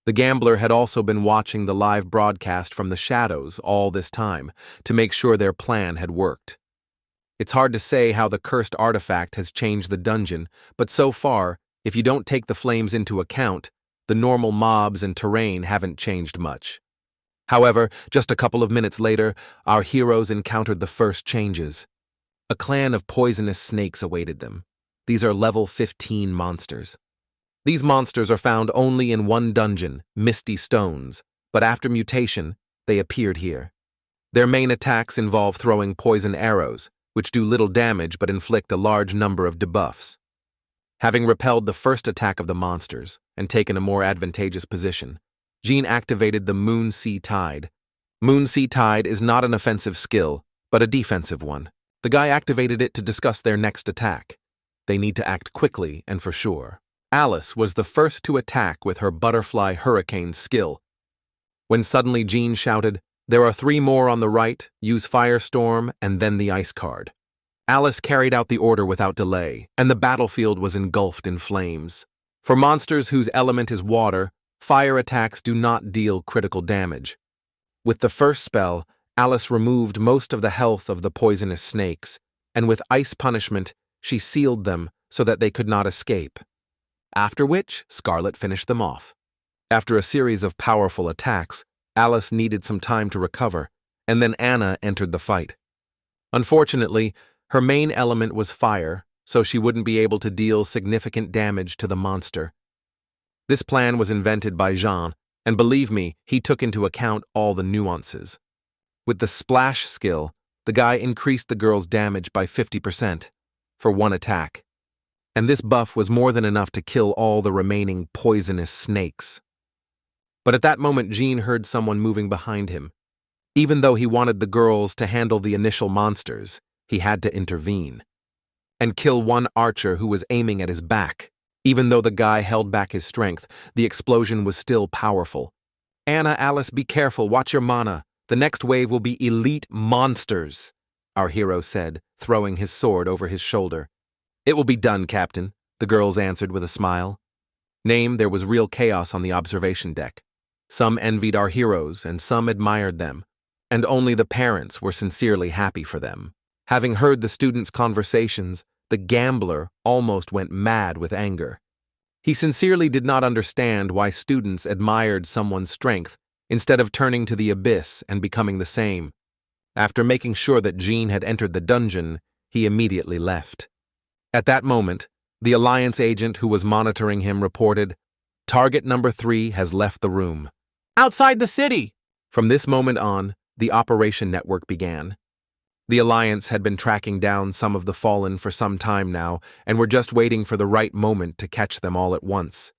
The gambler had also been watching the live broadcast from the shadows all this time to make sure their plan had worked. It's hard to say how the cursed artifact has changed the dungeon, but so far, if you don't take the flames into account, the normal mobs and terrain haven't changed much. However, just a couple of minutes later, our heroes encountered the first changes. A clan of poisonous snakes awaited them. These are level 15 monsters. These monsters are found only in one dungeon, Misty Stones, but after mutation, they appeared here. Their main attacks involve throwing poison arrows, which do little damage but inflict a large number of debuffs. Having repelled the first attack of the monsters and taken a more advantageous position, Jean activated the Moon Sea Tide. Moon Sea Tide is not an offensive skill, but a defensive one. The guy activated it to discuss their next attack. They need to act quickly and for sure. Alice was the first to attack with her Butterfly Hurricane skill. When suddenly Jean shouted, "There are 3 more on the right, use Firestorm and then the Ice card." Alice carried out the order without delay, and the battlefield was engulfed in flames. For monsters whose element is water, fire attacks do not deal critical damage. With the first spell, Alice removed most of the health of the poisonous snakes, and with ice punishment, she sealed them so that they could not escape. After which, Scarlet finished them off. After a series of powerful attacks, Alice needed some time to recover, and then Anna entered the fight. Unfortunately, her main element was fire, so she wouldn't be able to deal significant damage to the monster. This plan was invented by Jean, and believe me, he took into account all the nuances. With the Splash skill, the guy increased the girl's damage by 50% for one attack. And this buff was more than enough to kill all the remaining poisonous snakes. But at that moment, Jean heard someone moving behind him. Even though he wanted the girls to handle the initial monsters, he had to intervene and kill one archer who was aiming at his back. Even though the guy held back his strength, the explosion was still powerful. "Anna, Alice, be careful, watch your mana. The next wave will be elite monsters," our hero said, throwing his sword over his shoulder. "It will be done, Captain," the girls answered with a smile. There was real chaos on the observation deck. Some envied our heroes and some admired them, and only the parents were sincerely happy for them. Having heard the students' conversations, the gambler almost went mad with anger. He sincerely did not understand why students admired someone's strength instead of turning to the abyss and becoming the same. After making sure that Jean had entered the dungeon, he immediately left. At that moment, the Alliance agent who was monitoring him reported, "Target number 3 has left the room." "Outside the city!" From this moment on, the operation network began. The Alliance had been tracking down some of the Fallen for some time now, and were just waiting for the right moment to catch them all at once.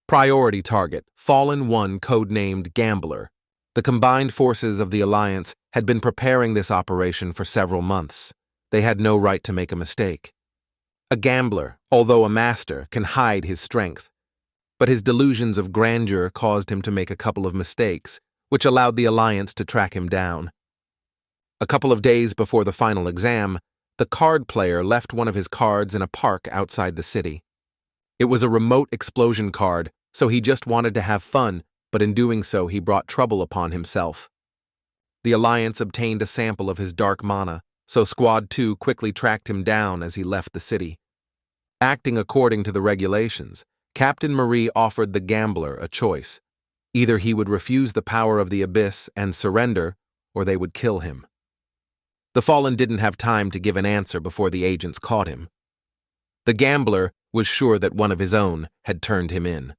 Priority target, Fallen 1 codenamed Gambler. The combined forces of the Alliance had been preparing this operation for several months. They had no right to make a mistake. A gambler, although a master, can hide his strength. But his delusions of grandeur caused him to make a couple of mistakes, which allowed the Alliance to track him down. A couple of days before the final exam, the card player left one of his cards in a park outside the city. It was a remote explosion card, so he just wanted to have fun, but in doing so he brought trouble upon himself. The Alliance obtained a sample of his dark mana, so Squad 2 quickly tracked him down as he left the city. Acting according to the regulations, Captain Marie offered the gambler a choice. Either he would refuse the power of the Abyss and surrender, or they would kill him. The Fallen didn't have time to give an answer before the agents caught him. The gambler was sure that one of his own had turned him in.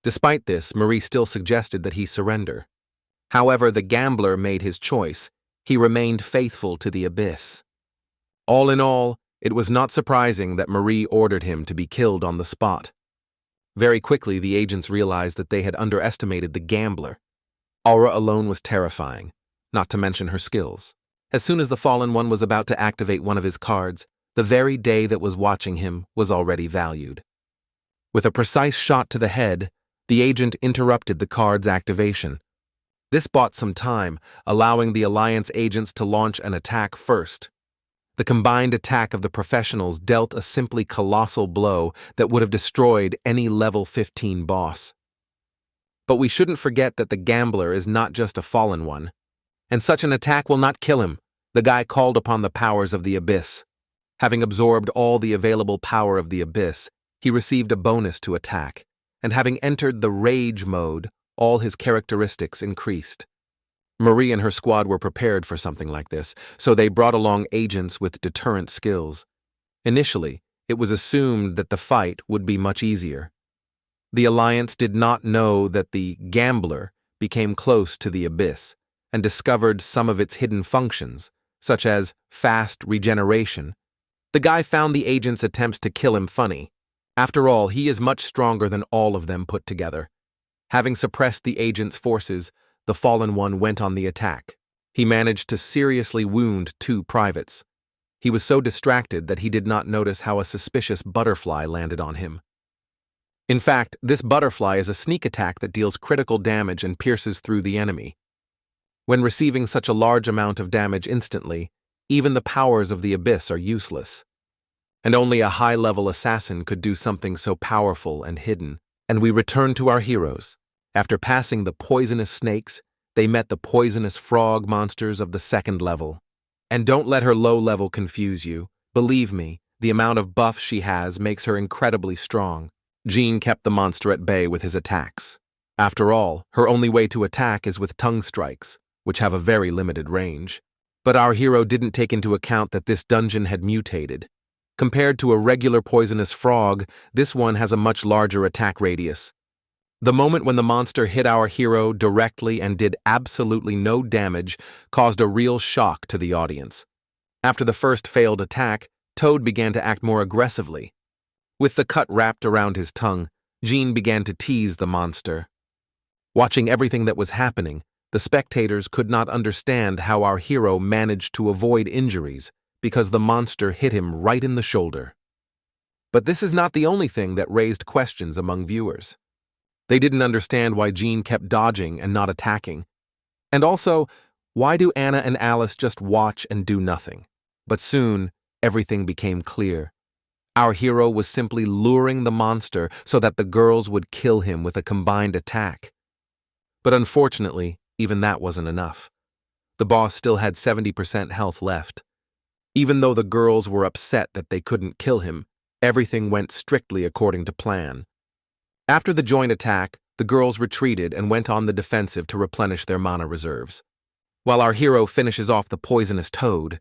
Despite this, Marie still suggested that he surrender. However, the gambler made his choice. He remained faithful to the Abyss. All in all, it was not surprising that Marie ordered him to be killed on the spot. Very quickly, the agents realized that they had underestimated the gambler. Aura alone was terrifying, not to mention her skills. As soon as the Fallen One was about to activate one of his cards, the very day that was watching him was already valued. With a precise shot to the head, the agent interrupted the card's activation. This bought some time, allowing the Alliance agents to launch an attack first. The combined attack of the professionals dealt a simply colossal blow that would have destroyed any level 15 boss. But we shouldn't forget that the gambler is not just a Fallen One. And such an attack will not kill him. The guy called upon the powers of the Abyss. Having absorbed all the available power of the Abyss, he received a bonus to attack, and having entered the Rage mode, all his characteristics increased. Marie and her squad were prepared for something like this, so they brought along agents with deterrent skills. Initially, it was assumed that the fight would be much easier. The Alliance did not know that the gambler became close to the Abyss, and discovered some of its hidden functions, such as fast regeneration. The guy found the agent's attempts to kill him funny. After all, he is much stronger than all of them put together. Having suppressed the agent's forces, the Fallen One went on the attack. He managed to seriously wound 2 privates. He was so distracted that he did not notice how a suspicious butterfly landed on him. In fact, this butterfly is a sneak attack that deals critical damage and pierces through the enemy. When receiving such a large amount of damage instantly, even the powers of the Abyss are useless. And only a high-level assassin could do something so powerful and hidden. And we return to our heroes. After passing the poisonous snakes, they met the poisonous frog monsters of the 2nd level. And don't let her low level confuse you. Believe me, the amount of buff she has makes her incredibly strong. Jean kept the monster at bay with his attacks. After all, her only way to attack is with tongue strikes, which have a very limited range. But our hero didn't take into account that this dungeon had mutated. Compared to a regular poisonous frog, this one has a much larger attack radius. The moment when the monster hit our hero directly and did absolutely no damage caused a real shock to the audience. After the first failed attack, Toad began to act more aggressively. With the cut wrapped around his tongue, Jean began to tease the monster. Watching everything that was happening, the spectators could not understand how our hero managed to avoid injuries because the monster hit him right in the shoulder. But this is not the only thing that raised questions among viewers. They didn't understand why Jean kept dodging and not attacking. And also, why do Anna and Alice just watch and do nothing? But soon, everything became clear. Our hero was simply luring the monster so that the girls would kill him with a combined attack. But unfortunately, even that wasn't enough. The boss still had 70% health left. Even though the girls were upset that they couldn't kill him, everything went strictly according to plan. After the joint attack, the girls retreated and went on the defensive to replenish their mana reserves. While our hero finishes off the poisonous Toad.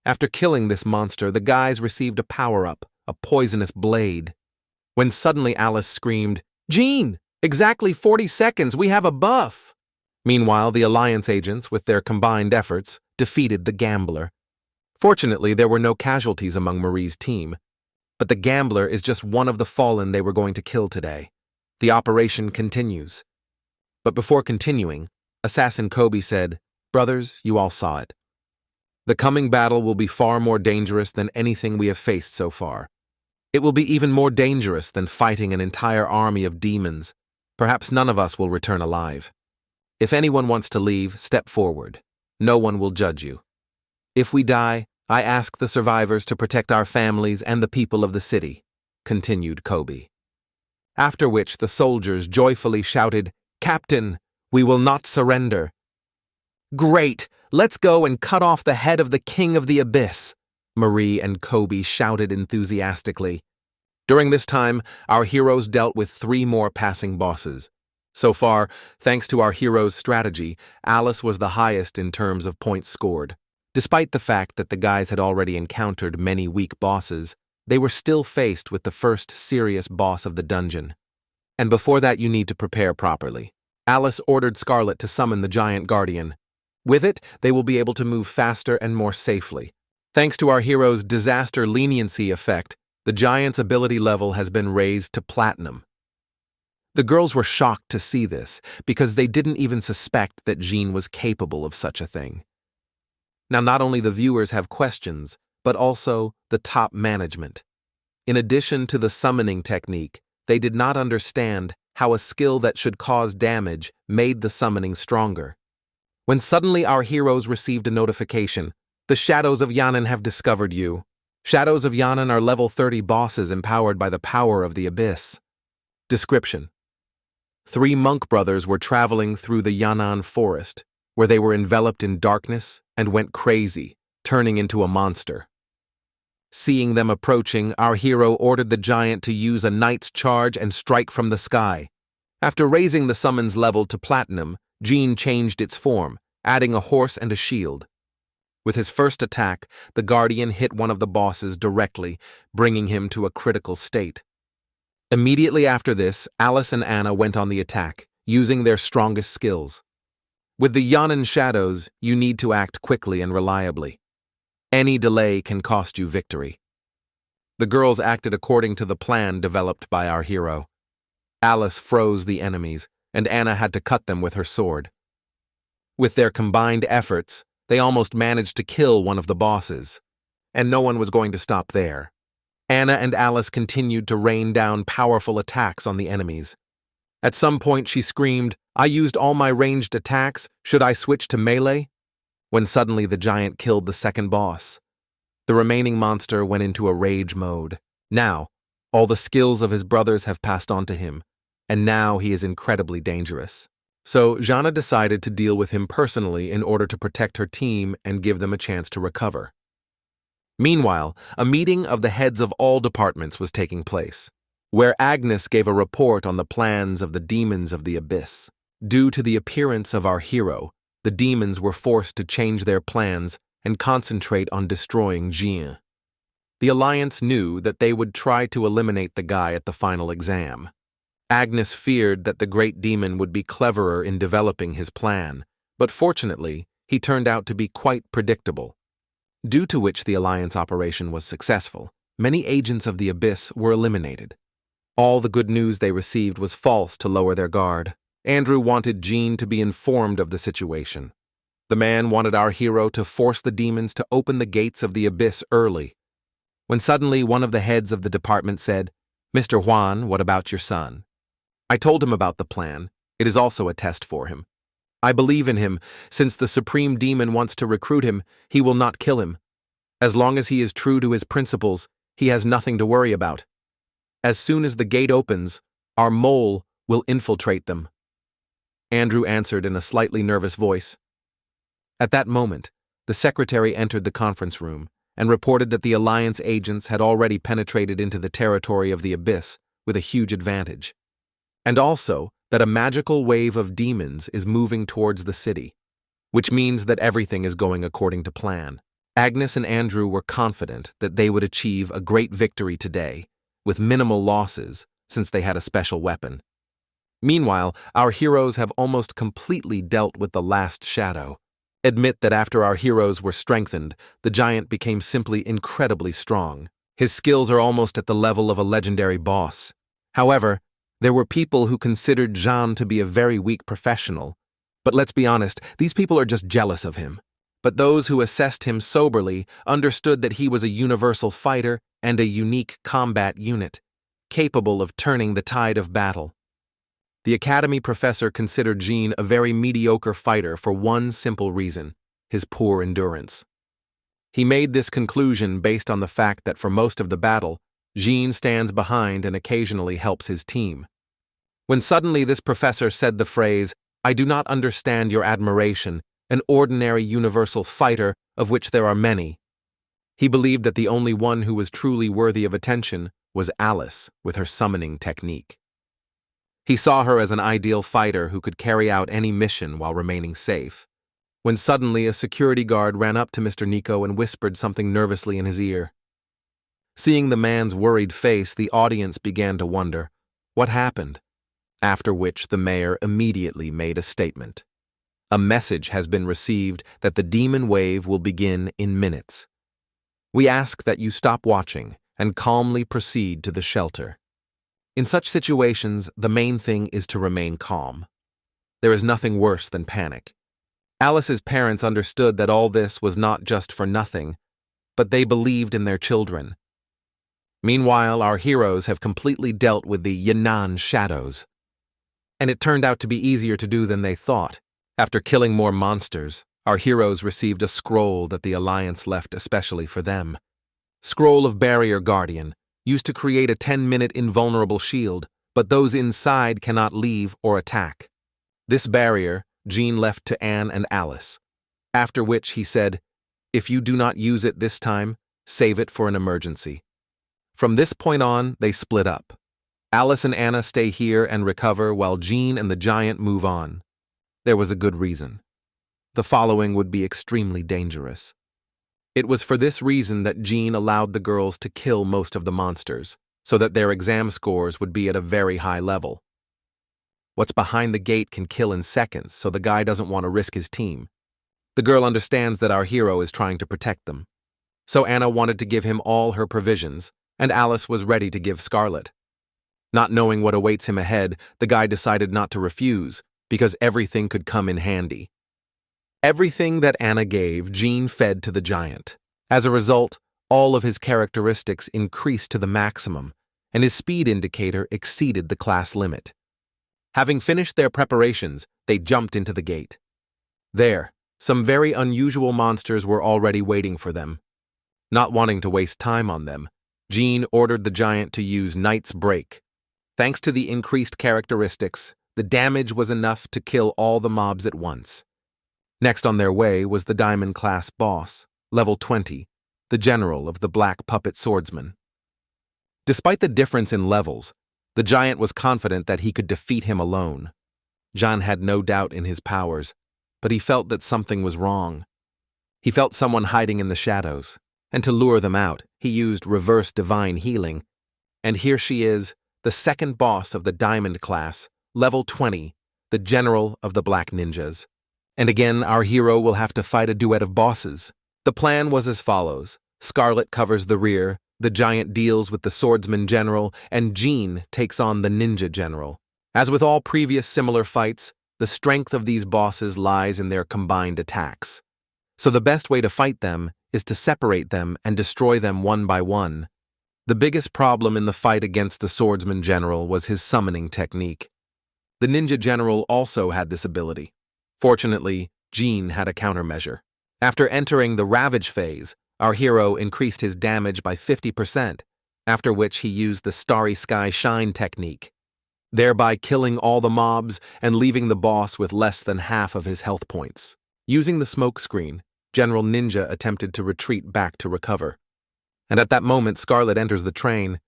After killing this monster, the guys received a power-up, a poisonous blade. When suddenly Alice screamed, "Jean! Exactly 40 seconds, we have a buff!" Meanwhile, the Alliance agents, with their combined efforts, defeated the Gambler. Fortunately, there were no casualties among Marie's team, but the Gambler is just one of the fallen they were going to kill today. The operation continues. But before continuing, Assassin Kobe said, "Brothers, you all saw it. The coming battle will be far more dangerous than anything we have faced so far. It will be even more dangerous than fighting an entire army of demons. Perhaps none of us will return alive. If anyone wants to leave, step forward. No one will judge you. If we die, I ask the survivors to protect our families and the people of the city," continued Kobe. After which the soldiers joyfully shouted, "Captain, we will not surrender." "Great! Let's go and cut off the head of the King of the Abyss," Marie and Kobe shouted enthusiastically. During this time, our heroes dealt with 3 more passing bosses. So far, thanks to our heroes' strategy, Alice was the highest in terms of points scored. Despite the fact that the guys had already encountered many weak bosses, they were still faced with the first serious boss of the dungeon. And before that, you need to prepare properly. Alice ordered Scarlet to summon the Giant Guardian. With it, they will be able to move faster and more safely. Thanks to our hero's disaster leniency effect, the Giant's ability level has been raised to Platinum. The girls were shocked to see this, because they didn't even suspect that Jean was capable of such a thing. Now, not only the viewers have questions, but also the top management. In addition to the summoning technique, they did not understand how a skill that should cause damage made the summoning stronger. When suddenly our heroes received a notification, "The Shadows of Yannan have discovered you. Shadows of Yannan are level 30 bosses empowered by the power of the Abyss." Description: 3 monk brothers were traveling through the Yannan forest, where they were enveloped in darkness and went crazy, turning into a monster. Seeing them approaching, our hero ordered the giant to use a knight's charge and strike from the sky. After raising the summons level to Platinum, Jean changed its form, adding a horse and a shield. With his first attack, the Guardian hit one of the bosses directly, bringing him to a critical state. Immediately after this, Alice and Anna went on the attack, using their strongest skills. With the Yannan shadows, you need to act quickly and reliably. Any delay can cost you victory. The girls acted according to the plan developed by our hero. Alice froze the enemies, and Anna had to cut them with her sword. With their combined efforts, they almost managed to kill one of the bosses. And no one was going to stop there. Anna and Alice continued to rain down powerful attacks on the enemies. At some point she screamed, "I used all my ranged attacks, should I switch to melee?" When suddenly the giant killed the second boss. The remaining monster went into a rage mode. Now, all the skills of his brothers have passed on to him, and now he is incredibly dangerous. So Jana decided to deal with him personally in order to protect her team and give them a chance to recover. Meanwhile, a meeting of the heads of all departments was taking place, where Agnes gave a report on the plans of the demons of the Abyss. Due to the appearance of our hero, the demons were forced to change their plans and concentrate on destroying Jean. The Alliance knew that they would try to eliminate the guy at the final exam. Agnes feared that the great demon would be cleverer in developing his plan, but fortunately, he turned out to be quite predictable. Due to which the Alliance operation was successful, many agents of the Abyss were eliminated. All the good news they received was false to lower their guard. Andrew wanted Jean to be informed of the situation. The man wanted our hero to force the demons to open the gates of the Abyss early. When suddenly one of the heads of the department said, "Mr. Juan, what about your son?" I told him about the plan. It is also a test for him. I believe in him. Since the Supreme Demon wants to recruit him, he will not kill him. As long as he is true to his principles, he has nothing to worry about. As soon as the gate opens, our mole will infiltrate them. Andrew answered in a slightly nervous voice. At that moment, the secretary entered the conference room and reported that the Alliance agents had already penetrated into the territory of the Abyss with a huge advantage, and also that a magical wave of demons is moving towards the city, which means that everything is going according to plan. Agnes and Andrew were confident that they would achieve a great victory today, with minimal losses since they had a special weapon. Meanwhile, our heroes have almost completely dealt with the last shadow. Admit that after our heroes were strengthened, the giant became simply incredibly strong. His skills are almost at the level of a legendary boss. However, there were people who considered Jean to be a very weak professional. But let's be honest, these people are just jealous of him. But those who assessed him soberly understood that he was a universal fighter and a unique combat unit, capable of turning the tide of battle. The Academy professor considered Jean a very mediocre fighter for one simple reason: his poor endurance. He made this conclusion based on the fact that for most of the battle, Jean stands behind and occasionally helps his team. When suddenly this professor said the phrase, "I do not understand your admiration, an ordinary universal fighter of which there are many," he believed that the only one who was truly worthy of attention was Alice with her summoning technique. He saw her as an ideal fighter who could carry out any mission while remaining safe, when suddenly a security guard ran up to Mr. Nico and whispered something nervously in his ear. Seeing the man's worried face, the audience began to wonder what happened, after which the mayor immediately made a statement. A message has been received that the demon wave will begin in minutes. We ask that you stop watching and calmly proceed to the shelter. In such situations, the main thing is to remain calm. There is nothing worse than panic. Alice's parents understood that all this was not just for nothing, but they believed in their children. Meanwhile, our heroes have completely dealt with the Yan'an shadows. And it turned out to be easier to do than they thought. After killing more monsters, our heroes received a scroll that the Alliance left especially for them. Scroll of Barrier Guardian, used to create a 10-minute invulnerable shield, but those inside cannot leave or attack. This barrier, Jean left to Anne and Alice, after which he said, "If you do not use it this time, save it for an emergency." From this point on, they split up. Alice and Anna stay here and recover while Jean and the giant move on. There was a good reason. The following would be extremely dangerous. It was for this reason that Jean allowed the girls to kill most of the monsters, so that their exam scores would be at a very high level. What's behind the gate can kill in seconds, so the guy doesn't want to risk his team. The girl understands that our hero is trying to protect them. So Anna wanted to give him all her provisions, and Alice was ready to give Scarlet. Not knowing what awaits him ahead, the guy decided not to refuse, because everything could come in handy. Everything that Anna gave, Jean fed to the giant. As a result, all of his characteristics increased to the maximum, and his speed indicator exceeded the class limit. Having finished their preparations, they jumped into the gate. There, some very unusual monsters were already waiting for them. Not wanting to waste time on them, Jean ordered the giant to use Knight's Break. Thanks to the increased characteristics, the damage was enough to kill all the mobs at once. Next on their way was the Diamond class boss, level 20, the general of the Black Puppet Swordsman. Despite the difference in levels, the giant was confident that he could defeat him alone. Jean had no doubt in his powers, but he felt that something was wrong. He felt someone hiding in the shadows, and to lure them out, he used Reverse Divine Healing. And here she is, the second boss of the Diamond class, level 20, the general of the Black Ninjas. And again, our hero will have to fight a duet of bosses. The plan was as follows: Scarlet covers the rear, the giant deals with the swordsman general, and Jean takes on the ninja general. As with all previous similar fights, the strength of these bosses lies in their combined attacks. So the best way to fight them is to separate them and destroy them one by one. The biggest problem in the fight against the swordsman general was his summoning technique. The ninja general also had this ability. Fortunately, Jean had a countermeasure. After entering the Ravage phase, our hero increased his damage by 50%, after which he used the Starry Sky Shine technique, thereby killing all the mobs and leaving the boss with less than half of his health points. Using the smoke screen, General Ninja attempted to retreat back to recover. And at that moment, Scarlet enters the train.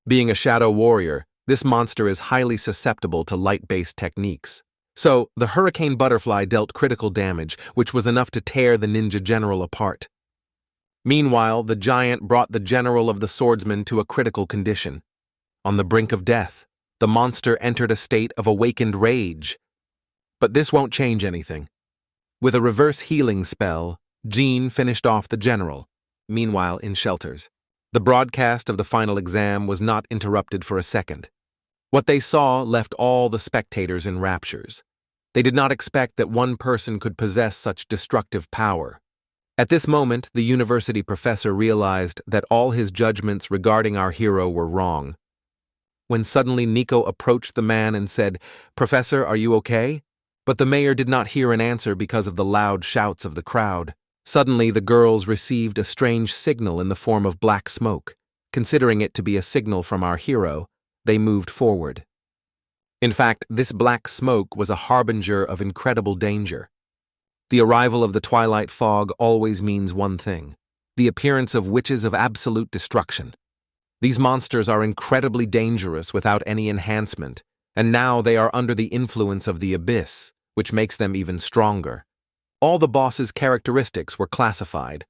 Being a shadow warrior, this monster is highly susceptible to light-based techniques. So, the Hurricane Butterfly dealt critical damage, which was enough to tear the ninja general apart. Meanwhile, the giant brought the general of the swordsmen to a critical condition. On the brink of death, the monster entered a state of awakened rage. But this won't change anything. With a reverse healing spell, Jean finished off the general, meanwhile in shelters. The broadcast of the final exam was not interrupted for a second. What they saw left all the spectators in raptures. They did not expect that one person could possess such destructive power. At this moment, the university professor realized that all his judgments regarding our hero were wrong. When suddenly Nico approached the man and said, "Professor, are you okay?" But the mayor did not hear an answer because of the loud shouts of the crowd. Suddenly, the girls received a strange signal in the form of black smoke. Considering it to be a signal from our hero, they moved forward. In fact, this black smoke was a harbinger of incredible danger. The arrival of the twilight fog always means one thing: the appearance of witches of absolute destruction. These monsters are incredibly dangerous without any enhancement, and now they are under the influence of the abyss, which makes them even stronger. All the boss's characteristics were classified.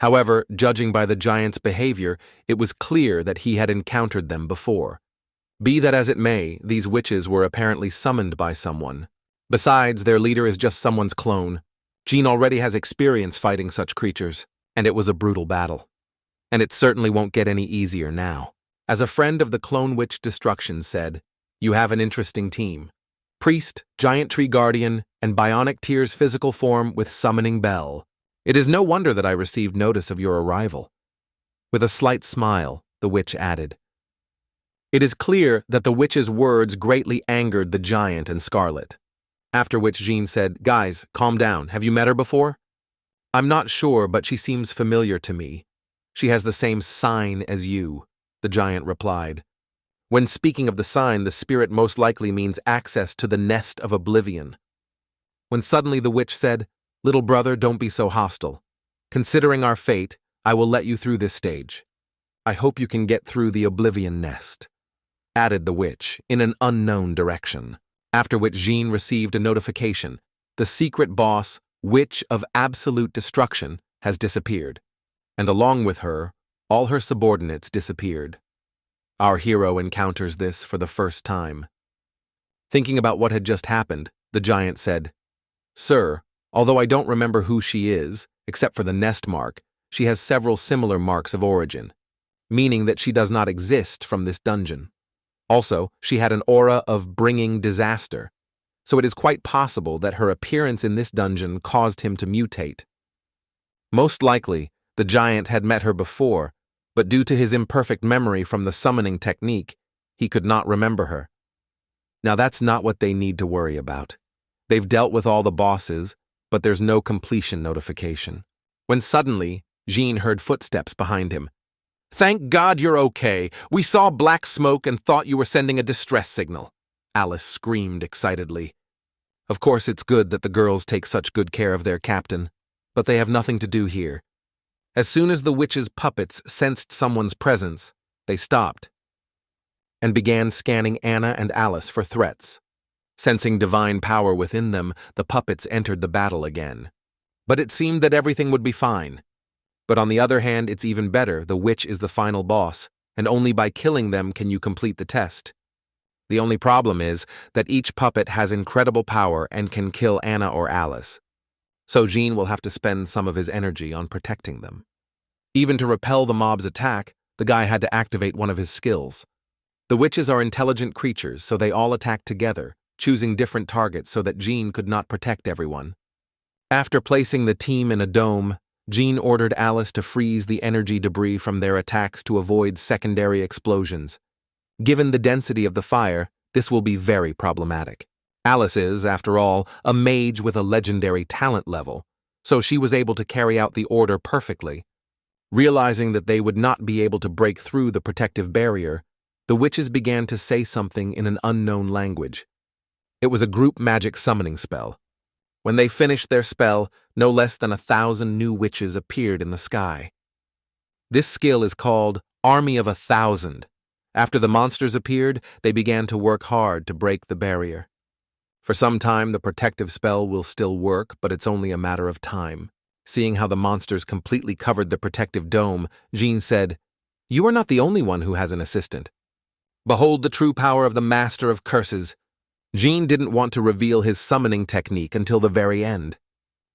However, judging by the giant's behavior, it was clear that he had encountered them before. Be that as it may, these witches were apparently summoned by someone. Besides, their leader is just someone's clone. Jean already has experience fighting such creatures, and it was a brutal battle. And it certainly won't get any easier now. As a friend of the Clone Witch Destruction said, "You have an interesting team. Priest, Giant Tree Guardian, and Bionic Tear's physical form with Summoning Bell. It is no wonder that I received notice of your arrival." With a slight smile, the witch added, "It is clear that the witch's words greatly angered the giant and Scarlet." After which Jean said, "Guys, calm down. Have you met her before?" "I'm not sure, but she seems familiar to me. She has the same sign as you," the giant replied. When speaking of the sign, the spirit most likely means access to the nest of oblivion. When suddenly the witch said, "Little brother, don't be so hostile. Considering our fate, I will let you through this stage. I hope you can get through the oblivion nest," added the witch in an unknown direction. After which Jean received a notification. The secret boss, Witch of Absolute Destruction, has disappeared. And along with her, all her subordinates disappeared. Our hero encounters this for the first time. Thinking about what had just happened, the giant said, "Sir, although I don't remember who she is, except for the nest mark, she has several similar marks of origin, meaning that she does not exist from this dungeon. Also, she had an aura of bringing disaster, so it is quite possible that her appearance in this dungeon caused him to mutate. Most likely, the giant had met her before, but due to his imperfect memory from the summoning technique, he could not remember her. Now that's not what they need to worry about. They've dealt with all the bosses, but there's no completion notification." When suddenly, Jean heard footsteps behind him. "Thank God you're okay. We saw black smoke and thought you were sending a distress signal," Alice screamed excitedly. Of course, it's good that the girls take such good care of their captain, but they have nothing to do here. As soon as the witch's puppets sensed someone's presence, they stopped and began scanning Anna and Alice for threats. Sensing divine power within them, the puppets entered the battle again. But it seemed that everything would be fine. But on the other hand, it's even better. The witch is the final boss, and only by killing them can you complete the test. The only problem is that each puppet has incredible power and can kill Anna or Alice. So Jean will have to spend some of his energy on protecting them. Even to repel the mob's attack, the guy had to activate one of his skills. The witches are intelligent creatures, so they all attack together, choosing different targets so that Jean could not protect everyone. After placing the team in a dome, Jean ordered Alice to freeze the energy debris from their attacks to avoid secondary explosions. Given the density of the fire, this will be very problematic. Alice is, after all, a mage with a legendary talent level, so she was able to carry out the order perfectly. Realizing that they would not be able to break through the protective barrier, the witches began to say something in an unknown language. It was a group magic summoning spell. When they finished their spell, no less than 1,000 new witches appeared in the sky. This skill is called Army of 1,000. After the monsters appeared, they began to work hard to break the barrier. For some time, the protective spell will still work, but it's only a matter of time. Seeing how the monsters completely covered the protective dome, Jean said, "You are not the only one who has an assistant." Behold the true power of the Master of Curses. Jean didn't want to reveal his summoning technique until the very end,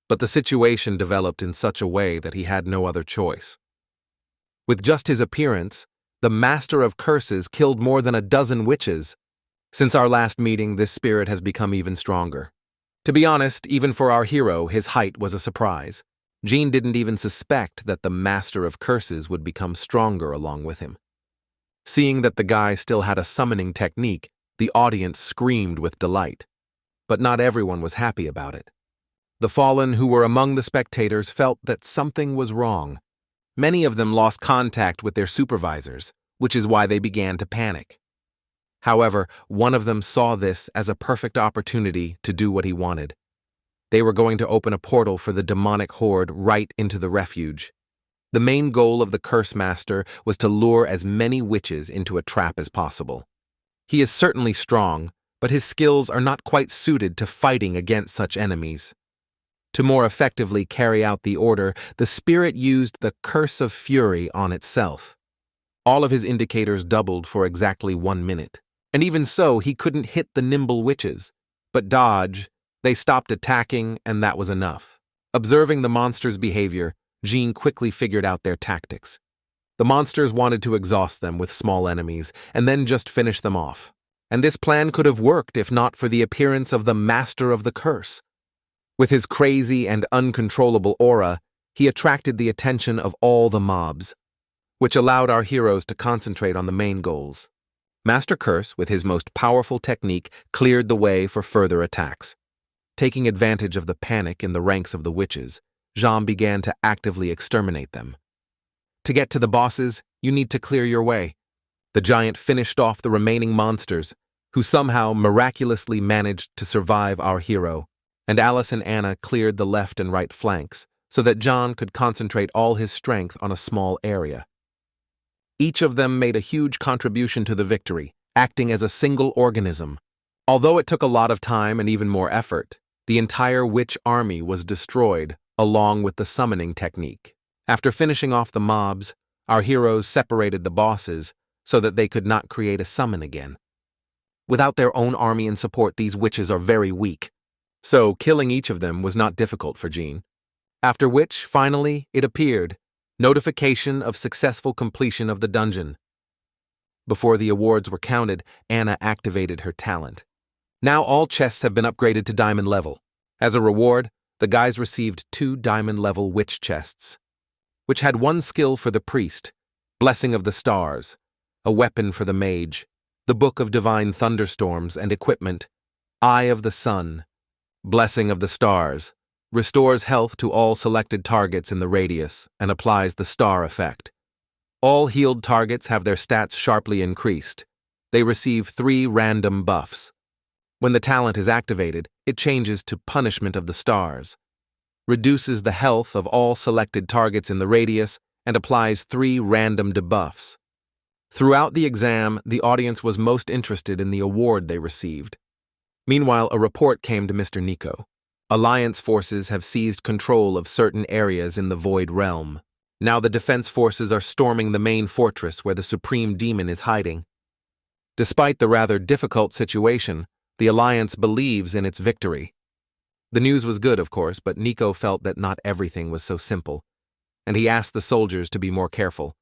but the situation developed in such a way that he had no other choice. With just his appearance, the Master of Curses killed more than a dozen witches. Since our last meeting, this spirit has become even stronger. To be honest, even for our hero, his height was a surprise. Jean didn't even suspect that the Master of Curses would become stronger along with him. Seeing that the guy still had a summoning technique, the audience screamed with delight. But not everyone was happy about it. The fallen who were among the spectators felt that something was wrong. Many of them lost contact with their supervisors, which is why they began to panic. However, one of them saw this as a perfect opportunity to do what he wanted. They were going to open a portal for the demonic horde right into the refuge. The main goal of the Curse Master was to lure as many witches into a trap as possible. He is certainly strong, but his skills are not quite suited to fighting against such enemies. To more effectively carry out the order, the spirit used the Curse of Fury on itself. All of his indicators doubled for exactly 1 minute, and even so, he couldn't hit the nimble witches. But dodge, they stopped attacking, and that was enough. Observing the monster's behavior, Jean quickly figured out their tactics. The monsters wanted to exhaust them with small enemies, and then just finish them off. And this plan could have worked if not for the appearance of the Master of the Curse. With his crazy and uncontrollable aura, he attracted the attention of all the mobs, which allowed our heroes to concentrate on the main goals. Master Curse, with his most powerful technique, cleared the way for further attacks. Taking advantage of the panic in the ranks of the witches, Jean began to actively exterminate them. To get to the bosses, you need to clear your way. The giant finished off the remaining monsters, who somehow miraculously managed to survive our hero, and Alice and Anna cleared the left and right flanks so that Jean could concentrate all his strength on a small area. Each of them made a huge contribution to the victory, acting as a single organism. Although it took a lot of time and even more effort, the entire witch army was destroyed along with the summoning technique. After finishing off the mobs, our heroes separated the bosses so that they could not create a summon again. Without their own army and support, these witches are very weak. So killing each of them was not difficult for Jean. After which, finally, it appeared. Notification of successful completion of the dungeon. Before the awards were counted, Anna activated her talent. Now all chests have been upgraded to diamond level. As a reward, the guys received 2 diamond-level witch chests, which had 1 skill for the priest, Blessing of the Stars, a weapon for the mage, the Book of Divine Thunderstorms and equipment, Eye of the Sun, Blessing of the Stars, restores health to all selected targets in the radius and applies the star effect. All healed targets have their stats sharply increased. They receive 3 random buffs. When the talent is activated, it changes to Punishment of the Stars, reduces the health of all selected targets in the radius, and applies 3 random debuffs. Throughout the exam, the audience was most interested in the award they received. Meanwhile, a report came to Mr. Nico. Alliance forces have seized control of certain areas in the Void Realm. Now the defense forces are storming the main fortress where the Supreme Demon is hiding. Despite the rather difficult situation, the Alliance believes in its victory. The news was good, of course, but Nico felt that not everything was so simple, and he asked the soldiers to be more careful.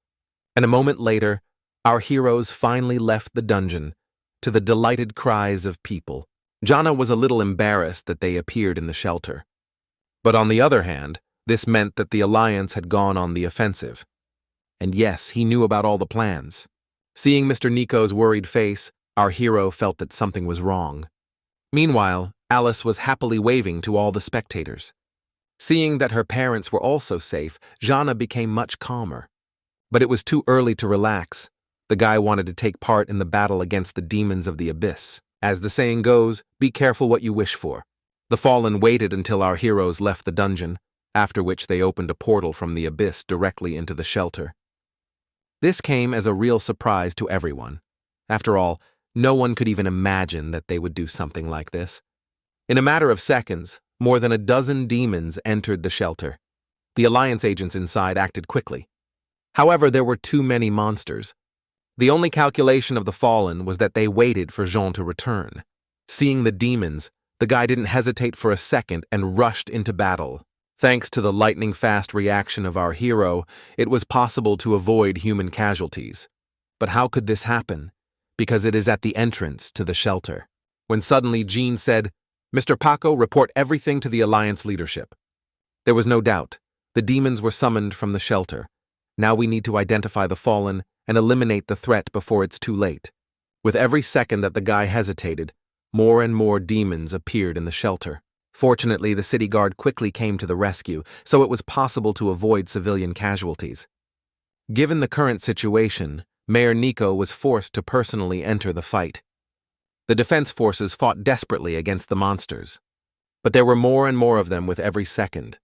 And a moment later, our heroes finally left the dungeon, to the delighted cries of people. Jana was a little embarrassed that they appeared in the shelter. But on the other hand, this meant that the Alliance had gone on the offensive. And yes, he knew about all the plans. Seeing Mr. Nico's worried face, our hero felt that something was wrong. Meanwhile, Alice was happily waving to all the spectators. Seeing that her parents were also safe, Jana became much calmer. But it was too early to relax. The guy wanted to take part in the battle against the demons of the abyss. As the saying goes, be careful what you wish for. The fallen waited until our heroes left the dungeon, after which they opened a portal from the abyss directly into the shelter. This came as a real surprise to everyone. After all, no one could even imagine that they would do something like this. In a matter of seconds, more than a dozen demons entered the shelter. The Alliance agents inside acted quickly. However, there were too many monsters. The only calculation of the fallen was that they waited for Jean to return. Seeing the demons, the guy didn't hesitate for a second and rushed into battle. Thanks to the lightning-fast reaction of our hero, it was possible to avoid human casualties. But how could this happen? Because it is at the entrance to the shelter. When suddenly Jean said, "Mr. Paco, report everything to the Alliance leadership." There was no doubt. The demons were summoned from the shelter. Now we need to identify the fallen and eliminate the threat before it's too late. With every second that the guy hesitated, more and more demons appeared in the shelter. Fortunately, the city guard quickly came to the rescue, so it was possible to avoid civilian casualties. Given the current situation, Mayor Nico was forced to personally enter the fight. The defense forces fought desperately against the monsters, but there were more and more of them with every second.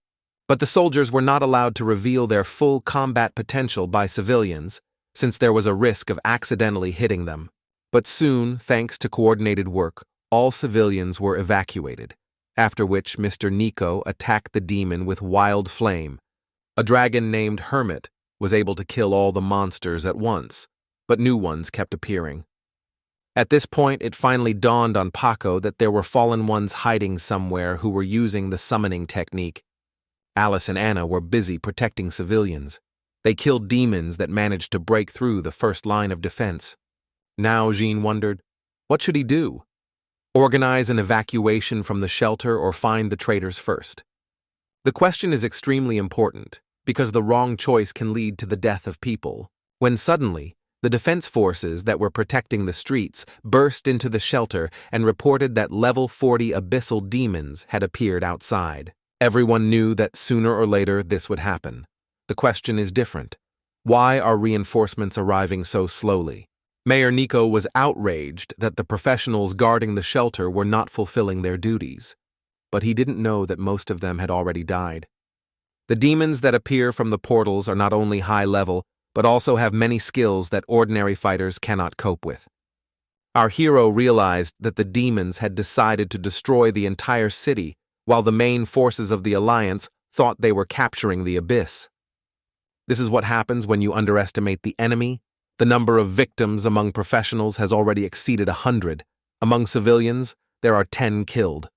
But the soldiers were not allowed to reveal their full combat potential by civilians, since there was a risk of accidentally hitting them. But soon, thanks to coordinated work, all civilians were evacuated, after which Mr. Nico attacked the demon with wild flame. A dragon named Hermit was able to kill all the monsters at once, but new ones kept appearing. At this point, it finally dawned on Paco that there were fallen ones hiding somewhere who were using the summoning technique. Alice and Anna were busy protecting civilians. They killed demons that managed to break through the first line of defense. Now Jean wondered, what should he do? Organize an evacuation from the shelter or find the traitors first? The question is extremely important, because the wrong choice can lead to the death of people. When suddenly, the defense forces that were protecting the streets burst into the shelter and reported that level 40 abyssal demons had appeared outside. Everyone knew that sooner or later this would happen. The question is different. Why are reinforcements arriving so slowly? Mayor Nico was outraged that the professionals guarding the shelter were not fulfilling their duties. But he didn't know that most of them had already died. The demons that appear from the portals are not only high level, but also have many skills that ordinary fighters cannot cope with. Our hero realized that the demons had decided to destroy the entire city, while the main forces of the Alliance thought they were capturing the abyss. This is what happens when you underestimate the enemy. The number of victims among professionals has already exceeded 100. Among civilians, there are 10 killed.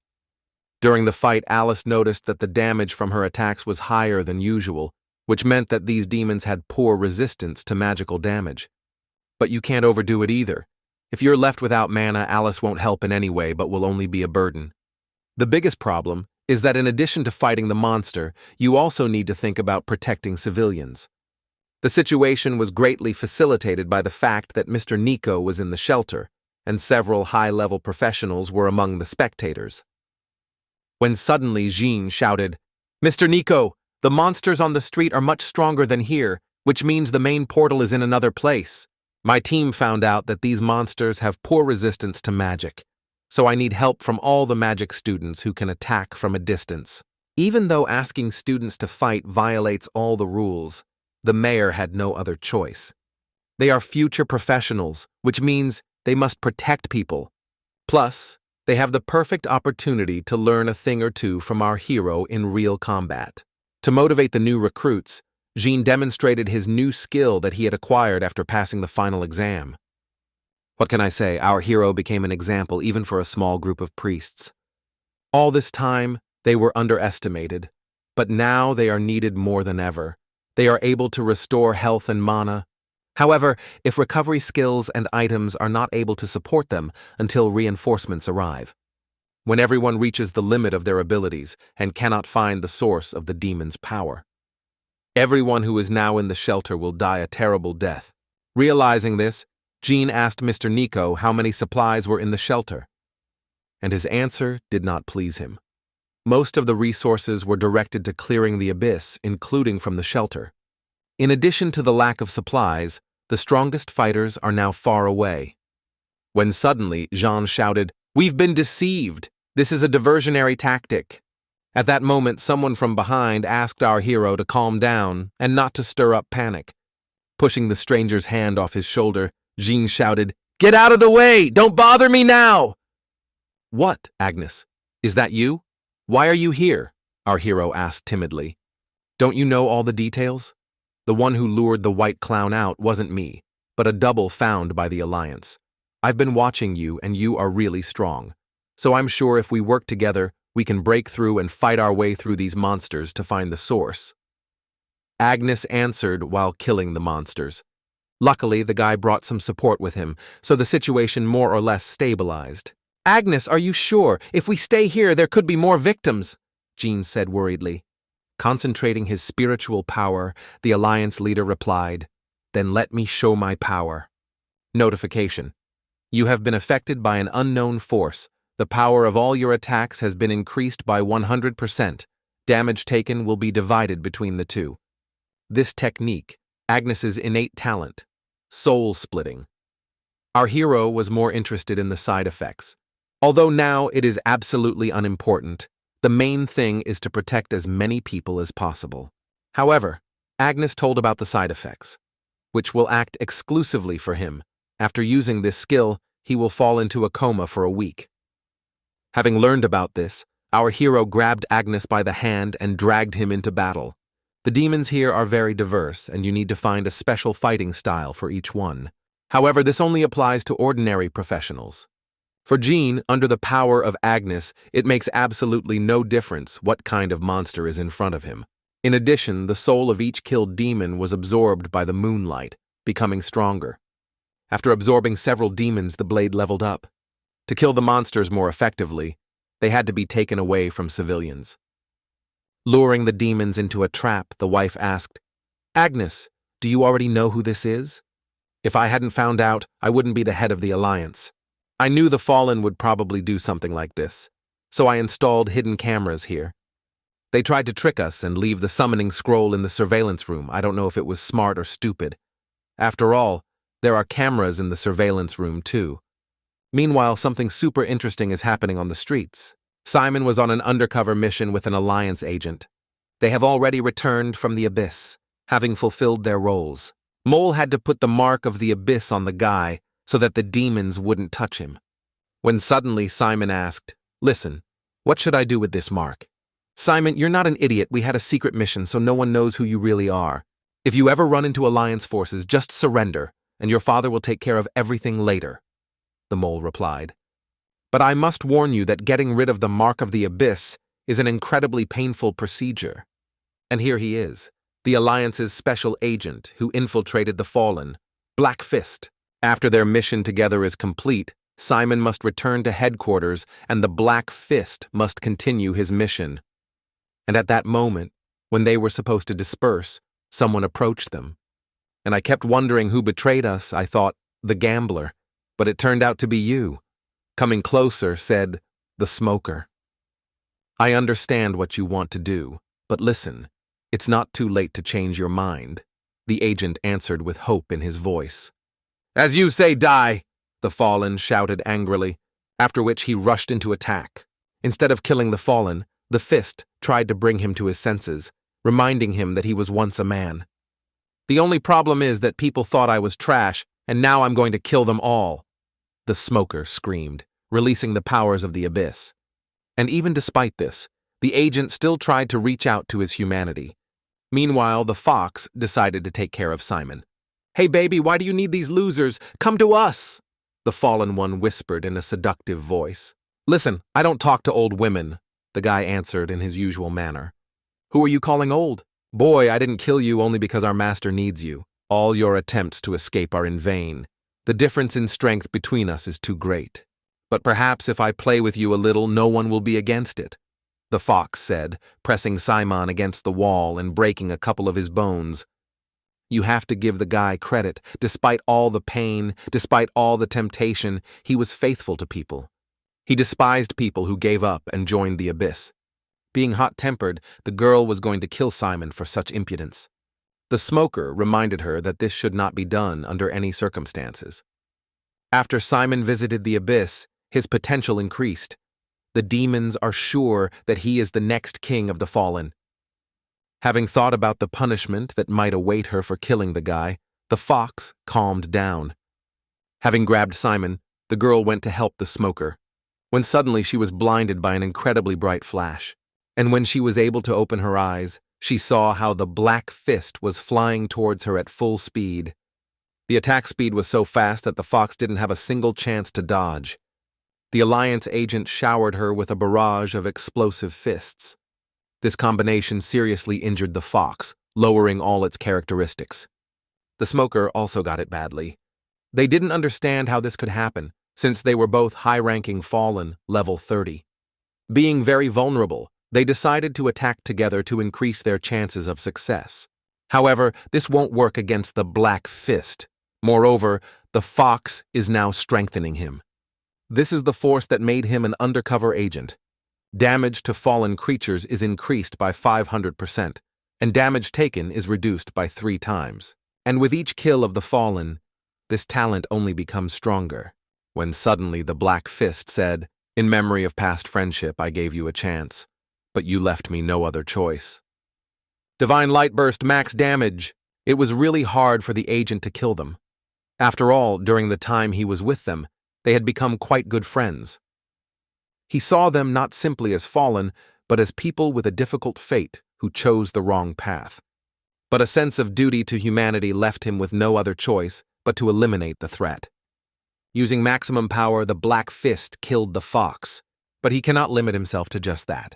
During the fight, Alice noticed that the damage from her attacks was higher than usual, which meant that these demons had poor resistance to magical damage. But you can't overdo it either. If you're left without mana, Alice won't help in any way, but will only be a burden. The biggest problem is that in addition to fighting the monster, you also need to think about protecting civilians. The situation was greatly facilitated by the fact that Mr. Nico was in the shelter, and several high-level professionals were among the spectators. When suddenly Jean shouted, "Mr. Nico, the monsters on the street are much stronger than here, which means the main portal is in another place. My team found out that these monsters have poor resistance to magic, so I need help from all the magic students who can attack from a distance." Even though asking students to fight violates all the rules, the mayor had no other choice. They are future professionals, which means they must protect people. Plus, they have the perfect opportunity to learn a thing or two from our hero in real combat. To motivate the new recruits, Jean demonstrated his new skill that he had acquired after passing the final exam. What can I say? Our hero became an example even for a small group of priests. All this time, they were underestimated, but now they are needed more than ever. They are able to restore health and mana. However, if recovery skills and items are not able to support them until reinforcements arrive. When everyone reaches the limit of their abilities and cannot find the source of the demon's power. Everyone who is now in the shelter will die a terrible death. Realizing this, Jean asked Mr. Nico how many supplies were in the shelter. And his answer did not please him. Most of the resources were directed to clearing the abyss, including from the shelter. In addition to the lack of supplies, the strongest fighters are now far away. When suddenly Jean shouted, "We've been deceived! This is a diversionary tactic." At that moment, someone from behind asked our hero to calm down and not to stir up panic. Pushing the stranger's hand off his shoulder, Jean shouted, "Get out of the way! Don't bother me now!" "What, Agnes? Is that you? Why are you here?" our hero asked timidly. "Don't you know all the details? The one who lured the white clown out wasn't me. but a double found by the Alliance. I've been watching you, and you are really strong. So I'm sure if we work together, we can break through and fight our way through these monsters to find the source. Agnes answered while killing the monsters. Luckily, the guy brought some support with him, so the situation more or less stabilized. Agnes, are you sure? If we stay here, there could be more victims, Jean said worriedly. Concentrating his spiritual power, the Alliance leader replied, Then let me show my power. Notification. You have been affected by an unknown force. The power of all your attacks has been increased by 100%. Damage taken will be divided between the two. This technique, Agnes's innate talent, soul-splitting. Our hero was more interested in the side effects. Although now it is absolutely unimportant, the main thing is to protect as many people as possible. However, Agnes told about the side effects, which will act exclusively for him. After using this skill, he will fall into a coma for a week. Having learned about this, our hero grabbed Agnes by the hand and dragged him into battle. The demons here are very diverse, and you need to find a special fighting style for each one. However, this only applies to ordinary professionals. For Jean, under the power of Agnes, it makes absolutely no difference what kind of monster is in front of him. In addition, the soul of each killed demon was absorbed by the moonlight, becoming stronger. After absorbing several demons, the blade leveled up. To kill the monsters more effectively, they had to be taken away from civilians. Luring the demons into a trap, the wife asked, Agnes, do you already know who this is? If I hadn't found out, I wouldn't be the head of the Alliance. I knew the Fallen would probably do something like this, so I installed hidden cameras here. They tried to trick us and leave the summoning scroll in the surveillance room. I don't know if it was smart or stupid. After all, there are cameras in the surveillance room too. Meanwhile, something super interesting is happening on the streets. Simon was on an undercover mission with an Alliance agent. They have already returned from the Abyss, having fulfilled their roles. Mole had to put the mark of the Abyss on the guy so that the demons wouldn't touch him. When suddenly Simon asked, Listen, what should I do with this mark? Simon, you're not an idiot. We had a secret mission, so no one knows who you really are. If you ever run into Alliance forces, just surrender, and your father will take care of everything later, the mole replied. But I must warn you that getting rid of the mark of the Abyss is an incredibly painful procedure. And here he is, the Alliance's special agent who infiltrated the Fallen, Black Fist. After their mission together is complete, Simon must return to headquarters and the Black Fist must continue his mission. And at that moment, when they were supposed to disperse, someone approached them. And I kept wondering who betrayed us. I thought, the gambler, but it turned out to be you. Coming closer, said, the smoker. I understand what you want to do, but listen, it's not too late to change your mind, the agent answered with hope in his voice. As you say, die, the Fallen shouted angrily, after which he rushed into attack. Instead of killing the Fallen, the Fist tried to bring him to his senses, reminding him that he was once a man. The only problem is that people thought I was trash, and now I'm going to kill them all, the smoker screamed, releasing the powers of the Abyss. And even despite this, the agent still tried to reach out to his humanity. Meanwhile, the fox decided to take care of Simon. Hey baby, why do you need these losers? Come to us, the Fallen one whispered in a seductive voice. Listen, I don't talk to old women, the guy answered in his usual manner. Who are you calling old? Boy, I didn't kill you only because our master needs you. All your attempts to escape are in vain. The difference in strength between us is too great. But perhaps if I play with you a little, no one will be against it, the fox said, pressing Simon against the wall and breaking a couple of his bones. You have to give the guy credit. Despite all the pain, despite all the temptation, he was faithful to people. He despised people who gave up and joined the Abyss. Being hot-tempered, the girl was going to kill Simon for such impudence. The smoker reminded her that this should not be done under any circumstances. After Simon visited the Abyss, his potential increased. The demons are sure that he is the next king of the Fallen. Having thought about the punishment that might await her for killing the guy, the fox calmed down. Having grabbed Simon, the girl went to help the smoker, when suddenly she was blinded by an incredibly bright flash. And when she was able to open her eyes, she saw how the Black Fist was flying towards her at full speed. The attack speed was so fast that the fox didn't have a single chance to dodge. The Alliance agent showered her with a barrage of explosive fists. This combination seriously injured the fox, lowering all its characteristics. The smoker also got it badly. They didn't understand how this could happen, since they were both high-ranking Fallen, level 30. Being very vulnerable, they decided to attack together to increase their chances of success. However, this won't work against the Black Fist. Moreover, the fox is now strengthening him. This is the force that made him an undercover agent. Damage to fallen creatures is increased by 500%, and damage taken is reduced by 3 times. And with each kill of the fallen, this talent only becomes stronger. When suddenly the Black Fist said, "In memory of past friendship, I gave you a chance, but you left me no other choice." Divine Light Burst max damage. It was really hard for the agent to kill them. After all, during the time he was with them, they had become quite good friends. He saw them not simply as fallen, but as people with a difficult fate who chose the wrong path. But a sense of duty to humanity left him with no other choice but to eliminate the threat. Using maximum power, the Black Fist killed the fox, but he cannot limit himself to just that.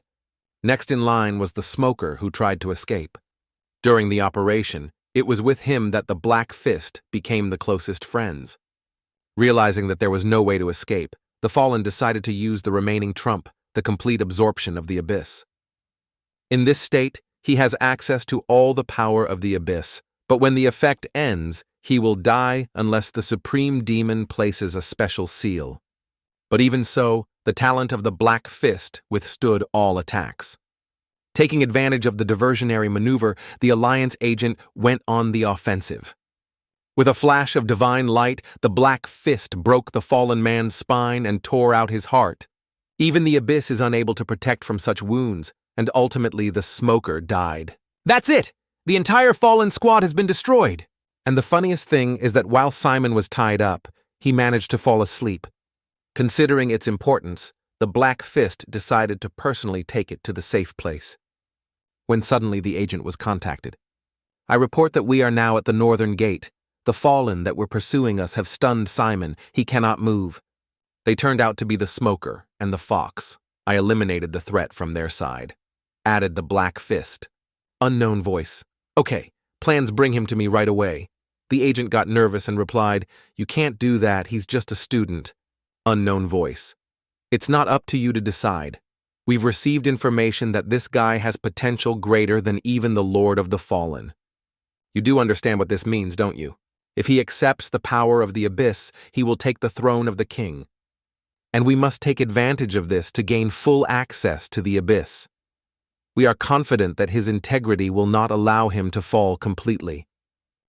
Next in line was the smoker who tried to escape. During the operation, it was with him that the Black Fist became the closest friends. Realizing that there was no way to escape, the Fallen decided to use the remaining trump, the complete absorption of the Abyss. In this state, he has access to all the power of the Abyss, but when the effect ends, he will die unless the Supreme Demon places a special seal. But even so, the talent of the Black Fist withstood all attacks. Taking advantage of the diversionary maneuver, the Alliance agent went on the offensive. With a flash of divine light, the Black Fist broke the fallen man's spine and tore out his heart. Even the Abyss is unable to protect from such wounds, and ultimately the smoker died. That's it! The entire fallen squad has been destroyed! And the funniest thing is that while Simon was tied up, he managed to fall asleep. Considering its importance, the Black Fist decided to personally take it to the safe place. When suddenly the agent was contacted. "I report that we are now at the northern gate. The fallen that were pursuing us have stunned Simon. He cannot move." They turned out to be the smoker and the fox. I eliminated the threat from their side. Added the Black Fist. Unknown voice. "Okay, plans bring him to me right away." The agent got nervous and replied, "You can't do that, he's just a student." Unknown voice. "It's not up to you to decide. We've received information that this guy has potential greater than even the Lord of the Fallen." You do understand what this means, don't you? If he accepts the power of the Abyss, he will take the throne of the king. And we must take advantage of this to gain full access to the Abyss. We are confident that his integrity will not allow him to fall completely.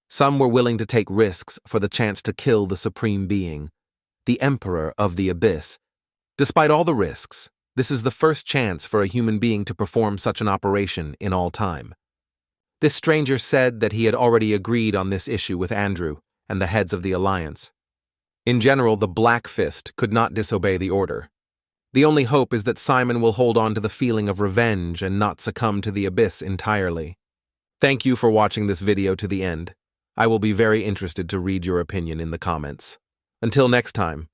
Some were willing to take risks for the chance to kill the Supreme Being, the Emperor of the Abyss. Despite all the risks, this is the first chance for a human being to perform such an operation in all time. This stranger said that he had already agreed on this issue with Andrew and the heads of the Alliance. In general, the Black Fist could not disobey the order. The only hope is that Simon will hold on to the feeling of revenge and not succumb to the Abyss entirely. Thank you for watching this video to the end. I will be very interested to read your opinion in the comments. Until next time,